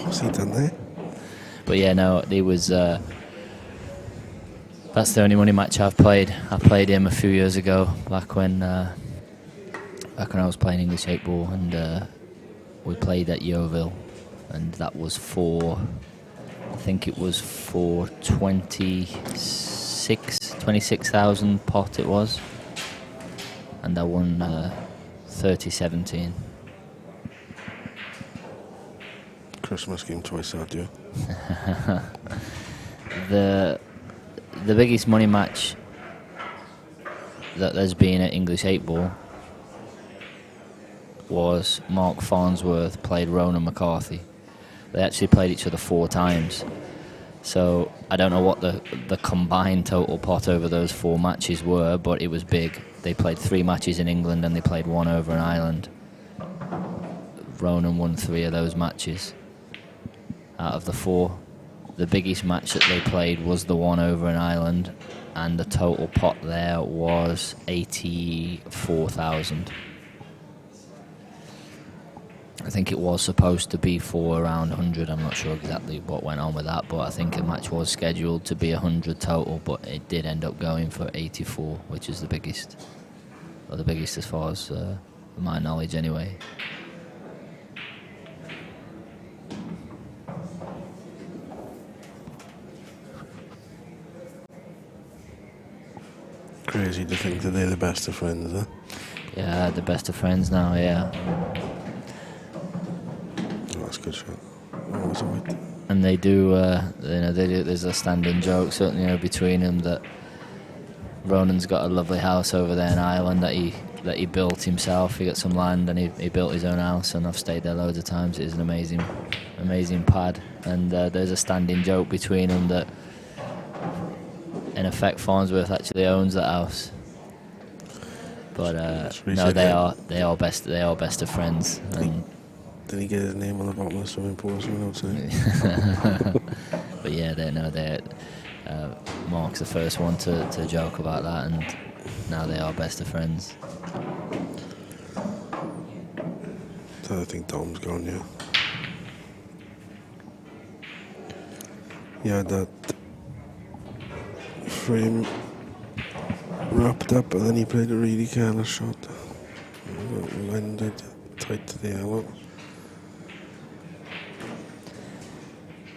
What's he done there? But yeah, no, he was... that's the only money match I've played. I played him a few years ago, back when I was playing English 8 ball, and we played at Yeovil, and that was for, I think it was for 26,000 pot it was, and I won 30-17. Christmas game twice that year. The biggest money match that there's been at English 8 ball was Mark Farnsworth played Ronan McCarthy. They actually played each other 4 times. So I don't know what the combined total pot over those 4 matches were, but it was big. They played 3 matches in England and they played 1 over in Ireland. Ronan won 3 of those matches out of the 4. The biggest match that they played was the one over in Ireland, and the total pot there was 84,000. I think it was supposed to be for around 100. I'm not sure exactly what went on with that, but I think the match was scheduled to be 100 total, but it did end up going for 84, which is the biggest, or the biggest as far as my knowledge anyway. Crazy to think that they're the best of friends, huh? Yeah, the best of friends now, yeah. Oh, that's a good shot. Oh, it's alright. And they do, there's a standing joke, certainly, between them, that Ronan's got a lovely house over there in Ireland that he built himself. He got some land and he built his own house, and I've stayed there loads of times. It is an amazing pad. And there's a standing joke between them that, in effect, Farnsworth actually owns that house. But no, they are best of friends. And did he get his name on the bottom of the swimming pool or something outside? But yeah, Mark's the first one to joke about that, and now they are best of friends. I think Dom's gone, yeah. Yeah, that frame wrapped up, and then he played a really careless shot. Landed tight to the yellow.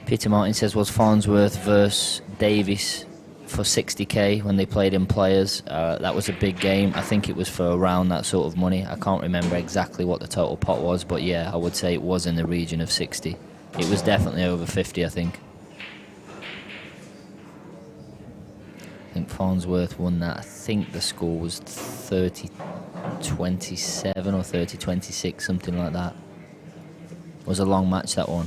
Peter Martin says, was Farnsworth versus Davis for 60k when they played in Players? That was a big game. I think it was for around that sort of money. I can't remember exactly what the total pot was, but yeah, I would say it was in the region of 60. It was definitely over 50, I think. I think Farnsworth won that. I think the score was 30-27 or 30-26, something like that. It was a long match, that one.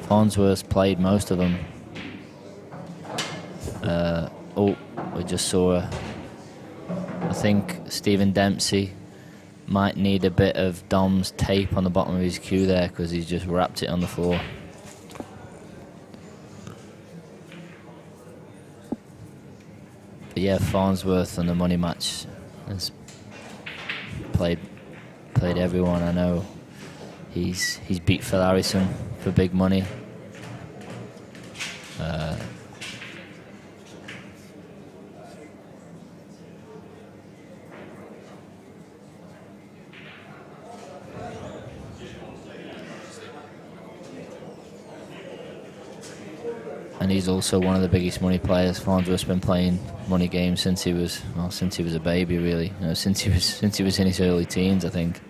Farnsworth played most of them. We just saw I think Stephen Dempsey might need a bit of Dom's tape on the bottom of his cue there, because he's just wrapped it on the floor. But yeah, Farnsworth on the money match has played everyone. I know He's beat Phil Harrison for big money. And he's also one of the biggest money players. Farnsworth's been playing money games since he was a baby, really. You know, since he was in his early teens, I think.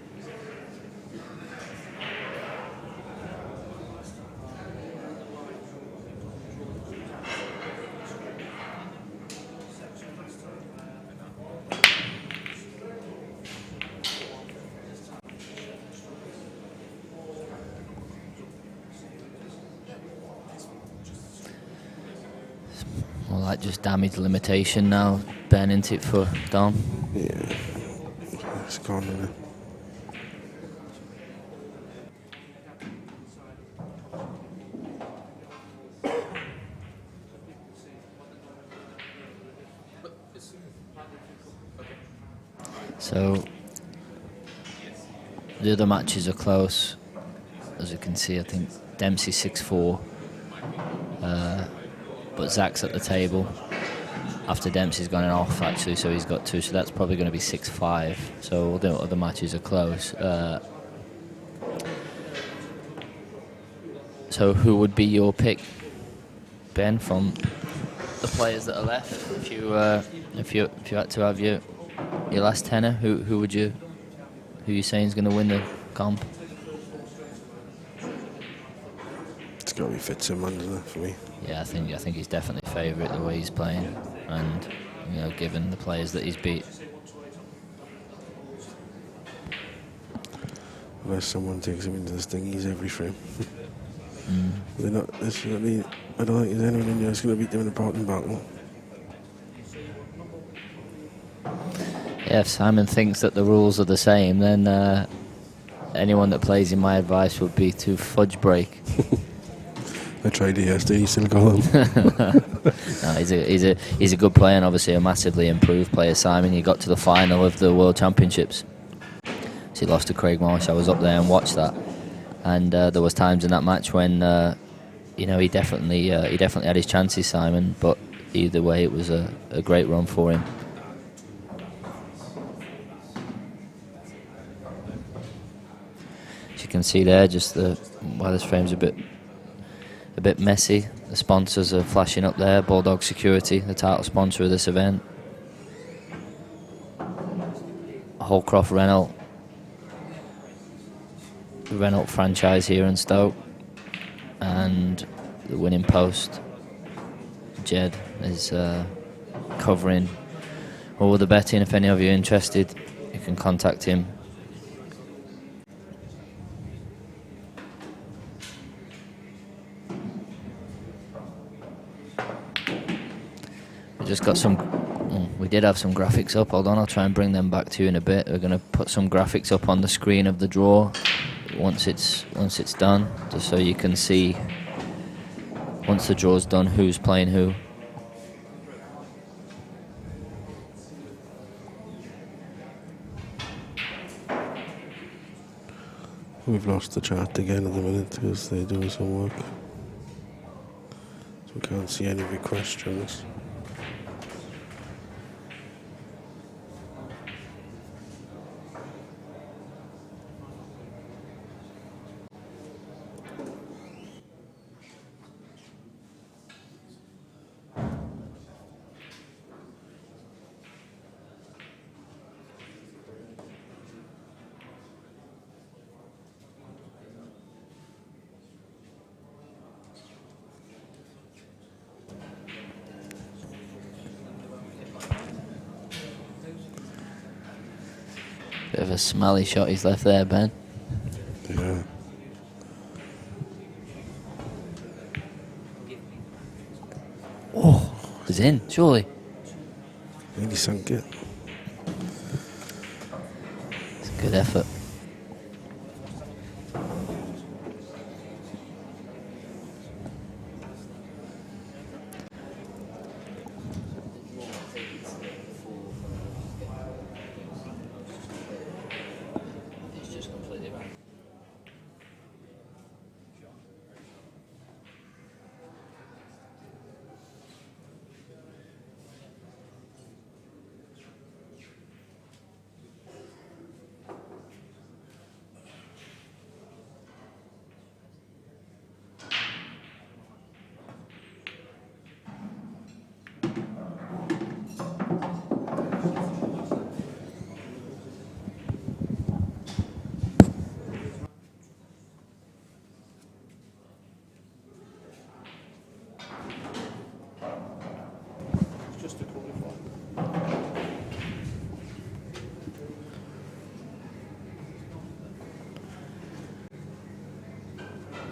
Well, that just damage limitation now. Ben, into it for Dom. Yeah, it's gone, isn't it? So the other matches are close. As you can see, I think Dempsey 6-4. But Zach's at the table after Dempsey's gone off, actually, so he's got 2, so that's probably going to be 6-5. So all the other matches are close. So who would be your pick, Ben, from the players that are left? If you had to have your last tenner, who are you saying is going to win the comp? It's got to be Fitzsimmons, isn't it, for me? Yeah, I think he's definitely favourite the way he's playing, and you know, given the players that he's beat. Unless someone takes him into this thing, he's every frame. They're not. I don't think there's anyone in there that's going to beat them in a parting battle. Yeah, if Simon thinks that the rules are the same, then anyone that plays in my advice would be to fudge break. I tried it yesterday, he still got him. No, he's a good player, and obviously a massively improved player, Simon. He got to the final of the World Championships. So he lost to Craig Marsh. I was up there and watched that, and there was times in that match when you know, he definitely had his chances, Simon. But either way, it was a great run for him. As you can see there, just while this frame's a bit messy, the sponsors are flashing up there. Bulldog Security, the title sponsor of this event. Holcroft Renault, the Renault franchise here in Stoke, and the winning post, Jed, is covering all the betting. If any of you are interested, you can contact him. Just got some. We did have some graphics up. Hold on, I'll try and bring them back to you in a bit. We're going to put some graphics up on the screen of the draw once it's done, just so you can see once the draw's done who's playing who. We've lost the chat again at the minute because they're doing some work, so we can't see any of your questions. Bit of a smelly shot he's left there, Ben. Yeah. Oh, it's in, surely. Really sunk it. It's a good effort.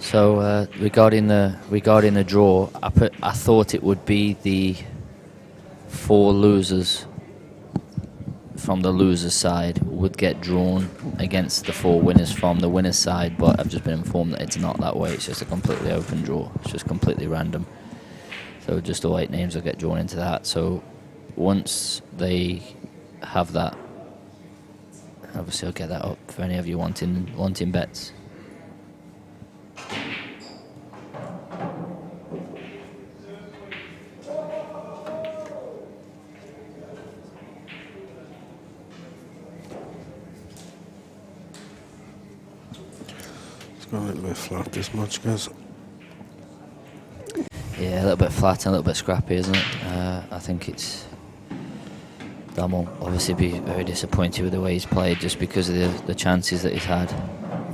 So regarding the draw, I thought it would be the 4 losers from the losers side would get drawn against the 4 winners from the winners side, but I've just been informed that it's not that way. It's just a completely open draw. It's just completely random. So just all 8 names will get drawn into that. So once they have that, obviously I'll get that up for any of you wanting bets. It's gone a little bit flat this match, guys. Yeah, a little bit flat and a little bit scrappy, isn't it? I think it's... Dom will obviously be very disappointed with the way he's played just because of the chances that he's had.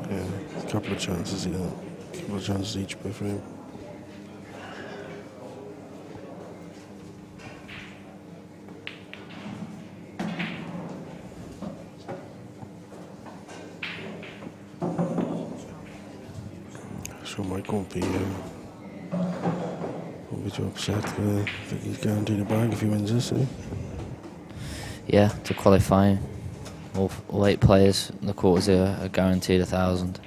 Yeah, a couple of chances, each by for him. So Mike won't be too upset. I think he's guaranteed a bag if he wins this, eh? Yeah, to qualify, all 8 players in the quarters are guaranteed 1,000.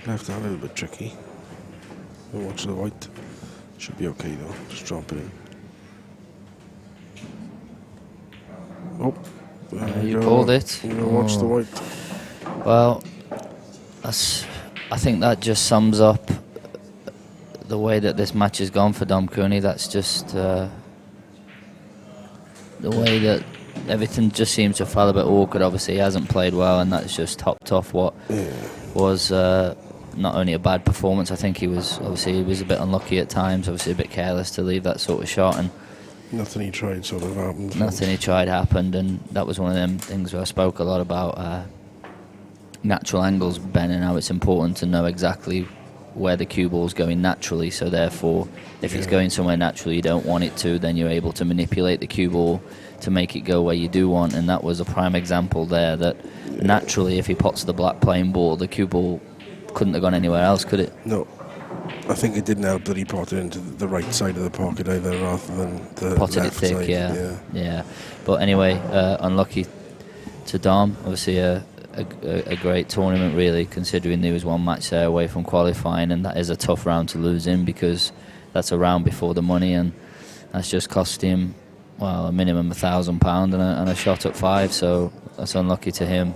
Left that a little bit tricky. We'll watch the white. Should be okay though. Just drop it in. Oh, You called it. You know, watch the white. Well, I think that just sums up the way that this match has gone for Dom Cooney. That's just the way that everything just seems to fall a bit awkward. Obviously, he hasn't played well, and that's just topped off what was not only a bad performance. I think he was a bit unlucky at times. Obviously, a bit careless to leave that sort of shot, and nothing he tried sort of happened. Nothing he tried happened, and that was one of them things where I spoke a lot about natural angles, Ben, and how it's important to know exactly where the cue ball's going naturally. So therefore, if it's going somewhere naturally you don't want it to, then you're able to manipulate the cue ball to make it go where you do want. And that was a prime example there, that naturally if he pots the black playing ball, the cue ball couldn't have gone anywhere else, could it? No. I think it didn't help that he potted into the right side of the pocket either, rather than the potted left it thick, side. Yeah. But anyway, unlucky to Dom. Obviously a great tournament, really, considering there was one match there away from qualifying, and that is a tough round to lose in, because that's a round before the money, and that's just cost him, well, a minimum £1,000 and a shot at 5. So that's unlucky to him.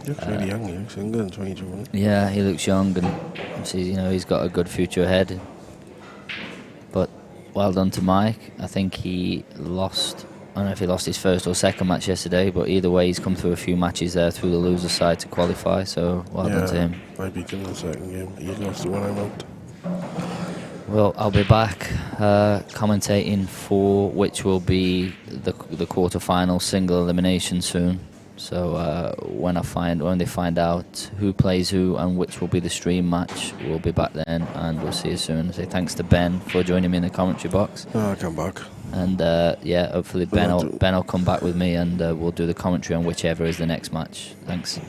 He looks really young. He looks younger than 22. Yeah, he looks young, and obviously, he's got a good future ahead. But well done to Mike. I think he lost. I don't know if he lost his first or second match yesterday, but either way, he's come through a few matches there through the loser side to qualify. So well done to him. I beat him in the second game. He lost it when I'm out. Well, I'll be back commentating for which will be the quarterfinal single elimination soon. So when they find out who plays who and which will be the stream match, we'll be back then, and we'll see you soon. Say thanks to Ben for joining me in the commentary box. I'll come back. And yeah, hopefully Ben will come back with me, and we'll do the commentary on whichever is the next match. Thanks.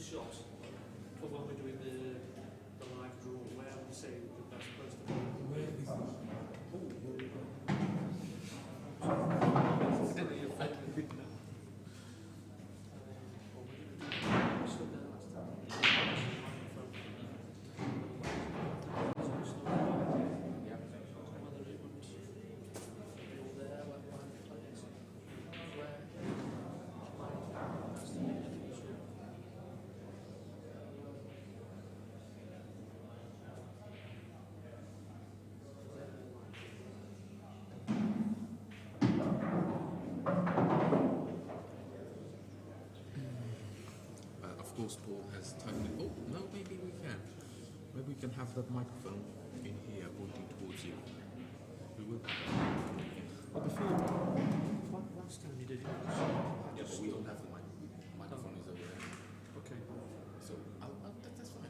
the shot for when we're doing the live draw, where would you say the best place to Of course, Paul has tightened it. Oh, no, maybe we can. Maybe we can have that microphone in here pointing towards you. We will. Well, before, last time you did it. Yeah, but we don't have the microphone is over there. Okay. So, that's fine.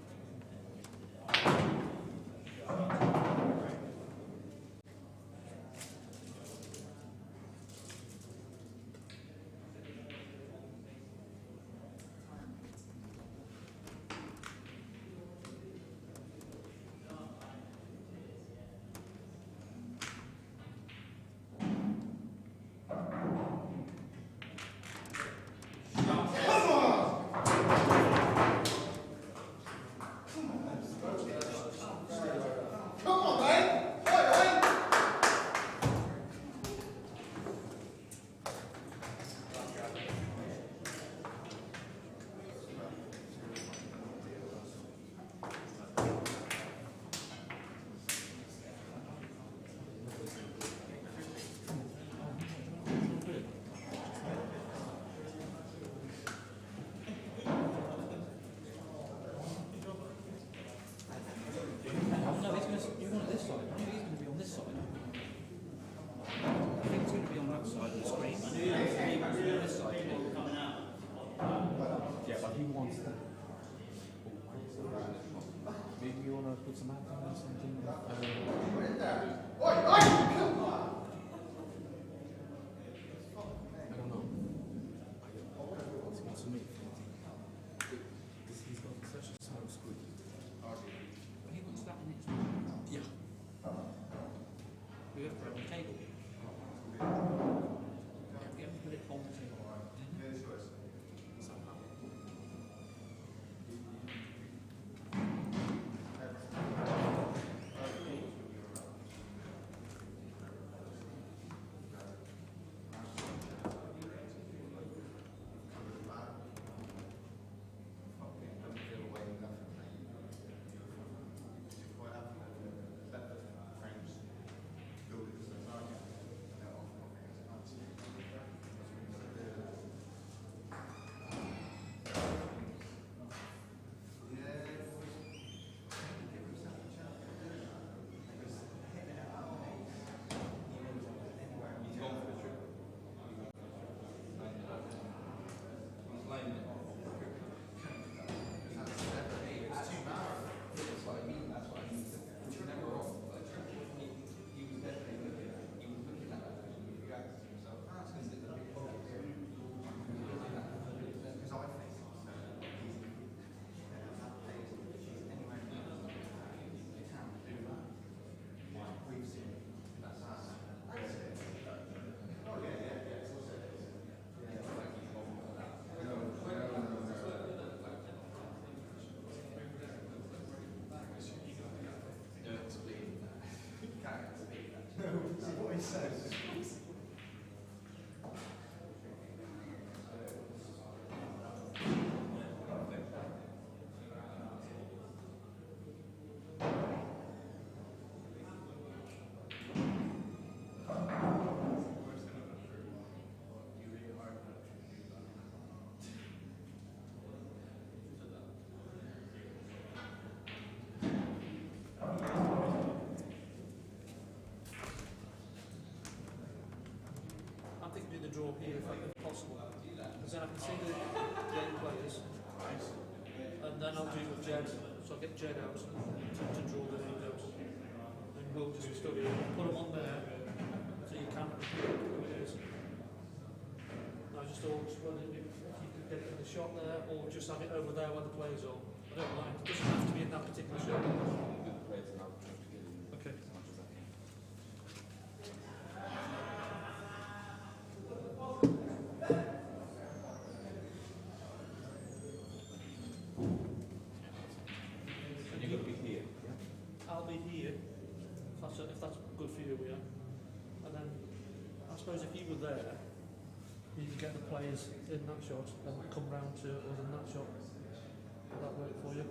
Maybe you want to put some admin or something? I don't know. What's to me? He's got such a small screen. He wants that in it. Yeah. We have to put it on the table. We have to put it on the table. Somehow. I'm thinking do the draw here if possible. Because then I can see the game players. And then I'll do it with Jed. So I'll get Jed out to draw the windows. And we'll just study it. Put them on there so you can who it is. No, just Stokes, whether if you could get it in the shot there or just have it over there where the players are. I don't mind. It doesn't have to be in that particular shot. Okay. And you're going to be here. I'll be here, if that's good for you, yeah. And then, I suppose if you were there, you can get the players in that shot and come round to us in that shot. Will that work for you?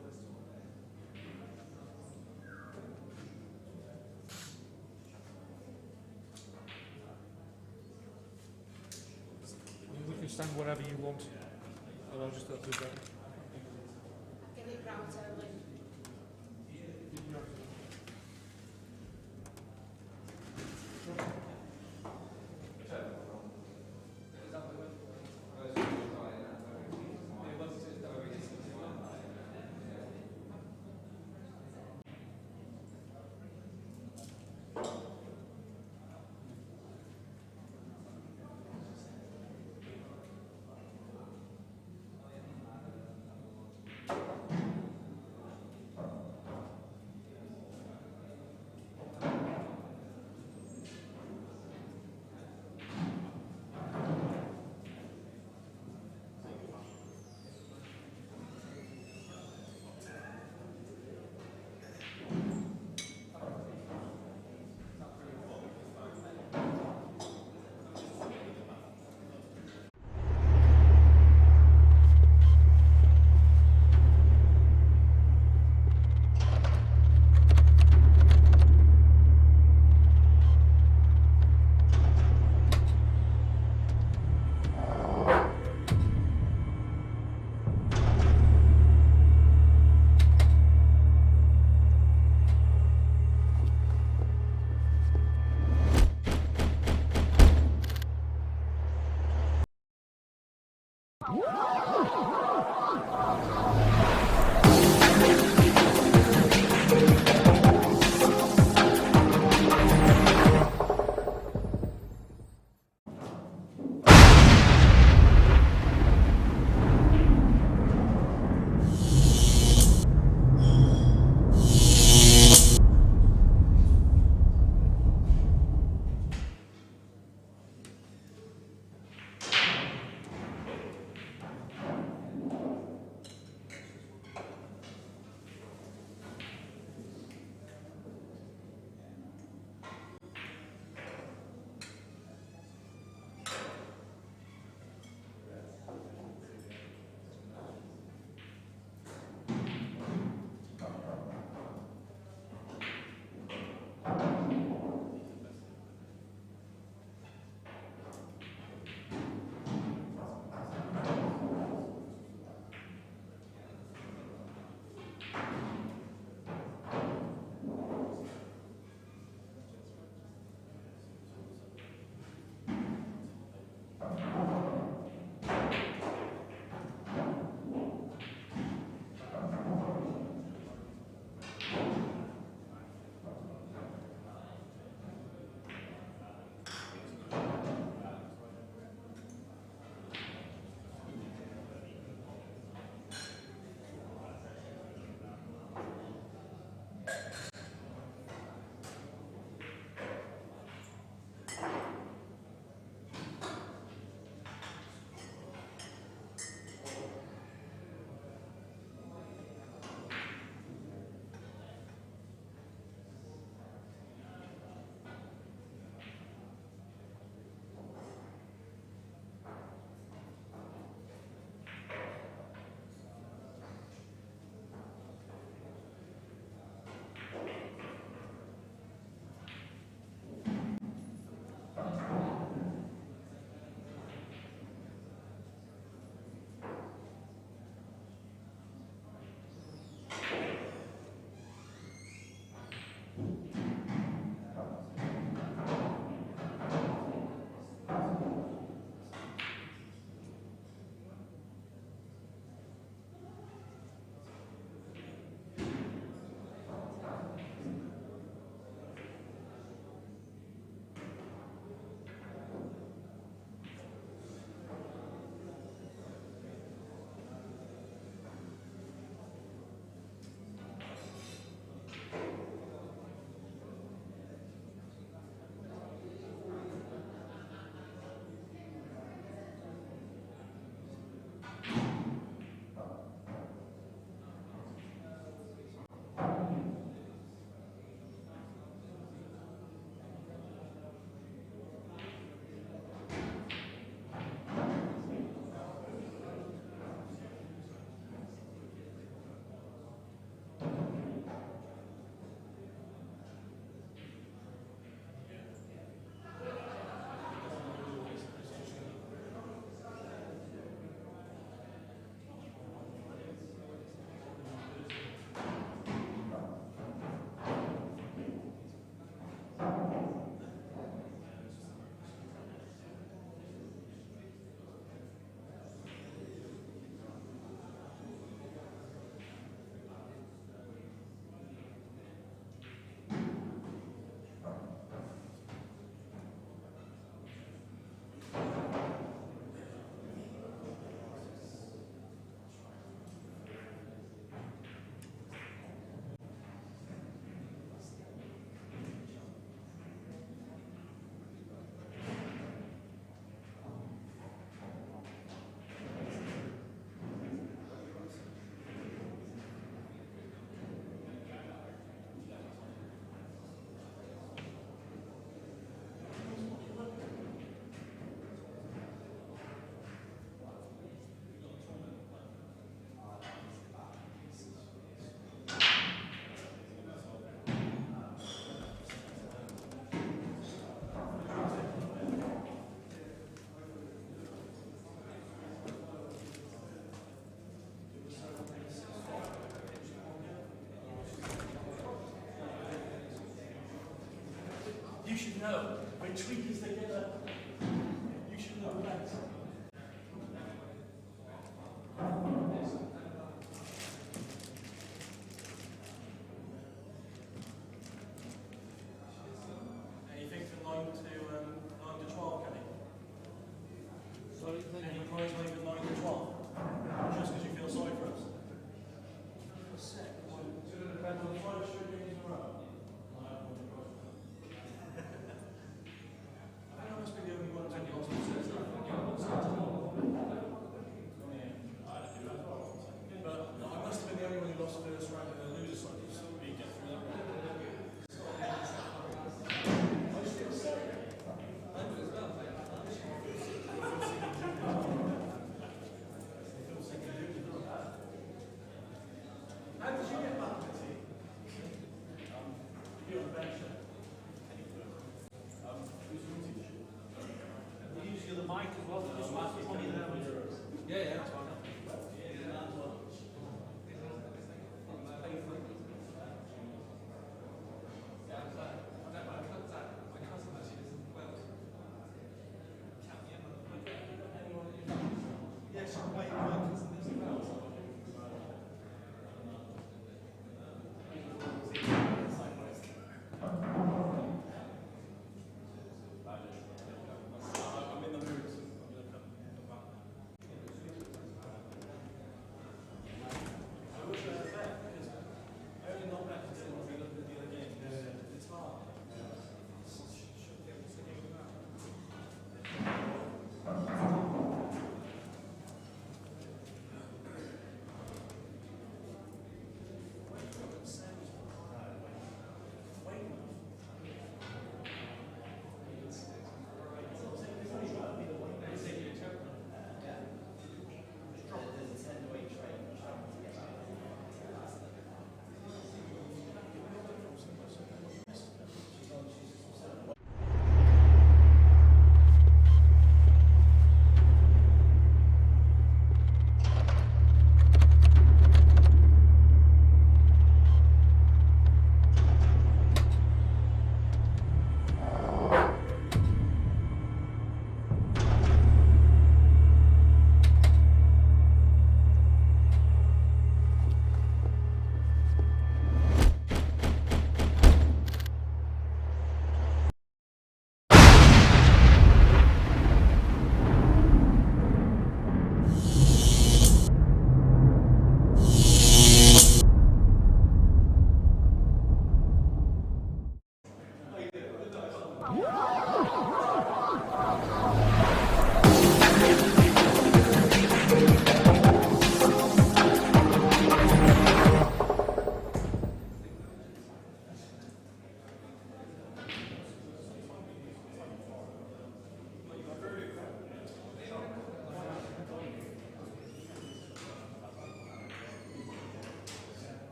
We can stand wherever you want. And I'll just have to go. Get it round early. you know, when tweakers together, you should know that. Anything from 9 to 12, Kenny? Sorry, Any points leaving 9 to 12? Just because you feel sorry for us? Depends on 5 straight games in a row. I think I must be the only one to get lost in the but I must have been the only one who lost first round in the loser side. So we get through that. How did you get back to the team? You're on the bench. Who's your teacher? you use the mic as well. Just money there. Yeah.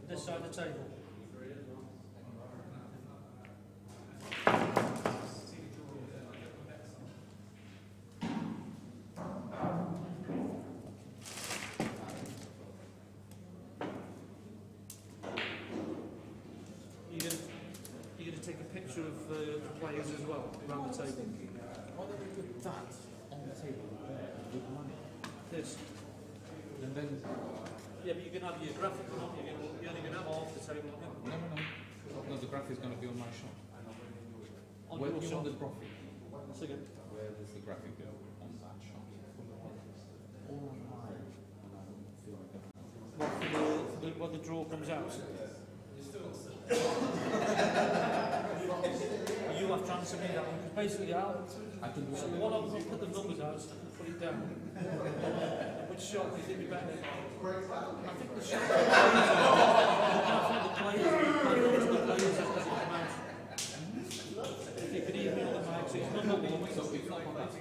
This side of the table. You're going to take a picture of the players as well around the table. Why don't we put that on the table with money? This. And then, Yeah, but you can have your graphic on. You're only going to have half the table on. no, the graph is going to be on my shot. On Where your do you shot. want the graphic? So again. Where does the graphic go on that shot? All mine. When the draw comes out. You have to answer me that one. Because basically, I can do something. I'll put the numbers out and put it down. Which shot do you think would be better? I think the shot. I think the players have to come out. If you could email them out, so it's number one. So it's not on that.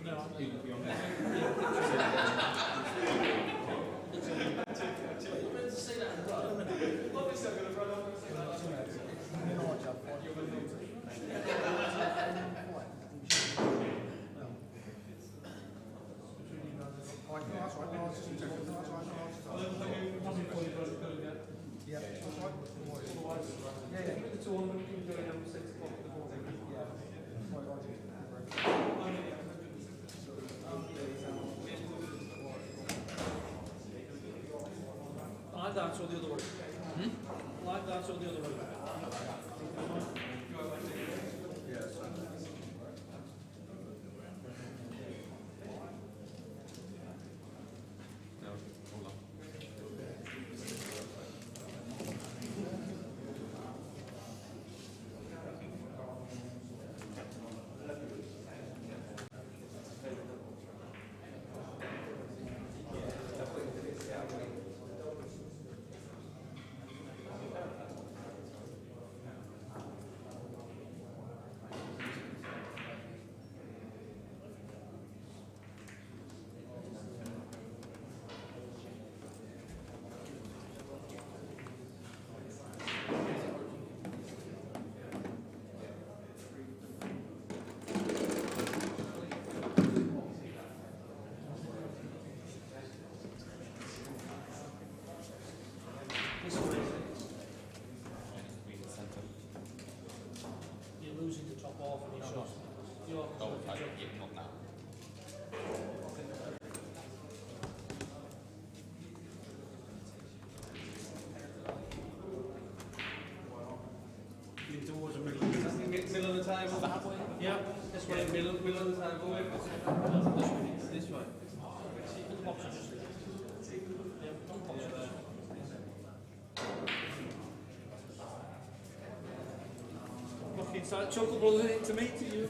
No. It will be on there. Yeah. that or the other way? Like that or the other way? No, hold on. You're losing the top half of your shot. You're Not now. Towards the middle of the table. That way? Yeah, this way, middle of the table. This way. Look inside, Chuckle Brothers to me to you.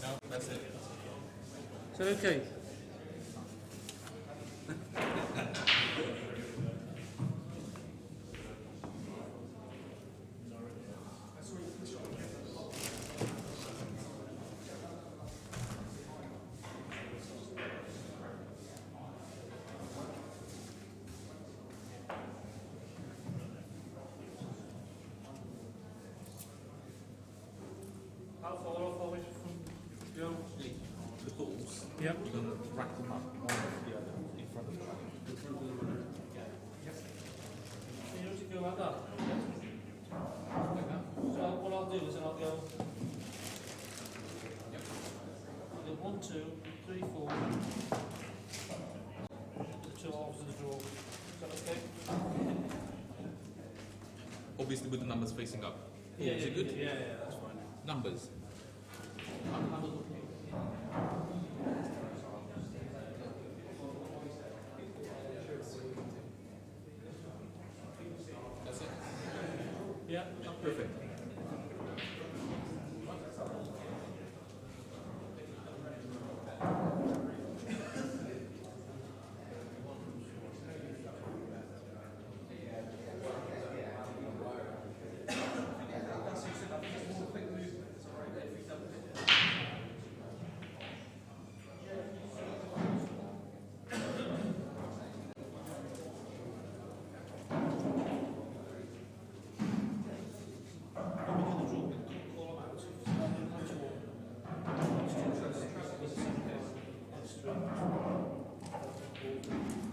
No, that's it. Is that okay? How far off are we from your The balls. Yep. You're going to rack them up one after the other in front of the runner. So you want to go like that? So what I'll do is I'll go 1, 2, 3, 4. The two halves of the draw. Is that okay? Obviously with the numbers facing up. Yeah, Is it good? Yeah, that's fine. Numbers. That's it. Yeah, Perfect.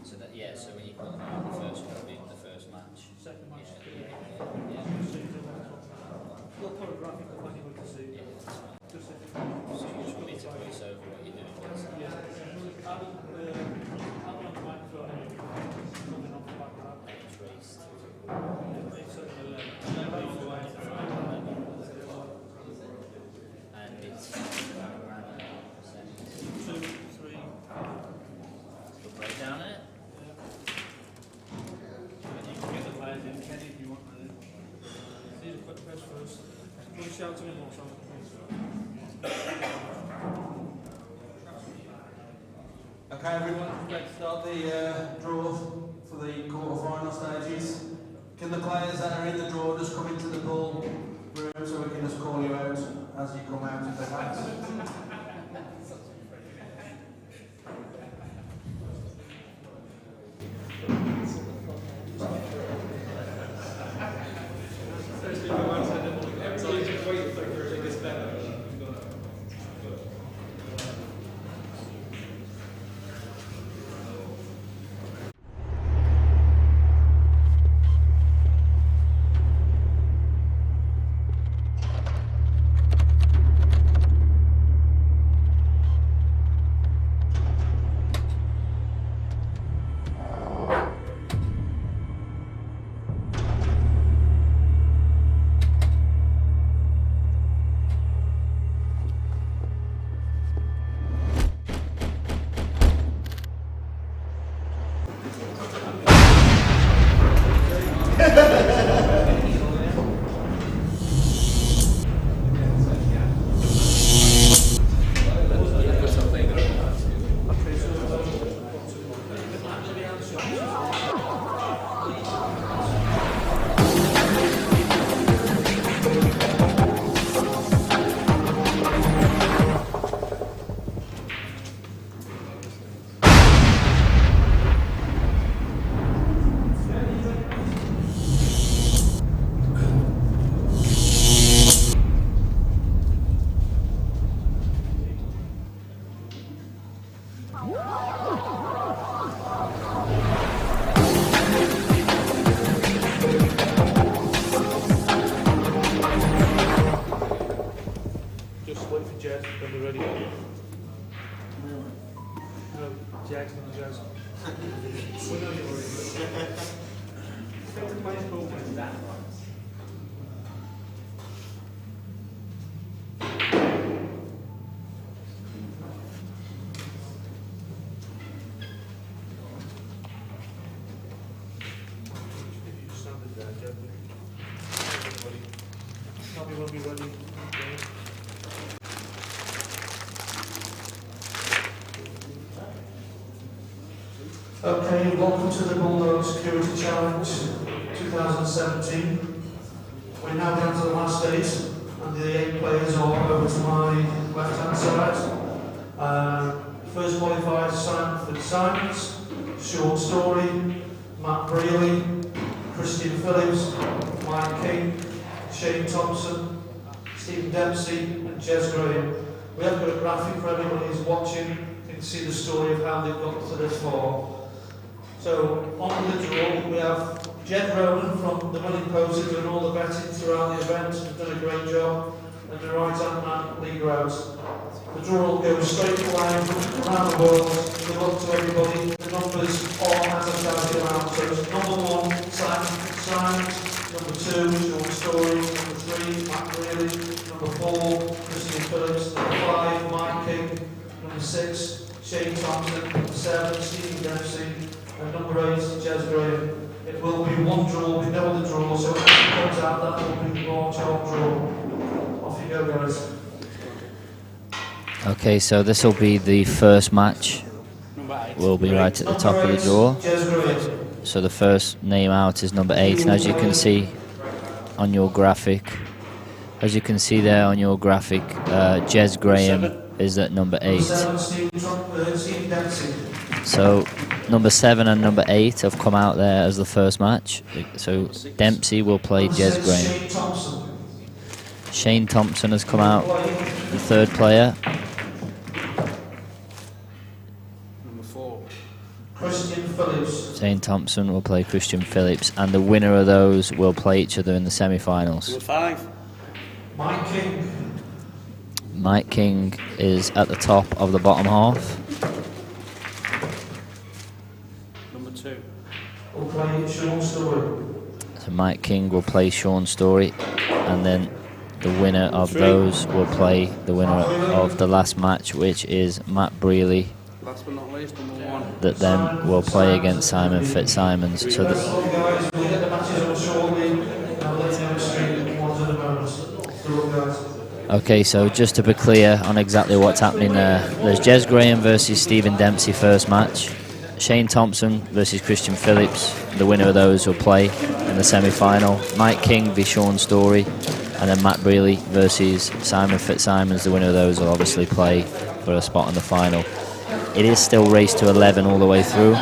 So that, yeah, so when you call them out, the first one will be the first match. Second match. Yeah. We'll put a graphic up anyway to see. Yeah, that's fine. Just So you just want me to voice over what you're doing? yeah. I'll on the microphone anyway. Coming off the back of that. Trace. It's at 11. And it's around 2, 3. the breakdown in it. You can get the players in, Kenny, if you want to. Need a quick press first. Can you shout to him or something? Okay, everyone, let's start the draw for the quarter-final stages. Can the players that are in the draw just come into the pool room so we can just call you out as you come out of the house? ready. Okay, welcome to the Bulldog Security Challenge 2017. We're now down to the last 8, and the 8 players are over to my left-hand side. First qualified, Simon Simons, Short Story, Matt Brealey, Christian Phillips, Mike King, Shane Thompson, Stephen Dempsey, and Jez Graham. We have got a graphic for everybody who's watching. You can see the story of how they've got to this far. So, on the draw, we have Jed Ronan from the Running Post doing all the betting throughout the event, has done a great job, and the right-hand man, Lee Grouse. The draw will go straight line around the world. Good luck to everybody. The numbers are as I shouted around. So it's number 1, Simon, number 2, Short Story, number 3, Matt Brealey, number 4, Christian Phillips, number 5, Mike King, number 6, Shane Thompson, number 7, Stephen Dempsey, and number 8, Jez Graham. It will be one draw, we know the draw, so if it comes out, that will be the March draw. Off you go, guys. Okay, so this will be the first match. Will be right at the top of the draw. So the first name out is number 8, and as you can see on your graphic, Jez Graham is at number 8. So number 7 and number 8 have come out there as the first match. So Dempsey will play Jez Graham. Shane Thompson has come out, the third player. Number 4. Christian Phillips. Shane Thompson will play Christian Phillips, and the winner of those will play each other in the semi-finals. Number 5. Mike King. Mike King is at the top of the bottom half. Number 2. Will play Sean Story. So Mike King will play Sean Story, and then the winner of those will play the winner of the last match, which is Matt Brealey. Last but not least, number 1. That then will play against Simon Fitzsimons. So okay, so just to be clear on exactly what's happening there, there's Jez Graham versus Stephen Dempsey first match, Shane Thompson versus Christian Phillips. The winner of those will play in the semi-final. Mike King v Sean Story, and then Matt Brealey versus Simon Fitzsimons. The winner of those will obviously play for a spot in the final. It is still race to 11 all the way through.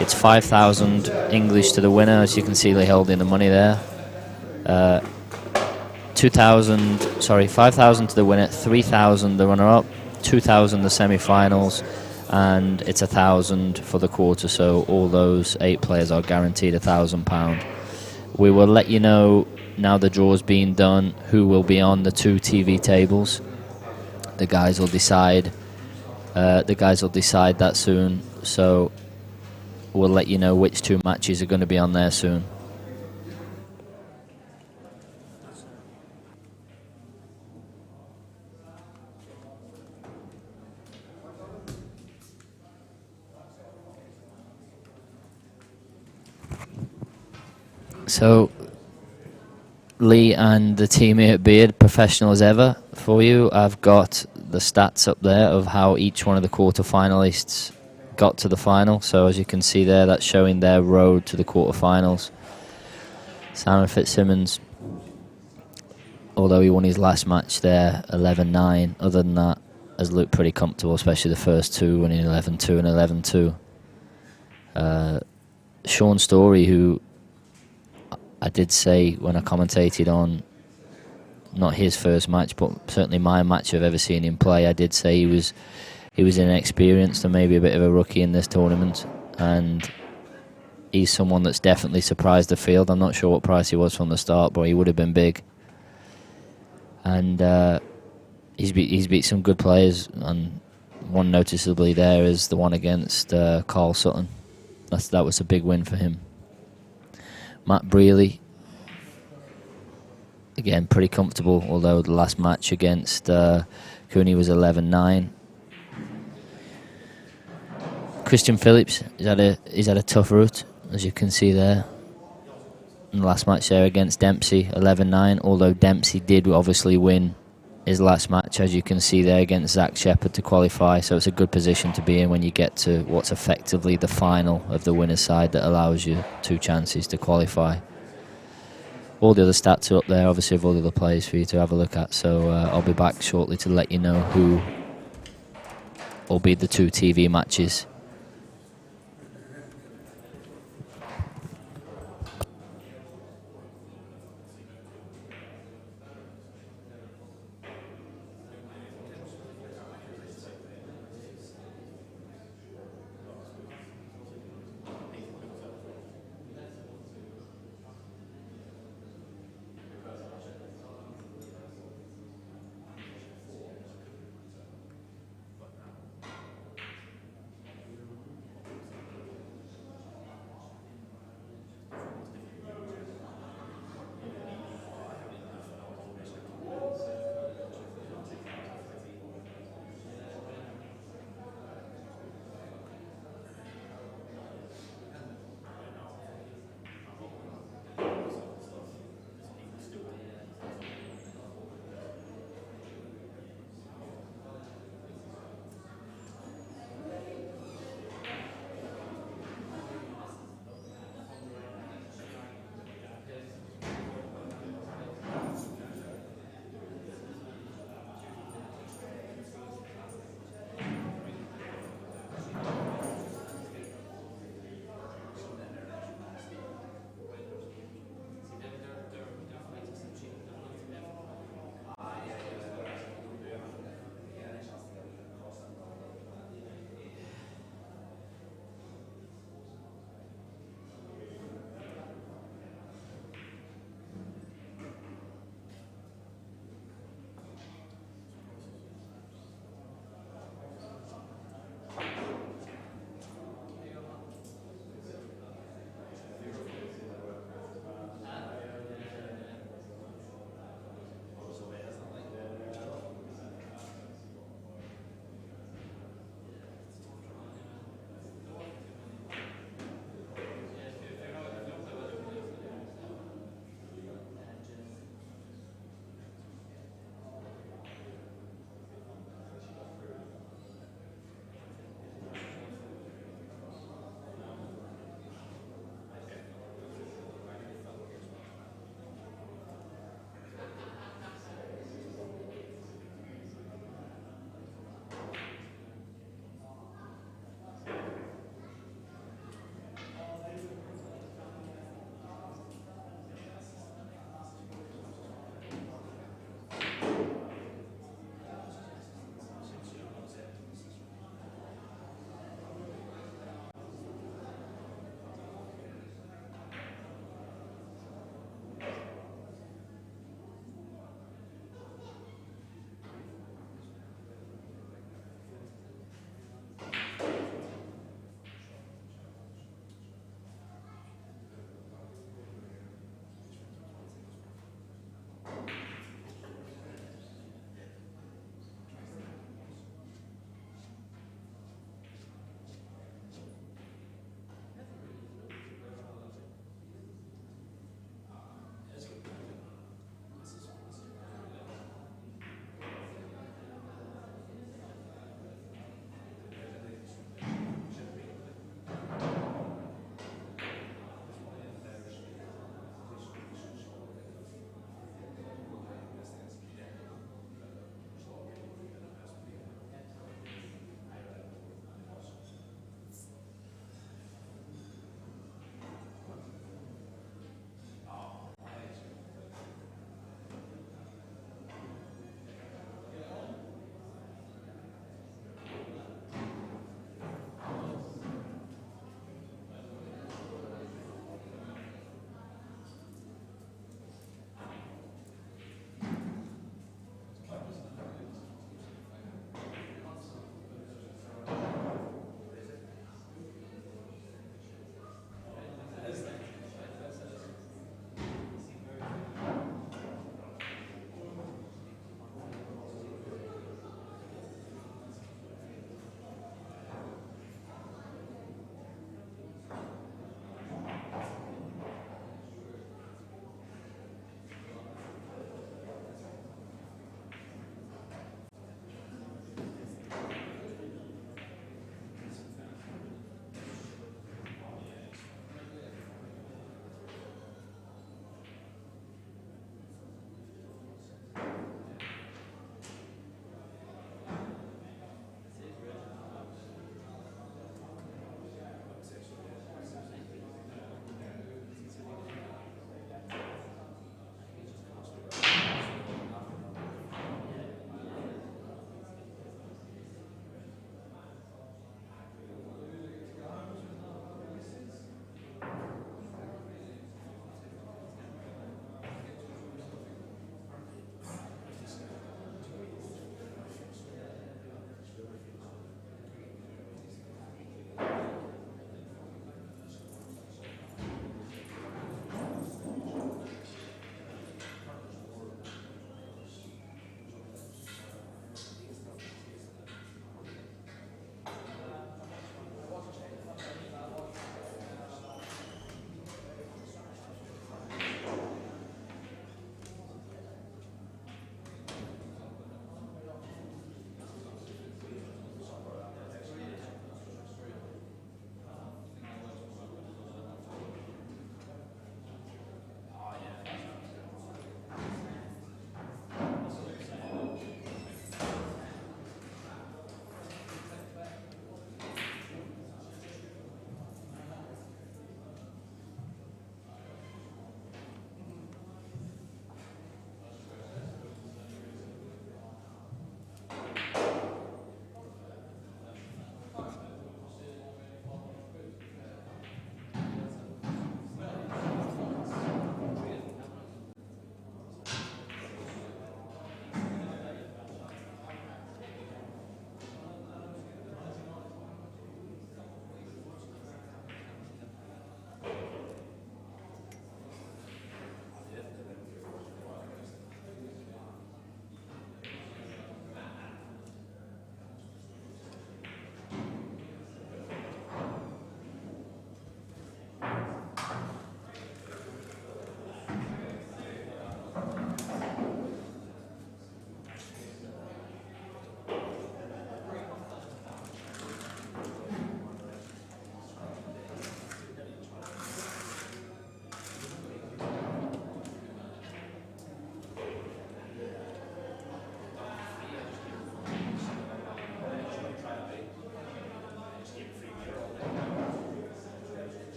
It's 5,000 English to the winner, as you can see they holding the money there. 5,000 to the winner, 3,000 the runner-up, 2,000 the semi-finals, and it's 1,000 for the quarter. So all those 8 players are guaranteed £1,000. We will let you know now the draw's being done who will be on the 2 TV tables. The guys will decide. That soon. So we'll let you know which 2 matches are going to be on there soon. So Lee and the team here at Beard, professional as ever for you. I've got the stats up there of how each one of the quarter-finalists got to the final. So as you can see there, that's showing their road to the quarter-finals. Simon Fitzsimmons, although he won his last match there 11-9, other than that has looked pretty comfortable, especially the first 2, winning 11-2 and 11-2. Sean Story, who I did say when I commentated on not his first match, but certainly my match I've ever seen him play, I did say he was inexperienced and maybe a bit of a rookie in this tournament, and he's someone that's definitely surprised the field. I'm not sure what price he was from the start, but he would have been big. And he's beat some good players, and one noticeably there is the one against Carl Sutton. That was a big win for him. Matt Brealey, again, pretty comfortable, although the last match against Cooney was 11-9. Christian Phillips, he's had a tough route, as you can see there. in the last match there against Dempsey, 11-9, although Dempsey did obviously win his last match, as you can see there, against Zach Shepherd to qualify. So it's a good position to be in when you get to what's effectively the final of the winner's side that allows you 2 chances to qualify. All the other stats are up there, obviously, of all the other players for you to have a look at. So I'll be back shortly to let you know who will be the 2 TV matches.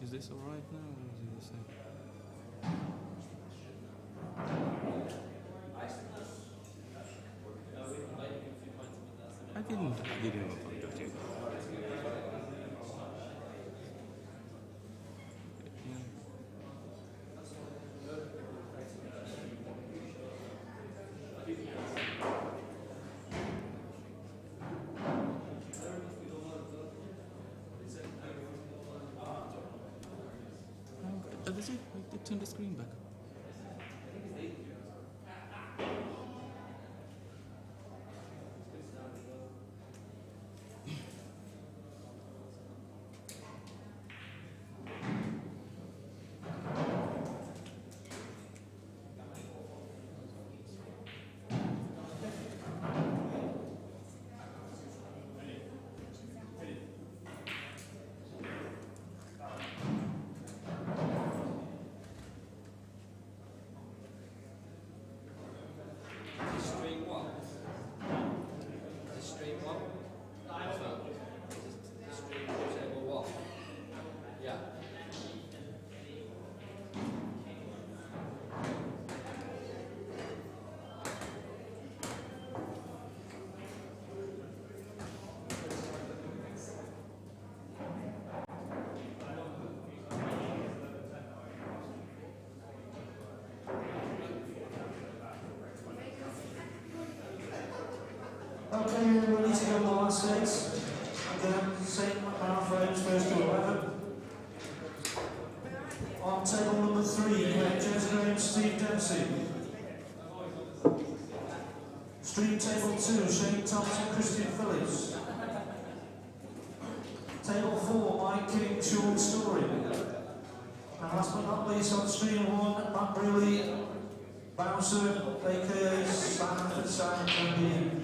Is this alright now, or is it the same? I didn't give him a point of view. That's it. I turn the screen back. Okay, everybody to go on the last six. Again, same amount of frames, first to 11. On table number 3, jersey name Steve Dempsey. Stream table 2, Shane Thompson, Christian Phillips. Table 4, Mike King, Sean Story. And last but not least, on stream 1, Matt Brealey, Bouncer, aka Simon Simon Champion.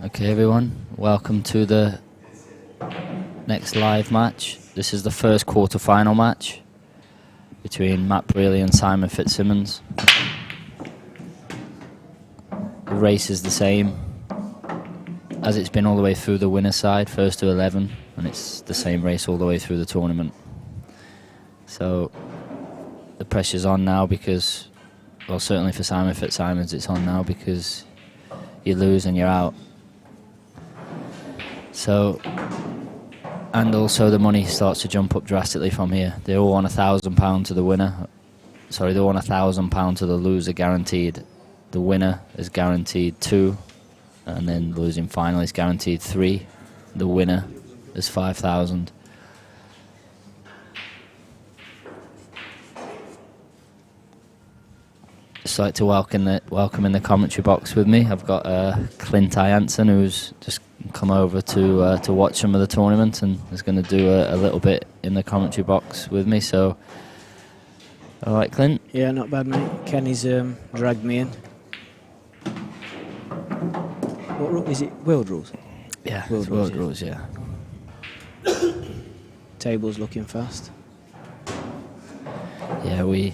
Okay, everyone, welcome to the next live match. This is the first quarter-final match between Matt Brealey and Simon Fitzsimmons. The race is the same as it's been all the way through the winner's side, first to 11, and it's the same race all the way through the tournament. So the pressure's on now because, well, certainly for Simon Fitzsimmons, it's on now because you lose and you're out. So, and also the money starts to jump up drastically from here. They all want £1,000 to the winner. Sorry, they want £1,000 to the loser guaranteed. The winner is guaranteed 2, and then the losing final is guaranteed 3. The winner is 5,000. Just like to welcome in the commentary box with me. I've got Clint Jansen, who's just come over to watch some of the tournament and is going to do a little bit in the commentary box with me. So, all right, Clint. Yeah, not bad, mate. Kenny's dragged me in. What is it? World rules. Yeah, world rules. Yeah. Table's looking fast. Yeah, we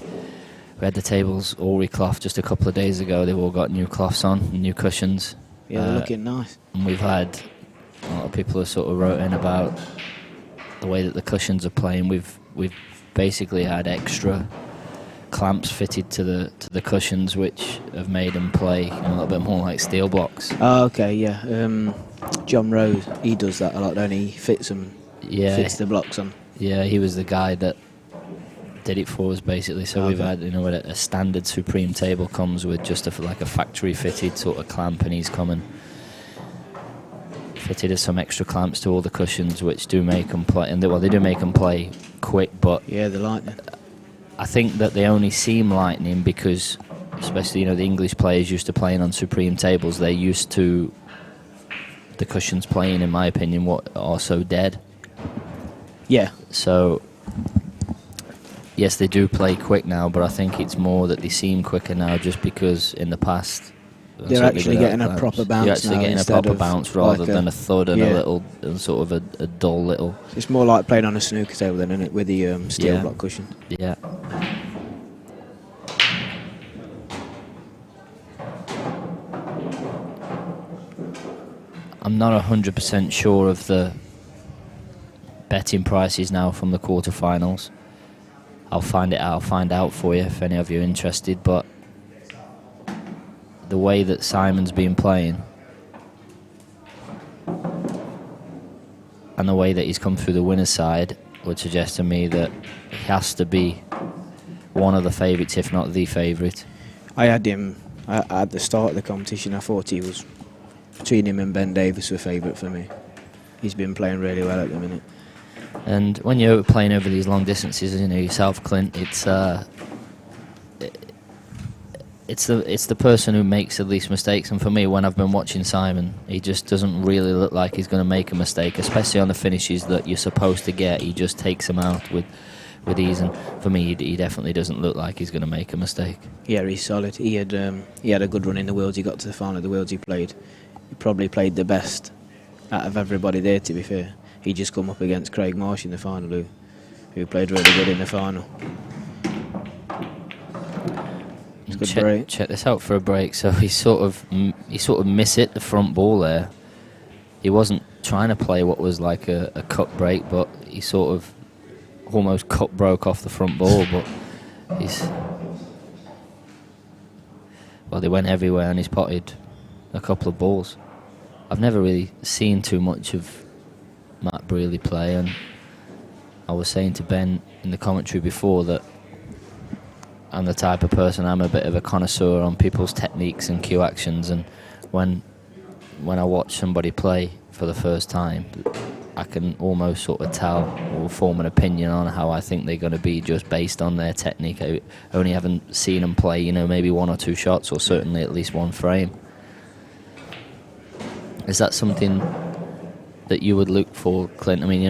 had the tables all recloth just a couple of days ago. They've all got new cloths on, new cushions. Yeah, they're looking nice. And we've had a lot of people who sort of wrote in about the way that the cushions are playing. We've basically had extra clamps fitted to the cushions, which have made them play a little bit more like steel blocks. Oh, okay, yeah. John Rose, he does that a lot, don't he? He fits them. Yeah. Fits the blocks on. Yeah, he was the guy that did it for us basically. So we've had, a standard Supreme table comes with just like a factory fitted sort of clamp, and he's come and fitted some extra clamps to all the cushions, which do make them play. And they do make them play quick, but yeah, they're lightning. I think that they only seem lightning because, especially the English players used to playing on Supreme tables, they're used to the cushions playing, in my opinion, what are so dead. Yeah. So yes, they do play quick now, but I think it's more that they seem quicker now just because in the past they're actually getting a proper bounce. You're actually getting a proper bounce rather than a thud and a little, sort of a dull little. It's more like playing on a snooker table than, isn't it, with the steel block cushion. Yeah. I'm not 100% sure of the betting prices now from the quarterfinals. I'll find out for you if any of you are interested, but the way that Simon's been playing and the way that he's come through the winner's side would suggest to me that he has to be one of the favourites, if not the favourite. I had him at the start of the competition. I thought he was, between him and Ben Davis, were favourite for me. He's been playing really well at the minute. And when you're playing over these long distances, yourself, Clint, it's the person who makes the least mistakes. And for me, when I've been watching Simon, he just doesn't really look like he's going to make a mistake, especially on the finishes that you're supposed to get. He just takes them out with ease. And for me, he definitely doesn't look like he's going to make a mistake. Yeah, he's solid. He had a good run in the Worlds. He got to the final of the Worlds he played. He probably played the best out of everybody there, to be fair. He just come up against Craig Marsh in the final, who played really good in the final. It's a good break. Check this out for a break. So he sort of miss it the front ball there. He wasn't trying to play what was like a cut break, but he sort of almost cut broke off the front ball. But they went everywhere, and he's potted a couple of balls. I've never really seen too much of Matt Brealey play, and I was saying to Ben in the commentary before that I'm the type of person, I'm a bit of a connoisseur on people's techniques and cue actions, and when I watch somebody play for the first time, I can almost sort of tell or form an opinion on how I think they're going to be just based on their technique. I only haven't seen them play, maybe 1 or 2 shots, or certainly at least 1 frame. Is that something that you would look for, Clint? I mean,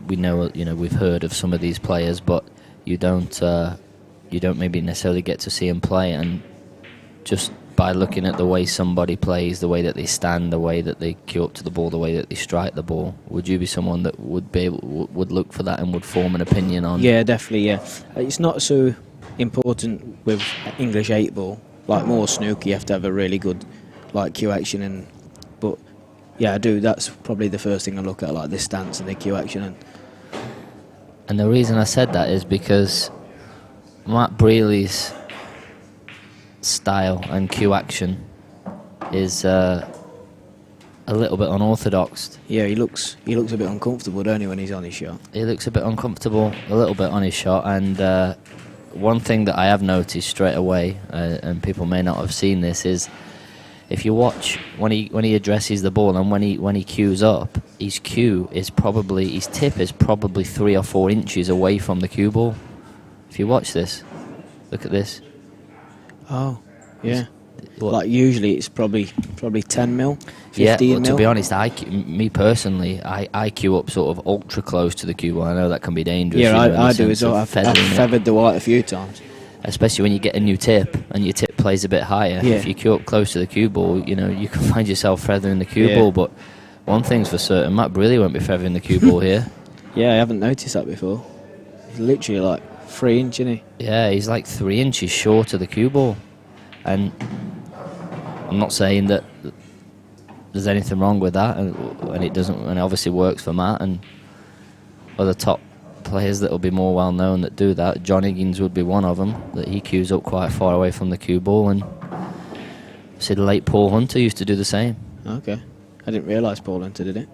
we know, we've heard of some of these players, but you don't maybe necessarily get to see them play, and just by looking at the way somebody plays, the way that they stand, the way that they queue up to the ball, the way that they strike the ball? Would you be someone that would look for that and would form an opinion on? Yeah, definitely. Yeah, it's not so important with English 8 ball. Like more snooker, you have to have a really good like cue action but yeah, I do. That's probably the first thing I look at, like the stance and the cue action. And the reason I said that is because Matt Brealey's style and cue action is a little bit unorthodox. Yeah, he looks a bit uncomfortable, don't he, when he's on his shot? He looks a bit uncomfortable, a little bit on his shot, and one thing that I have noticed straight away, and people may not have seen this, is if you watch when he addresses the ball and when he cues up, his tip is probably 3 or 4 inches away from the cue ball. If you watch this, look at this. Oh, yeah. Like usually it's probably 10 mil, 15 yeah, mil. To be honest, me personally, I cue up sort of ultra close to the cue ball. I know that can be dangerous. Yeah, you know, I do as well. I've feathered the white a few times. Especially when you get a new tip and your tip plays a bit higher. Yeah. If you cue up close to the cue ball, you know, you can find yourself feathering the cue ball. But one thing's for certain, Matt Brealey won't be feathering the cue ball here. Yeah, I haven't noticed that before. He's literally like 3 inch, isn't he? Yeah, he's like 3 inches short of the cue ball. And I'm not saying that there's anything wrong with that, and it doesn't, and it obviously works for Matt and other top players that will be more well known that do that. John Higgins would be one of them, that he cues up quite far away from the cue ball, and see the late Paul Hunter used to do the same. Okay, I didn't realise Paul Hunter did it.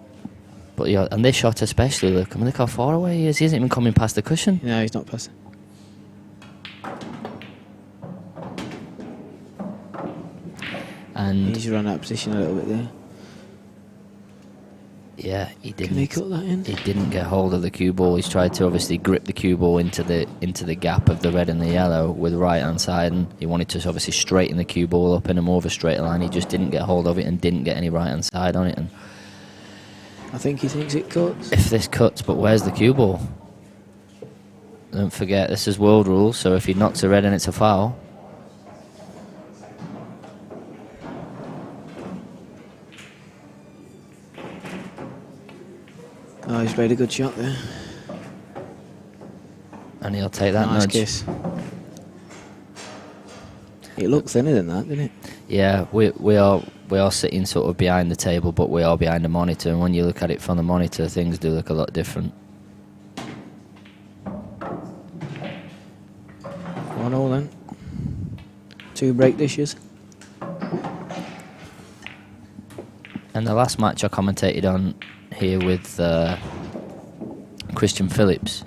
But yeah, and this shot especially, look, I mean, look how far away he is. He isn't even coming past the cushion. No, he's not passing. And he's run out of position a little bit there. Yeah, he didn't. Can he cut that in? He didn't get hold of the cue ball. He's tried to obviously grip the cue ball into the gap of the red and the yellow with the right hand side, and he wanted to obviously straighten the cue ball up in a more of a straight line. He just didn't get hold of it and didn't get any right hand side on it. And I think he thinks it cuts. If this cuts, but where's the cue ball? Don't forget, this is world rules, so if he knocks a red and it's a foul. Oh, he's made a good shot there. And he'll take that nice nudge. Kiss. It looked thinner than that, didn't it? Yeah, we are sitting sort of behind the table, but we are behind the monitor, and when you look at it from the monitor, things do look a lot different. 1-1 then. 2 break dishes. And the last match I commentated on here with Christian Phillips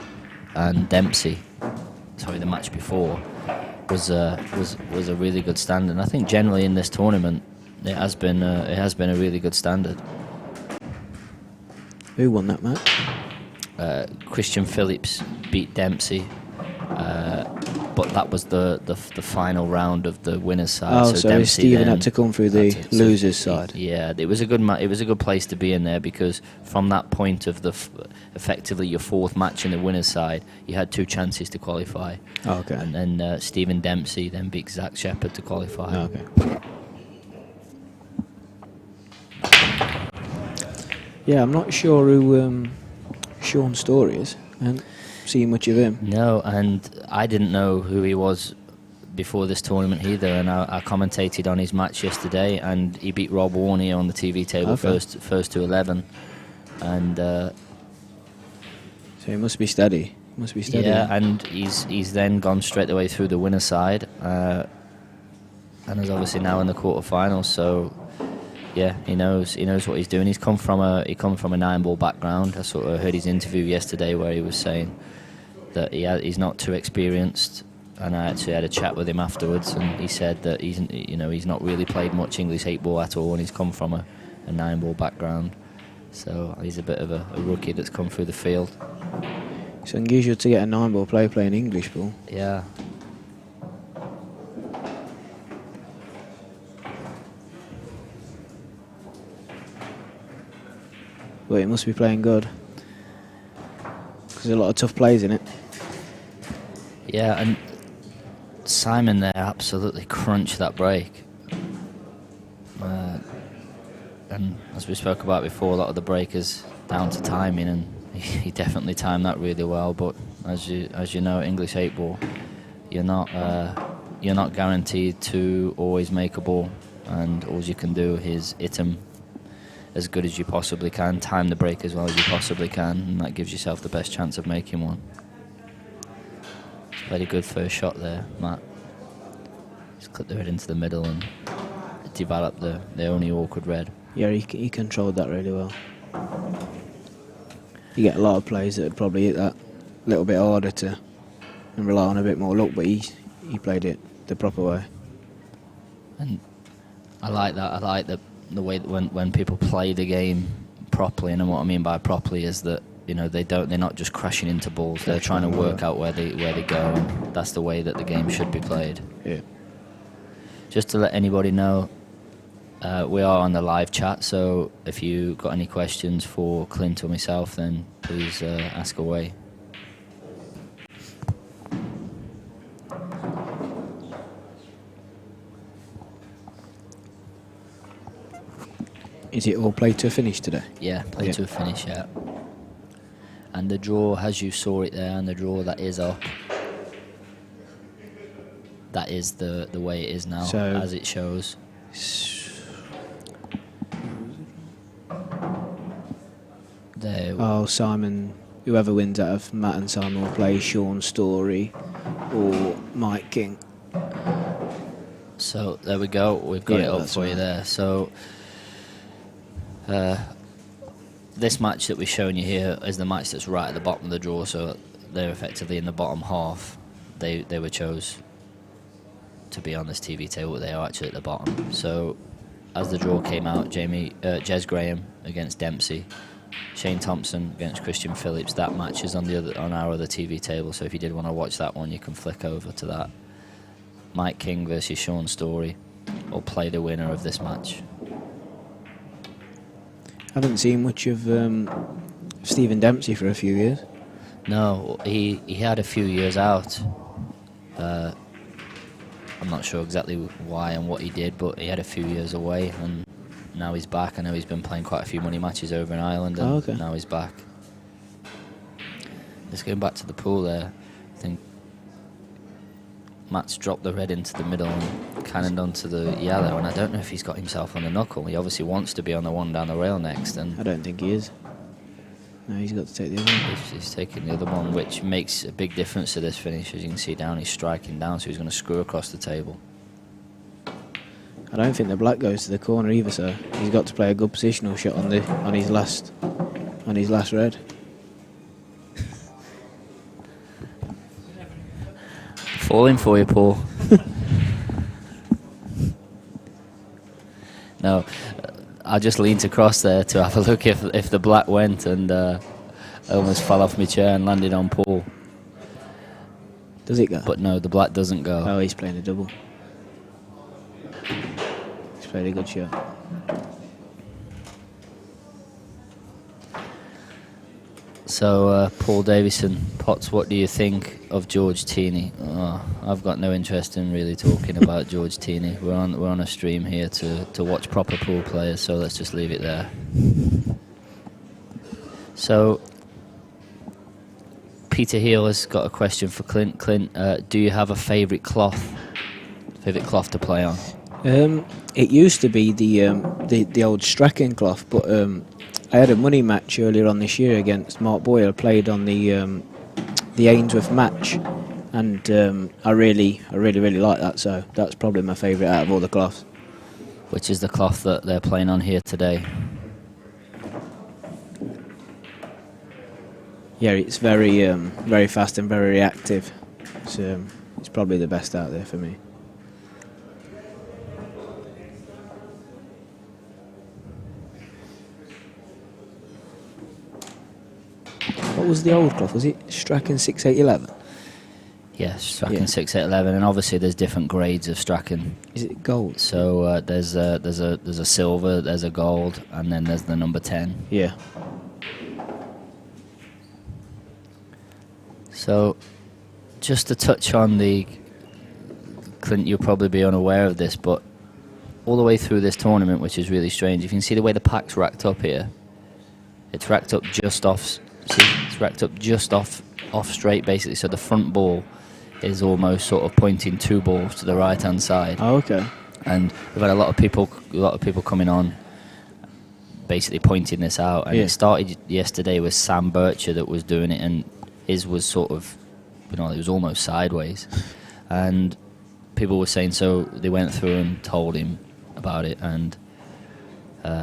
and Dempsey, sorry, the match before, was a really good standard. And I think generally in this tournament it has been a really good standard. Who won that match? Christian Phillips beat Dempsey, but that was the final round of the winners' side. Oh, so Dempsey Stephen had to come through the losers' side. Yeah, it was a good place to be in there, because from that point of effectively your 4th match in the winners' side, you had 2 chances to qualify. Oh, okay. And then Stephen Dempsey then beat Zach Shepard to qualify. Oh, okay. Yeah, I'm not sure who Sean Story is. I haven't seen much of him. No, and I didn't know who he was before this tournament either, and I commentated on his match yesterday, and he beat Rob Warnier on the TV table, Okay. first to 11, and so he must be steady. Must be steady. yeah, and he's then gone straight away through the winner side, and is obviously now in the quarterfinals. So yeah, he knows what he's doing. He come from a 9-ball background. I sort of heard his interview yesterday where he was saying that he's not too experienced, and I actually had a chat with him afterwards, and he said that he's not really played much English 8-ball at all, and he's come from a 9-ball background, so he's a bit of a rookie that's come through the field. It's unusual to get a 9-ball player playing English ball. Yeah. But it must be playing good. Because there's a lot of tough plays in it. Yeah, and Simon there absolutely crunched that break. And as we spoke about before, a lot of the breakers down to timing, and he definitely timed that really well. But as you know, English 8 ball, you're not guaranteed to always make a ball, and all you can do is hit them as good as you possibly can, time the break as well as you possibly can, and that gives yourself the best chance of making one. Very good first shot there, Matt. Just clipped the red into the middle and developed the only awkward red. Yeah, he controlled that really well. You get a lot of players that would probably hit that a little bit harder to and rely on a bit more luck, but he played it the proper way. And I like that. I like the way that when people play the game properly, and what I mean by properly is that, you know, they're not just crashing into balls. They're trying to work out where they go. And that's the way that the game should be played. Yeah. Just to let anybody know, we are on the live chat, so if you got any questions for Clint or myself, then please ask away. Is it all play to a finish today? Yeah, play to a finish, yeah. And the draw, as you saw it there, and the draw that is up, that is the way it is now, So as it shows. There. Oh, Simon, whoever wins out of Matt and Simon will play Sean Story or Mike King. So there we go, we've got it up for you there. So this match that we're showing you here is the match that's right at the bottom of the draw, so they're effectively in the bottom half. They were chose to be on this TV table, but they are actually at the bottom. So as the draw came out, Jez Graham against Dempsey, Shane Thompson against Christian Phillips. That match is on our other TV table, so if you did want to watch that one, you can flick over to that. Mike King versus Sean Story will play the winner of this match. I haven't seen much of Stephen Dempsey for a few years. No, he had a few years out. I'm not sure exactly why and what he did, but he had a few years away, and now he's back. I know he's been playing quite a few money matches over in Ireland, and now he's back. Just going back to the pool there, I think Matt's dropped the red into the middle and cannoned onto the yellow, and I don't know if he's got himself on the knuckle. He obviously wants to be on the one down the rail next, and I don't think he is. No, he's got to take the other one. He's taking the other one, which makes a big difference to this finish. As you can see down, he's striking down, so he's going to screw across the table. I don't think the black goes to the corner either, so he's got to play a good positional shot on his last red. Falling for you, Paul. No, I just leaned across there to have a look if the black went, and I almost fell off my chair and landed on Paul. Does it go? But no, the black doesn't go. Oh, he's playing a double. He's played a good shot. So, Paul Davison, Potts, what do you think of George Teeney? Oh, I've got no interest in really talking about George Teeney. We're on a stream here to watch proper pool players, so let's just leave it there. So, Peter Heel has got a question for Clint. Clint, do you have a favourite cloth to play on? It used to be the old Strachan cloth, but I had a money match earlier on this year against Mark Boyle. I played on the Ainsworth match, and I really like that. So that's probably my favourite out of all the cloths. Which is the cloth that they're playing on here today? Yeah, it's very fast and very reactive. It's probably the best out there for me. What was the old cloth? Was it Strachan 6811? Yes, Strachan 6811, and obviously there's different grades of Strachan. Is it gold? So there's a silver, there's a gold, and then there's the number 10. Yeah. So, just to touch on Clint, you'll probably be unaware of this, but all the way through this tournament, which is really strange. If you can see the way the pack's racked up here, it's racked up just off. See, it's racked up just off straight, basically. So the front ball is almost sort of pointing 2 balls to the right-hand side. Oh, okay. And we've had a lot of people coming on, basically pointing this out. And it started yesterday with Sam Bircher that was doing it, and his was sort of, it was almost sideways. And people were saying, so they went through and told him about it, and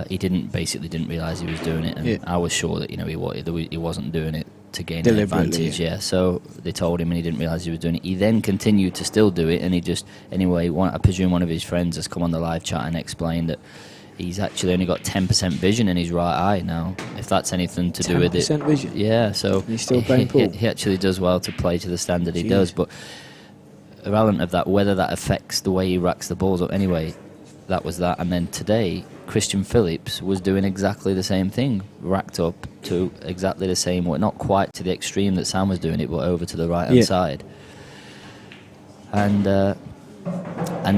he didn't realise he was doing it, and I was sure that he wasn't doing it to gain an advantage. So they told him, and he didn't realise he was doing it. He then continued to still do it, and I presume one of his friends has come on the live chat and explained that he's actually only got 10% vision in his right eye now, if that's anything to do with it. 10% vision? Yeah, so he's still playing pool? He actually does well to play to the standard he does, but irrelevant of that, whether that affects the way he racks the balls up. Anyway, that was that. And then today, Christian Phillips was doing exactly the same thing, racked up to exactly the same way, not quite to the extreme that Sam was doing it, but over to the right-hand side. And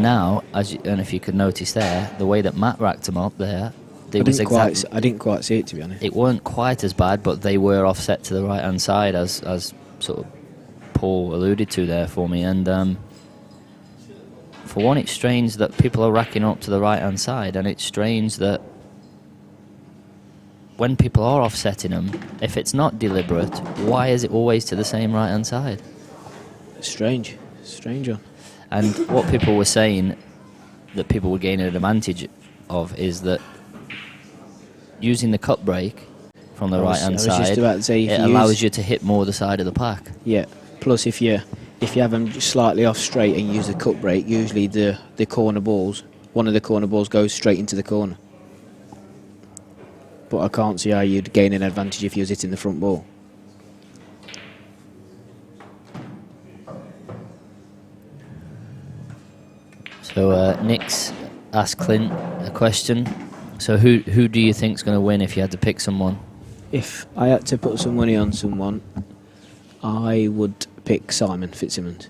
now, and if you could notice there, the way that Matt racked them up there, I didn't quite see it, to be honest. It weren't quite as bad, but they were offset to the right-hand side, as sort of Paul alluded to there for me. And for one, it's strange that people are racking up to the right-hand side, and it's strange that when people are offsetting them, if it's not deliberate, why is it always to the same right-hand side? Strange. And what people were saying that people were gaining an advantage of is that using the cut break from the right-hand side, just about to say, it allows you to hit more the side of the pack. Yeah. Plus, if you have them slightly off straight and use the cut break, usually the corner balls, one of the corner balls goes straight into the corner. But I can't see how you'd gain an advantage if you was hitting the front ball. So Nick's asked Clint a question. So who do you think's going to win if you had to pick someone? If I had to put some money on someone, I would pick Simon Fitzsimmons.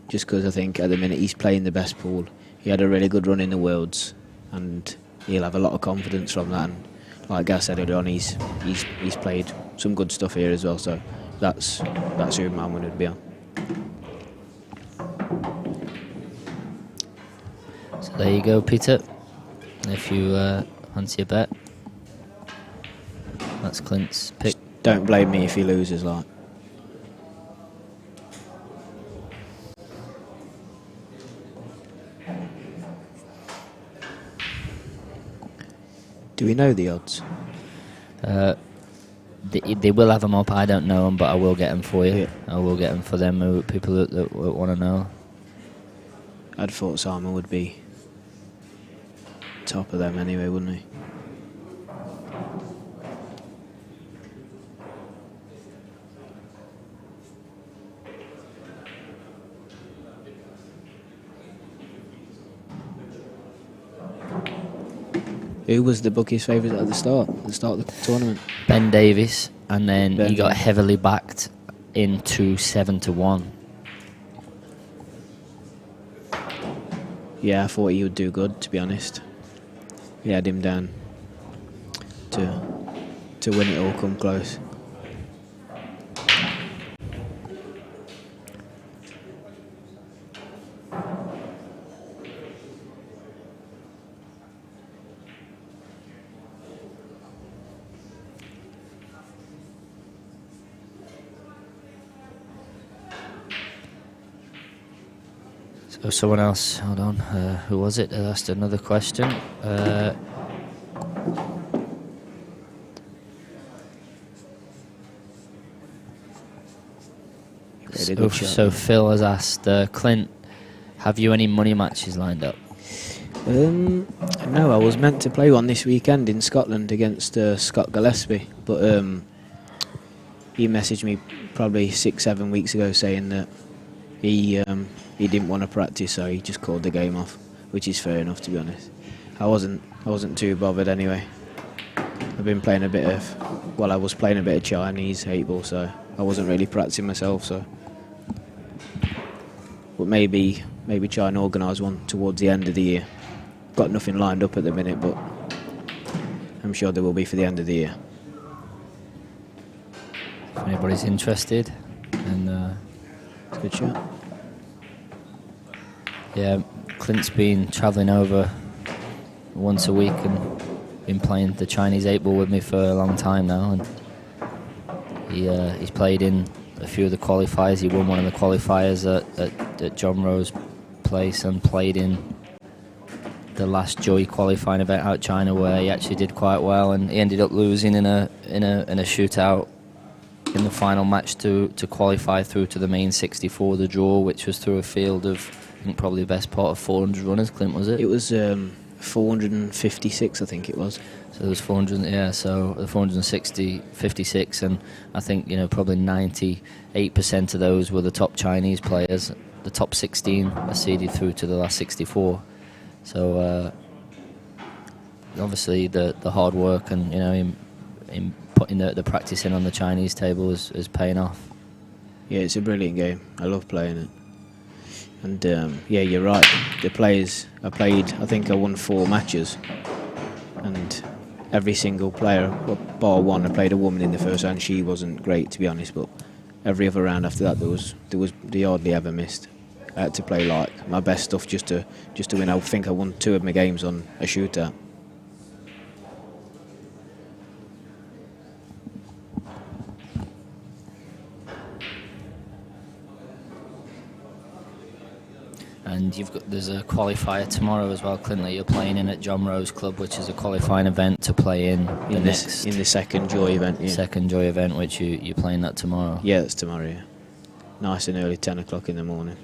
Just because I think at the minute he's playing the best pool. He had a really good run in the Worlds, and he'll have a lot of confidence from that. And like Gaz said earlier on, he's played some good stuff here as well. So that's who my money would be on. So there you go, Peter. If you fancy a bet, that's Clint's pick. Just don't blame me if he loses, like. Do we know the odds? They will have them up. I don't know them, but I will get them for you. Yeah. I will get them for them people that want to know. I'd thought Simon would be top of them anyway, wouldn't he? Who was the bookies' favourite at the start of the tournament? Ben Davies, and then he got heavily backed into 7-1. Yeah, I thought he would do good, to be honest. He had him down to win it all come close. So someone else, hold on, who was it? Asked another question. So Phil has asked, Clint, have you any money matches lined up? No, I was meant to play one this weekend in Scotland against Scott Gillespie, but he messaged me probably 6-7 weeks ago saying that he didn't want to practice, so he just called the game off, which is fair enough, to be honest. I wasn't too bothered anyway. I was playing a bit of Chinese 8-ball, so I wasn't really practicing myself. So, but maybe try and organise one towards the end of the year. got nothing lined up at the minute, but I'm sure there will be for the end of the year. If anybody's interested, and it's a good shot. Yeah, Clint's been travelling over once a week and been playing the Chinese 8-ball with me for a long time now, and he's played in a few of the qualifiers. He won one of the qualifiers at John Rowe's place, and played in the last Joy qualifying event out China, where he actually did quite well, and he ended up losing in a shootout in the final match to qualify through to the main 64, the draw, which was through a field of, I think, probably the best part of 400 runners. Clint, was it? It was 456, I think it was. So there was 400, yeah, so the 460, 56, and I think, probably 98% of those were the top Chinese players. The top 16 are seeded through to the last 64. So obviously the hard work and, in putting the practice in on the Chinese table is paying off. Yeah, it's a brilliant game. I love playing it. And yeah, you're right. The players I won 4 matches, and every single player, bar one, I played a woman in the first round. She wasn't great, to be honest, but every other round after that, they hardly ever missed. I had to play like my best stuff just to win. I think I won 2 of my games on a shootout. And there's a qualifier tomorrow as well, Clint, that you're playing in at John Rowe's club, which is a qualifying event to play in the second Joy event. Yeah. Second Joy event, which you're playing that tomorrow. Yeah, it's tomorrow. Yeah, nice and early, 10 o'clock in the morning.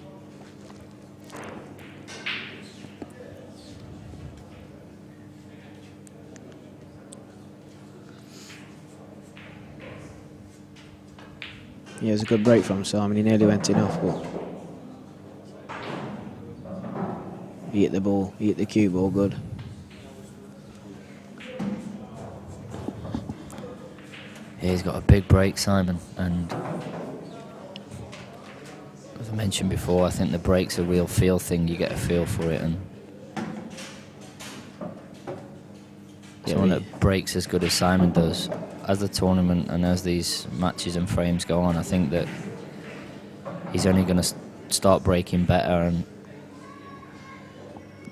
Yeah, it was a good break from Simon. He nearly went in off, but he hit the ball, he hit the cue ball good. Yeah, he's got a big break, Simon, and as I mentioned before, I think the break's a real feel thing. You get a feel for it, and someone that breaks as good as Simon does, as the tournament and as these matches and frames go on, I think that he's only going to start breaking better, and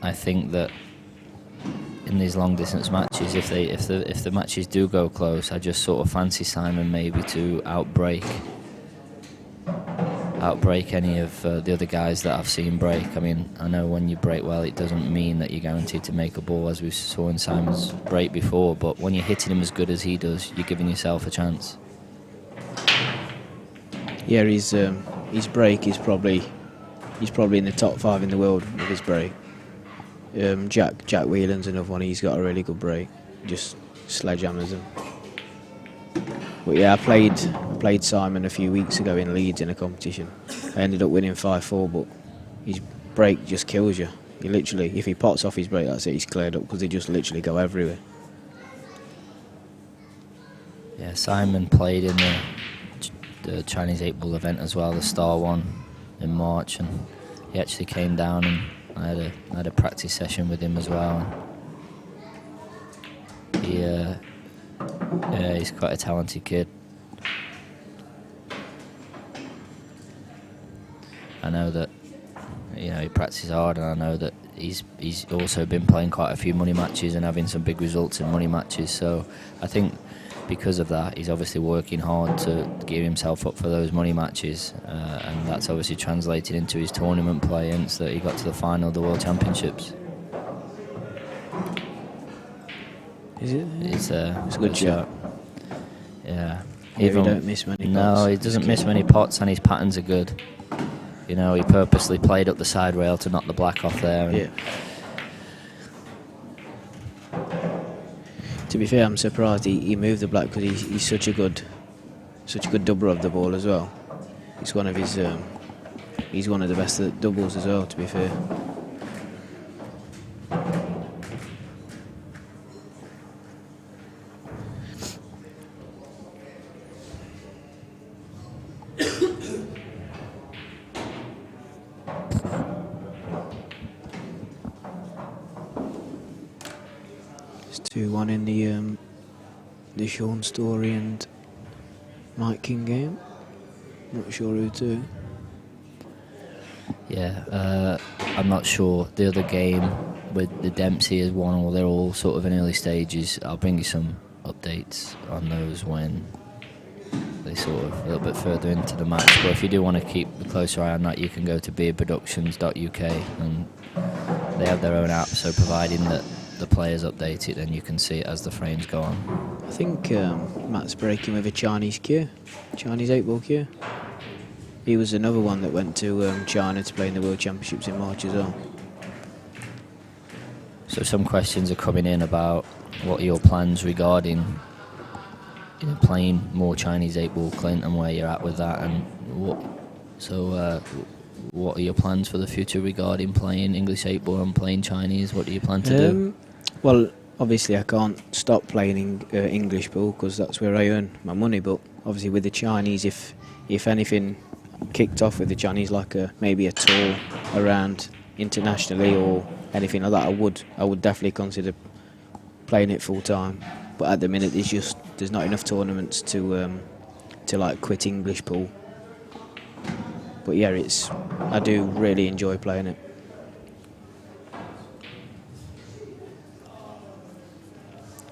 I think that in these long distance matches, if the matches do go close, I just sort of fancy Simon maybe to outbreak any of the other guys that I've seen break. I mean, I know when you break well, it doesn't mean that you're guaranteed to make a ball, as we saw in Simon's break before, but when you're hitting him as good as he does, you're giving yourself a chance. Yeah, his break is probably in the top 5 in the world with his break. Jack Whelan's another one. He's got a really good break, just sledgehammers him. But yeah, I played Simon a few weeks ago in Leeds in a competition. I ended up winning 5-4, but his break just kills you. He literally, if he pots off his break, that's it, he's cleared up, because they just literally go everywhere. Yeah, Simon played in the Chinese 8-ball event as well, the Star one in March, and he actually came down, and I had a practice session with him as well. He's quite a talented kid. I know that he practices hard, and I know that he's also been playing quite a few money matches and having some big results in money matches. So I think because of that, he's obviously working hard to gear himself up for those money matches, and that's obviously translated into his tournament play, hence that he got to the final of the World Championships. Is it? It's a good shot. Yeah. He don't miss many pots. No, he doesn't miss many pots, and his patterns are good. He purposely played up the side rail to knock the black off there. Yeah. To be fair, I'm surprised he moved the black, because he's such a good doubler of the ball as well. He's one of the best at doubles as well, to be fair. 2-1 in the Sean Story and Mike King game. Not sure who to. Yeah, I'm not sure. The other game with the Dempsey as one, or they're all sort of in early stages. I'll bring you some updates on those when they sort of a little bit further into the match. But if you do want to keep a closer eye on that, you can go to beerproductions.uk and they have their own app, so providing that the players update it, then you can see it as the frames go on. I think Matt's breaking with a Chinese cue, Chinese 8-ball cue. He was another one that went to China to play in the World Championships in March as well. So some questions are coming in about what are your plans regarding playing more Chinese 8-ball, Clint, and where you're at with that, and what are your plans for the future regarding playing English 8-ball and playing Chinese? What do you plan to do? Well, obviously I can't stop playing English ball because that's where I earn my money, but obviously with the Chinese, if anything kicked off with the Chinese, like maybe a tour around internationally or anything like that, I would definitely consider playing it full time. But at the minute, there's not enough tournaments to like quit English pool. But yeah, I do really enjoy playing it.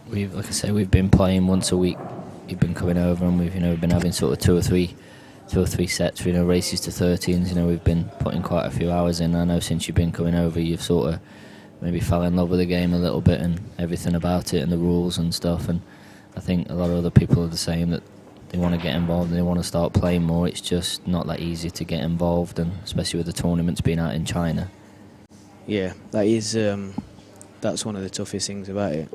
Like I say, we've been playing once a week. You've been coming over, and we've been having sort of two or three sets, races to 13s. We've been putting quite a few hours in. I know since you've been coming over, you've sort of maybe fell in love with the game a little bit and everything about it and the rules and stuff. And I think a lot of other people are the same, that they want to get involved and they want to start playing more. It's just not that easy to get involved, and especially with the tournaments being out in China. Yeah, that's one of the toughest things about it.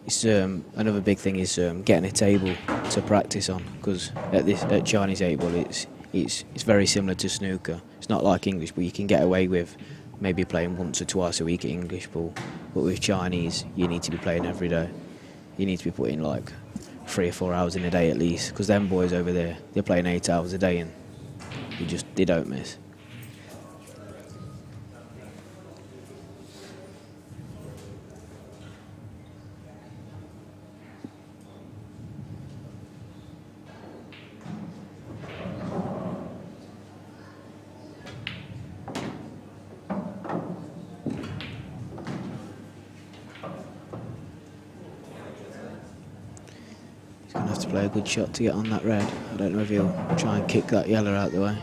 It's another big thing is getting a table to practice on, because at Chinese 8-ball it's very similar to snooker. It's not like English, but you can get away with maybe playing once or twice a week at English ball. But with Chinese, you need to be playing every day. You need to be putting like 3 or 4 hours in a day at least, because them boys over there, they're playing 8 hours a day and they don't miss. Play a good shot to get on that red. I don't know if he'll try and kick that yellow out the way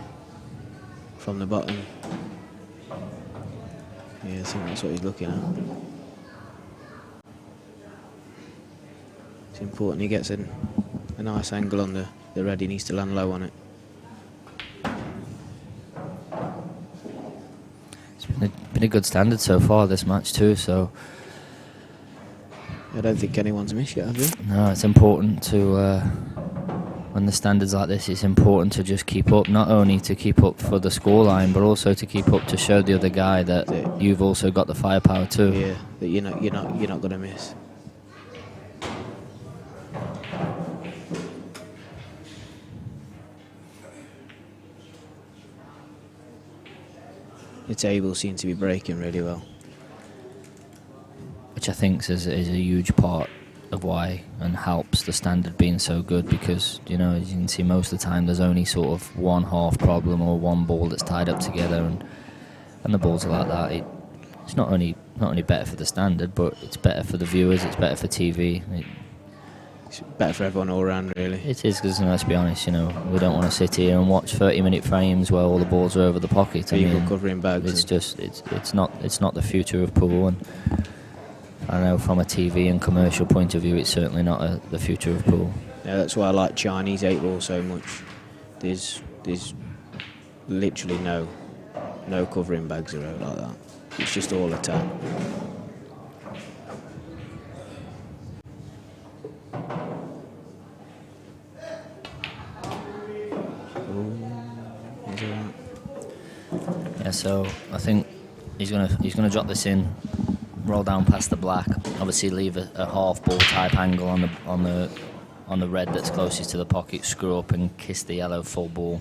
from the bottom. Yeah, I think that's what he's looking at. It's important he gets a nice angle on the red. He needs to land low on it. It's been a good standard so far this match too, so I don't think anyone's missed yet, have they? no, it's important to, when the standards like this, it's important to just keep up, not only to keep up for the scoreline, but also to keep up to show the other guy that you've also got the firepower too. Yeah, that you're not going to miss. The table seems to be breaking really well, which I think is a huge part of why and helps the standard being so good, because as you can see, most of the time there's only sort of one half problem or one ball that's tied up together, and the balls are like that. It's not only better for the standard, but it's better for the viewers, it's better for TV. It's better for everyone all around, really. It is, because let's be honest, we don't want to sit here and watch 30-minute frames where all the balls are over the pocket. People covering bags. It's not the future of pool, and I know from a TV and commercial point of view, it's certainly not the future of pool. Yeah, that's why I like Chinese 8-ball so much. There's literally no covering bags around like that. It's just all attack. Yeah, so I think he's gonna drop this in, roll down past the black, obviously leave a half ball type angle on the red that's closest to the pocket, screw up and kiss the yellow full ball.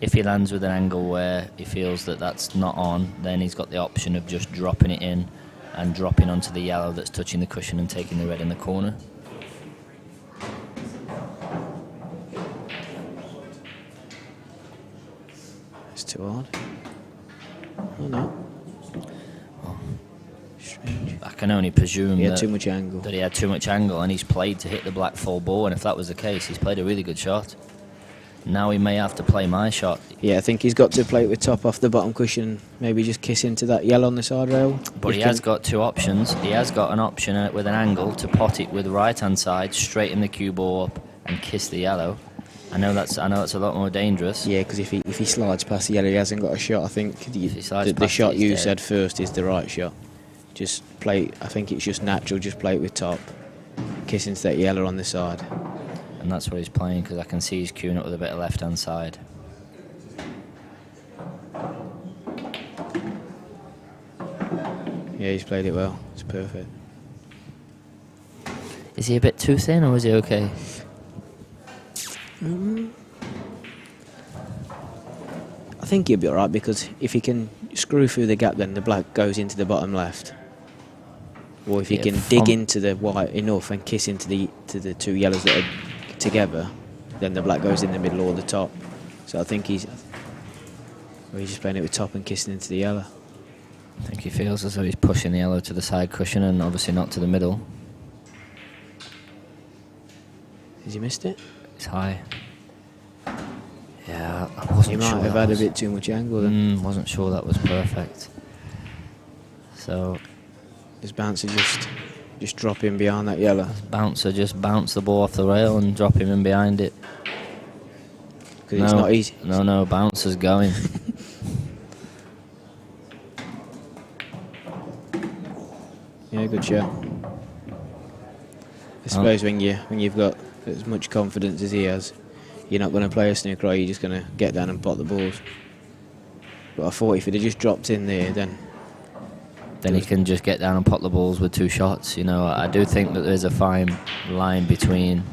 If he lands with an angle where he feels that that's not on, then he's got the option of just dropping it in and dropping onto the yellow that's touching the cushion and taking the red in the corner. It's too hard. Oh no. Strange. I can only presume He had that, too much angle. that he had too much angle, and he's played to hit the black full ball, and if that was the case, he's played a really good shot. Now he may have to play my shot. Yeah, I think he's got to play it with top off the bottom cushion, maybe just kiss into that yellow on the side rail. But he has got two options. He has got an option with an angle to pot it with the right hand side, straighten the cue ball up and kiss the yellow. I know that's a lot more dangerous. Yeah, because if he slides past the yellow, he hasn't got a shot. I think the past shot it, you he's said dead. first is the right shot. Just play. I think it's just natural. Just play it with top, kiss into that yellow on the side. And that's what he's playing, because I can see he's queuing up with a bit of left hand side. Yeah, he's played it well. It's perfect. Is he a bit too thin, or is he okay? I think he'll be alright, because if he can screw through the gap, then the black goes into the bottom left. Or if he can dig into the white enough and kiss into the two yellows that are together, then the black goes in the middle or the top. So I think he's just playing it with top and kissing into the yellow. I think he feels as though he's pushing the yellow to the side cushion and obviously not to the middle. Has he missed it? It's high. Yeah, I wasn't He might sure have that had was- a bit too much angle then. Wasn't sure that was perfect. So His bouncer just drop in behind that yellow. bouncer just bounce the ball off the rail and drop him in behind it. Because it's not easy. No, bouncer's going. Yeah, good shot. I suppose when you've got as much confidence as he has, you're not going to play a snooker, you're just going to get down and pot the balls. But I thought if he'd have just dropped in there, then he can just get down and pot the balls with two shots. You know, I do think that there's a fine line between.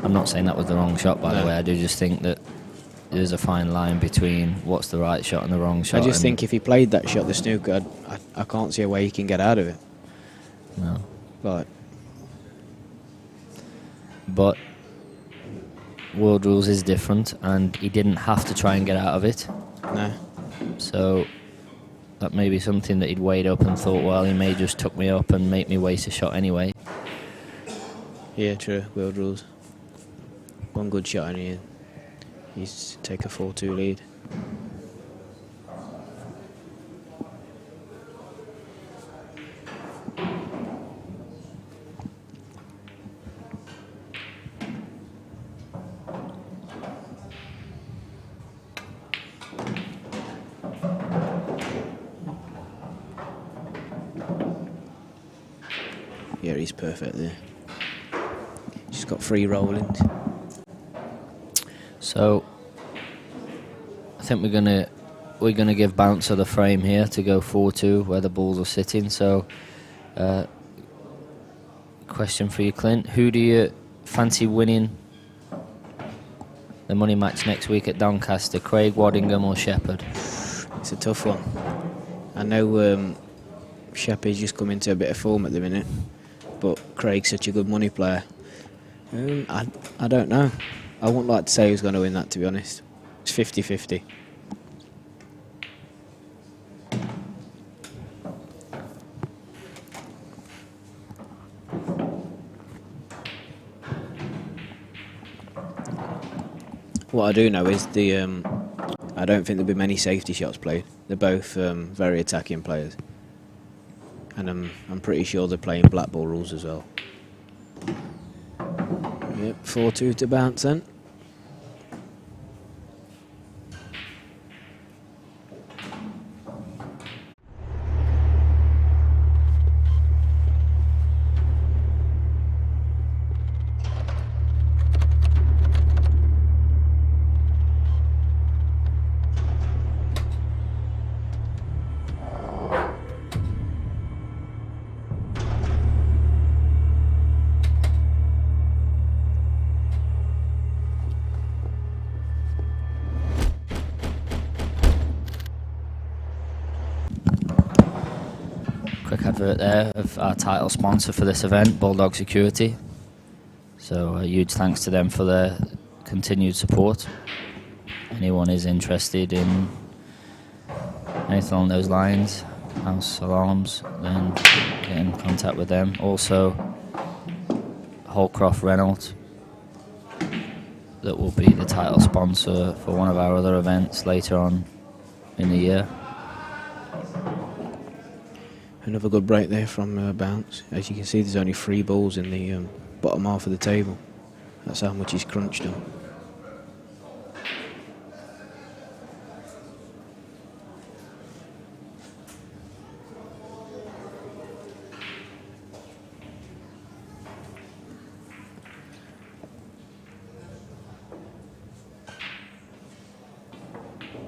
I'm not saying that was the wrong shot, by the way. I do just think that there's a fine line between what's the right shot and the wrong shot. I just think if he played that shot, the snooker, I can't see a way he can get out of it. No. But World Rules is different, and he didn't have to try and get out of it. No. So that may be something that he'd weighed up and thought, well, he may just tuck me up and make me waste a shot anyway. Yeah, true. World Rules. One good shot and he's take a 4-2 lead. Yeah, he's perfect there. Just got free rollings. So I think we're gonna give Bouncer the frame here to go 4-2 where the balls are sitting. So question for you, Clint: who do you fancy winning the money match next week at Doncaster, Craig, Waddingham or Shepherd? It's a tough one. I know Shepherd's just come into a bit of form at the minute, but Craig's such a good money player. I don't know. I wouldn't like to say who's going to win that, to be honest. It's 50-50. What I do know is I don't think there'll be many safety shots played. They're both very attacking players, and I'm pretty sure they're playing black ball rules as well. Yep, 4-2 to Bounce then. advert there of our title sponsor for this event, Bulldog Security. So a huge thanks to them for their continued support. Anyone is interested in anything along those lines, house alarms, then get in contact with them. Also, Holcroft Reynolds, that will be the title sponsor for one of our other events later on in the year. Another good break there from Bounce. As you can see, there's only 3 balls in the bottom half of the table. That's how much he's crunched them.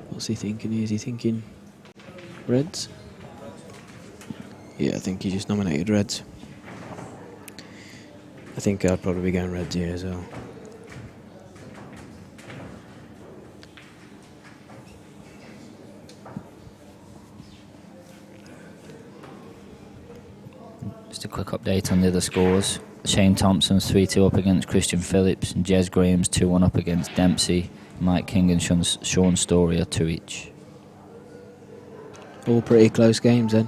What's he thinking? Is he thinking reds? Yeah, I think he just nominated reds. I think I'd probably be going reds here as well. Just a quick update on the other scores. Shane Thompson's 3-2 up against Christian Phillips, and Jez Graham's 2-1 up against Dempsey. Mike King and Sean Story are 2 each. All pretty close games then.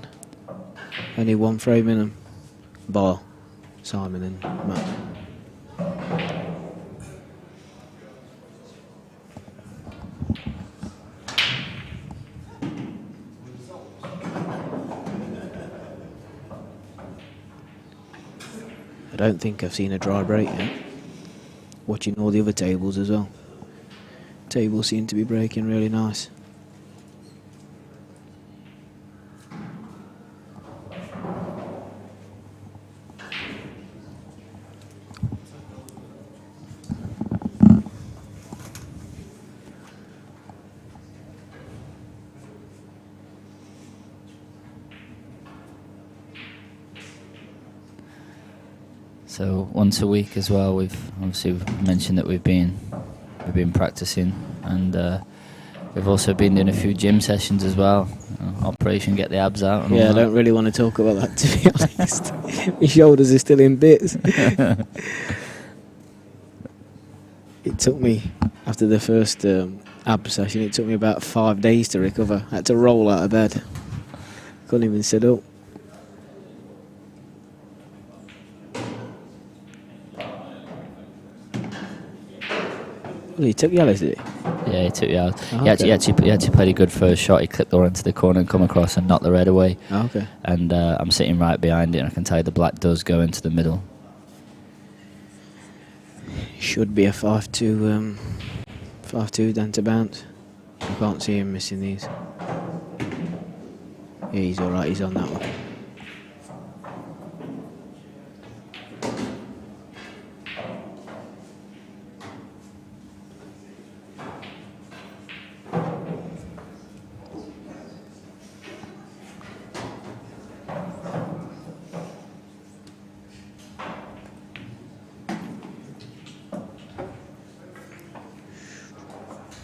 Only 1 frame in them. Bar Simon and Matt. I don't think I've seen a dry break yet. Watching all the other tables as well. Tables seem to be breaking really nice. So once a week as well. We've mentioned that we've been practicing, and we've also been doing a few gym sessions as well. Operation Get the Abs Out. And yeah, I don't really want to talk about that, to be honest. My shoulders are still in bits. It took me, after the first ab session, it took me about 5 days to recover. I had to roll out of bed. Couldn't even sit up. Well, he took yellows, did he? Yeah, he took yellows. Oh, He okay. actually played a good first shot. He clipped the one into the corner and come across and knocked the red away. Oh, okay. And I'm sitting right behind it, and I can tell you the black does go into the middle. Should be a 5-2 down to bounce. I can't see him missing these. Yeah, he's alright, he's on that one.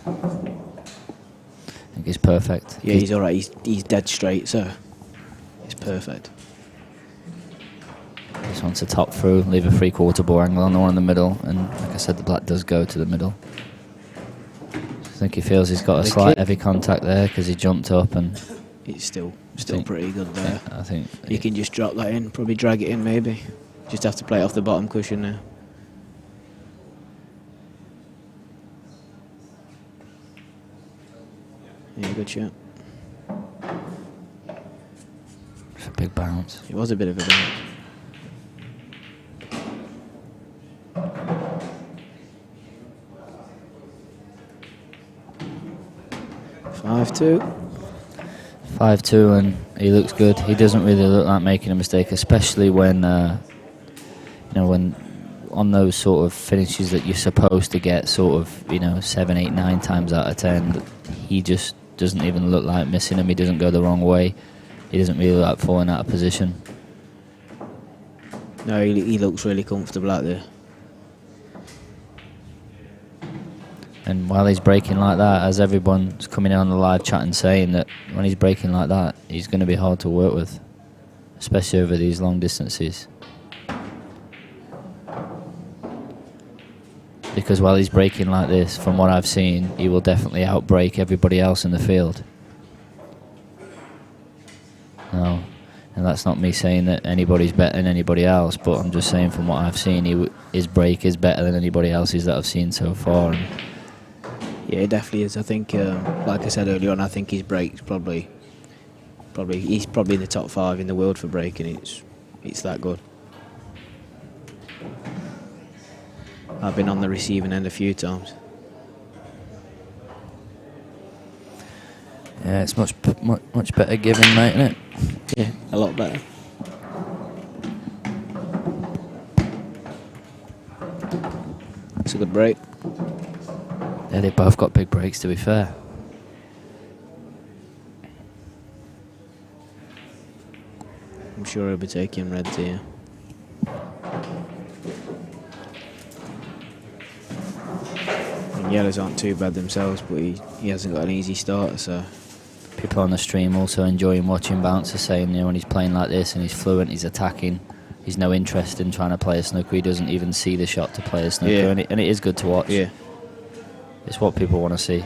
I think he's perfect. Yeah, he's alright, he's dead straight, so it's perfect. Just wants to top through, leave a 3/4 ball angle on the one in the middle, and like I said, the black does go to the middle. I think he feels he's got a slight heavy contact there because he jumped up, and It's still pretty good there. I think You can just drop that in, probably drag it in maybe. Just have to play it off the bottom cushion now. Yeah, good shot. it's a big bounce. It was a bit of a bounce. 5-2. 5-2, and he looks good. He doesn't really look like making a mistake, especially when when on those sort of finishes that you're supposed to get sort of 7, 8, 9 times out of 10. He just doesn't even look like missing him. He doesn't go the wrong way. He doesn't really like falling out of position. No, he looks really comfortable out there. And while he's breaking like that, as everyone's coming in on the live chat and saying that when he's breaking like that, he's going to be hard to work with. especially over these long distances. Because while he's braking like this, from what I've seen, he will definitely outbrake everybody else in the field. No, and that's not me saying that anybody's better than anybody else, but I'm just saying from what I've seen, his brake is better than anybody else's that I've seen so far. Yeah, it definitely is. I think, like I said earlier on, I think his brake's probably he's probably in the top 5 in the world for braking. It's that good. I've been on the receiving end a few times. Yeah, it's much better giving, mate, isn't it? Yeah, a lot better. It's a good break. Yeah, they both got big breaks, to be fair. I'm sure he'll be taking Reds here. And yellows aren't too bad themselves, but he hasn't got an easy starter, so... People on the stream also enjoying watching Bouncer, saying, you know, when he's playing like this and he's fluent, he's attacking, he's no interest in trying to play a snooker. He doesn't even see the shot to play a snooker, yeah. and it is good to watch. Yeah. It's what people want to see.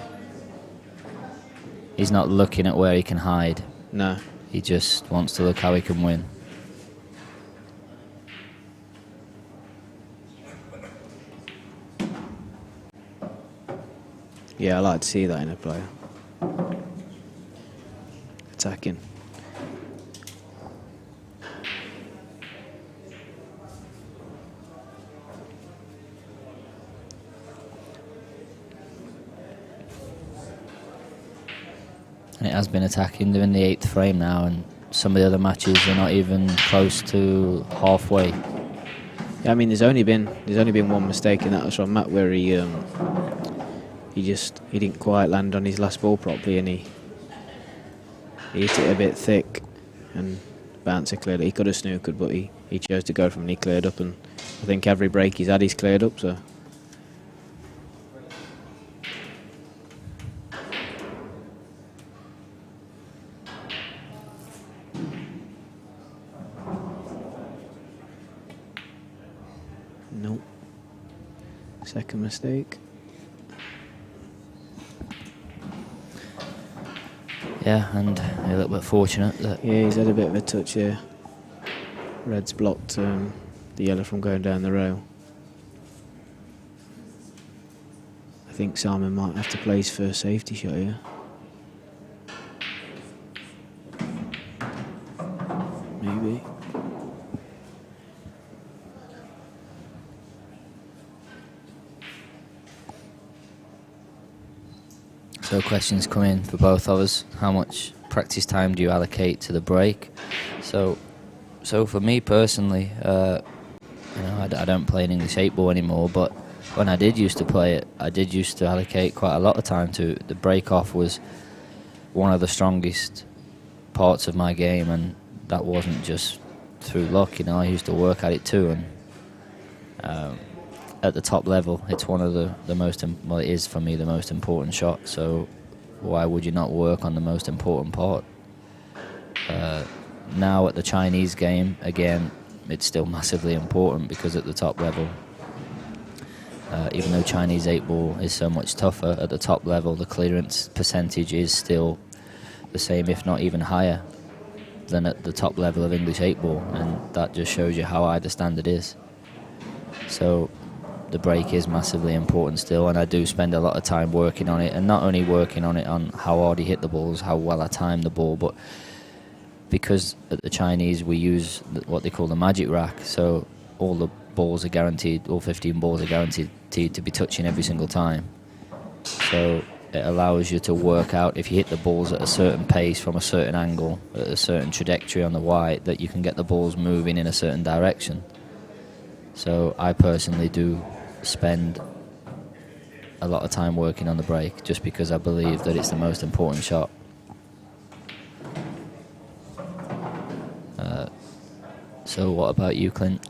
He's not looking at where he can hide. No. He just wants to look how he can win. Yeah, I like to see that in a player. Attacking. And it has been attacking. They're in the 8th frame now, and some of the other matches are not even close to halfway. Yeah, I mean, there's only been one mistake, and that was from Matt, where he didn't quite land on his last ball properly, and he hit it a bit thick, and Bouncer cleared it. He could have snookered, but he chose to go from, and he cleared up, and I think every break he's had, he's cleared up, so. Nope. Second mistake. Yeah, and a little bit fortunate that... Yeah, he's had a bit of a touch here. Red's blocked the yellow from going down the rail. I think Simon might have to play his first safety shot here. Maybe. So questions come in for both of us. How much practice time do you allocate to the break? So for me personally, I don't play an English 8 ball anymore, but when I did used to play it, I did used to allocate quite a lot of time to it. The break off was one of the strongest parts of my game, and that wasn't just through luck. You know, I used to work at it too, and at the top level, it's one of the most, well, it is for me the most important shot, so why would you not work on the most important part? Now at the Chinese game, again, it's still massively important, because at the top level, even though Chinese 8 ball is so much tougher, at the top level the clearance percentage is still the same, if not even higher than at the top level of English 8 ball, and that just shows you how high the standard is. So the break is massively important still, and I do spend a lot of time working on it, and not only working on it on how hard he hit the balls, how well I time the ball, but because at the Chinese we use what they call the magic rack, so all the balls are guaranteed, all 15 balls are guaranteed to be touching every single time. So it allows you to work out, if you hit the balls at a certain pace from a certain angle, at a certain trajectory on the white, that you can get the balls moving in a certain direction. So I personally do spend a lot of time working on the break, just because I believe that it's the most important shot. So what about you, Clint?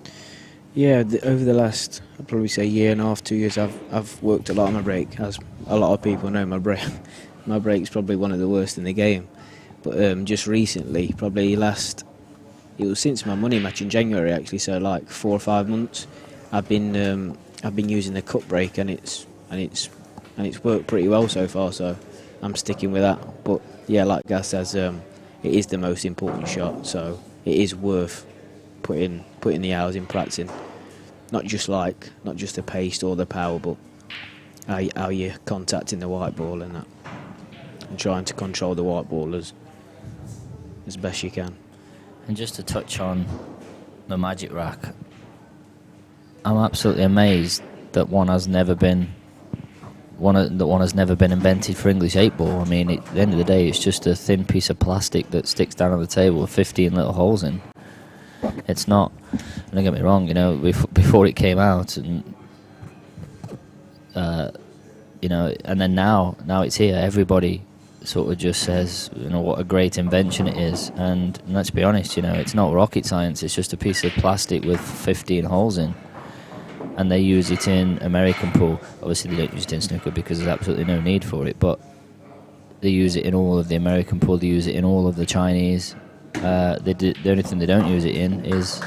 Yeah, over the last, I'd probably say year and a half, 2 years, I've worked a lot on my break. As a lot of people know, my break's probably one of the worst in the game. But just recently, probably last it was since my money match in January actually. So like 4 or 5 months, I've been using the cut break, and it's worked pretty well so far. So I'm sticking with that. But yeah, like Gaz says, it is the most important shot. So it is worth putting the hours in practicing. Not just the pace or the power, but how you're contacting the white ball and that, and trying to control the white ball as best you can. And just to touch on the Magic Rack, I'm absolutely amazed that one has never been invented for English 8-ball. I mean, at the end of the day, it's just a thin piece of plastic that sticks down on the table with 15 little holes in. It's not. Don't get me wrong. You know, before it came out, and you know, and then now it's here. Everybody sort of just says, you know, what a great invention it is. And let's be honest, you know, it's not rocket science. It's just a piece of plastic with 15 holes in. And they use it in American pool. Obviously, they don't use it in snooker because there's absolutely no need for it. But they use it in all of the American pool. They use it in all of the Chinese. The only thing they don't use it in is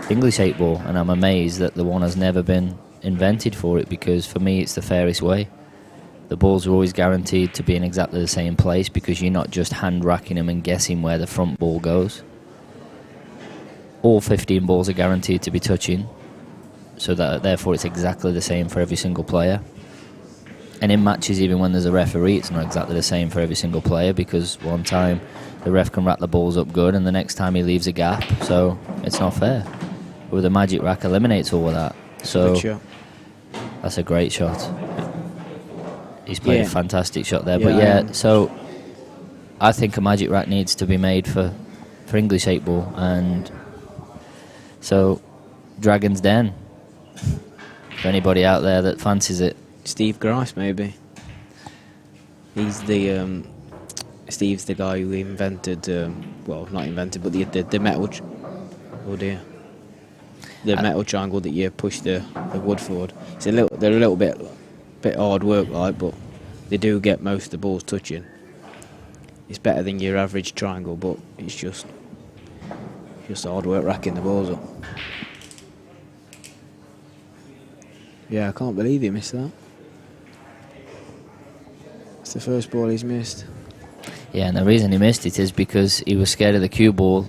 English 8-ball. And I'm amazed that the one has never been invented for it, because for me, it's the fairest way. The balls are always guaranteed to be in exactly the same place, because you're not just hand racking them and guessing where the front ball goes. All 15 balls are guaranteed to be touching, so that therefore it's exactly the same for every single player. And in matches, even when there's a referee, it's not exactly the same for every single player, because one time the ref can rack the balls up good and the next time he leaves a gap, so it's not fair. But the Magic Rack eliminates all of that. So that's a great shot. He's played a fantastic shot there. But yeah, so I think a Magic Rack needs to be made for English 8-ball. And so Dragon's Den, for anybody out there that fancies it. Steve Grice, maybe. He's the Steve's the guy who invented, well, not invented, but the metal. The metal triangle that you push the wood forward. They're a little bit hard work, like, but they do get most of the balls touching. It's better than your average triangle, but it's just hard work racking the balls up. Yeah, I can't believe he missed that. It's the first ball he's missed. Yeah, and the reason he missed it is because he was scared of the cue ball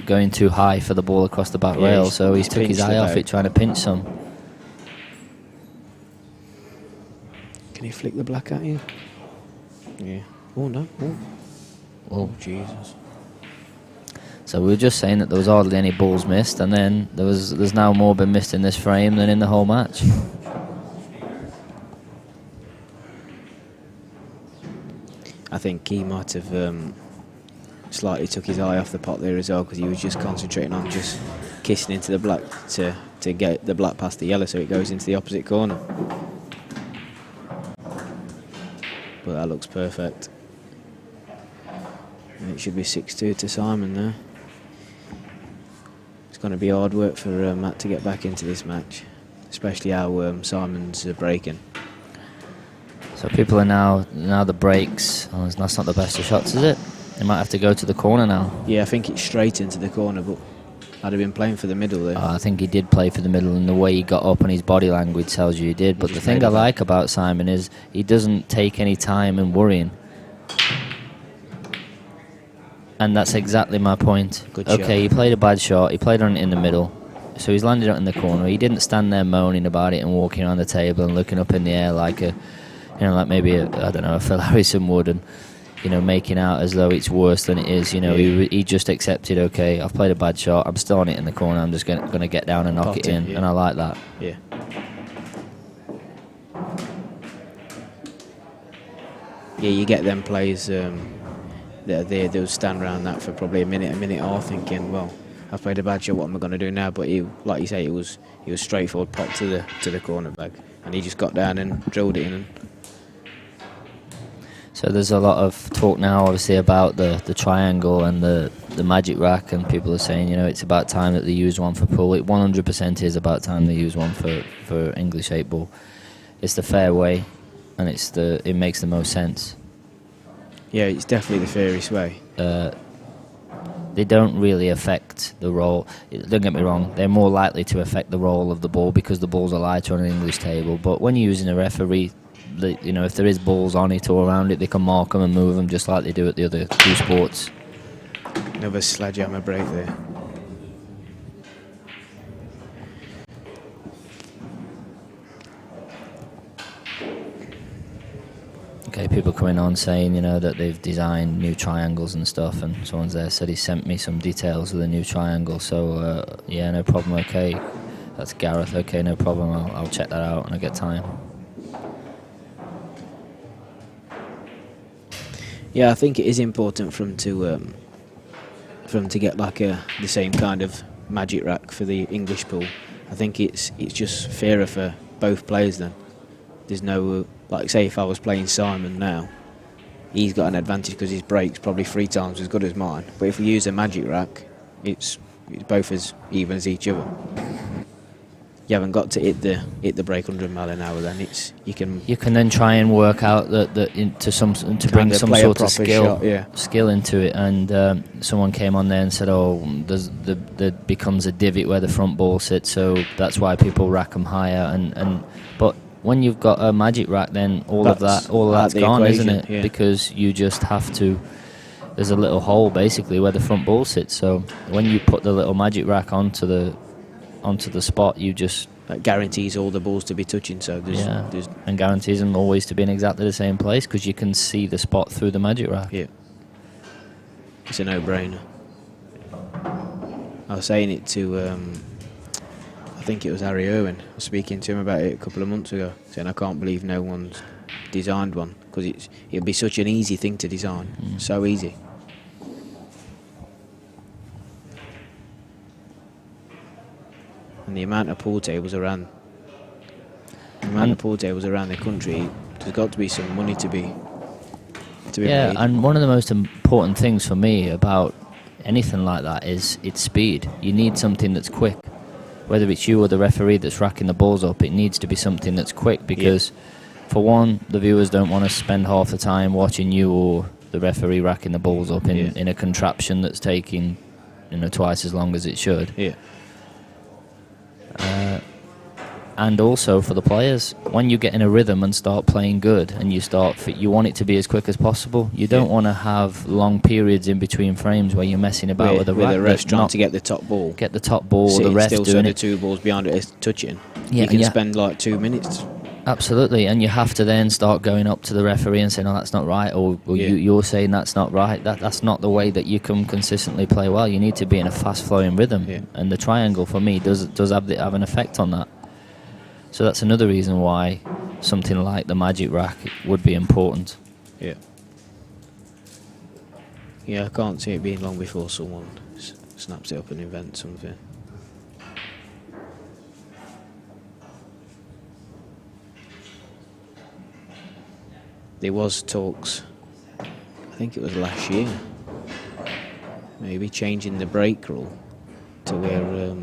going too high for the ball across the back rail, so he took his eye off it trying to pinch some. Can he flick the black at you? Yeah. Oh no. Oh Jesus. So we were just saying that there was hardly any balls missed, and then there's now more been missed in this frame than in the whole match. I think he might have slightly took his eye off the pot there as well, because he was just concentrating on just kissing into the black to get the black past the yellow so it goes into the opposite corner. But that looks perfect. And it should be 6-2 to Simon there. It's going to be hard work for Matt to get back into this match, especially how Simon's breaking. So people are now the breaks. Oh, that's not the best of shots, is it? They might have to go to the corner now. Yeah, I think it's straight into the corner, but I'd have been playing for the middle there. I think he did play for the middle, and the way he got up and his body language tells you he did. But the thing I like about Simon is he doesn't take any time in worrying. And that's exactly my point. Good shot. Okay, he played a bad shot. He played on it in the middle. So he's landed it in the corner. He didn't stand there moaning about it and walking around the table and looking up in the air like like maybe a Phil Harrison would, and making out as though it's worse than it is. He just accepted, okay, I've played a bad shot, I'm still on it in the corner, I'm just going to get down and knock it in, and I like that. Yeah. Yeah, you get them players they'll stand around that for probably a minute and a half thinking, well, I've played a bad shot, what am I going to do now? But he, like you say, it was straightforward pop to the corner bag, and he just got down and drilled it in. So there's a lot of talk now, obviously, about the triangle and the Magic Rack, and people are saying, it's about time that they use one for pool. It 100% is about time they use one for English 8-ball. It's the fair way, and it makes the most sense. Yeah, it's definitely the fairest way. they don't really affect the role. Don't get me wrong, they're more likely to affect the role of the ball because the balls are lighter on an English table. But when you're using a referee, you know, if there is balls on it or around it, they can mark them and move them just like they do at the other two sports. Another sledgehammer break there. Okay, people coming on saying, you know, that they've designed new triangles and stuff, and someone's there said he sent me some details of the new triangle. So yeah, no problem. Okay, that's Gareth. Okay, no problem. I'll check that out when I get time. Yeah, I think it is important for him to get like the same kind of magic rack for the English pool. I think it's just fairer for both players then. There's no like, say if I was playing Simon now, he's got an advantage because his break's probably 3 times as good as mine. But if we use a magic rack, it's both as even as each other. You haven't got to hit the break 100 mile an hour. Then you can then try and work out to bring some sort of skill into it. And someone came on there and said, "Oh, there becomes a divot where the front ball sits, so that's why people rack them higher." But when you've got a magic rack, then all of that's gone, equation, isn't it? Yeah. Because you just have to. There's a little hole basically where the front ball sits. So when you put the little magic rack onto the spot, you just... That guarantees all the balls to be touching, so there's and guarantees them always to be in exactly the same place because you can see the spot through the magic rack. Yeah. It's a no-brainer. I was saying it to, I think it was Harry Irwin. I was speaking to him about it a couple of months ago, saying I can't believe no one's designed one because it'd be such an easy thing to design, so easy. And the amount of pool tables around the country, there's got to be some money to be made. And one of the most important things for me about anything like that is its speed. You need something that's quick. Whether it's you or the referee that's racking the balls up, it needs to be something that's quick because, for one, the viewers don't want to spend half the time watching you or the referee racking the balls up in a contraption that's taking, twice as long as it should. Yeah. And also for the players, when you get in a rhythm and start playing good, and you want it to be as quick as possible. You don't want to have long periods in between frames where you're messing about with the ref trying to get the top ball. Get the top ball, the ref still doing so it. the 2 balls behind it is touching. Yeah, you can spend like 2 minutes. Absolutely, and you have to then start going up to the referee and saying, "No, that's not right," or you're saying that's not right. That's not the way that you can consistently play well. You need to be in a fast-flowing rhythm, and the triangle for me does have an effect on that. So that's another reason why something like the magic rack would be important. Yeah. Yeah, I can't see it being long before someone snaps it up and invents something. There was talks, I think it was last year, maybe changing the break rule to where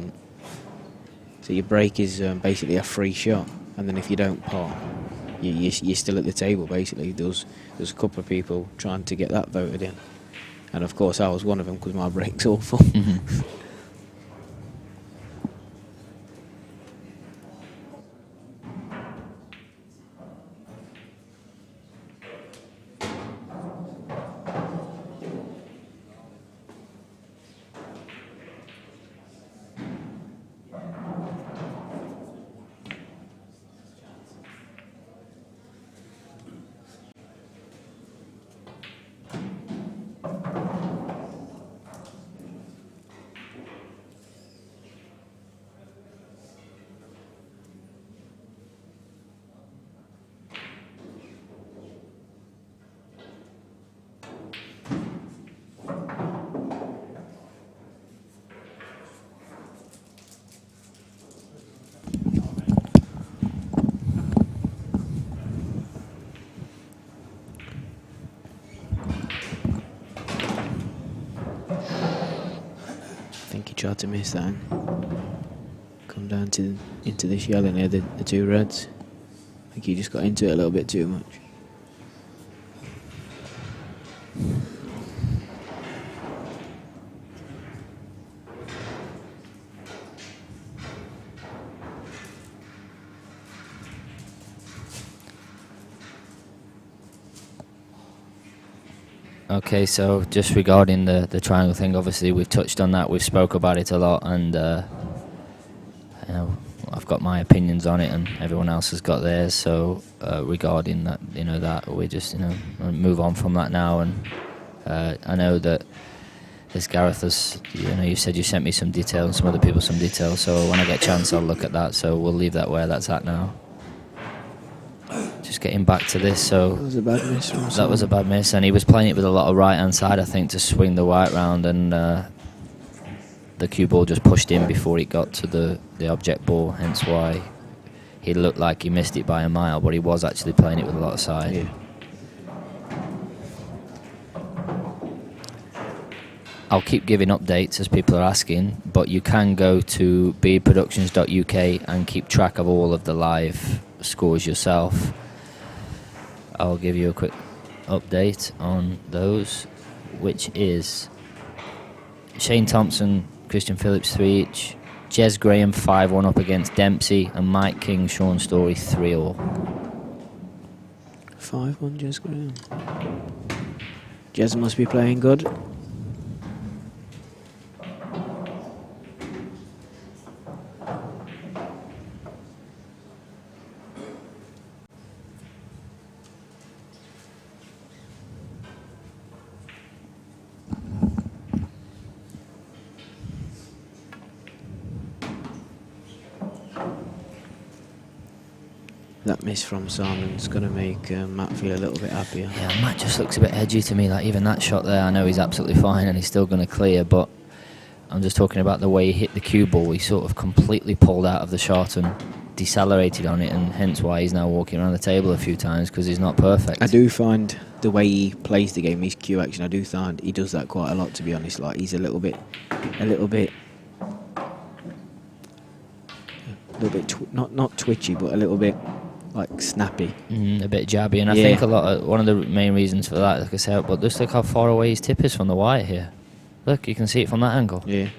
so your break is basically a free shot, and then if you don't par, you're still at the table basically. There's a couple of people trying to get that voted in, and of course I was one of them because my break's awful. Tried to miss that. Come down into this yellow near the 2 reds. I think he just got into it a little bit too much. Okay, so just regarding the triangle thing, obviously we've touched on that, we've spoke about it a lot, and you know, I've got my opinions on it, and everyone else has got theirs. So regarding that, you know, that we just, you know, move on from that now. And I know that this Gareth has, you know, you said you sent me some detail and some other people some detail. So when I get a chance, I'll look at that. So we'll leave that where that's at now. Just getting back to this, so that was a bad miss. That was a bad miss, and he was playing it with a lot of right-hand side, I think, to swing the white round, and the cue ball just pushed in before it got to the object ball, hence why he looked like he missed it by a mile, but he was actually playing it with a lot of side. Yeah. I'll keep giving updates as people are asking, but you can go to beproductions.uk and keep track of all of the live scores yourself. I'll give you a quick update on those, which is Shane Thompson, Christian Phillips 3 each, Jez Graham 5-1 up against Dempsey, and Mike King, Sean Story 3-all. 5-1 Jez Graham. Jez must be playing good. That miss from Simon's going to make Matt feel a little bit happier. Yeah, Matt just looks a bit edgy to me. Like even that shot there, I know he's absolutely fine and he's still going to clear, but I'm just talking about the way he hit the cue ball. He sort of completely pulled out of the shot and decelerated on it, and hence why he's now walking around the table a few times, because he's not perfect. I do find the way he plays the game, his cue action, I do find he does that quite a lot, to be honest. Like he's a little bit not twitchy, but a little bit like snappy, a bit jabby, and I think one of the main reasons for that, like I said, but just look how far away his tip is from the white here. Look, you can see it from that angle. Yeah,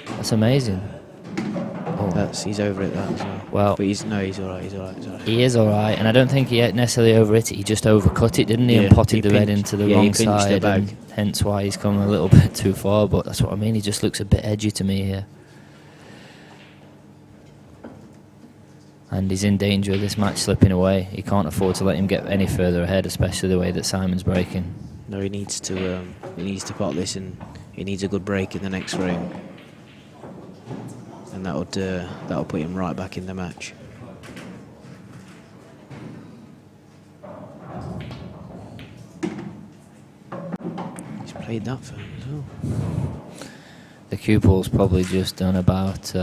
that's amazing. Oh. He's over it that as well. Well, but he's all right. He is all right, and I don't think he necessarily overhit it. He just overcut it, didn't he? And potted the red into the wrong side, and hence why he's come a little bit too far. But that's what I mean. He just looks a bit edgy to me here. And he's in danger of this match slipping away. He can't afford to let him get any further ahead, especially the way that Simon's breaking. No, he needs to pot this, and he needs a good break in the next frame, and that'll put him right back in the match. He's played that for him as well. The cue ball's probably just done about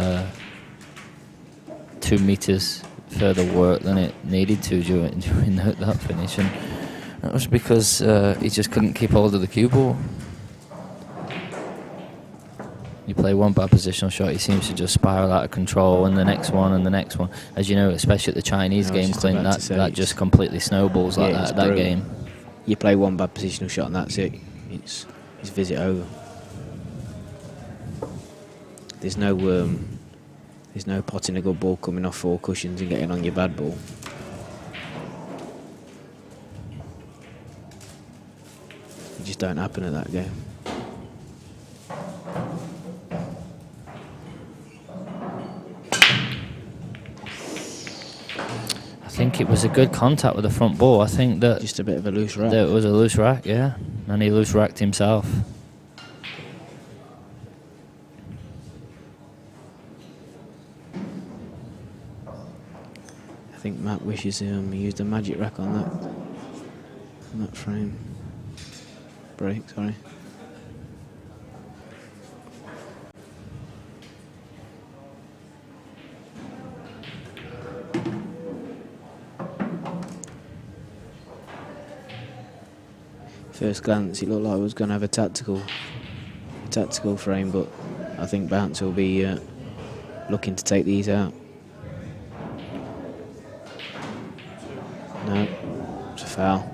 2 meters further work than it needed to during that finish, and that was because he just couldn't keep hold of the cue ball. You play one bad positional shot, he seems to just spiral out of control, and the next one and the next one. As you know, especially at the Chinese game, Clint, that just completely snowballs like that game. You play one bad positional shot and that's it. It's visit over. There's no potting a good ball coming off 4 cushions and getting on your bad ball. It just don't happen at that game. I think it was a good contact with the front ball. I think that just a bit of a loose rack. It was a loose rack, yeah, and he loose racked himself. I think Matt wishes he used a magic rack on that frame. Break, sorry. First glance, it looked like it was going to have a tactical frame, but I think Bounce will be looking to take these out. No, it's a foul.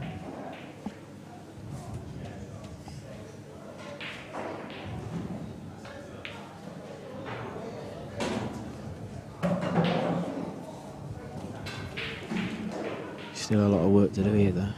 Still a lot of work to do here, though.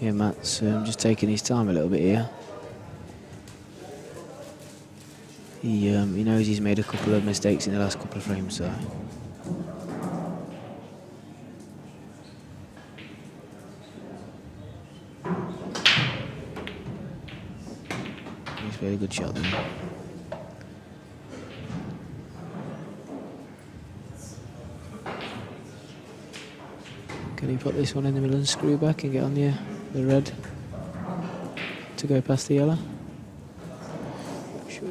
Yeah, Matt's just taking his time a little bit here. He knows he's made a couple of mistakes in the last couple of frames, so. He's a very good shot there. Can he put this one in the middle and screw back and get on the red to go past the yellow? Sure.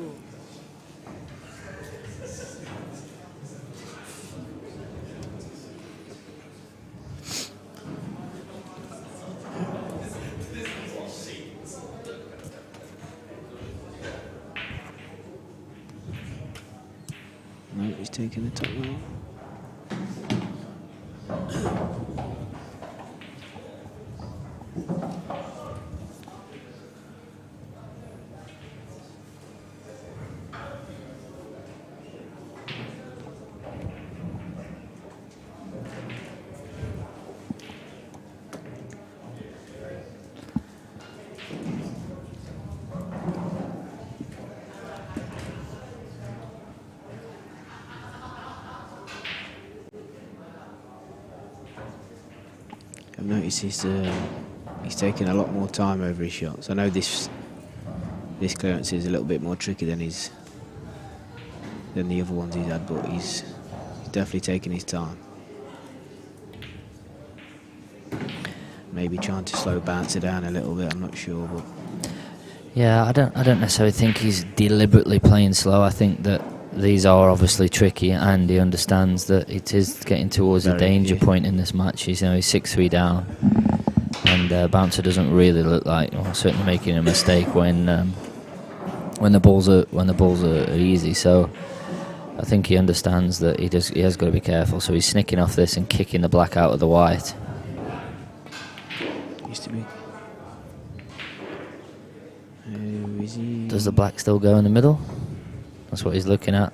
No, he's taking the top line. I've noticed he's taking a lot more time over his shots. I know this clearance is a little bit more tricky than the other ones he's had, but he's definitely taking his time. Maybe trying to slow Bouncer down a little bit. I'm not sure, but yeah, I don't necessarily think he's deliberately playing slow. I think that these are obviously tricky, and he understands that it is getting towards a danger point in this match. He's 6-3 down, and Bouncer doesn't really look like, well, certainly making a mistake when the balls are easy. So I think he understands that he has got to be careful. So he's snicking off this and kicking the black out of the white. Used to be. Does the black still go in the middle? That's what he's looking at.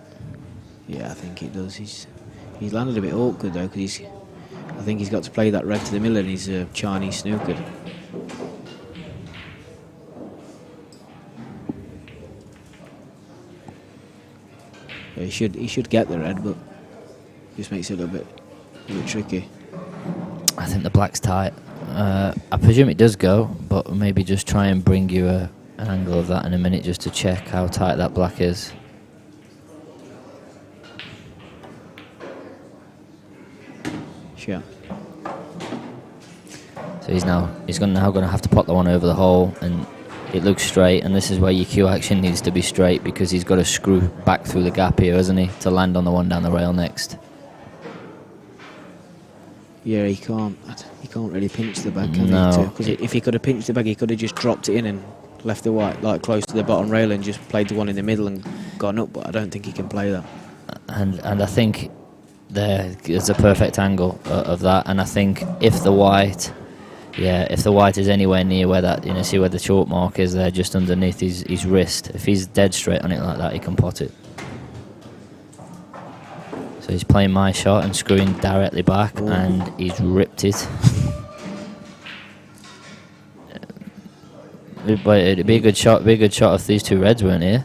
Yeah, I think it does. He's landed a bit awkward though, because I think he's got to play that red to the middle, and he's Chinese snookered. Yeah, he should get the red, but just makes it a little bit tricky. I think the black's tight. I presume it does go, but maybe just try and bring you an angle of that in a minute just to check how tight that black is. Sure. So he's now going to have to pop the one over the hole, and it looks straight. And this is where your cue action needs to be straight, because he's got to screw back through the gap here, hasn't he, to land on the one down the rail next. Yeah, he can't really pinch the back, can No. he? Because if he could have pinched the back, he could have just dropped it in and left the white like close to the bottom rail and just played the one in the middle and gone up. But I don't think he can play that. And I think there's a perfect angle of that. And I think if the white is anywhere near where that, see where the chalk mark is there, just underneath his wrist, if he's dead straight on it like that, he can pot it. So he's playing my shot and screwing directly back, and he's ripped it. But it'd be a good shot. If these two reds weren't here.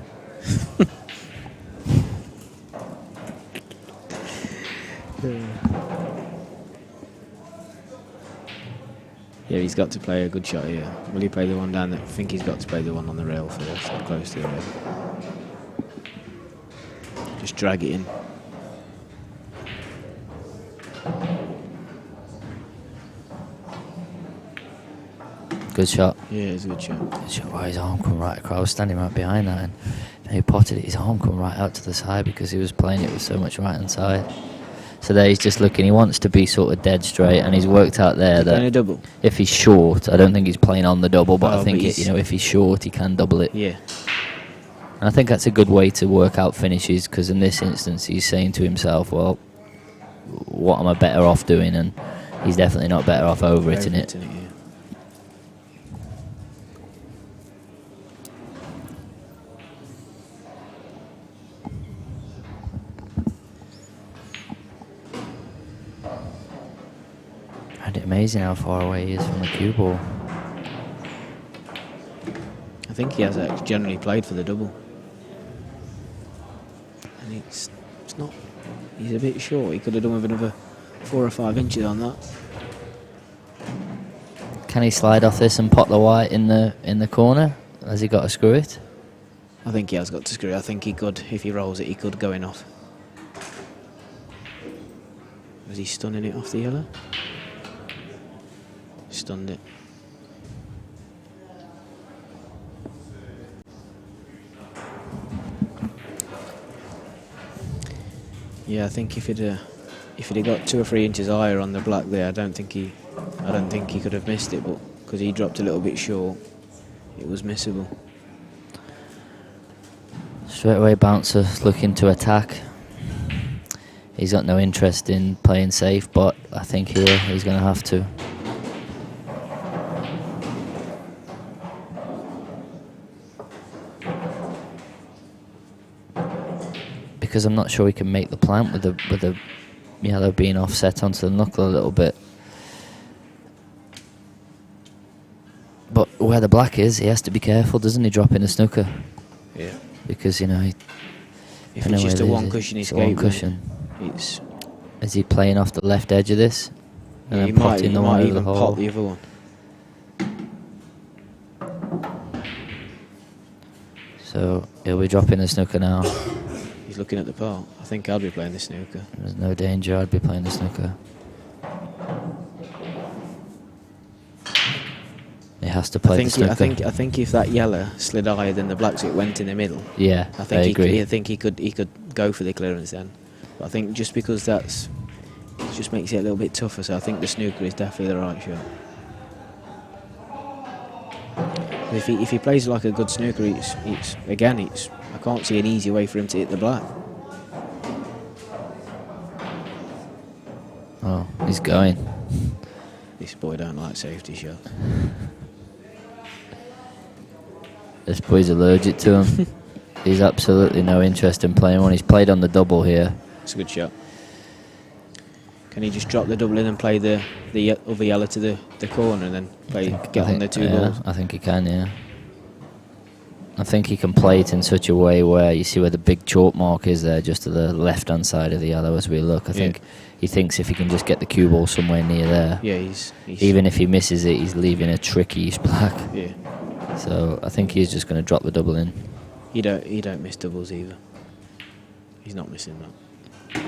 Yeah, he's got to play a good shot here. Will he play the one down there? I think he's got to play the one on the rail first, close to the rail. Just drag it in. Good shot. Yeah, it's a good shot. Good shot. Wow, his arm come right across. I was standing right behind that, and when he potted it, his arm come right out to the side because he was playing it with so much right hand side. So there he's just looking. He wants to be sort of dead straight, and he's worked out there that a double. If he's short, I don't think he's playing on the double, but I think if he's short, he can double it. Yeah. And I think that's a good way to work out finishes, because in this instance, he's saying to himself, "Well, what am I better off doing?" And he's definitely not better off over-hitting it. Yeah. And it's amazing how far away he is from the cue ball. think he has generally played for the double. And it's not. He's a bit short. He could have done with another 4 or 5 inches on that. Can he slide off this and pop the white in the corner? Has he got to screw it? I think he has got to screw it. I think he could, if he rolls it, he could go in off. Was he stunning it off the yellow? Stunned it. Yeah, I think if he'd got 2 or 3 inches higher on the black there, I don't think he could have missed it. But because he dropped a little bit short, it was missable. Straight away, Bouncer looking to attack. He's got no interest in playing safe, but I think here he's going to have to. Because I'm not sure he can make the plant with the yellow being offset onto the knuckle a little bit. But where the black is, he has to be careful, doesn't he, dropping a snooker? Yeah. Because, you know, if it's just a one cushion escape, is he playing off the left edge of this? And he then might potting the one over even the hole? pot the other one. So he'll be dropping the snooker now. He's looking at the pot. I think I'll be playing the snooker. There's no danger, I'd be playing the snooker. He has to play the snooker. I think if that yellow slid higher than the black, so it went in the middle. Yeah, I think agree. I think he could go for the clearance then. But I think just because it just makes it a little bit tougher. So I think the snooker is definitely the right shot. If he plays like a good snooker, I can't see an easy way for him to hit the black. Oh, he's going. This boy don't like safety shots. This boy's allergic to him. He's absolutely no interest in playing one. He's played on the double here. It's a good shot. Can he just drop the double in and play the other yellow to the corner and then get on the 2 balls? I think he can, yeah. I think he can play it in such a way where you see where the big chalk mark is there, just to the left-hand side of the yellow as we look. I think he thinks if he can just get the cue ball somewhere near there, he's even if he misses it, he's leaving a tricky black. Yeah. So I think he's just going to drop the double in. He don't miss doubles either. He's not missing that.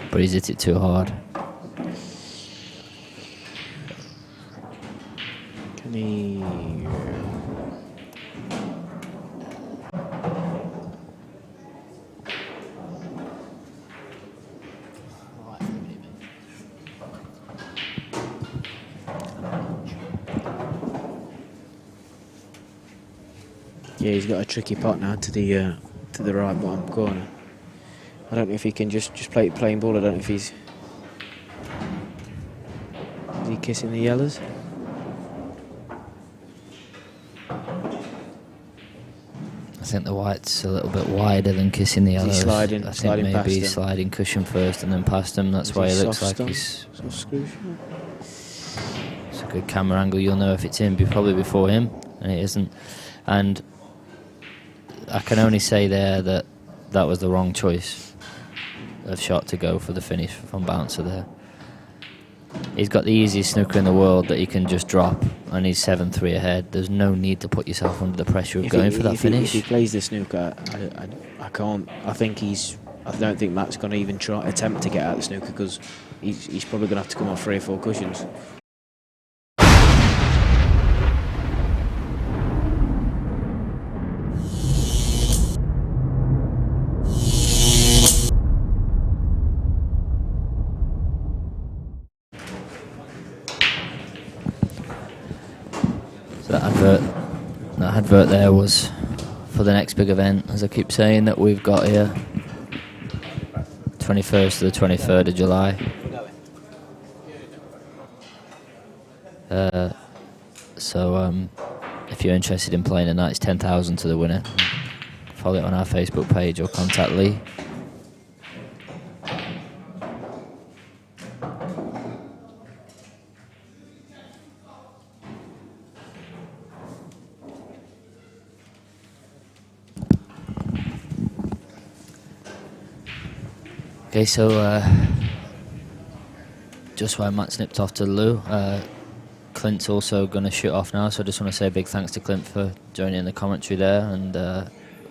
But he's hit it too hard. Can he? Yeah, he's got a tricky pot now to the right bottom corner. I don't know if he can just play playing ball. I don't know if is he kissing the yellows? I think the white's a little bit wider than kissing the yellows. I think sliding maybe past sliding cushion first and then past him. That's why he looks like he's... Soft screw shot. It's a good camera angle. You'll know if it's him, probably before him, and it isn't. And I can only say there that that was the wrong choice of shot to go for the finish from Bouncer there. He's got the easiest snooker in the world that he can just drop, and he's 7-3 ahead. There's no need to put yourself under the pressure of going for that finish. If he plays the snooker, I can't. I don't think Matt's going to even attempt to get out the snooker because he's probably going to have to come off 3 or 4 cushions. That advert there was for the next big event, as I keep saying, that we've got here, 21st to the 23rd of July. So if you're interested in playing tonight, it's 10,000 to the winner. Follow it on our Facebook page or contact Lee. Okay, so just while Matt snipped off to the loo, Clint's also going to shoot off now, so I just want to say a big thanks to Clint for joining in the commentary there, and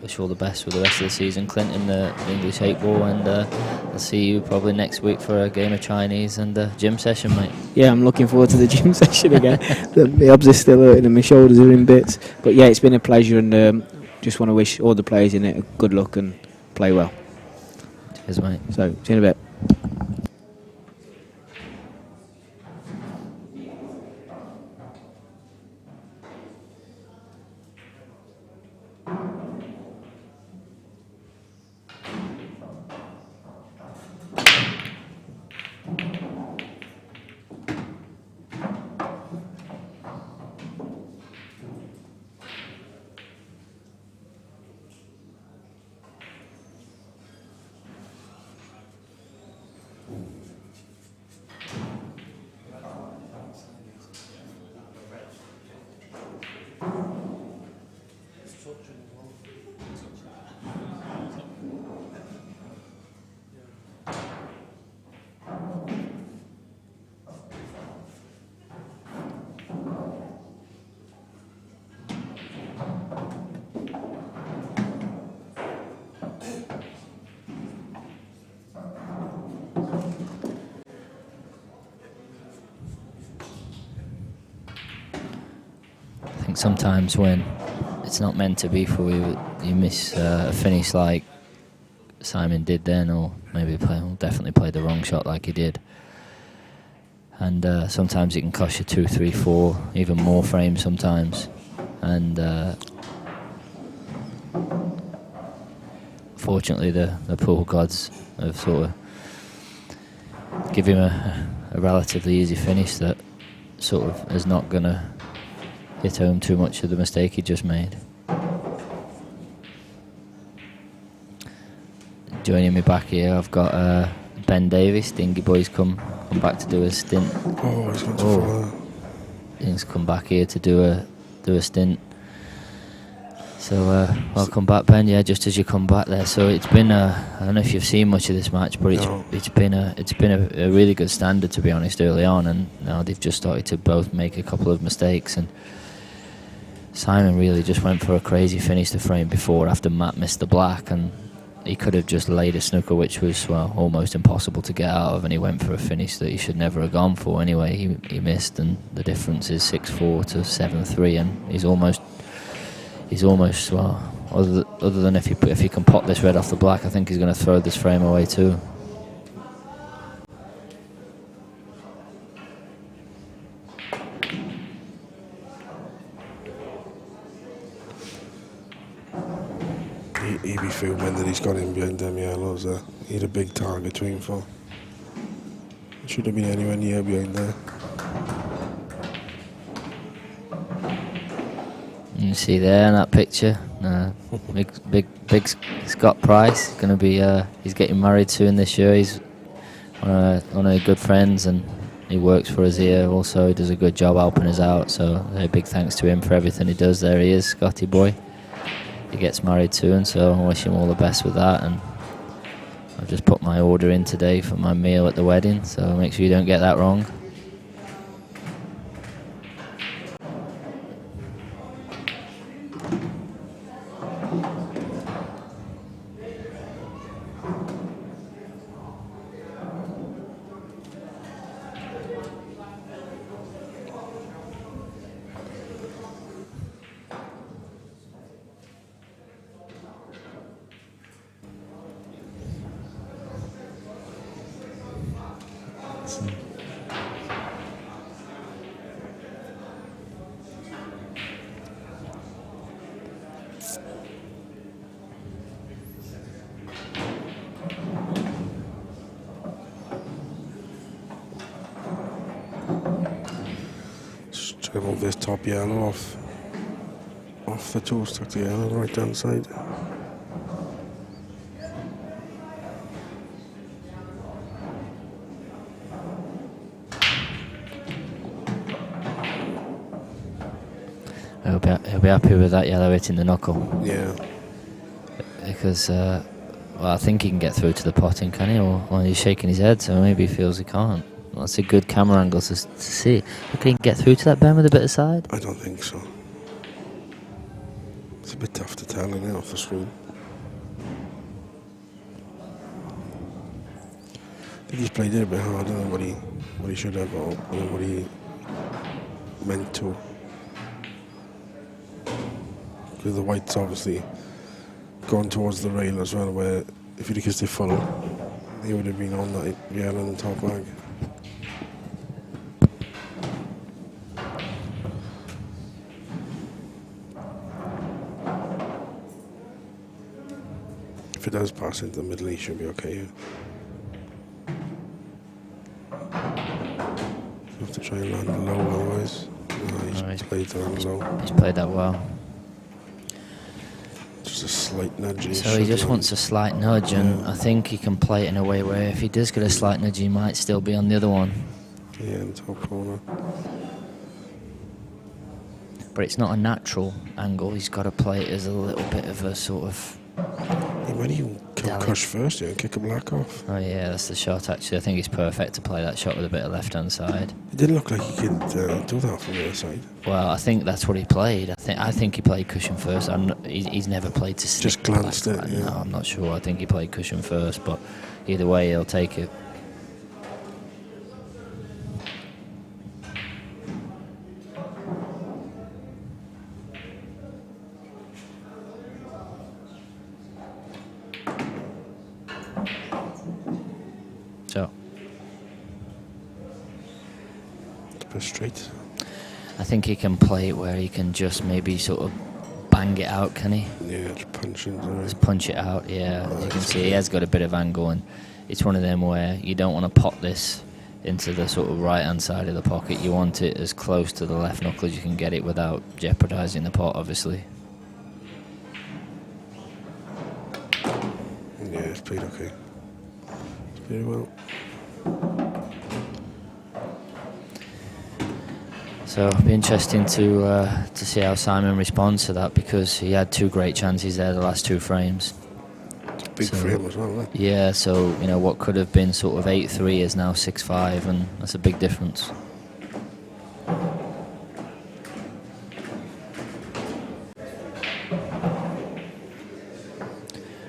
wish you all the best for the rest of the season, Clint, in the English 8 ball, and I'll see you probably next week for a game of Chinese and a gym session, mate. Yeah, I'm looking forward to the gym session again. The abs are still hurting and my shoulders are in bits. But yeah, it's been a pleasure, and just want to wish all the players in it good luck and play well. Cheers, mate. So, see you in a bit. I think sometimes when it's not meant to be for you miss a finish like Simon did then, or maybe definitely played the wrong shot like he did. And sometimes it can cost you 2, 3, 4, even more frames sometimes. And fortunately the pool gods have sort of give him a relatively easy finish that sort of is not going to hit home too much of the mistake he just made. Joining me back here, I've got Ben Davis. Dingy Boy's come back to do a stint. Oh, he's going to follow. He's come back here to do a stint. So welcome back, Ben. Yeah, just as you come back there. So it's been I don't know if you've seen much of this match, but it's been a really good standard, to be honest, early on, and now they've just started to both make a couple of mistakes, and Simon really just went for a crazy finish the frame before after Matt missed the black, and he could have just laid a snooker which was almost impossible to get out of, and he went for a finish that he should never have gone for anyway. He missed, and the difference is 6-4 to 7-3, and he's almost other than if he can pot this red off the black, I think he's going to throw this frame away too. He'd be fuming that he's got in behind them yellows there. He had a big target to aim for. Should have been anywhere near behind there. You see there in that picture, big Scott Price. Going to be he's getting married soon this year. He's one of good friends, and he works for us here. Also, he does a good job helping us out. So a big thanks to him for everything he does. There he is, Scotty boy. He gets married soon, so I wish him all the best with that. And I've just put my order in today for my meal at the wedding, so make sure you don't get that wrong. Remove this top yellow off the toe, stuck the yellow on the right hand side. He'll be happy with that yellow hitting the knuckle. Yeah. Because Well, I think he can get through to the potting, can he? Or he's shaking his head, so maybe he feels he can't. Well, that's a good camera angle to see. Can he get through to that Ben with a bit of side? I don't think so. It's a bit tough to tell, isn't it, off the screen? I think he's played it a bit harder than what he should have, or what he meant to. Because the white's obviously gone towards the rail as well, where if he'd have kissed it full, he would have been on that yellow in the top bag. If it does pass into the middle, he should be okay. Have to try and land low otherwise. He's played that low. He's played that well. Just a slight nudge. So he just wants a slight nudge, and I think he can play it in a way where if he does get a slight nudge, he might still be on the other one. Yeah, in the top corner. But it's not a natural angle. He's got to play it as a little bit of a sort of... He might even come crush first, and kick a black off. Oh yeah, that's the shot actually. I think he's perfect to play that shot with a bit of left-hand side. It didn't look like he could do that from the other side. Well, I think that's what he played. I think he played cushion first. He's never played to stick. Just glanced it, yeah. No, I'm not sure. I think he played cushion first, but either way, he'll take it. So, it's a bit straight. I think he can play it where he can just maybe sort of bang it out, can he? Yeah, just punch it. Just punch it out, yeah. As you can see, he has got a bit of angle, and it's one of them where you don't want to pop this into the sort of right-hand side of the pocket. You want it as close to the left knuckle as you can get it without jeopardising the pot, obviously. Yeah, it's played okay. It's played well. So it'll be interesting to see how Simon responds to that, because he had two great chances there the last two frames. Big frame as well, isn't it? Yeah, so you know what could have been sort of 8-3 is now 6-5, and that's a big difference.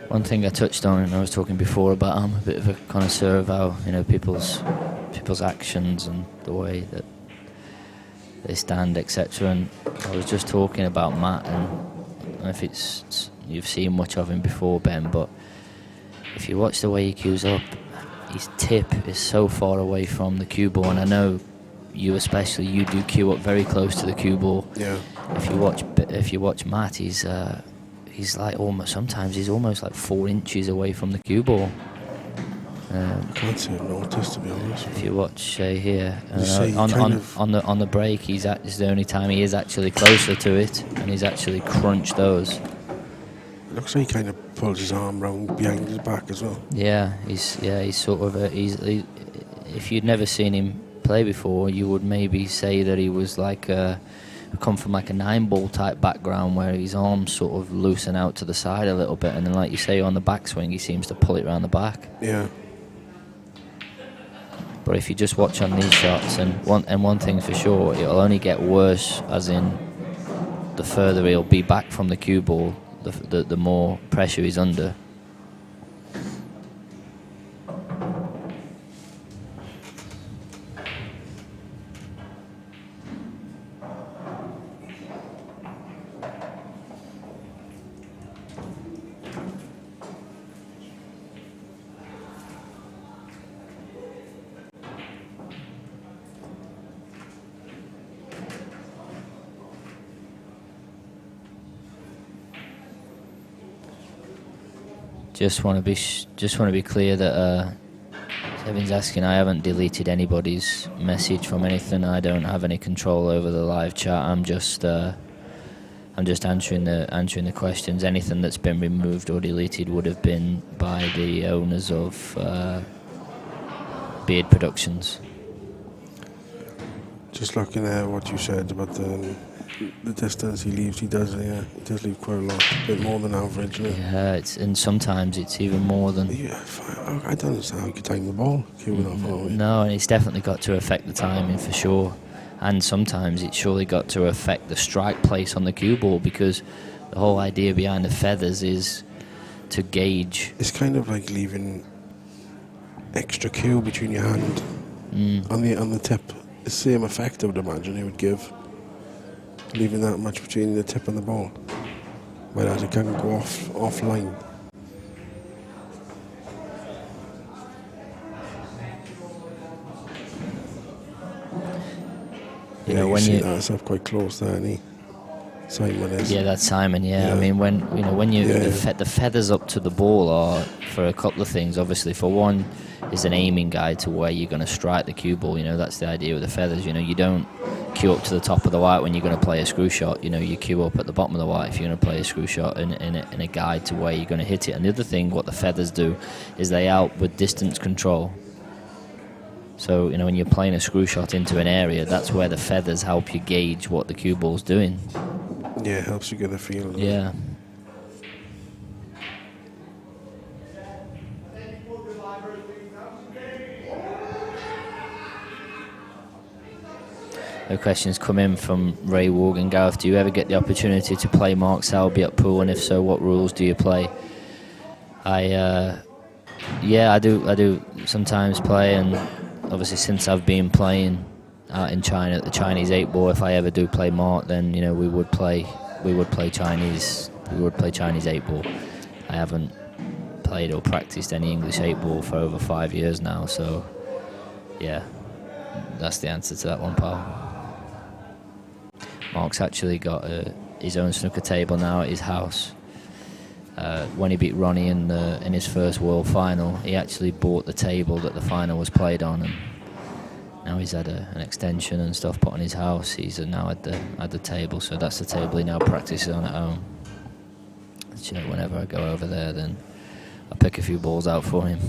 One thing I touched on, and I was talking before about I'm a bit of a connoisseur of how, you know, people's actions and the way that they stand, etc. And I was just talking about Matt, and I don't know if you've seen much of him before, Ben, but if you watch the way he cues up, his tip is so far away from the cue ball, and I know you especially, you do cue up very close to the cue ball. Yeah. If you watch Matt, he's like sometimes he's almost like 4 inches away from the cue ball. I can't see it noticed, to be honest. If you watch here on the break, it's the only time he is actually closer to it, and he's actually crunched those. It looks like he kind of pulls his arm round behind his back as well. Yeah, he's sort of if you'd never seen him play before, you would maybe say that he was like come from like a 9-ball type background where his arms sort of loosen out to the side a little bit, and then like you say on the backswing, he seems to pull it around the back. Yeah. But if you just watch on these shots, and one thing for sure, it'll only get worse, as in the further he'll be back from the cue ball, the more pressure he's under. Just want to be clear that Kevin's asking. I haven't deleted anybody's message from anything. I don't have any control over the live chat. I'm just answering the questions. Anything that's been removed or deleted would have been by the owners of Beard Productions. Just looking at what you said about the distance he leaves, he does leave quite a lot, a bit more than average. Yeah, and sometimes it's even more than. Yeah, I don't understand how you can time the ball, queuing off that way. No, and it's definitely got to affect the timing for sure. And sometimes it's surely got to affect the strike place on the cue ball, because the whole idea behind the feathers is to gauge. It's kind of like leaving extra cue between your hand and the tip. The same effect, I would imagine, it would give, leaving that much between the tip and the ball, whereas it can go offline. You know, when see you that's up quite close there, isn't he? Simon is. Yeah, that's Simon. Yeah, I mean, when you the feathers up to the ball are for a couple of things. Obviously, for one, is an aiming guide to where you're going to strike the cue ball. You know, that's the idea with the feathers. You know, you don't cue up to the top of the white when you're going to play a screw shot. You know, you cue up at the bottom of the white if you're going to play a screw shot in a guide to where you're going to hit it. And the other thing, what the feathers do, is they help with distance control. So, you know, when you're playing a screw shot into an area, that's where the feathers help you gauge what the cue ball's doing. Yeah, it helps you get a feel. Yeah. The questions come in from Ray Wogan. Gareth, do you ever get the opportunity to play Mark Selby at pool, and if so, what rules do you play? Yeah, I do sometimes play, and obviously since I've been playing out in China at the Chinese 8-ball, if I ever do play Mark, then you know we would play Chinese 8-ball. I haven't played or practiced any English 8-ball for over 5 years now, so yeah, that's the answer to that one, pal. Mark's actually got his own snooker table now at his house. When he beat Ronnie in his first World Final, he actually bought the table that the final was played on, and now he's had an extension and stuff put on his house. He's now at the table, so that's the table he now practices on at home. So, you know, whenever I go over there, then I pick a few balls out for him.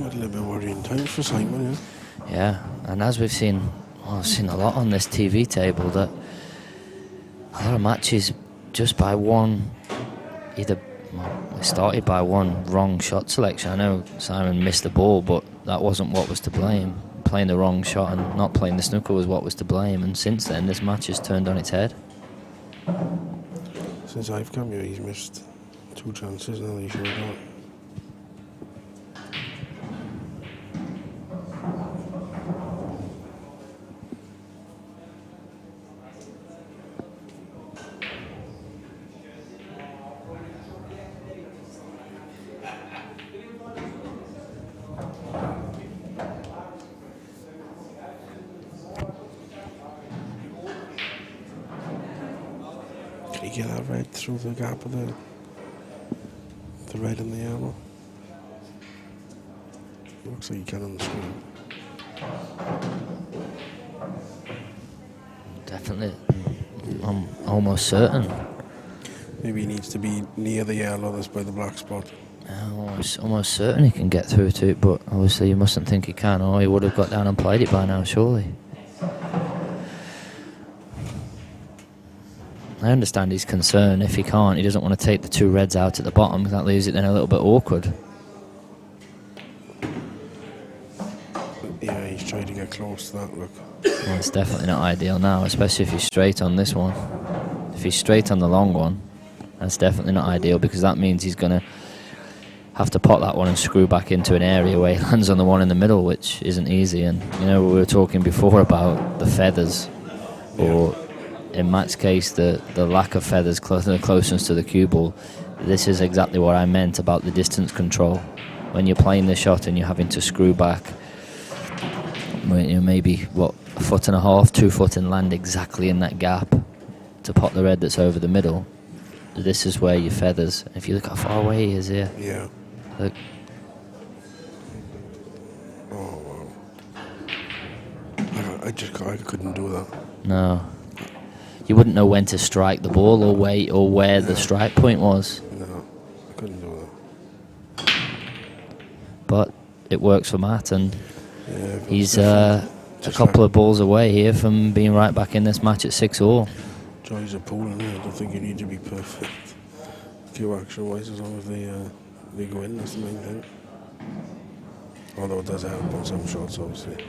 A little bit worrying times for Simon, yeah. Yeah, and as we've seen, I've seen a lot on this TV table, that a lot of matches just by one, it started by one wrong shot selection. I know Simon missed the ball, but that wasn't what was to blame. Playing the wrong shot and not playing the snooker was what was to blame, and since then this match has turned on its head. Since I've come here, he's missed 2 chances now. He should have got. Can you get that red through the gap of the red and the yellow? Looks like you can on the screen. Definitely. I'm almost certain. Maybe he needs to be near the yellow that's by the black spot. I'm almost certain he can get through to it, but obviously you mustn't think he can, or he would have got down and played it by now, surely. I understand his concern. If he can't, he doesn't want to take the 2 reds out at the bottom, because that leaves it then a little bit awkward. Yeah, he's trying to get close to that, look. Well, it's definitely not ideal now, especially if he's straight on this one. If he's straight on the long one, that's definitely not ideal, because that means he's going to have to pot that one and screw back into an area where he lands on the one in the middle, which isn't easy. And, you know, we were talking before about the feathers, or in Matt's case, the lack of feathers, the closeness to the cue ball. This is exactly what I meant about the distance control. When you're playing the shot and you're having to screw back, you know, maybe, 1.5 feet, 2 foot, and land exactly in that gap to pot the red that's over the middle. This is where your feathers, if you look how far away he is here. Yeah. Look. Oh, wow. I couldn't do that. No. You wouldn't know when to strike the ball or where the strike point was. No, I couldn't do that. But it works for Matt, and Yeah, he's a couple of balls away here from being right back in this match at 6-all. Joys a pool, and I don't think you need to be perfect. Cue action-wise, as long as they go in, that's the main thing. Although it does help on some shots, obviously.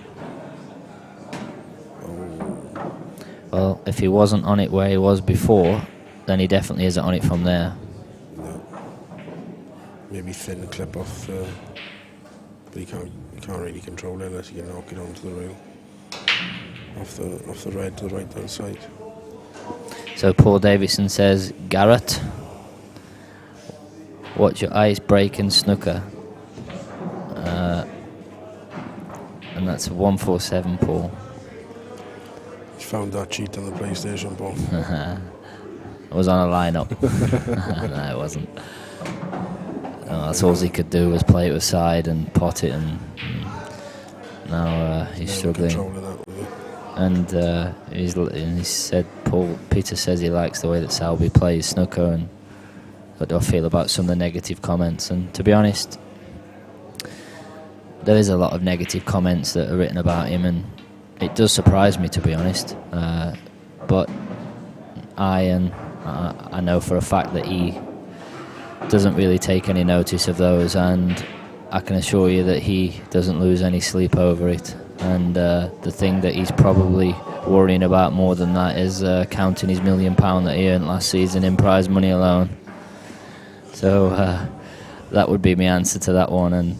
Well, if he wasn't on it where he was before, then he definitely isn't on it from there. No. Maybe thin clip off, but you can't really control it unless you can knock it onto the rail. Off the red to the right hand side. So Paul Davison says, Garrett, watch your ice break in snooker. And that's 147, Paul. You found that cheat on the PlayStation, Paul. It was on a lineup. No, it wasn't. No, that's all he could do was play it with side and pot it, and now he's struggling. And he said, Peter says he likes the way that Selby plays snooker, and what do I feel about some of the negative comments? And to be honest, there is a lot of negative comments that are written about him, and it does surprise me, to be honest. But I know for a fact that he doesn't really take any notice of those, and I can assure you that he doesn't lose any sleep over it. And the thing that he's probably worrying about more than that is counting his £1 million that he earned last season in prize money alone. So that would be my answer to that one. And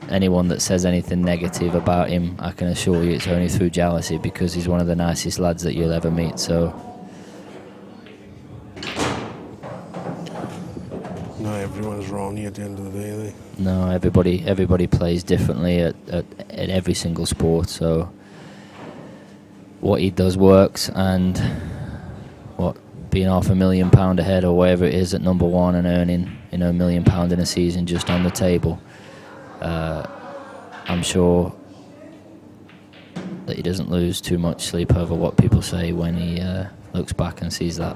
anyone that says anything negative about him, I can assure you it's only through jealousy, because he's one of the nicest lads that you'll ever meet. So no, everyone's wrong at the end of the day, are they? no, everybody plays differently at every single sport. So what he does works, and being £500,000 ahead or whatever it is at number one and earning £1 million in a season just on the table. I'm sure that he doesn't lose too much sleep over what people say when he looks back and sees that.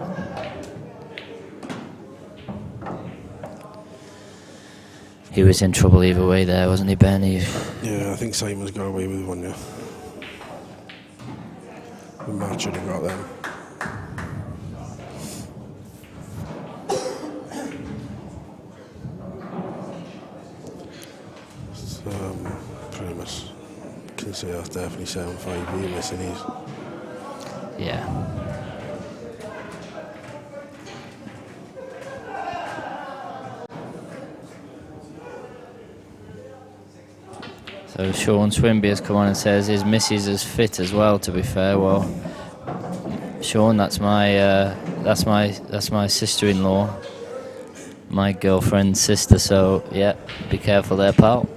He was in trouble either way there, wasn't he, Ben? Yeah, I think Simon's got away with one, yeah. The match should have got them. Pretty much can say that's definitely 7-5 we're missing these. Yeah. So Sean Swimby has come on and says his missus is fit as well, to be fair. Well, Sean, that's my sister-in-law, my girlfriend's sister, so yeah, be careful there, pal.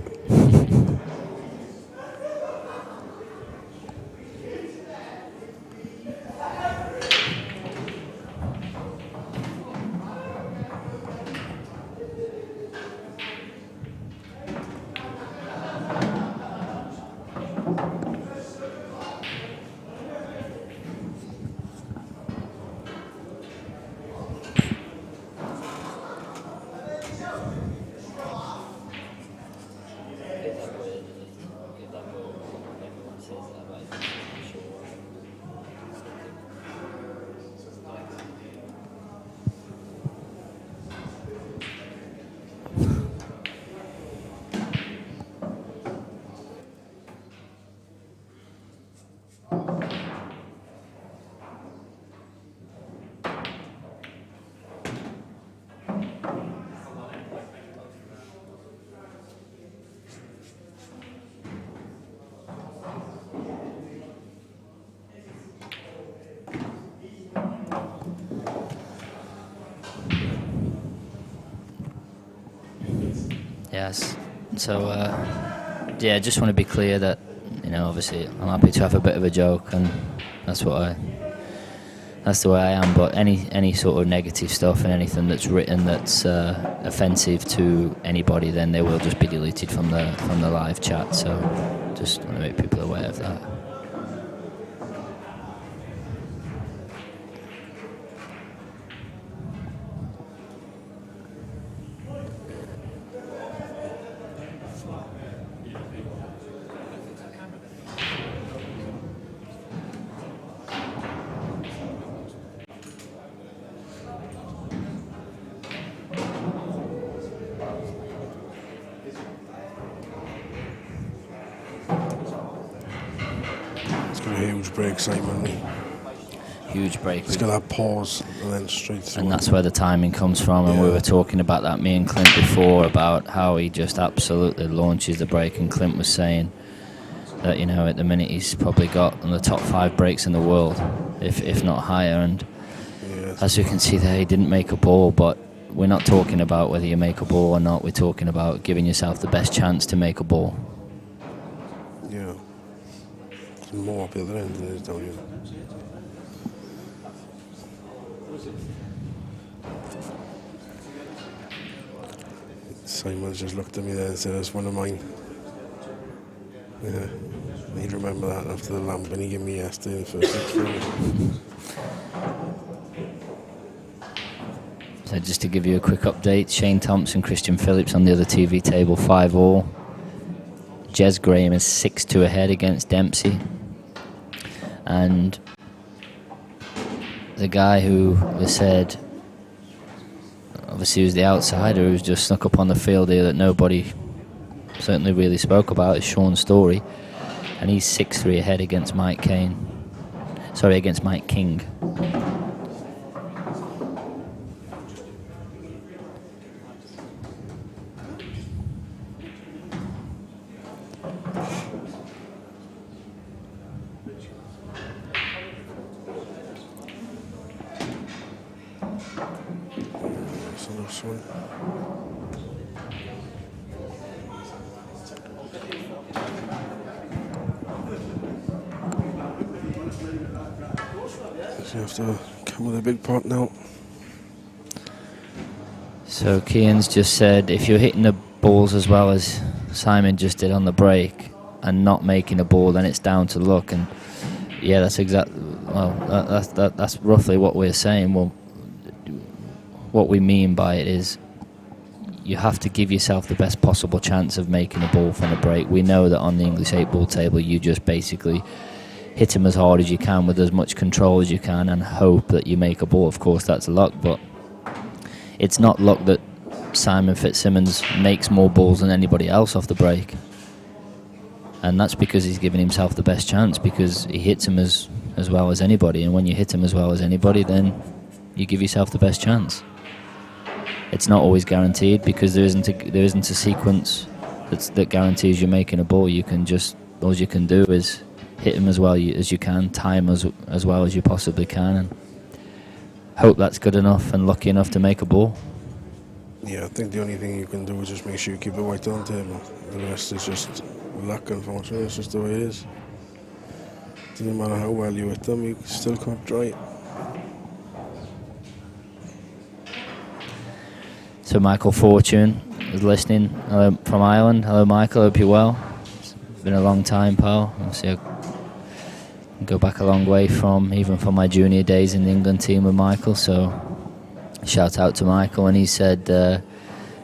Yes. So, yeah, just want to be clear that, obviously I'm happy to have a bit of a joke, and that's what that's the way I am. But any sort of negative stuff and anything that's written that's offensive to anybody, then they will just be deleted from the live chat. So just want to make people aware of that. Huge break, Simon. Huge break. He's got that pause and then straight through. And that's where the timing comes from. And we were talking about that, me and Clint, before, about how he just absolutely launches the break. And Clint was saying that, you know, at the minute he's probably got on the top 5 breaks in the world, if not higher. And as you can see there, he didn't make a ball, but we're not talking about whether you make a ball or not. We're talking about giving yourself the best chance to make a ball. Yeah. There's more up the other end than there is down here. Simon's just looked at me there and said, "That's one of mine." Yeah, he'd remember that after the lamp and he gave me yesterday in the first 6. So just to give you a quick update, Shane Thompson, Christian Phillips on the other TV table, 5-all. Jez Graham is 6-2 ahead against Dempsey. And the guy who was said, obviously, was the outsider who's just snuck up on the field here that nobody certainly really spoke about, is Sean Story. And he's 6-3 ahead against Mike King. So you have to come with a big pot now. So Kean's just said, if you're hitting the balls as well as Simon just did on the break and not making a ball, then it's down to luck. And yeah, that's exactly, well, that's roughly what we're saying. Well, what we mean by it is you have to give yourself the best possible chance of making a ball from the break. We know that on the English 8-ball table, you just basically hit them as hard as you can with as much control as you can and hope that you make a ball. Of course, that's luck, but it's not luck that Simon Fitzsimmons makes more balls than anybody else off the break. And that's because he's giving himself the best chance, because he hits him as well as anybody. And when you hit him as well as anybody, then you give yourself the best chance. It's not always guaranteed, because there isn't a sequence that guarantees you making a ball. You can just, all you can do is hit him as well as you can, time as well as you possibly can, and hope that's good enough and lucky enough to make a ball. Yeah, I think the only thing you can do is just make sure you keep it right on table. The rest is just luck, unfortunately. It's just the way it is. Doesn't matter how well you hit them, you still can't try it. So Michael Fortune is listening from Ireland. Hello, Michael. Hope you're well. It's been a long time, pal. Obviously, I go back a long way from my junior days in the England team with Michael. So shout out to Michael. And he said,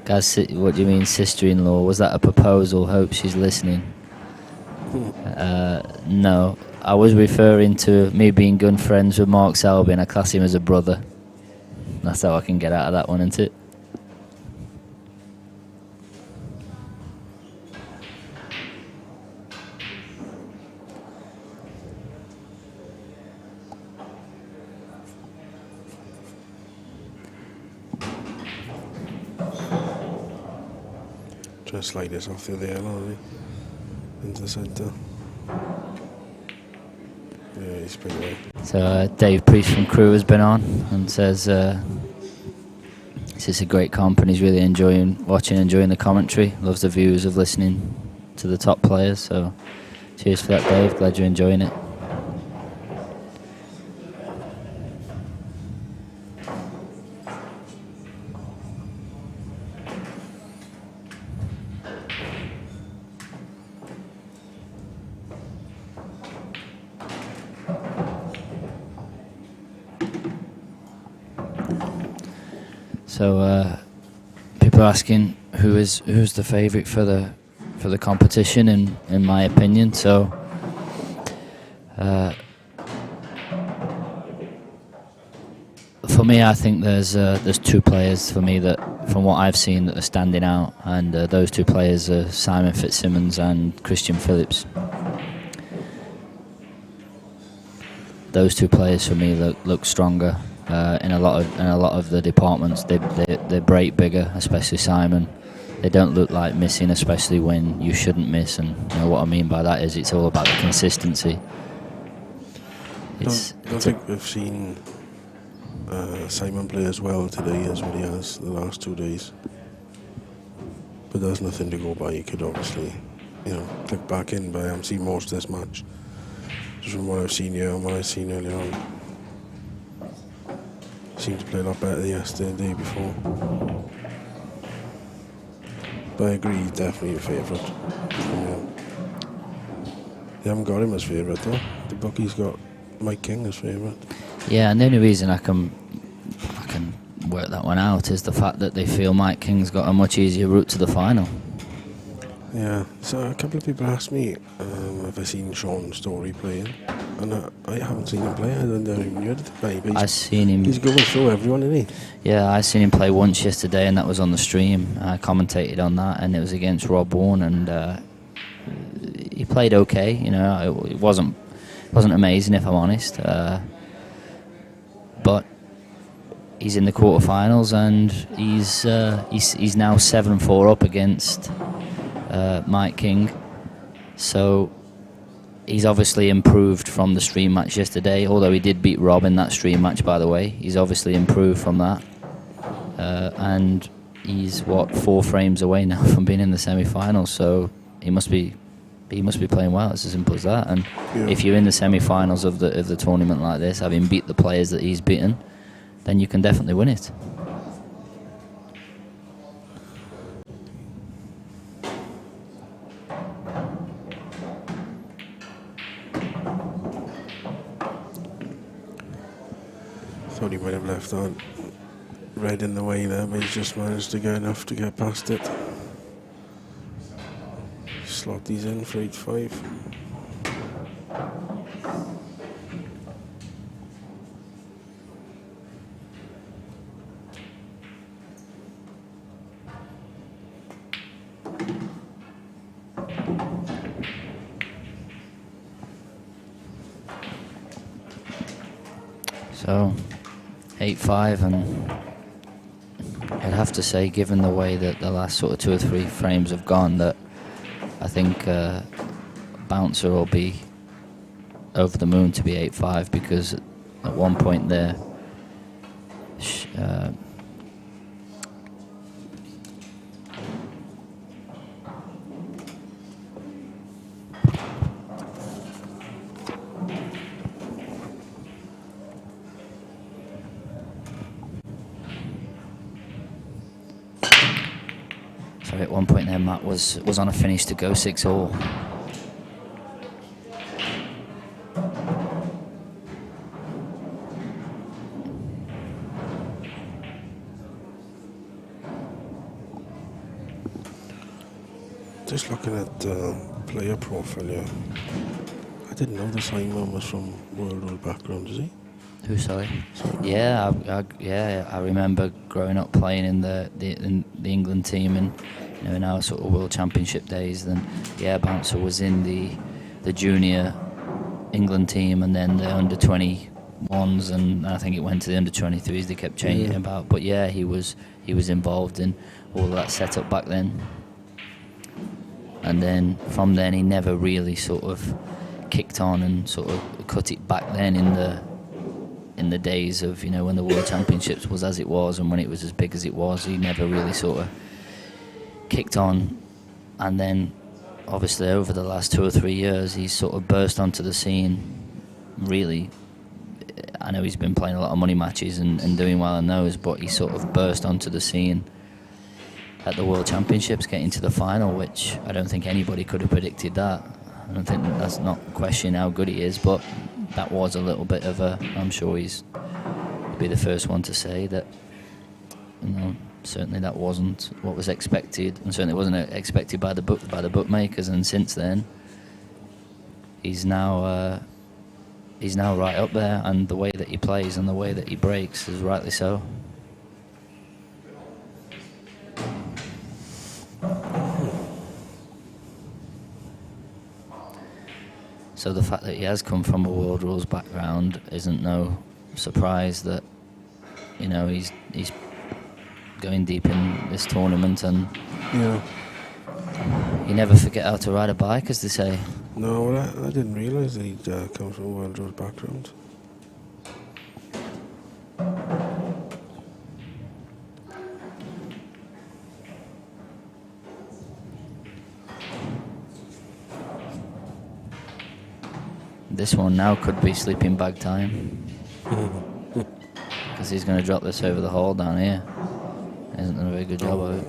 "Guys, what do you mean, sister-in-law? Was that a proposal? Hope she's listening." No, I was referring to me being good friends with Mark Selby, and I class him as a brother. That's how I can get out of that one, isn't it? Try to slide this off through there, into the centre. Yeah, he's pretty well. So Dave Priest from Crew has been on and says this is a great comp and he's really enjoying the commentary. Loves the views of listening to the top players. So cheers for that, Dave. Glad you're enjoying it. So people are asking who's the favourite for the competition in my opinion. So for me, I think there's two players for me that, from what I've seen, that are standing out, and those two players are Simon Fitzsimmons and Christian Phillips. Those two players for me look stronger in a lot of the departments. They break bigger, especially Simon. They don't look like missing, especially when you shouldn't miss. And you know what I mean by that is it's all about the consistency. I don't think we've seen Simon play as well today as what he has the last 2 days. But there's nothing to go by. You could obviously, click back in, but I haven't seen most of this match. Just from what I've seen here and what I've seen earlier on. Seemed to play a lot better yesterday and the day before. But I agree, he's definitely a favourite. They haven't got him as favourite though. The bookie's got Mike King as favourite. Yeah, and the only reason I can work that one out is the fact that they feel Mike King's got a much easier route to the final. Yeah, so a couple of people asked me have I seen Sean Story playing, and I haven't seen him play. I don't even heard of the play, but I've seen him. He's going through everyone, isn't he? Yeah, I seen him play once yesterday, and that was on the stream. I commentated on that, and it was against Rob Warren, and he played okay. It wasn't amazing, if I'm honest. But he's in the quarterfinals, and he's now 7-4 up against Mike King. So he's obviously improved from the stream match yesterday, although he did beat Rob in that stream match, by the way. He's obviously improved from that. And he's, 4 frames away now from being in the semi-finals, so he must be playing well. It's as simple as that. And if you're in the semi-finals of the tournament like this, having beat the players that he's beaten, then you can definitely win it. Thought he might have left on red in the way there, but he's just managed to get enough to get past it. Slot these in for 8-5. So 8-5, and I'd have to say, given the way that the last sort of 2 or 3 frames have gone, that I think Bouncer will be over the moon to be 8-5, because at one point there at one point there Matt was on a finish to go 6-all. Just looking at player profile here, I didn't know the Simon was from world background, is he? Who, sorry? Yeah, I remember growing up playing in the England team, and in our sort of World Championship days. Then Bouncer was in the junior England team, and then the under 21s, and I think it went to the under 23s. They kept changing about, but yeah, he was involved in all of that setup back then. And then from then he never really sort of kicked on and sort of cut it back then in the days of, when the World Championships was as it was and when it was as big as it was. He never really sort of kicked on. And then obviously over the last 2 or 3 years he's sort of burst onto the scene. Really, I know he's been playing a lot of money matches and doing well in those, but he sort of burst onto the scene at the World Championships, getting to the final, which I don't think anybody could have predicted that. I don't think that's not questioning how good he is, but that was a little bit of a, I'm sure he'd be the first one to say that certainly that wasn't what was expected, and certainly wasn't expected by the bookmakers. And since then, he's now right up there, and the way that he plays and the way that he breaks is rightly so. So the fact that he has come from a world rules background isn't no surprise. That he's going deep in this tournament, and you never forget how to ride a bike, as they say. No, well, I didn't realise that he'd come from a world rules background. This one now could be sleeping bag time, because he's going to drop this over the hole down here. Hasn't done a very good job of it.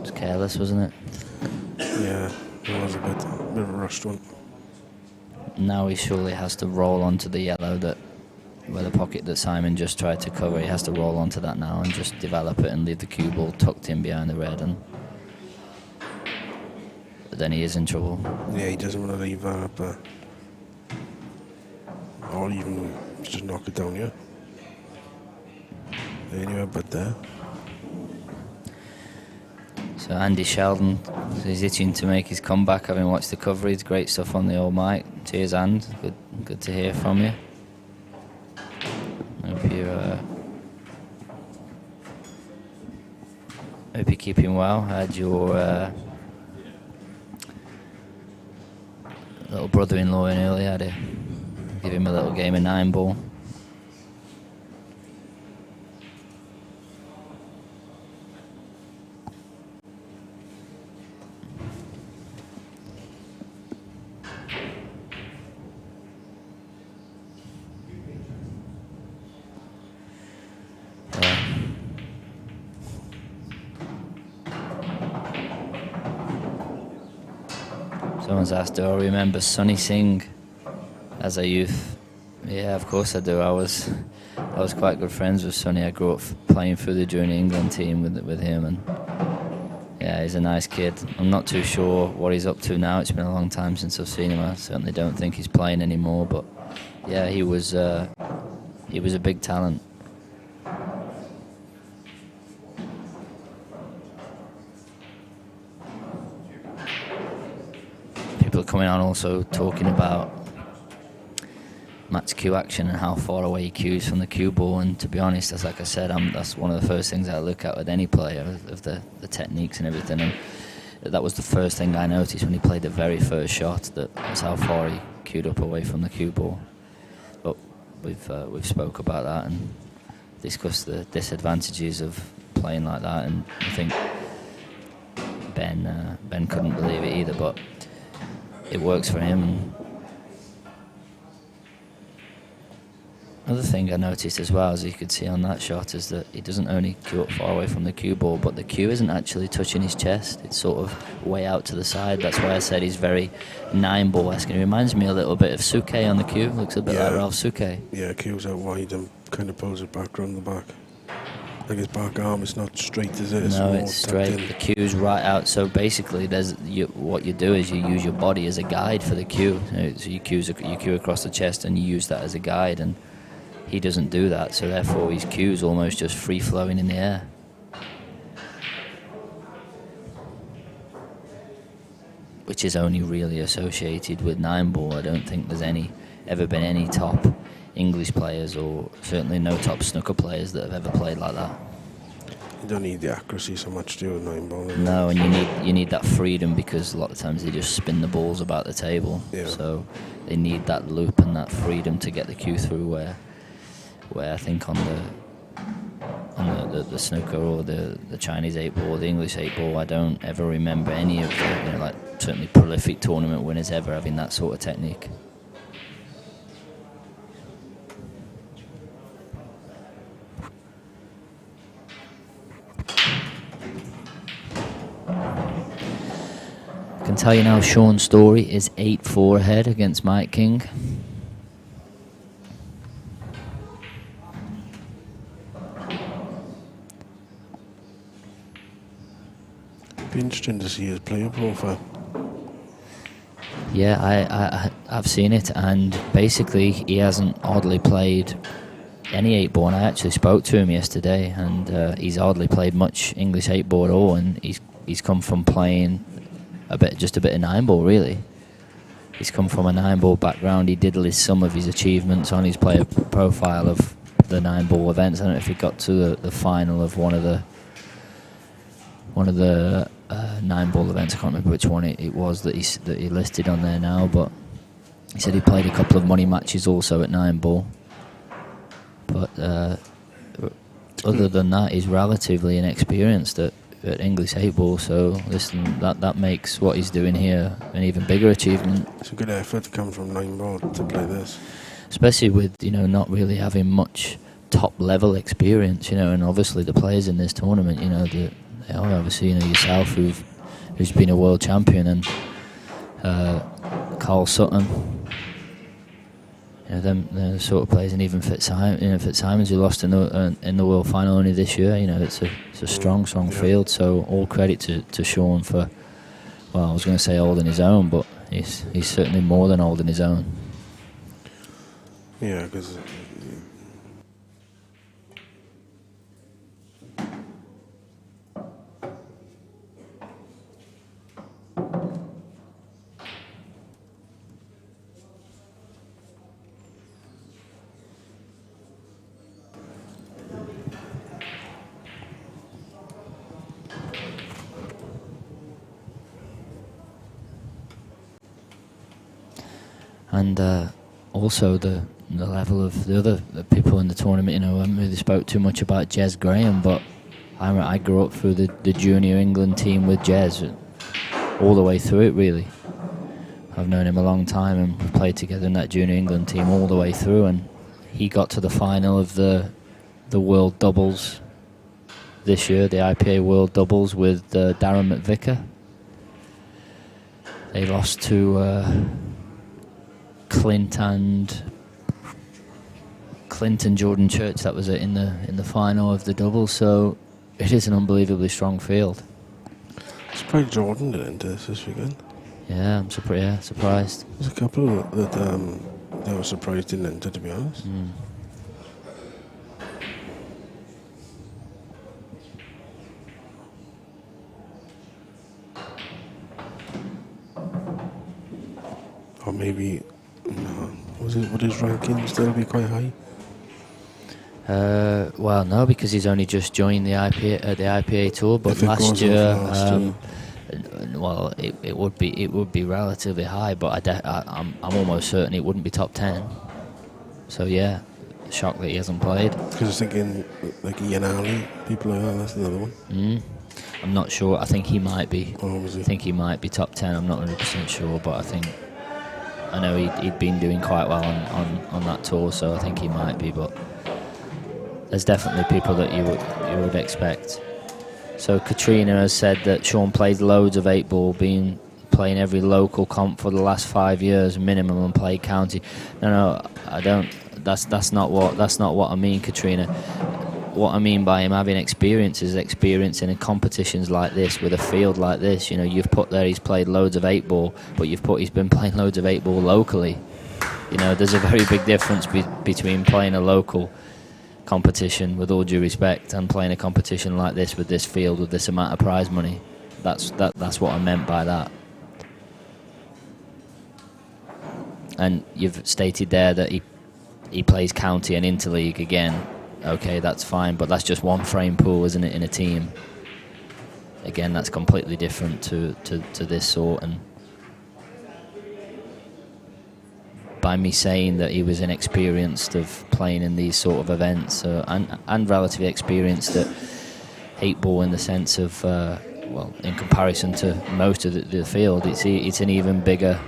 It's careless, wasn't it? Yeah, it was a bit of a rushed one. Now he surely has to roll onto the yellow where the pocket that Simon just tried to cover. He has to roll onto that now and just develop it and leave the cue ball tucked in behind the red. But then he is in trouble. Yeah, he doesn't want to leave that up there. Or even just knock it down here. Anywhere but there. So Andy Sheldon is itching to make his comeback, having watched the coverage. Great stuff on the old mic. Cheers, And. Good to hear from you. Hope you're keeping well. Had your little brother-in-law in earlier. Had to give him a little game of 9-ball. Someone's asked, do I remember Sonny Singh as a youth? Yeah, of course I do. I was quite good friends with Sonny. I grew up playing through the junior England team with him, and yeah, he's a nice kid. I'm not too sure what he's up to now. It's been a long time since I've seen him. I certainly don't think he's playing anymore, but yeah, he was a big talent. People are coming on also talking about Matt's cue action and how far away he cues from the cue ball, and to be honest, like I said, that's one of the first things I look at with any player, of the techniques and everything, and that was the first thing I noticed when he played the very first shot, that's how far he cued up away from the cue ball. But we've spoke about that and discussed the disadvantages of playing like that, and I think Ben couldn't believe it either, but it works for him. Another thing I noticed as well, as you could see on that shot, is that he doesn't only cue up far away from the cue ball, but the cue isn't actually touching his chest. It's sort of way out to the side. That's why I said he's very 9-ball-esque. It reminds me a little bit of Suke on the cue. Looks a bit like Ralph Suke. Yeah, cue's out wide and kind of pulls it back round the back. Like his back arm, it's not straight, is it? No, it's straight. The cue's right out. So basically, what you do is you use your body as a guide for the cue. So you cue across the chest and you use that as a guide. And he doesn't do that, so therefore his cue's almost just free-flowing in the air. Which is only really associated with 9-ball. I don't think there's ever been any top English players, or certainly no top snooker players, that have ever played like that. You don't need the accuracy so much, do you, with 9-ball? No, and you need that freedom, because a lot of times they just spin the balls about the table. Yeah. So they need that loop and that freedom to get the cue through, where I think on the snooker or the Chinese 8-ball or the English 8-ball, I don't ever remember any of the, like certainly prolific tournament winners ever having that sort of technique. I can tell you now, Sean Story is 8-4 ahead against Mike King. Be interesting to see his player profile. Yeah, I've seen it, and basically he hasn't hardly played any 8-ball. And I actually spoke to him yesterday, and he's hardly played much English 8-ball at all, and he's come from playing just a bit of 9-ball really. He's come from a 9-ball background. He did list some of his achievements on his player profile of the 9-ball events. I don't know if he got to the final of one of the 9-ball events. I can't remember which one it was that he listed on there now, but he said he played a couple of money matches also at 9-ball. But other than that, he's relatively inexperienced at English 8-ball. So listen, that makes what he's doing here an even bigger achievement. It's a good effort to come from 9-ball to play this, especially with not really having much top level experience. And obviously the players in this tournament, they are obviously yourself who's been a world champion, and Carl Sutton. Them the sort of players, and even Fitzsimons, who lost in the world final only this year. It's a strong field. So all credit to Sean for, well, I was going to say holding his own, but he's certainly more than holding his own. Yeah, because. And also the level of the people in the tournament. I haven't really spoke too much about Jez Graham, but I grew up through the junior England team with Jez, all the way through it really. I've known him a long time, and we played together in that junior England team all the way through, and he got to the final of the World Doubles this year, the IPA World Doubles with Darren McVicker. They lost to Clint and Jordan Church. That was it in the final of the doubles. So it is an unbelievably strong field. Surprised Jordan didn't enter this weekend. Yeah, I'm surprised. There's a couple that they were surprised didn't enter, to be honest. Or maybe, would his ranking still be quite high? Well, no, because he's only just joined the IPA tour. But last year, well, it would be relatively high. But I'm almost certain it wouldn't be top 10. So yeah, shocked that he hasn't played. Because I was thinking like Ian Ali, people like that. That's another one. I'm not sure. I think he might be. Oh, was he? I think he might be top 10. I'm not 100% sure, but I know he'd been doing quite well on that tour, so I think he might be. But there's definitely people that you would expect. So Katrina has said that Sean played loads of 8-ball, been playing every local comp for the last 5 years minimum, and played county. No, I don't. That's not what I mean, Katrina. What I mean by him having experience is experience in competitions like this with a field like this. You've put there he's played loads of 8-ball, but he's been playing loads of 8-ball locally. There's a very big difference between playing a local competition, with all due respect, and playing a competition like this with this field with this amount of prize money. That's what I meant by that. And you've stated there that he plays county and interleague again. Okay, that's fine, but that's just one frame pool, isn't it, in a team? Again, that's completely different to this sort. And by me saying that he was inexperienced of playing in these sort of events, and relatively experienced at 8-ball in the sense of, well, in comparison to most of the field, it's an even bigger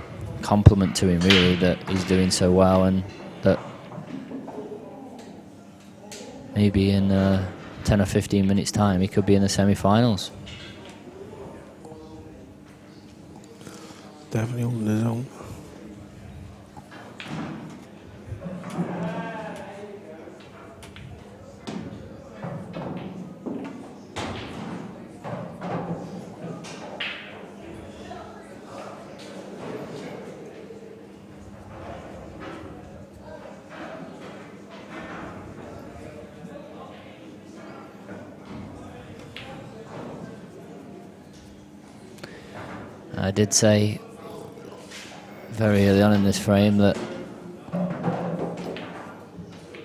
compliment to him, really, that he's doing so well, and that maybe in 10 or 15 minutes time he could be in the semi-finals. Definitely holding his own. I did say very early on in this frame that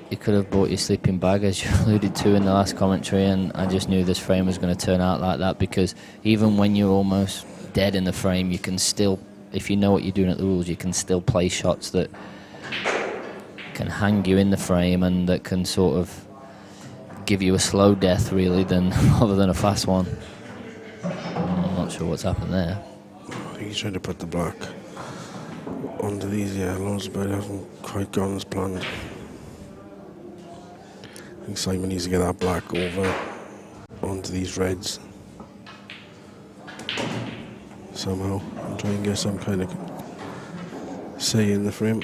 you could have bought your sleeping bag, as you alluded to in the last commentary, and I just knew this frame was going to turn out like that, because even when you're almost dead in the frame, you can still, if you know what you're doing at the rules, you can still play shots that can hang you in the frame and that can sort of give you a slow death, really, rather than a fast one. I'm not sure what's happened there. I think he's trying to put the black onto these yellows, but it hasn't quite gone as planned. I think Simon needs to get that black over onto these reds somehow and try and get some kind of say in the frame.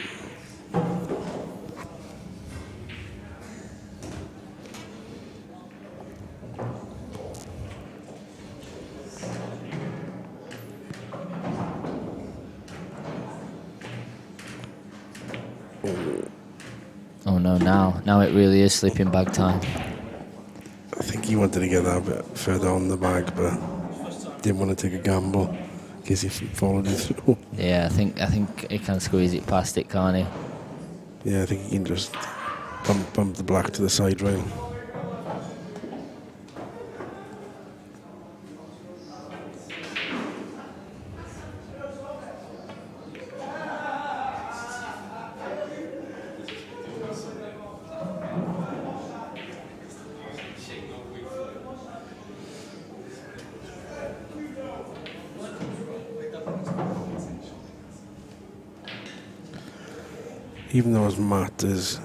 Oh no, now it really is sleeping bag time. I think he wanted to get that a bit further on the bag, but didn't want to take a gamble in case he followed it through. Yeah, I think he can squeeze it past it, can't he? Yeah, I think he can just bump the black to the side rail. Even though Matt is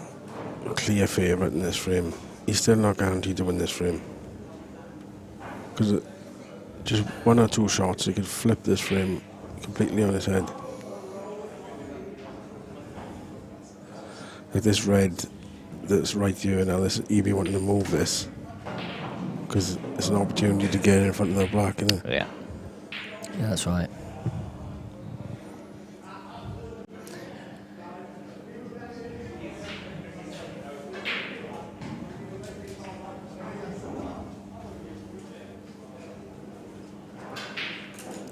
a clear favourite in this frame, he's still not guaranteed to win this frame. Because just one or two shots, he could flip this frame completely on his head. Like this red that's right here now, he'd be wanting to move this. Because it's an opportunity to get in front of the black, isn't it? Yeah. Yeah, that's right.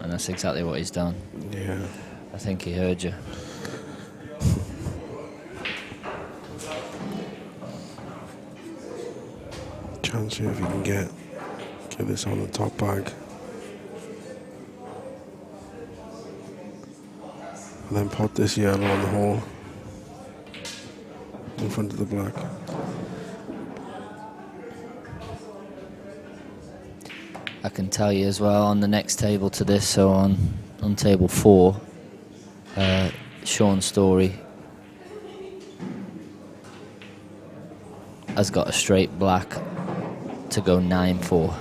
And that's exactly what he's done. Yeah. I think he heard you. Chance here if he can get this on the top bag. And then put this yellow on the hole in front of the black. I can tell you as well on the next table to this, so on table 4, Sean Story has got a straight black to go 9-4.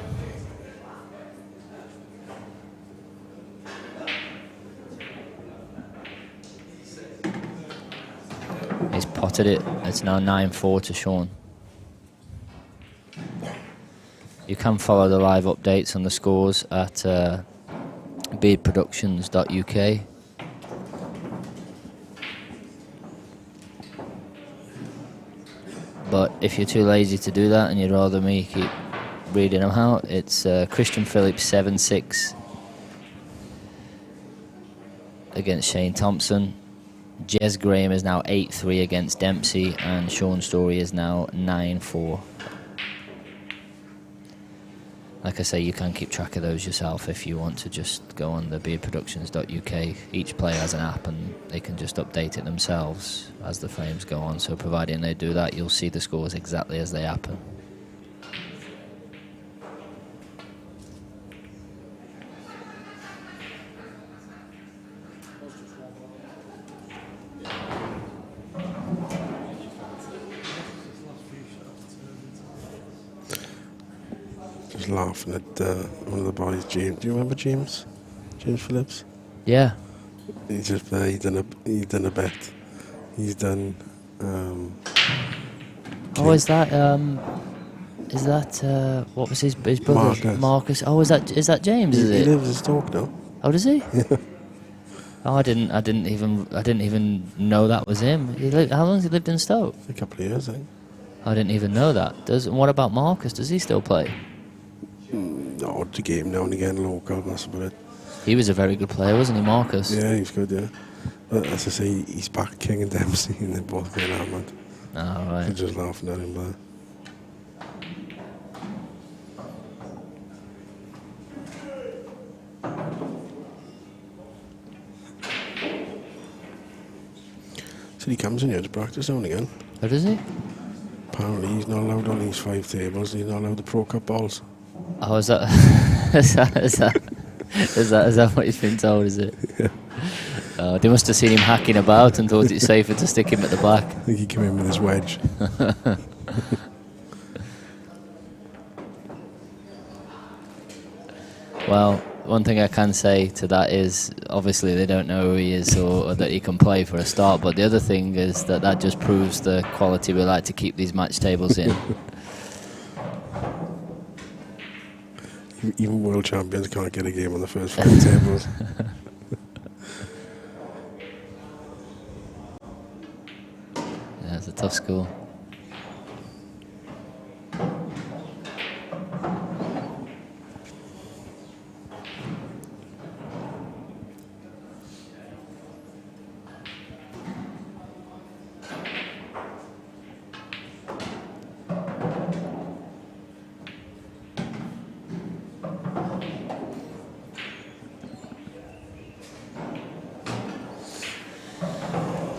He's potted it. It's now 9-4 to Sean. You can follow the live updates on the scores at beardproductions.uk. But if you're too lazy to do that and you'd rather me keep reading them out, it's Christian Phillips 7-6 against Shane Thompson. Jez Graham is now 8-3 against Dempsey, and Sean Story is now 9-4. Like I say, you can keep track of those yourself if you want to just go on the beardproductions.uk. Each player has an app and they can just update it themselves as the frames go on. So providing they do that, you'll see the scores exactly as they happen. Laughing at one of the boys, James. Do you remember James? James Phillips? Yeah. He's just he done a bet. He's done. Is that what was his brother? Marcus. Oh, is that James? Is it? He lives in Stoke now. Oh, does he? Oh, I didn't even know that was him. How long has he lived in Stoke? A couple of years, I think. I didn't even know that. What about Marcus? Does he still play? Odd to game now and again, local, that's about it. He was a very good player, wasn't he, Marcus? Yeah, he's good, yeah. But as I say, he's back King and Dempsey, and they're both getting hammered. Oh, right. They're just laughing at him there. So he comes in here to practice now and again. Oh, does he? Apparently he's not allowed on these 5 tables, he's not allowed the Pro Cup balls. Oh, is that is that what he's been told, is it? Yeah. They must have seen him hacking about and thought it's safer to stick him at the back. I think he came in with his wedge. Well, one thing I can say to that is, obviously they don't know who he is or that he can play for a start, but the other thing is that just proves the quality we like to keep these match tables in. Even world champions can't get a game on the first 5 tables. Yeah, it's a tough score.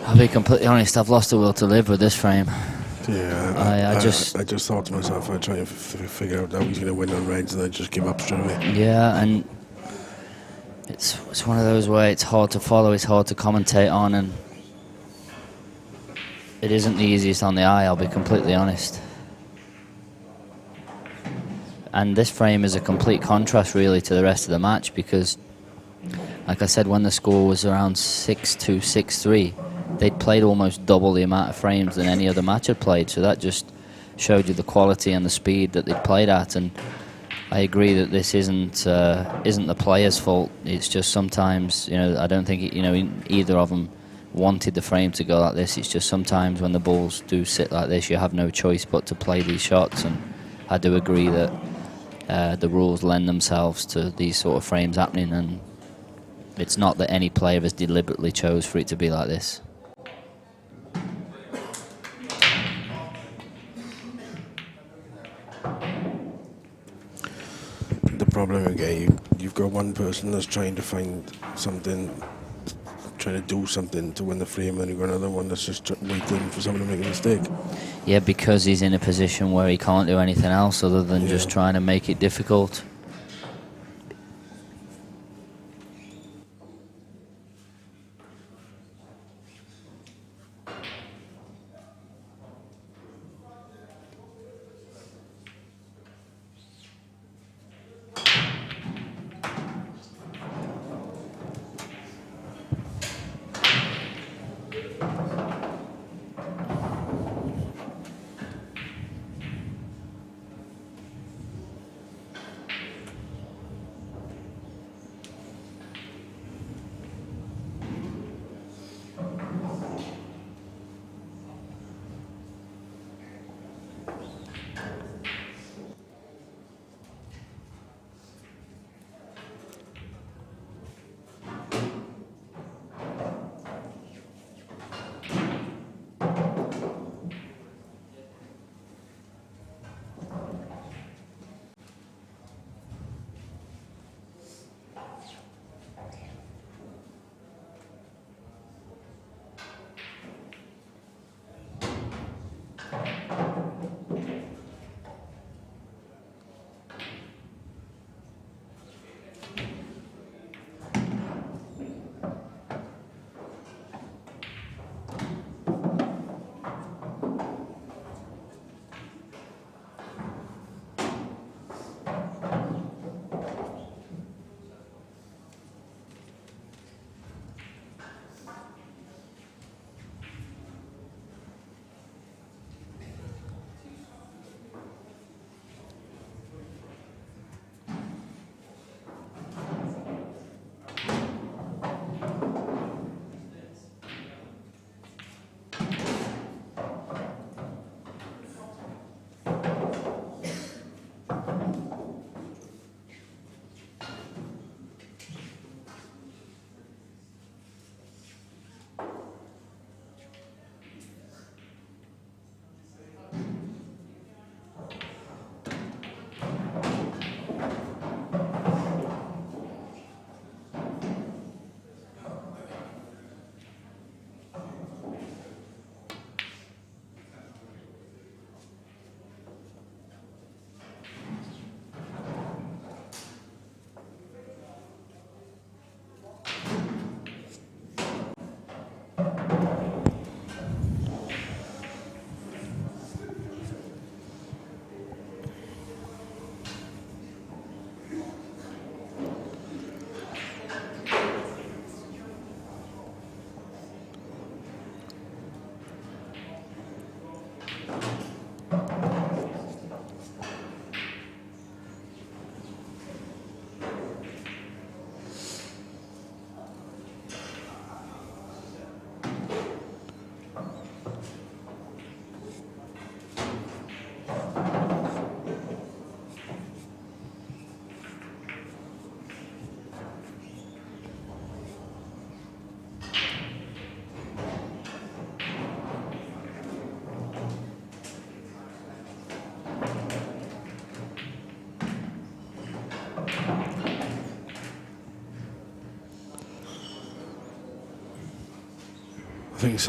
I'll be completely honest, I've lost the will to live with this frame. Yeah, I just thought to myself, I'd try and figure out how he's going to win on reds, and I just give up straight away. Yeah, and it's one of those where it's hard to follow, it's hard to commentate on, and it isn't the easiest on the eye, I'll be completely honest. And this frame is a complete contrast really to the rest of the match, because like I said, when the score was around 6-2, 6-3, they'd played almost double the amount of frames than any other match had played, so that just showed you the quality and the speed that they'd played at. And I agree that this isn't the player's fault. It's just sometimes, I don't think either of them wanted the frame to go like this. It's just sometimes when the balls do sit like this, you have no choice but to play these shots. And I do agree that the rules lend themselves to these sort of frames happening, and it's not that any player has deliberately chose for it to be like this. The problem again, you've got one person that's trying to find something, trying to do something to win the frame, and you've got another one that's just waiting for someone to make a mistake. Yeah, because he's in a position where he can't do anything else other than just trying to make it difficult. think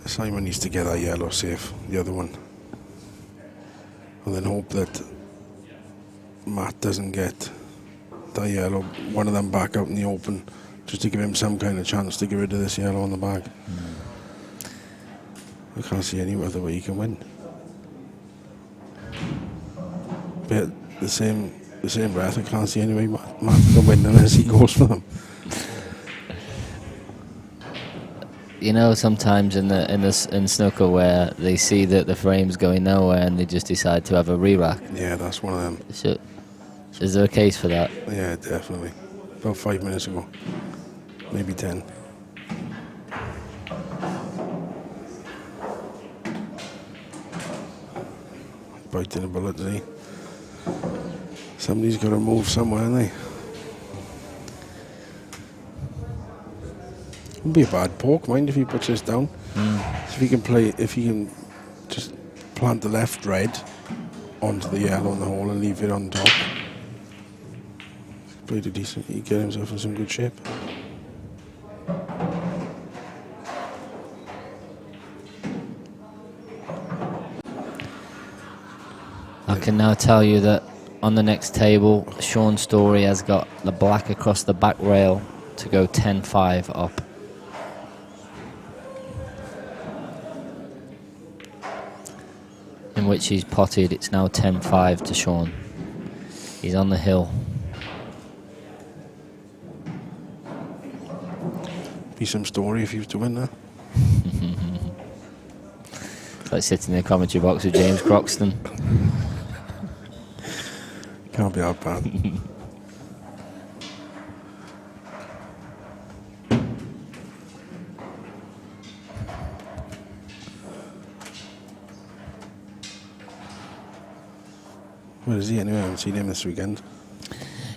Simon needs to get that yellow safe, the other one. And then hope that Matt doesn't get that yellow, one of them back out in the open, just to give him some kind of chance to get rid of this yellow on the bag. I can't see any other way he can win. But the same breath, I can't see any way Matt can win unless he goes for them. You know, sometimes in snooker where they see that the frame's going nowhere and they just decide to have a re-rack. Yeah, that's one of them. So, is there a case for that? Yeah, definitely. About 5 minutes ago, maybe 10. Biting a bullet, is he? Somebody's got to move somewhere, haven't they? Wouldn't be a bad poke, mind, if he puts this down. If he can just plant the left red onto the yellow in the hole and leave it on top. Pretty decent. He get himself in some good shape. I can now tell you that on the next table, Sean Story has got the black across the back rail to go 10-5 up. In which he's potted. It's now 10-5 to Sean. He's on the hill. Be some Story if he was to win that. It's like sitting in the commentary box with James Croxton. Can't be that bad. Where is he anyway? I haven't seen him this weekend.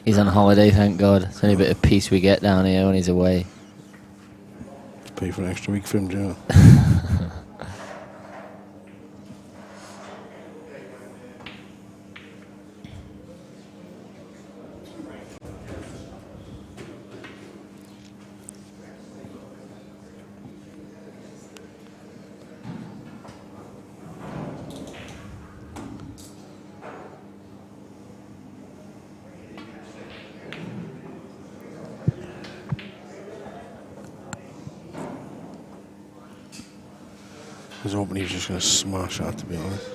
He's on holiday, thank God. It's only a bit of peace we get down here when he's away. Pay for an extra week for him, Joe. I was hoping he was just going to smash that, to be honest.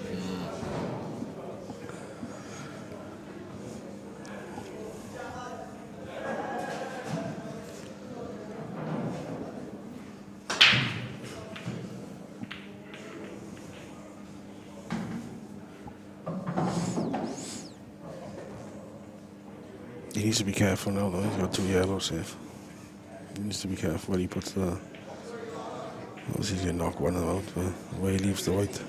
He needs to be careful now, though. He's got 2 yellows safe. He needs to be careful where he puts the... Obviously, he's going to knock one of them out, but the way he leaves the white.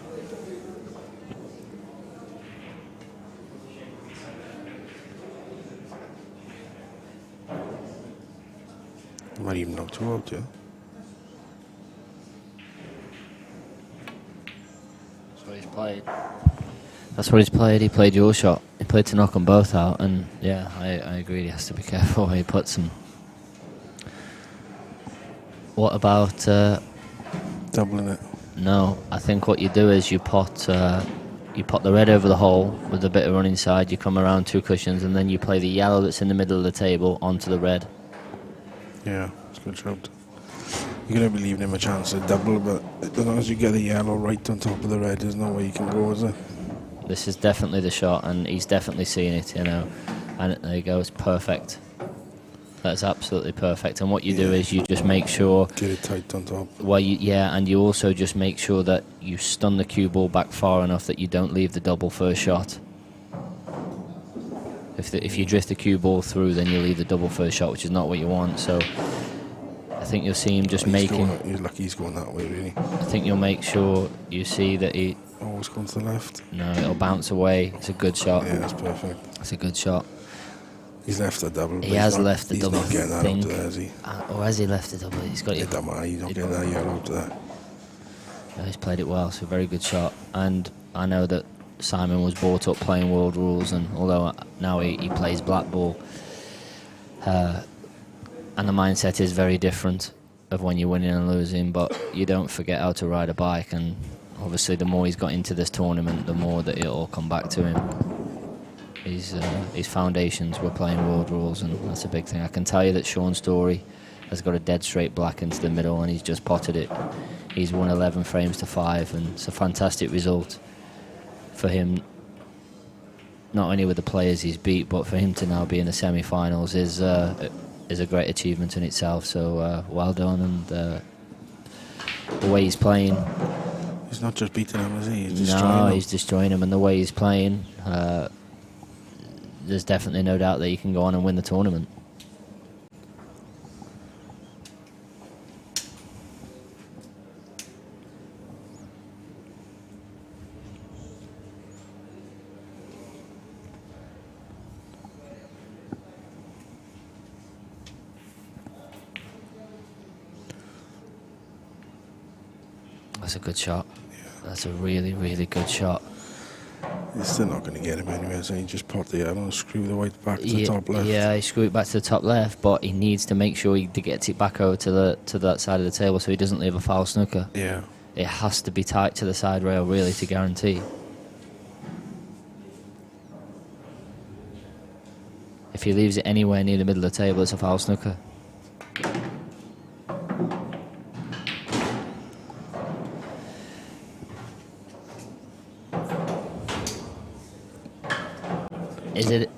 He might even knock 2 out, yeah. That's what he's played. That's what he's played. He played your shot. He played to knock them both out, and yeah, I agree. He has to be careful where he puts them. What about... doubling it? No, I think what you do is you pot the red over the hole with a bit of run inside. You come around 2 cushions, and then you play the yellow that's in the middle of the table onto the red. Yeah, it's a good shout. You're going to be leaving him a chance to double, but as long as you get the yellow right on top of the red, there's no way you can go, is there? This is definitely the shot, and he's definitely seeing it, you know. And there you go, it's perfect. That's absolutely perfect. And what you do is you just make sure... Get it tight on top. Well, and you also just make sure that you stun the cue ball back far enough that you don't leave the double first shot. If you drift the cue ball through, then you leave the double first shot, which is not what you want. So I think you'll see him just making... He's lucky he's going that way, really. I think you'll make sure you see that he... Always going to the left. No, it'll bounce away. It's a good shot. Yeah, that's perfect. It's a good shot. He's left the double. He has left the double. He's not getting that out there, has he? Or has he left the double? He's got it. It don't matter. He's not getting that yellow out there. Yeah, he's played it well. So very good shot. And I know that Simon was brought up playing world rules, and although now he plays black ball, and the mindset is very different. of when you're winning and losing, but you don't forget how to ride a bike. And obviously, the more he's got into this tournament, the more that it'll all come back to him. His foundations were playing world rules, and that's a big thing. I can tell you that Sean Story has got a dead straight black into the middle, and he's just potted it. He's won 11 frames to 5, and it's a fantastic result for him, not only with the players he's beat, but for him to now be in the semi-finals is a great achievement in itself. So well done, and the way he's playing. He's not just beating him, is he? He's destroying him. No, he's destroying him, and the way he's playing, there's definitely no doubt that he can go on and win the tournament. That's a good shot. That's a really, really good shot. He's still not going to get him anyway, so he just pot the yellow, screw the white back to the top left. Yeah, he screwed it back to the top left, but he needs to make sure he gets it back over to that side of the table so he doesn't leave a foul snooker. Yeah. It has to be tight to the side rail, really, to guarantee. If he leaves it anywhere near the middle of the table, it's a foul snooker.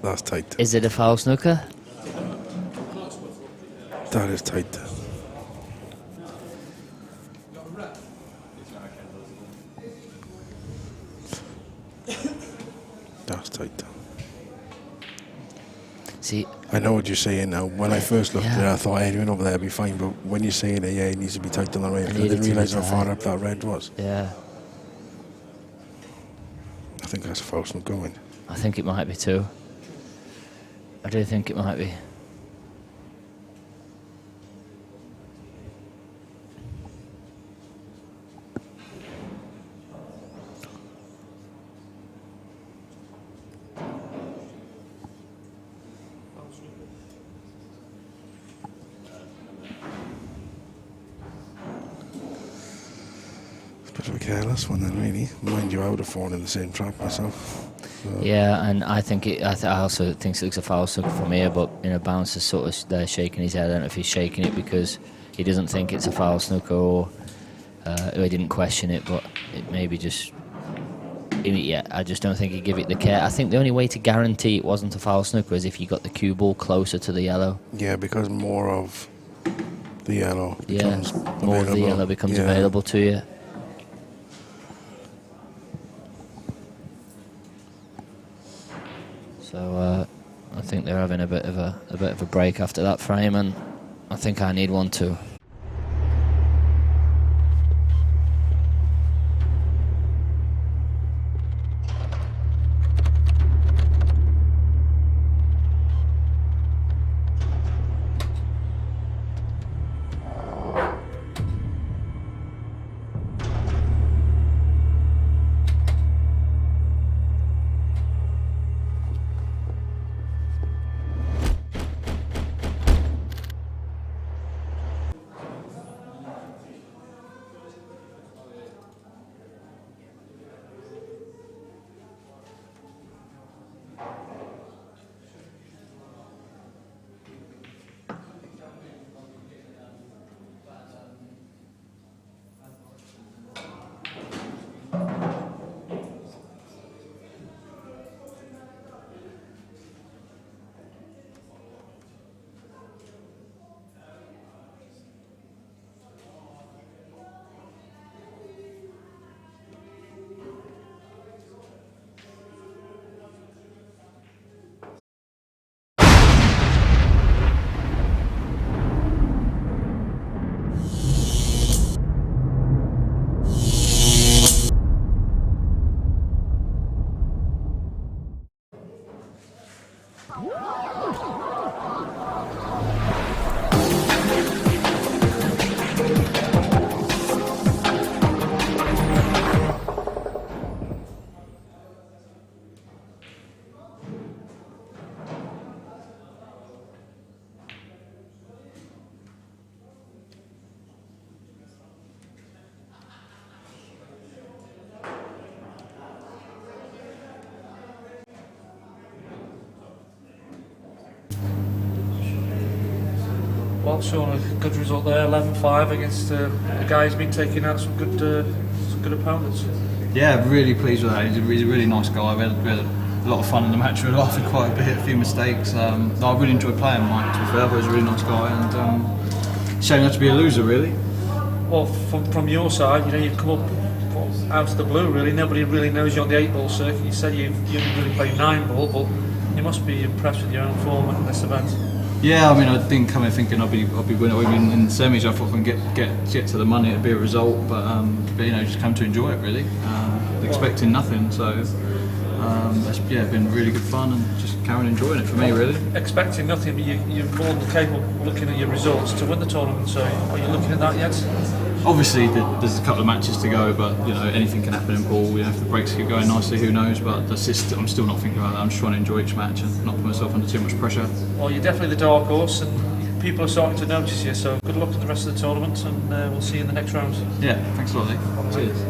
That's tight. Is it a foul snooker? That is tight. That's tight. See, I know what you're saying now. When I first looked at it, I thought anyone over there would be fine, but when you're saying it, it needs to be tight on the rail. I didn't realise how far up that red was. Yeah. I think that's a foul snooker going. I think it might be too. I do think it might be. It's a bit of a careless one then, really. Mind you, I would have fallen in the same trap myself. Yeah, and I think I also think it looks a foul snooker from here, but bounce is sort of there shaking his head. I don't know if he's shaking it because he doesn't think it's a foul snooker or he didn't question it, but it maybe just. Yeah, I just don't think he'd give it the care. I think the only way to guarantee it wasn't a foul snooker is if you got the cue ball closer to the yellow. Yeah, because more of the yellow becomes available. More of the yellow becomes available to you. So I think they're having a bit of a break after that frame, and I think I need one too. Well, Sean, a good result there, 11-5 against a guy who's been taking out some good opponents. Yeah, really pleased with that. He's a really nice guy. We had a lot of fun in the match. We were laughing quite a bit, a few mistakes. I really enjoyed playing Mike, to be fair, but he's a really nice guy, and shame not to be a loser, really. Well, from your side, you know, you've come up out of the blue, really. Nobody really knows you on the 8-ball circuit. You said you only really played 9-ball, but you must be impressed with your own form at this event. Yeah, I mean, I didn't come in thinking I'll be winning in the semis. I thought I can get to the money, it'd be a result, but you know, just come to enjoy it, really. Expecting nothing, so it's been really good fun and just carrying enjoying it for me, really. Expecting nothing, but you're more than capable of looking at your results to win the tournament. So, are you looking at that yet? Obviously, there's a couple of matches to go, but you know, anything can happen in pool. You know, if the breaks keep going nicely, who knows? But I'm still not thinking about that. I'm just trying to enjoy each match and not put myself under too much pressure. Well, you're definitely the dark horse, and people are starting to notice you. So, good luck in the rest of the tournament, and we'll see you in the next round. Yeah, thanks a lot, Nick. Cheers.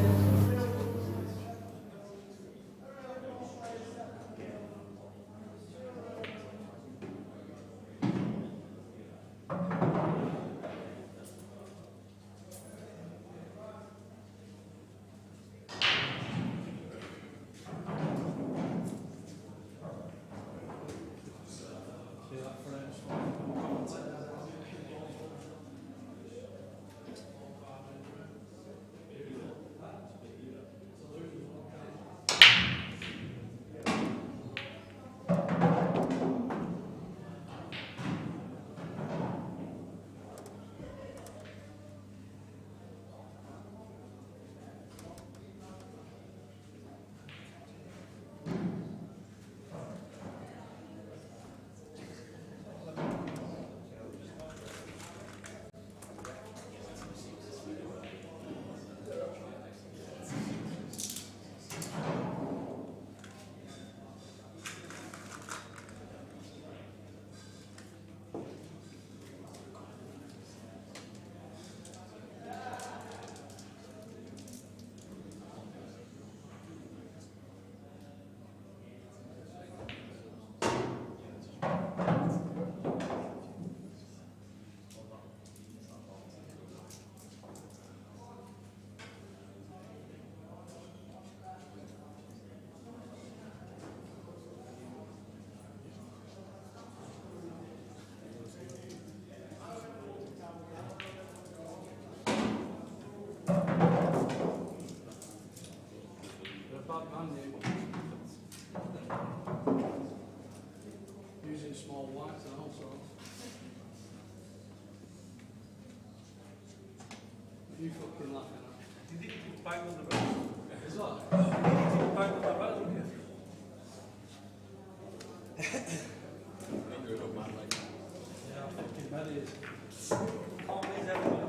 Using small whites and all sorts. You fucking laughing at. You need to bang on the bell. Is that? You need to bang on the bell, don't you? Yeah, I fucking bet it is. Can't please everybody.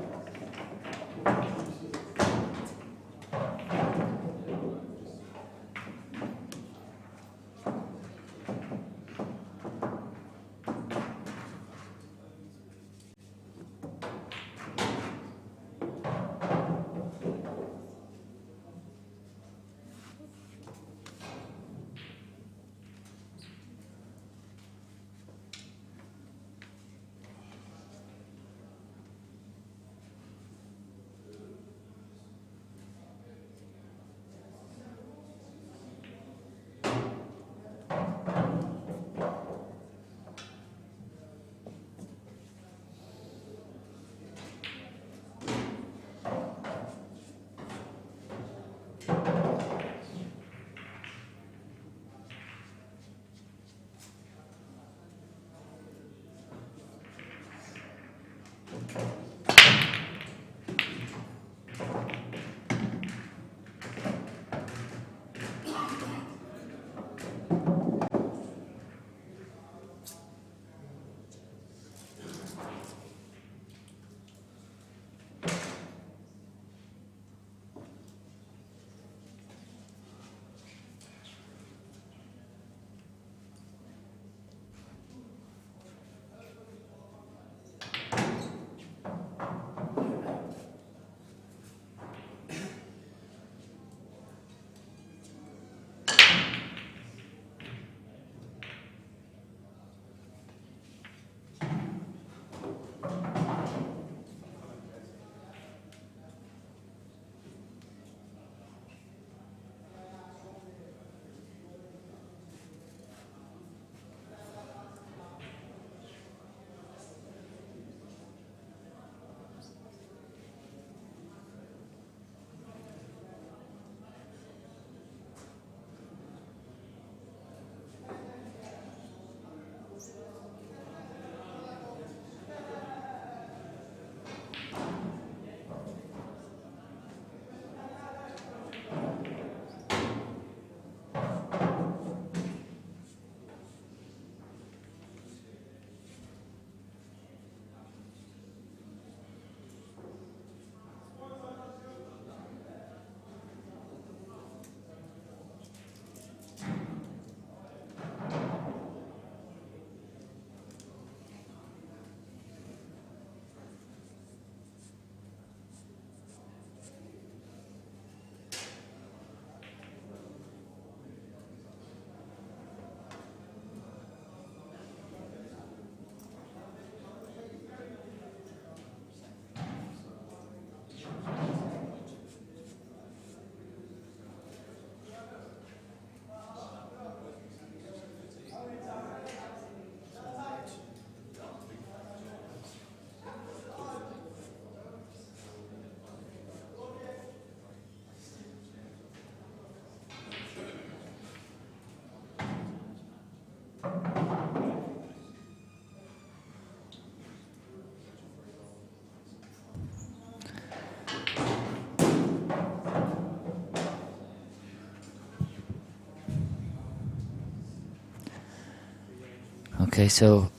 Okay, so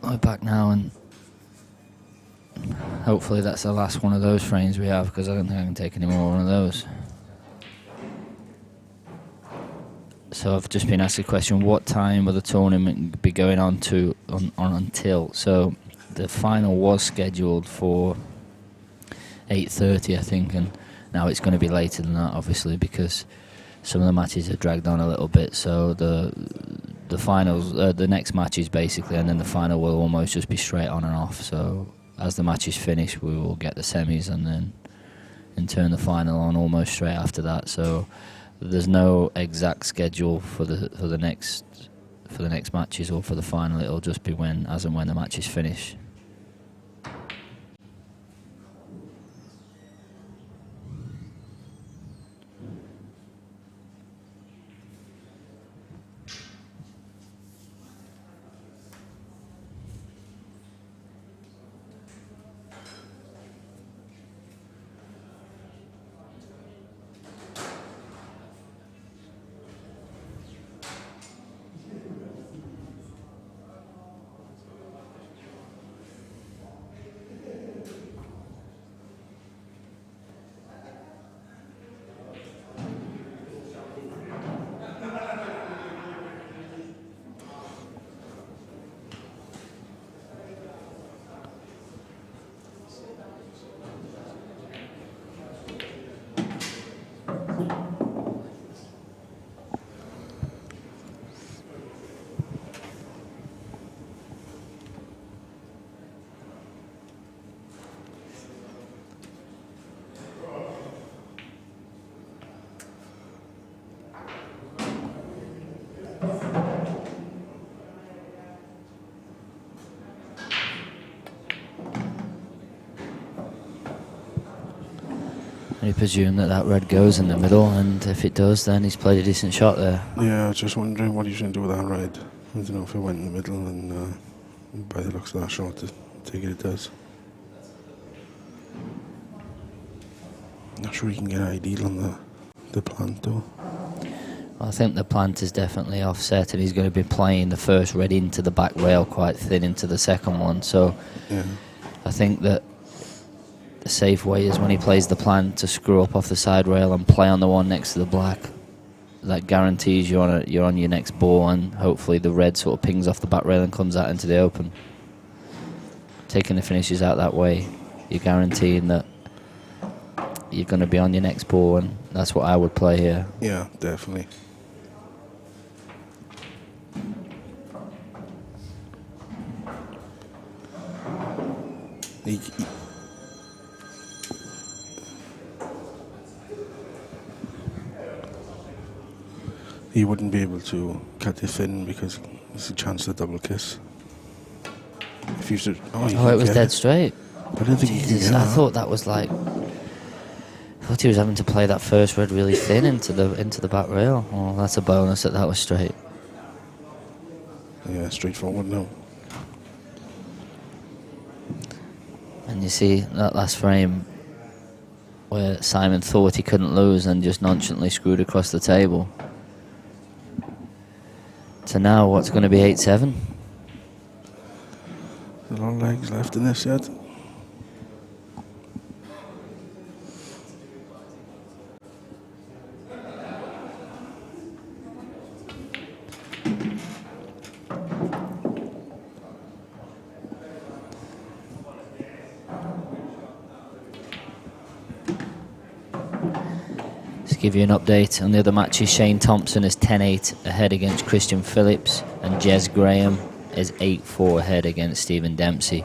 we're back now, and hopefully that's the last one of those frames we have, because I don't think I can take any more of those. So I've just been asked a question: what time will the tournament be going on to on until? So the final was scheduled for 8:30, I think, and now it's going to be later than that, obviously, because some of the matches are dragged on a little bit. So the finals, the next matches basically, and then the final will almost just be straight on and off. So as the matches finish, we will get the semis, and then in turn the final on almost straight after that. So there's no exact schedule for the next matches or for the final. It'll just be as and when the matches finish. I presume that red goes in the middle, and if it does, then he's played a decent shot there. Yeah, I was just wondering what he's going to do with that red. I don't know if it went in the middle, and by the looks of that shot, I take it does. Not sure he can get ideal on the plant though. Well, I think the plant is definitely offset, and he's going to be playing the first red into the back rail quite thin into the second one. So yeah. I think that the safe way is when he plays the plant to screw up off the side rail and play on the one next to the black. That guarantees you're on your next ball, and hopefully the red sort of pings off the back rail and comes out into the open. Taking the finishes out that way, you're guaranteeing that you're going to be on your next ball, and that's what I would play here. Yeah, definitely. He wouldn't be able to cut it thin because there's a chance of double kiss. If you should, it was dead straight. I didn't think Jesus, I thought that was like. I thought he was having to play that first red really thin into the back rail. Oh, that's a bonus that was straight. Yeah, straightforward now. And you see that last frame where Simon thought he couldn't lose and just nonchalantly screwed across the table. So now what's going to be 8-7? There's a lot of legs left in this yet. Give you an update on the other matches. Shane Thompson is 10-8 ahead against Christian Phillips, and Jez Graham is 8-4 ahead against Stephen Dempsey.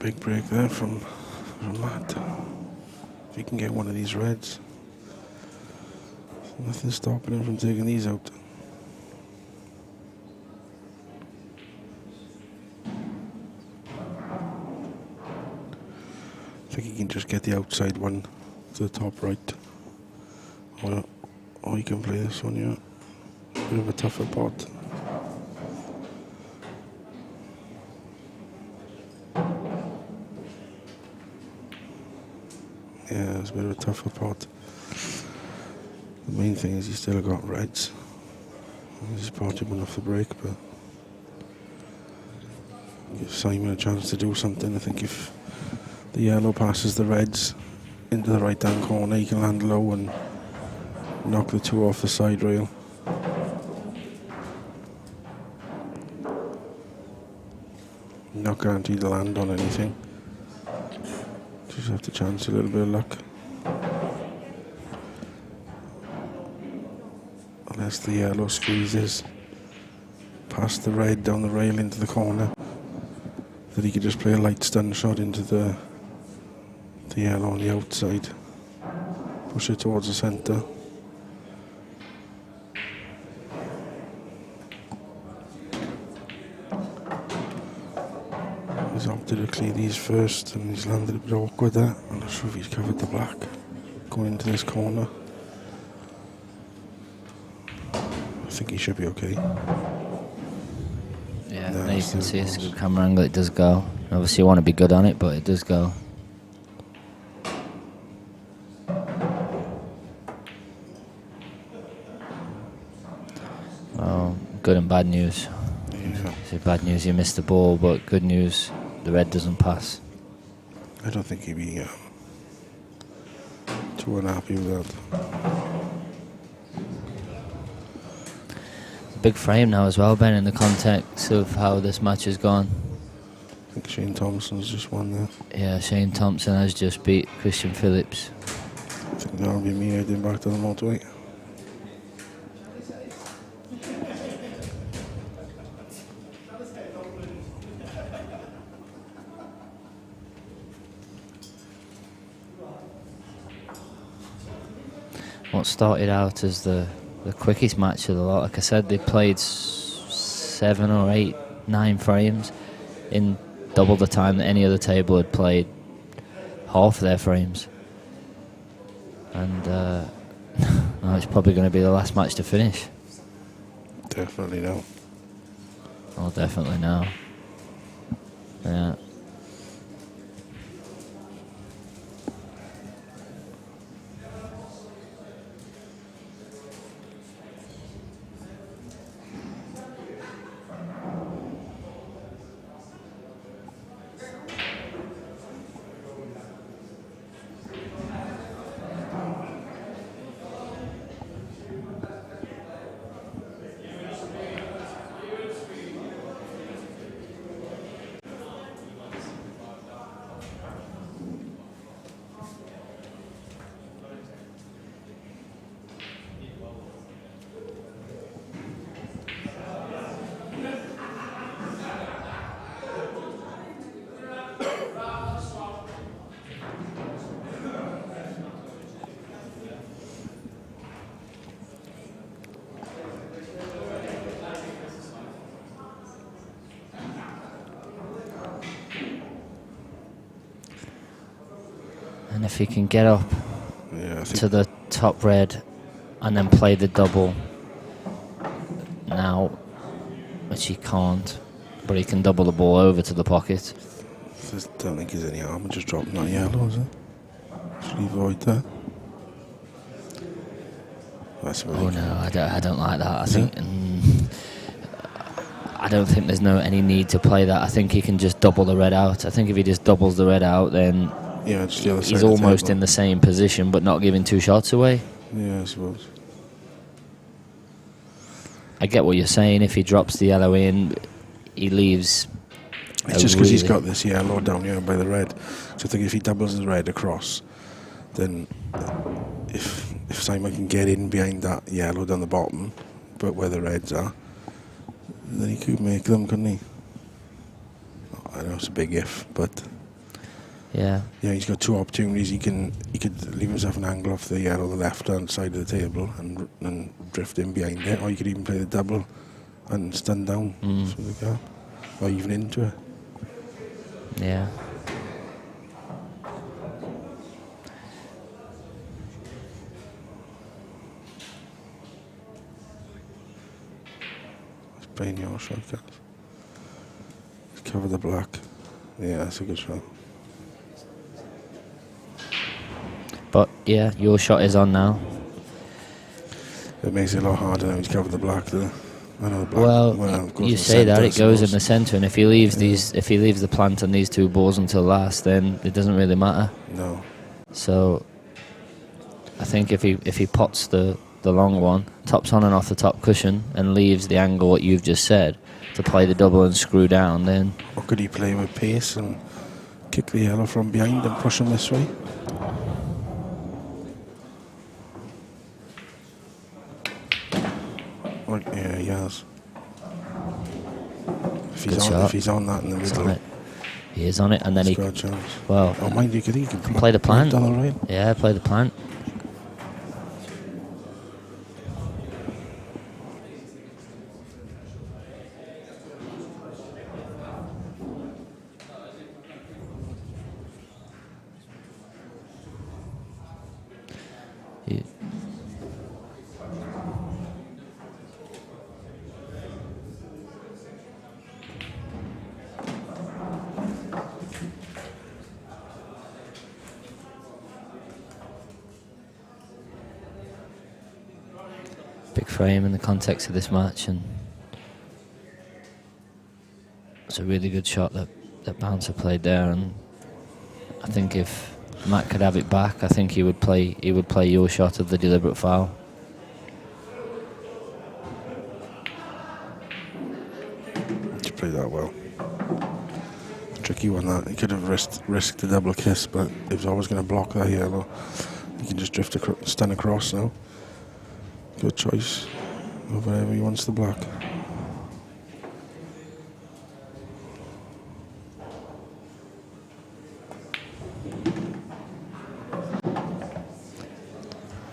big break there from Matt. If he can get one of these reds, nothing's stopping him from taking these out. I think he can just get the outside one to the top right. Or he can play this one, yeah. Bit of a tougher pot. Yeah, it's a bit of a tougher pot. The main thing is he's still got reds. He's potted one off the break, but give Simon a chance to do something. I think if the yellow passes the reds into the right hand corner, he can land low and knock the two off the side rail. Not guaranteed to land on anything. Just have to chance a little bit of luck. Unless the yellow squeezes past the red down the rail into the corner, that he could just play a light stun shot into the yellow on the outside. Push it towards the centre. He's opted to clear these first and he's landed a bit awkward there. I'm not sure if he's covered the black going into this corner. I think he should be okay. Yeah, now you can see it's a good camera angle, it does go. Obviously you want to be good on it, but it does go. Well, good and bad news. Yeah. So bad news you missed the ball, but good news the red doesn't pass. I don't think he'd be too unhappy with that. Big frame now as well, Ben, in the context of how this match has gone. I think Shane Thompson's just won there. Yeah, Shane Thompson has just beat Christian Phillips. I think that'll be me heading back to the motorway. What started out as the quickest match of the lot, like I said, they played 7 or 8, 9 frames in double the time that any other table had played half their frames. And now it's probably going to be the last match to finish. Definitely no. Oh, definitely no. Yeah. And if he can get up to the top red and then play the double now, which he can't, but he can double the ball over to the pocket. I don't think there's any harm in just dropping that yellow, is it? Should he avoid that? Oh no, I don't like that. I think I don't think there's any need to play that. I think he can just double the red out. I think if he just doubles the red out, then just the other side he's of the almost table. in the same position, but not giving 2 shots away. Yeah, I suppose. I get what you're saying. If he drops the yellow in, he leaves. It's just because he's got this yellow down here by the red. So I think if he doubles the red across, then if Simon can get in behind that yellow down the bottom, but where the reds are, then he could make them, couldn't he? I know it's a big if, but Yeah. Yeah, he's got two opportunities. He could leave himself an angle off the yellow, the left-hand side of the table, and drift in behind it, or you could even play the double and stun down through the gap, or even into it. Yeah. It's playing your shot, guys. Cover the black. Yeah, that's a good shot. But yeah, your shot is on now. It makes it a lot harder now. He's covered the black there. I know the black. Well, you say that it goes in the centre, and if he leaves the plant on these two balls until last, then it doesn't really matter. No. So I think if he pots the long one, tops on and off the top cushion, and leaves the angle what you've just said to play the double and screw down, then. Or could he play with pace and kick the yellow from behind and push him this way? Yeah, he has. If he's on that in the middle. He is on it, and then he. Got a chance. Well, oh, mind you, he can play the plant. Right. Yeah, play the plant. Big frame in the context of this match, and it's a really good shot that Bouncer played there. And I think if Matt could have it back, I think he would play your shot of the deliberate foul. He played that well. Tricky one that. He could have risked the double kiss, but he was always going to block that yellow. He can just drift stun across now. Good choice of wherever he wants the black.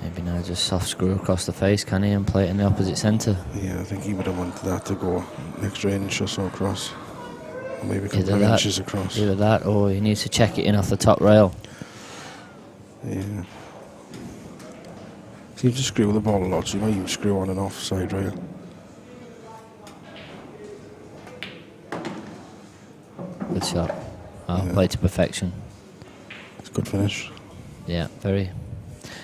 Maybe now just soft screw across the face, can he, and play it in the opposite centre? Yeah, I think he would have wanted that to go an extra inch or so across. Or maybe a couple Either of that, inches across. Either that, or he needs to check it in off the top rail. Yeah. Seems to screw the ball a lot, so you might even screw on and off side rail. Good shot. Played to perfection. It's a good finish. Yeah, very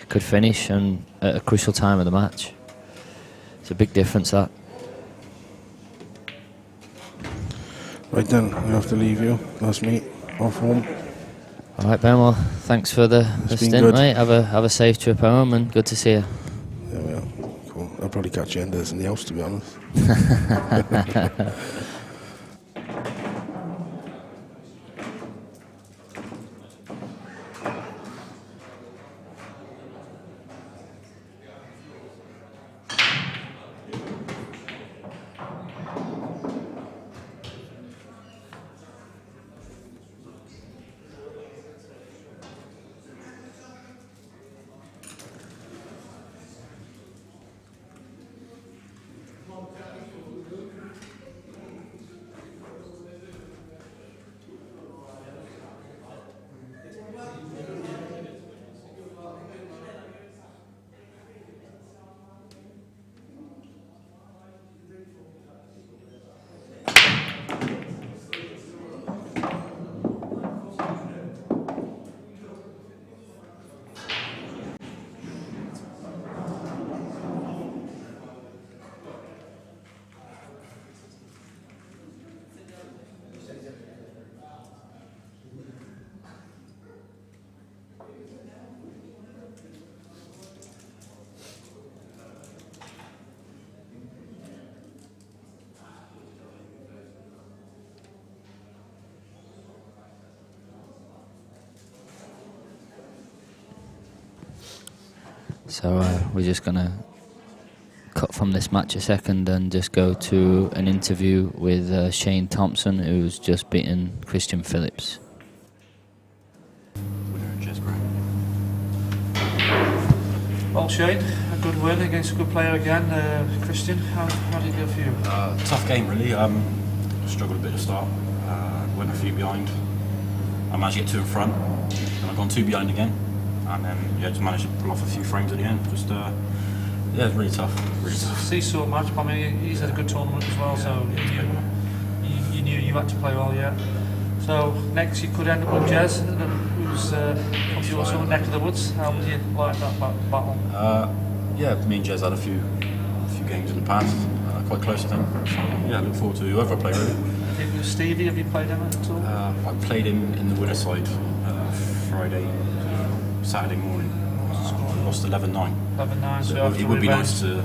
good finish, and at a crucial time of the match. It's a big difference, that. Right then, we have to leave you. That's me, off home. All right, Ben. Well, thanks for the stint, good. mate. Have a safe trip home, and good to see you. There we are. Cool. I'll probably catch you in the house, to be honest. So we're just going to cut from this match a second and just go to an interview with Shane Thompson, who's just beaten Christian Phillips. Well, Shane, a good win against a good player again. Christian, how did it go for you? Tough game, really. Struggled a bit to start. Went a few behind. I managed to get 2 in front, and I've gone 2 behind again. And then, just managed to pull off a few frames at the end. Just, it's really tough. Really tough. Seesaw match, but I mean, he's had a good tournament as well, so you knew you had to play well, yeah. So next you could end up with Jez, who's from your sort of neck of the woods. How would you like that battle? Me and Jez had a few games in the past, quite close I think. So I look forward to whoever I play really. I think with Stevie, have you played him at all? I played him in the winner side Saturday morning. Lost 11-9. 11-9, so it would be nice to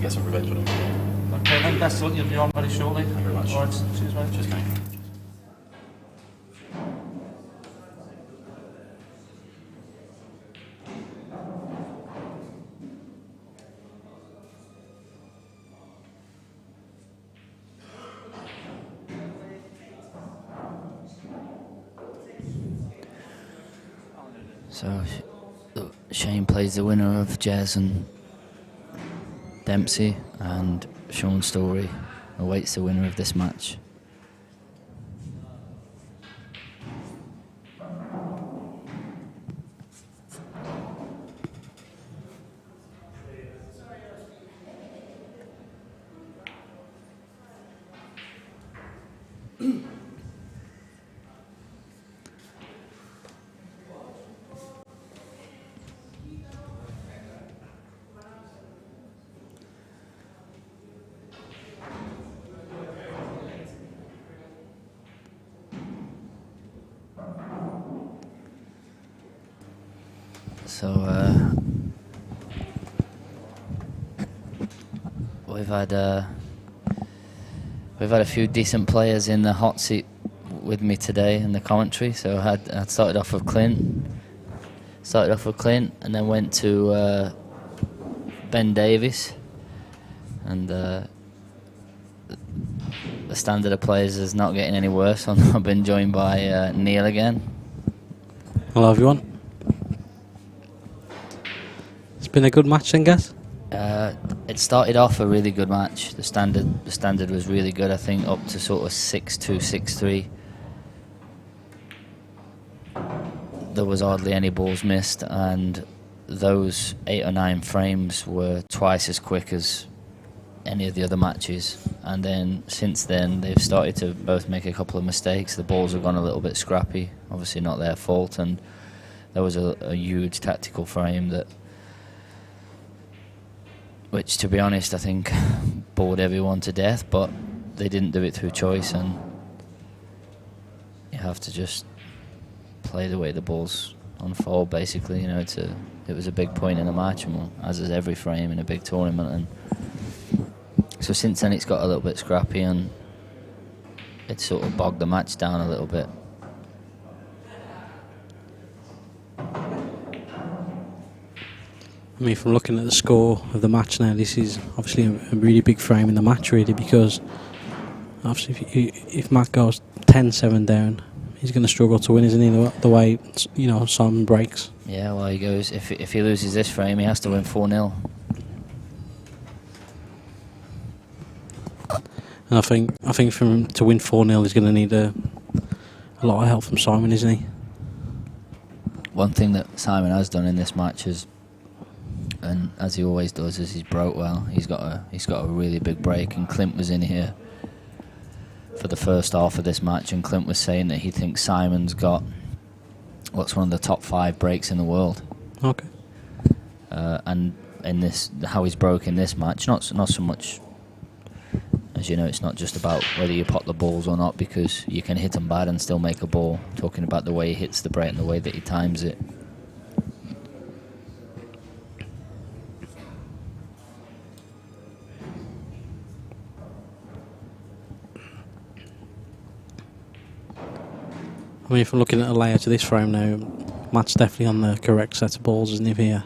get some revenge on him. Okay, then best of luck, you'll be on very shortly. Thank you very much. Alright, cheers mate. Cheers, mate. So Shane plays the winner of Jez and Dempsey, and Sean Story awaits the winner of this match. So we've had a few decent players in the hot seat with me today in the commentary. So I started off with Clint, and then went to Ben Davies, and the standard of players is not getting any worse. I've been joined by Neil again. Hello everyone. It's been a good match then, guys? It started off a really good match. The standard was really good, I think, up to sort of 6-2, 6-3. There was hardly any balls missed, and those 8 or 9 frames were twice as quick as any of the other matches. And then since then they've started to both make a couple of mistakes. The balls have gone a little bit scrappy, obviously not their fault, and there was a huge tactical frame which, to be honest, I think bored everyone to death, but they didn't do it through choice, and you have to just play the way the balls unfold, basically. You know, it was a big point in the match, and as is every frame in a big tournament, and so since then it's got a little bit scrappy, and it sort of bogged the match down a little bit. I mean, from looking at the score of the match now, this is obviously a really big frame in the match, really, because obviously if Matt goes 10-7 down, he's going to struggle to win, isn't he? The way, you know, Simon breaks. Yeah, well, he goes, if he loses this frame, he has to win 4-0. And I think for him to win 4-0, he's going to need a lot of help from Simon, isn't he? One thing that Simon has done in this match is, and as he always does, is he's broke well. He's got a really big break, and Clint was in here for the first half of this match, and Clint was saying that he thinks Simon's got what's one of the top 5 breaks in the world. Okay. And in this, how he's broke in this match, not so much, as you know, it's not just about whether you pot the balls or not, because you can hit them bad and still make a ball. Talking about the way he hits the break and the way that he times it. I mean, if I'm looking at the layout of this frame now, Matt's definitely on the correct set of balls, isn't he, here?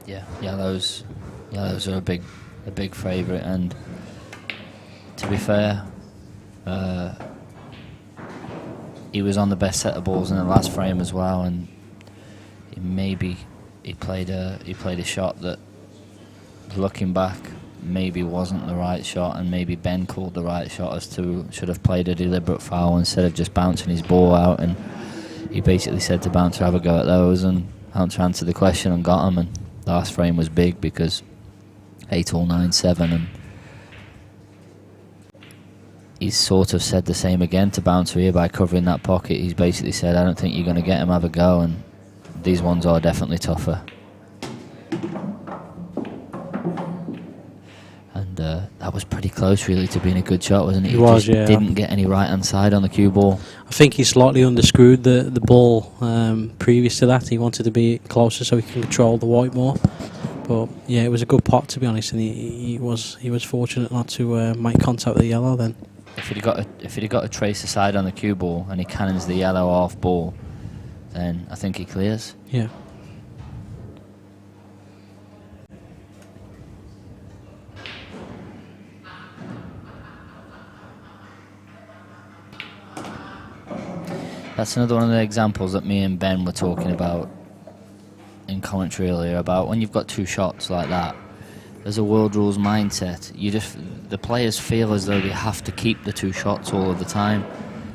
Yeah, yellows are a big favourite, and to be fair, he was on the best set of balls in the last frame as well, and he played a shot that, looking back, maybe wasn't the right shot, and maybe Ben called the right shot as to should have played a deliberate foul instead of just bouncing his ball out, and he basically said to Bouncer, have a go at those, and Bouncer answered the question and got him, and the last frame was big because 8-all, 9-7, and he's sort of said the same again to Bouncer here by covering that pocket. He's basically said, I don't think you're going to get him, have a go, and these ones are definitely tougher. And that was pretty close really to being a good shot, wasn't it? It was, just yeah. Didn't get any right hand side on the cue ball. I think he slightly underscrewed the ball previous to that. He wanted to be closer so he can control the white more. But yeah, it was a good pot to be honest, and he was fortunate not to make contact with the yellow then. If he'd got a tracer side on the cue ball and he cannons the yellow off ball, then I think he clears. Yeah. That's another one of the examples that me and Ben were talking about in commentary earlier, about when you've got two shots like that, there's a world rules mindset. The players feel as though they have to keep the two shots all of the time.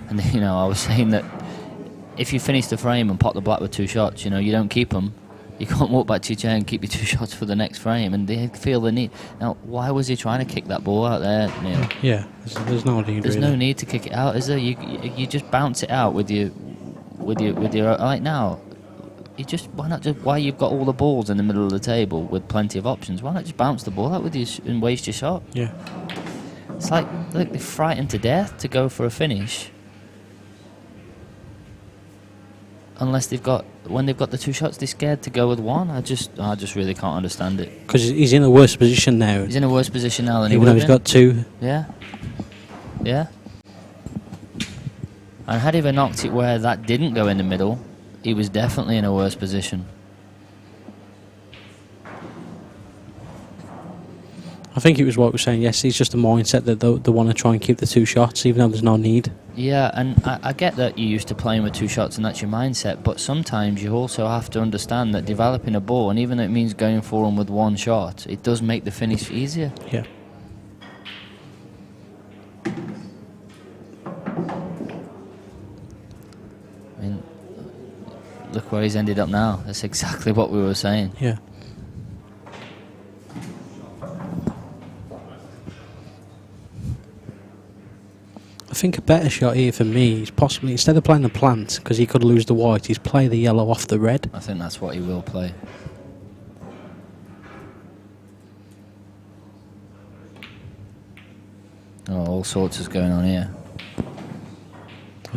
And I was saying that if you finish the frame and pot the black with two shots, you don't keep them. You can't walk back to your chair and keep your two shots for the next frame, and they feel the need. Now, why was he trying to kick that ball out there, Neil? Yeah, there's no need. There's really no need to kick it out, is there? You just bounce it out with your like now. Why you've got all the balls in the middle of the table with plenty of options? Why not just bounce the ball out with you and waste your shot? Yeah. It's like they're frightened to death to go for a finish. Unless when they've got the two shots, they're scared to go with one. I just really can't understand it. Because he's in a worse position now. He's in a worse position now than he even would though have he's got two. Yeah. Yeah. And had he ever knocked it where that didn't go in the middle, he was definitely in a worse position. I think it was what we were saying yesterday. It's just a mindset that they want to try and keep the two shots, even though there's no need. Yeah, and I get that you're used to playing with two shots and that's your mindset, but sometimes you also have to understand that developing a ball, and even though it means going for them with one shot, it does make the finish easier. Yeah. I mean, look where he's ended up now. That's exactly what we were saying. Yeah. I think a better shot here for me is possibly, instead of playing the plant, because he could lose the white, is play the yellow off the red. I think that's what he will play. Oh, all sorts is going on here.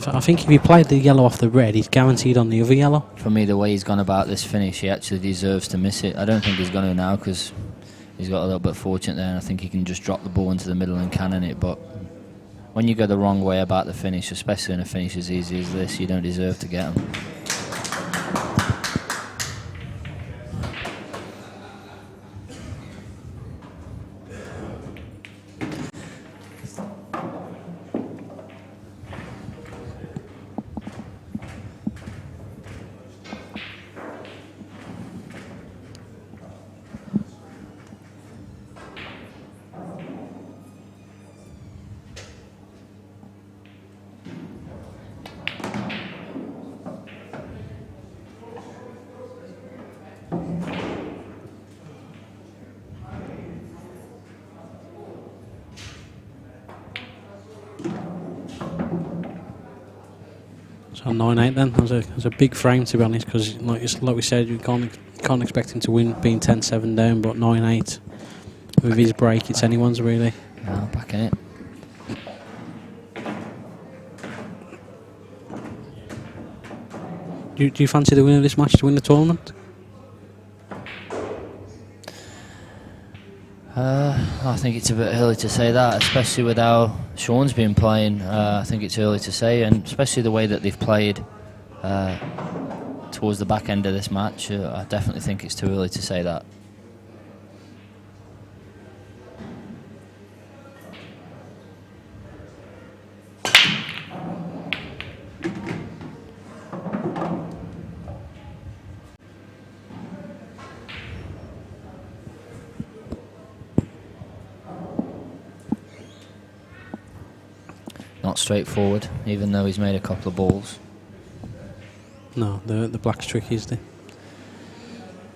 I think if he played the yellow off the red, he's guaranteed on the other yellow. For me, the way he's gone about this finish, he actually deserves to miss it. I don't think he's going to now because he's got a little bit fortunate there, and I think he can just drop the ball into the middle and cannon it, but when you go the wrong way about the finish, especially in a finish as easy as this, you don't deserve to get them. So 9-8 then. That was a big frame to be honest, because like we said, you can't expect him to win being 10-7 down, but 9-8 with his break, it's anyone's really. No, back in it. Do you fancy the winner of this match to win the tournament? I think it's a bit early to say that, especially with how Sean's been playing. I think it's early to say, and especially the way that they've played towards the back end of this match. I definitely think it's too early to say that. not straightforward, even though he's made a couple of balls. No, the black's tricky, isn't it?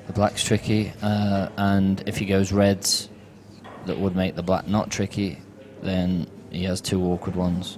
The black's tricky, and if he goes reds, that would make the black not tricky, then he has two awkward ones.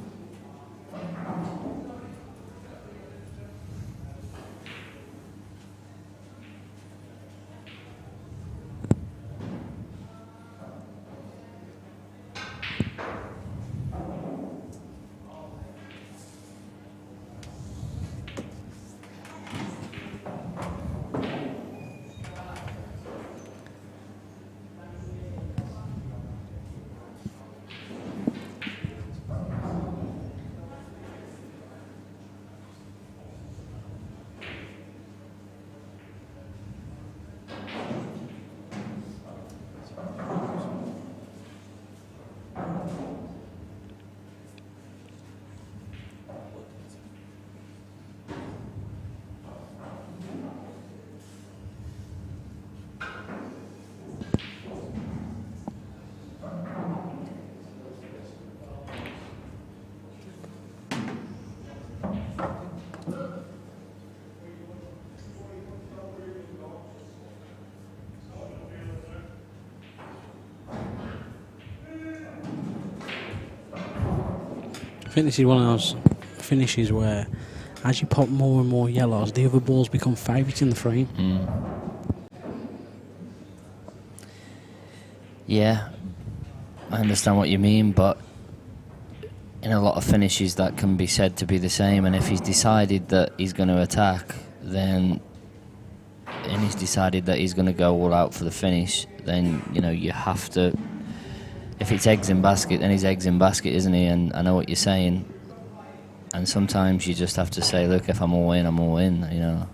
I think this is one of those finishes where, as you pop more and more yellows, the other balls become favourites in the frame. Yeah, I understand what you mean, but in a lot of finishes that can be said to be the same, and if he's decided that he's going to attack, and he's decided that he's going to go all out for the finish, then, you know, you have to... If it's eggs in basket, then he's eggs in basket, isn't he? And I know what you're saying. And sometimes you just have to say, look, if I'm all in, I'm all in, you know.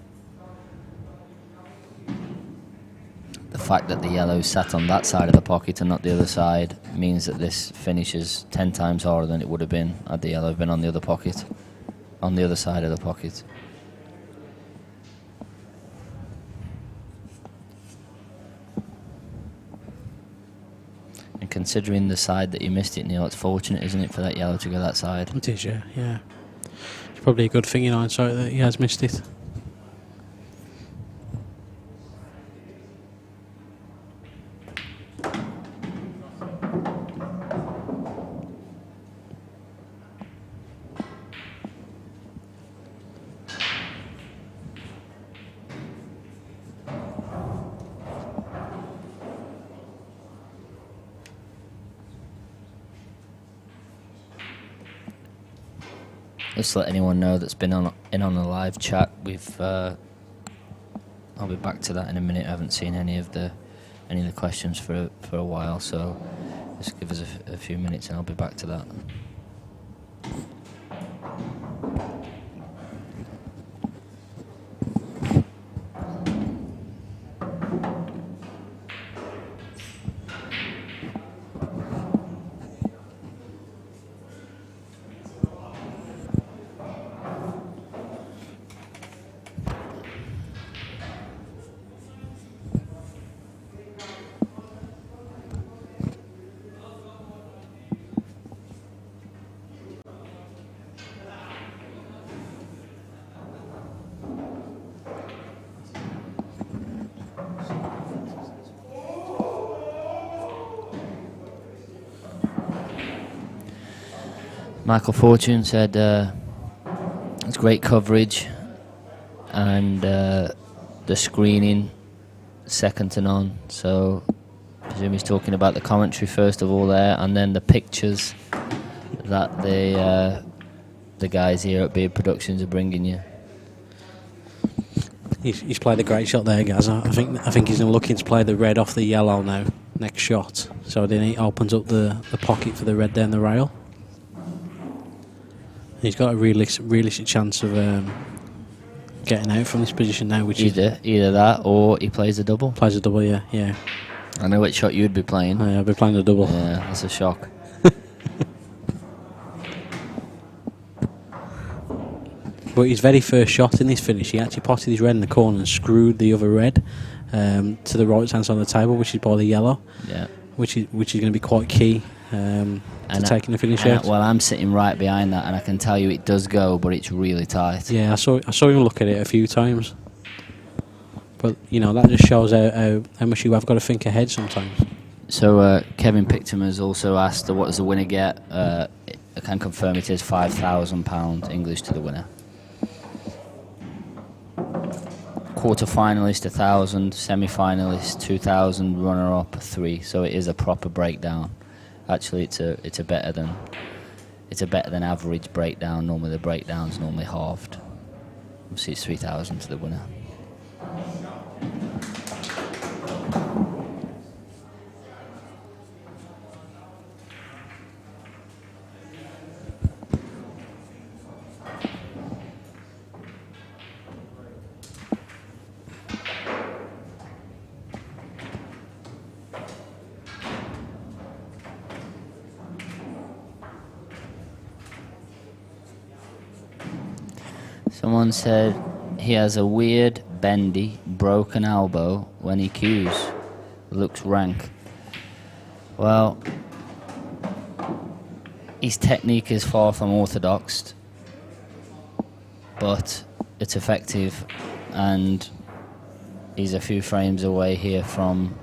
The fact that the yellow sat on that side of the pocket and not the other side means that this finish is 10 times harder than it would have been had the yellow been on the other pocket, on the other side of the pocket. And considering the side that you missed it, Neil, it's fortunate, isn't it, for that yellow to go that side? It is, yeah. It's probably a good thing in hindsight that he has missed it. Just to let anyone know that's been in on the live chat, I'll be back to that in a minute. I haven't seen any of the questions for a while, so just give us a few minutes and I'll be back to that. Michael Fortune said it's great coverage and the screening second to none. So I presume he's talking about the commentary first of all there, and then the pictures that the guys here at Beard Productions are bringing you. He's played a great shot there, guys. I think he's looking to play the red off the yellow now, next shot. So then he opens up the pocket for the red down the rail. He's got a realistic chance of getting out from this position now, which either that or he plays a double. Plays a double, yeah. I know which shot you'd be playing. Oh, yeah, I'd be playing a double. Yeah, that's a shock. But his very first shot in this finish, he actually potted his red in the corner and screwed the other red to the right hand side of the table, which is by the yellow. Yeah. Which is going to be quite key to taking the finish out. Well, I'm sitting right behind that, and I can tell you it does go, but it's really tight. Yeah, I saw him look at it a few times. But, you know, that just shows how much you have got to think ahead sometimes. So Kevin Pictum has also asked, what does the winner get? I can confirm it is £5,000 English to the winner. Quarter-finalist 1,000, semi-finalist 2,000, runner-up 3. So it is a proper breakdown. Actually, it's a better than average breakdown. Normally the breakdown's normally halved. Obviously it's 3,000 to the winner. Someone said he has a weird, bendy, broken elbow when he cues. Looks rank. Well, his technique is far from orthodox, but it's effective, and he's a few frames away here from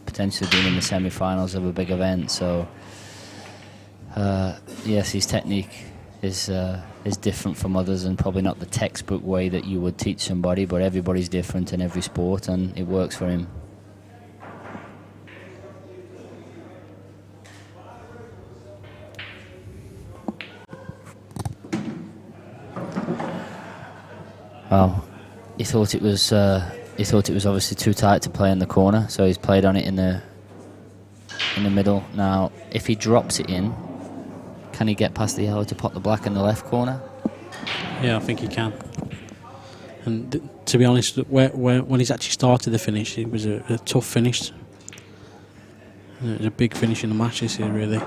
potentially being in the semi-finals of a big event. So, yes, his technique is different from others, and probably not the textbook way that you would teach somebody, but everybody's different in every sport, and it works for him. Well, he thought it was obviously too tight to play in the corner, so he's played on it in the middle. Now, if he drops it in, can he get past the yellow to pot the black in the left corner? Yeah, I think he can. And to be honest, when he's actually started the finish, it was a tough finish. It was a big finish in the match this year, really.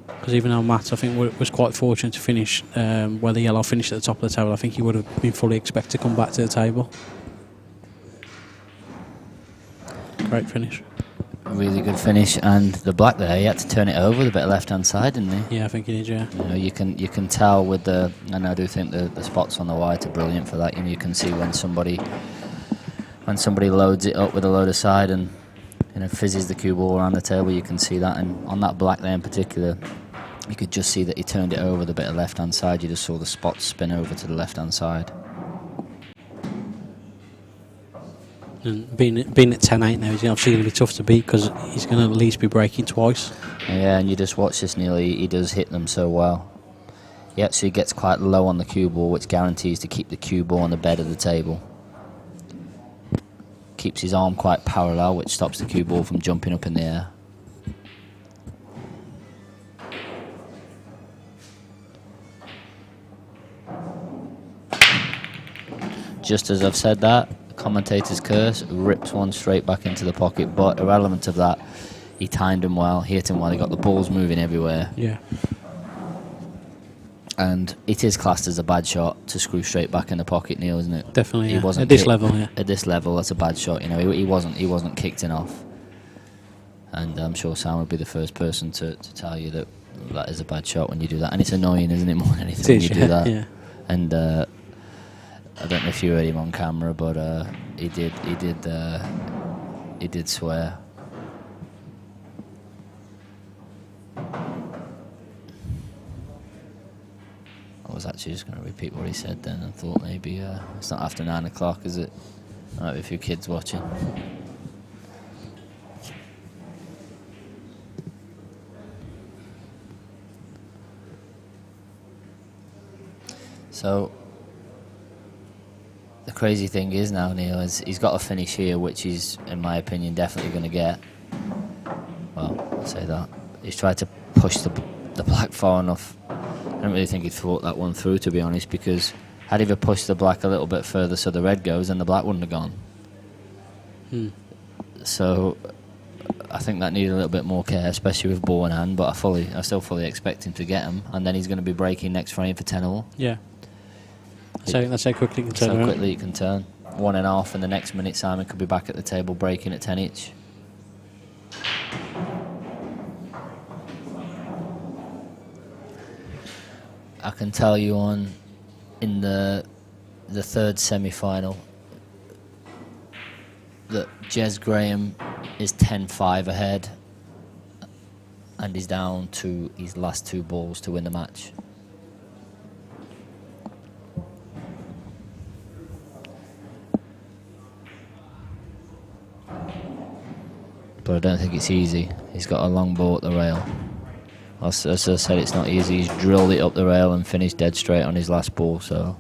Because even though Matt, I think, was quite fortunate to finish where the yellow finished at the top of the table, I think he would have been fully expected to come back to the table. Great finish. Really good finish, and the black there, he had to turn it over with a bit of left hand side, didn't he? Yeah, I think he did. Yeah. You know, you can tell with the, and I do think the spots on the white are brilliant for that. You can see when somebody loads it up with a load of side and fizzes the cue ball around the table. You can see that, and on that black there in particular, you could just see that he turned it over with a bit of left hand side. You just saw the spots spin over to the left hand side. And being at 10-8 now, he's obviously going to be tough to beat because he's going to at least be breaking twice. Yeah, and you just watch this, Neil. He does hit them so well. He actually gets quite low on the cue ball, which guarantees to keep the cue ball on the bed of the table. Keeps his arm quite parallel, which stops the cue ball from jumping up in the air. Just as I've said that, commentator's curse, rips one straight back into the pocket, but irrelevant of that, he timed him well, hit him well, he got the balls moving everywhere. Yeah. And it is classed as a bad shot to screw straight back in the pocket, Neil, isn't it? Definitely, yeah. Wasn't At this level, yeah. At this level, that's a bad shot. He wasn't kicked in off. And I'm sure Sam would be the first person to tell you that is a bad shot when you do that. And it's annoying, isn't it, more than anything, when you do that. Yeah. And I don't know if you heard him on camera, but he did swear. I was actually just going to repeat what he said then, and thought maybe it's not after 9 o'clock, is it? Might be a few kids watching. So the crazy thing is now, Neil, is he's got a finish here, which he's, in my opinion, definitely going to get. Well, I'll say that. He's tried to push the black far enough. I don't really think he thought that one through, to be honest, because had he ever pushed the black a little bit further so the red goes, then the black wouldn't have gone. So I think that needed a little bit more care, especially with ball in hand, but I still fully expect him to get him, and then he's going to be breaking next frame for 10-all. Yeah. That's how quickly it can turn. So quickly it can turn. 1.5, and the next minute Simon could be back at the table breaking at 10 each. I can tell you in the third semi-final that Jez Graham is 10-5 ahead, and he's down to his last 2 balls to win the match. But I don't think it's easy. He's got a long ball at the rail. As I said, it's not easy. He's drilled it up the rail and finished dead straight on his last ball. So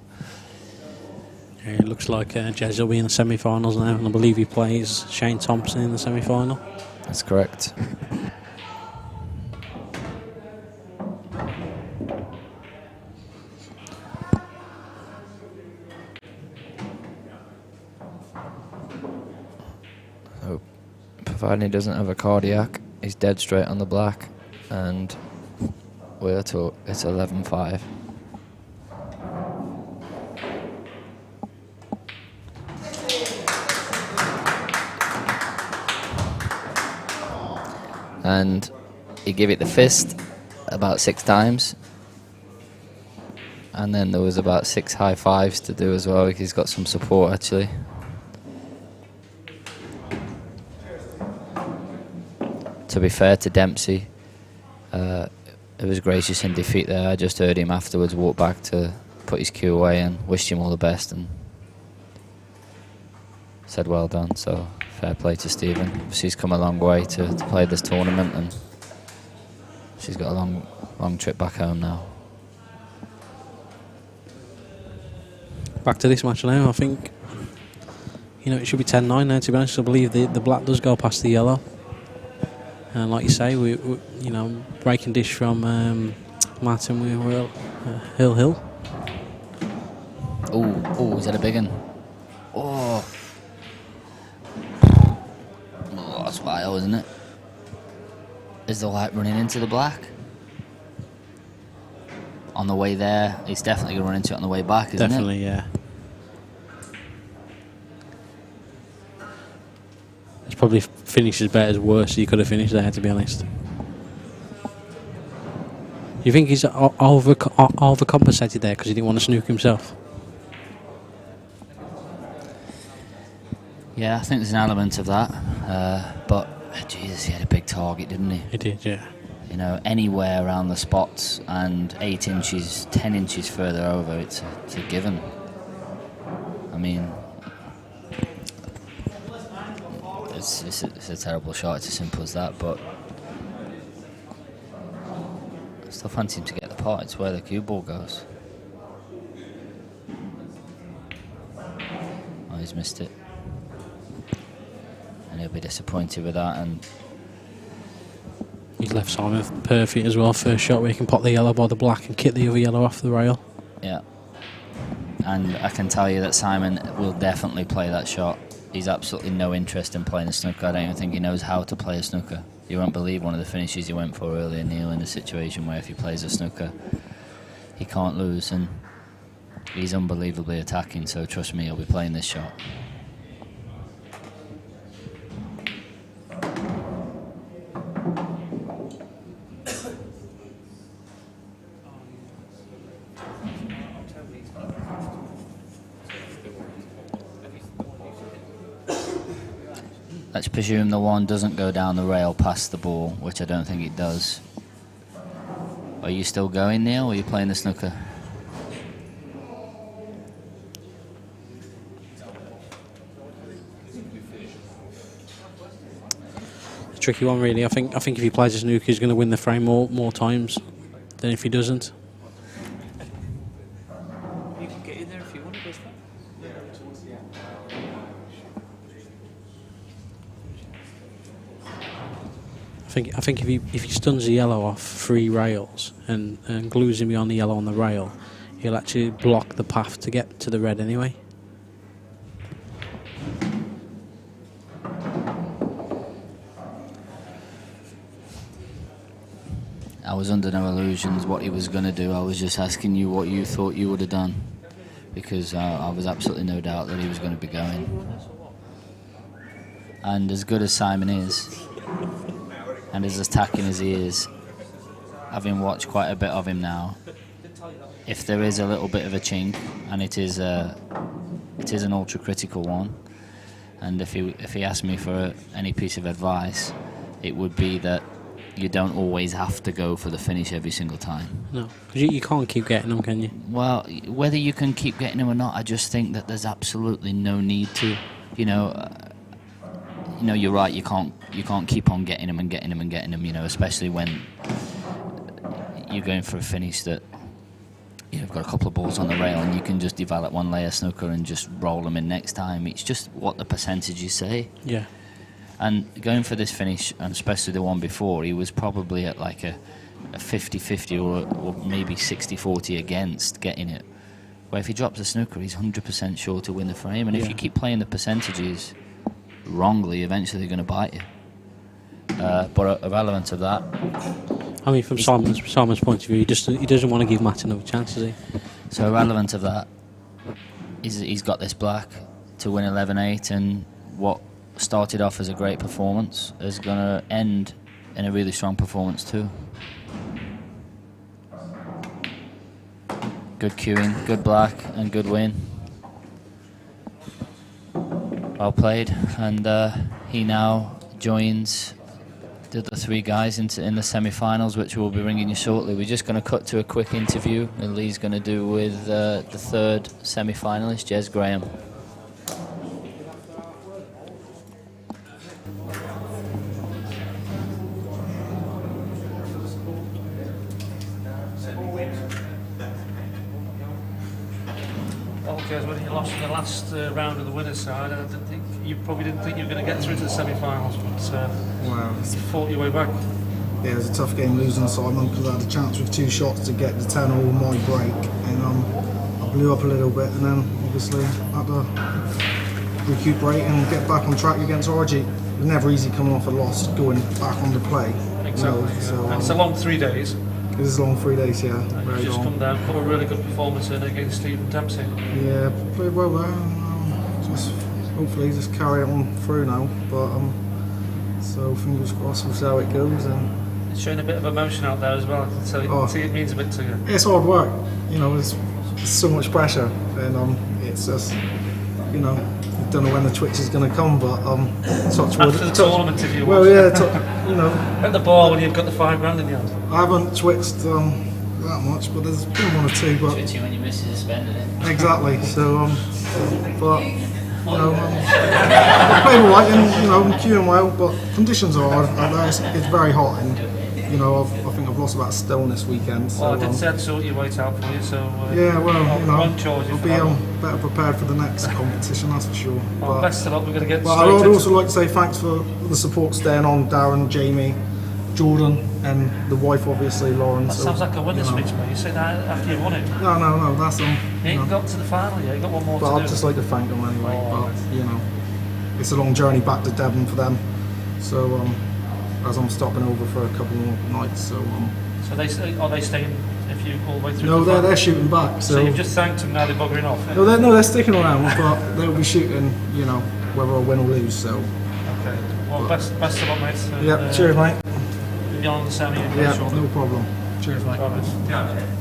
yeah, it looks like Jez will be in the semi-finals now, and I believe he plays Shane Thompson in the semi-final. That's correct. So, providing he doesn't have a cardiac, he's dead straight on the black, and we're to it's 11-5. And he gave it the fist about 6 times, and then there was about 6 high fives to do as well. He's got some support actually. To be fair to Dempsey, it was gracious in defeat there. I just heard him afterwards walk back to put his cue away and wished him all the best and said well done. So fair play to Stephen. She's come a long way to play this tournament, and she's got a long trip back home now. Back to this match now. I think it should be 10-9 now. To be honest, I believe the black does go past the yellow. And like you say, we breaking dish from Martin. We will Hill. Oh, is that a big one? Oh, that's wild, isn't it? Is the white running into the black? On the way there, he's definitely going to run into it on the way back, isn't Definitely, it? yeah. It's probably finished as bad as worse he could have finished there, to be honest. You think he's overcompensated there because he didn't want to snook himself? Yeah, I think there's an element of that. But, Jesus, he had a big target, didn't he? He did, yeah. Anywhere around the spots and 8 inches, 10 inches further over, it's a given. I mean, it's a terrible shot. It's as simple as that. But I still fancy him to get the pot. It's where the cue ball goes. Oh, he's missed it, and he'll be disappointed with that. And he's left Simon perfect as well. First shot where he can pop the yellow by the black and kick the other yellow off the rail. Yeah. And I can tell you that Simon will definitely play that shot. He's absolutely no interest in playing a snooker. I don't even think he knows how to play a snooker. You won't believe one of the finishes he went for earlier, Neil, in a situation where if he plays a snooker, he can't lose. And he's unbelievably attacking, so trust me, he'll be playing this shot. Let's presume the one doesn't go down the rail past the ball, which I don't think it does. Are you still going, Neil, or are you playing the snooker? It's a tricky one, really. I think if he plays a snooker, he's going to win the frame more times than if he doesn't. You can get in there if you want to, best friend. I think if he stuns the yellow off 3 rails and glues him beyond the yellow on the rail, he'll actually block the path to get to the red anyway. I was under no illusions what he was going to do. I was just asking you what you thought you would have done, because I was absolutely no doubt that he was going to be going. And as good as Simon is, and as attacking as he is, having watched quite a bit of him now, if there is a little bit of a chink, and it is an ultra critical one, and if he asked me for any piece of advice, it would be that you don't always have to go for the finish every single time. No, because you can't keep getting them, can you? Well, whether you can keep getting them or not, I just think that there's absolutely no need to. You know, you're right. You can't keep on getting them and getting them and getting them. You know, especially when you're going for a finish that you've got a couple of balls on the rail and you can just develop one layer snooker and just roll them in next time. It's just what the percentages say. Yeah. And going for this finish, and especially the one before, he was probably at like a 50-50 or maybe 60-40 against getting it. Where if he drops a snooker, he's 100% sure to win the frame. And if you keep playing the percentages wrongly, eventually they're going to bite you. But irrelevant of that, I mean, from Simon's point of view, he doesn't want to give Matt another chance, does he? So irrelevant of that, he's got this black to win 11-8, and what started off as a great performance is going to end in a really strong performance too. Good cueing, good black, and good win. Well played, and he now joins the other three guys in the semi-finals, which we'll be bringing you shortly. We're just going to cut to a quick interview that Lee's going to do with the third semi-finalist, Jez Graham. When you lost in the last round of the winners' side, you probably didn't think you were going to get through to the semi-finals, but you fought your way back. Yeah, it was a tough game losing to Simon because I had a chance with 2 shots to get the 10 all my break, and I blew up a little bit, and then obviously had to recuperate and get back on track against RG. It was never easy coming off a loss, going back on the play. Exactly. You know, so, and it's a long 3 days. It was a long 3 days, yeah. Very just long. Come down, put a really good performance in against Stephen Dempsey. Yeah, played well there. Just hopefully just carry it on through now. But so fingers crossed, we'll see how it goes. And it's showing a bit of emotion out there as well. I can see it means a bit to you. It's hard work, you know. There's so much pressure, and it's just, you know, I don't know when the twitch is going to come, but touch wood. After the tournament, if you want. Well, yeah, you know. At the bar when you've got the $5 in your hand. I haven't twitched that much, but there's been 1 or 2. But twitching when your missus is spending it. Exactly. So, but you know, I'm playing all right, and you know, I'm queuing well, but conditions are hard out there. It's very hot, and you know, I think I've lost about a stone this weekend. So, well, I did say I'd sort your weight out for you, so yeah, well, you know, I'll be better prepared for the next competition, that's for sure. Well, best of luck. We're going to get. But I'd also like to say thanks for the support staying on, Darren, Jamie, Jordan, and the wife, obviously, Lauren. That sounds like a winner's speech, mate. You said that after you won it. No, that's them. You ain't got to the final yet. You got one more but to do. I'd just like to thank them anyway. But you know, it's a long journey back to Devon for them. So as I'm stopping over for a couple more nights. So so are they staying if you all the way through? No, the final? they're shooting back. So you've just thanked them, now they're buggering off. No, they're sticking around, but they'll be shooting. You know, whether I win or lose. So. Okay. Well, best of luck, mate. Yeah. Cheers, mate. Beyond the semi. Yeah, no problem. Cheers, mate. Yeah.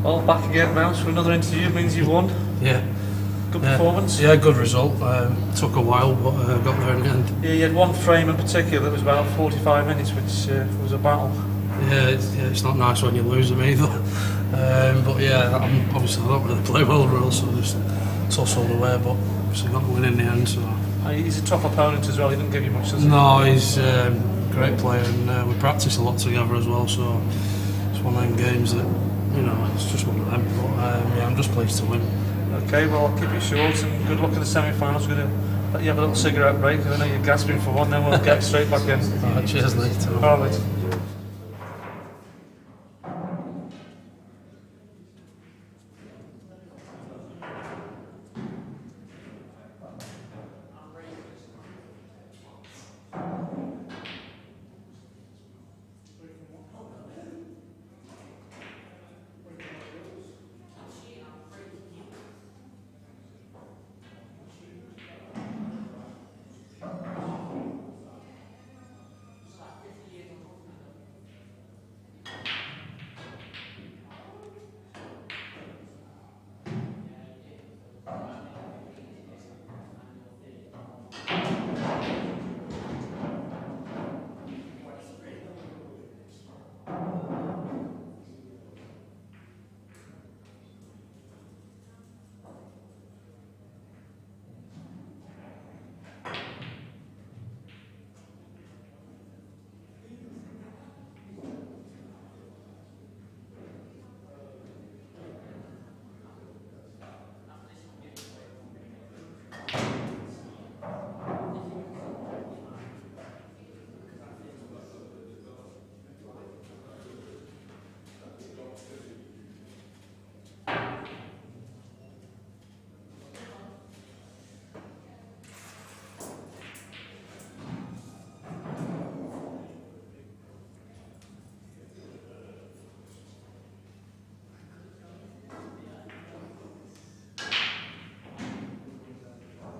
Well, back again, Mouse, for another interview. Means you won. Yeah. Good performance. Yeah, good result. Took a while, but got there in the end. Yeah, you had one frame in particular that was about 45 minutes, which was a battle. Yeah, it's not nice when you lose them either. But yeah, obviously I don't really play well real, so just tussled away. But obviously got the win in the end. So he's a tough opponent as well. He didn't give you much, does he? No, he's a great player, and we practice a lot together as well. So it's one of them games that it's just one of them. But yeah, I'm just pleased to win. Okay, well I'll keep it short and good luck in the semi-finals. We're going to let you have a little cigarette break. I know you're gasping for one, then we'll get straight back in. Cheers, mate. All right.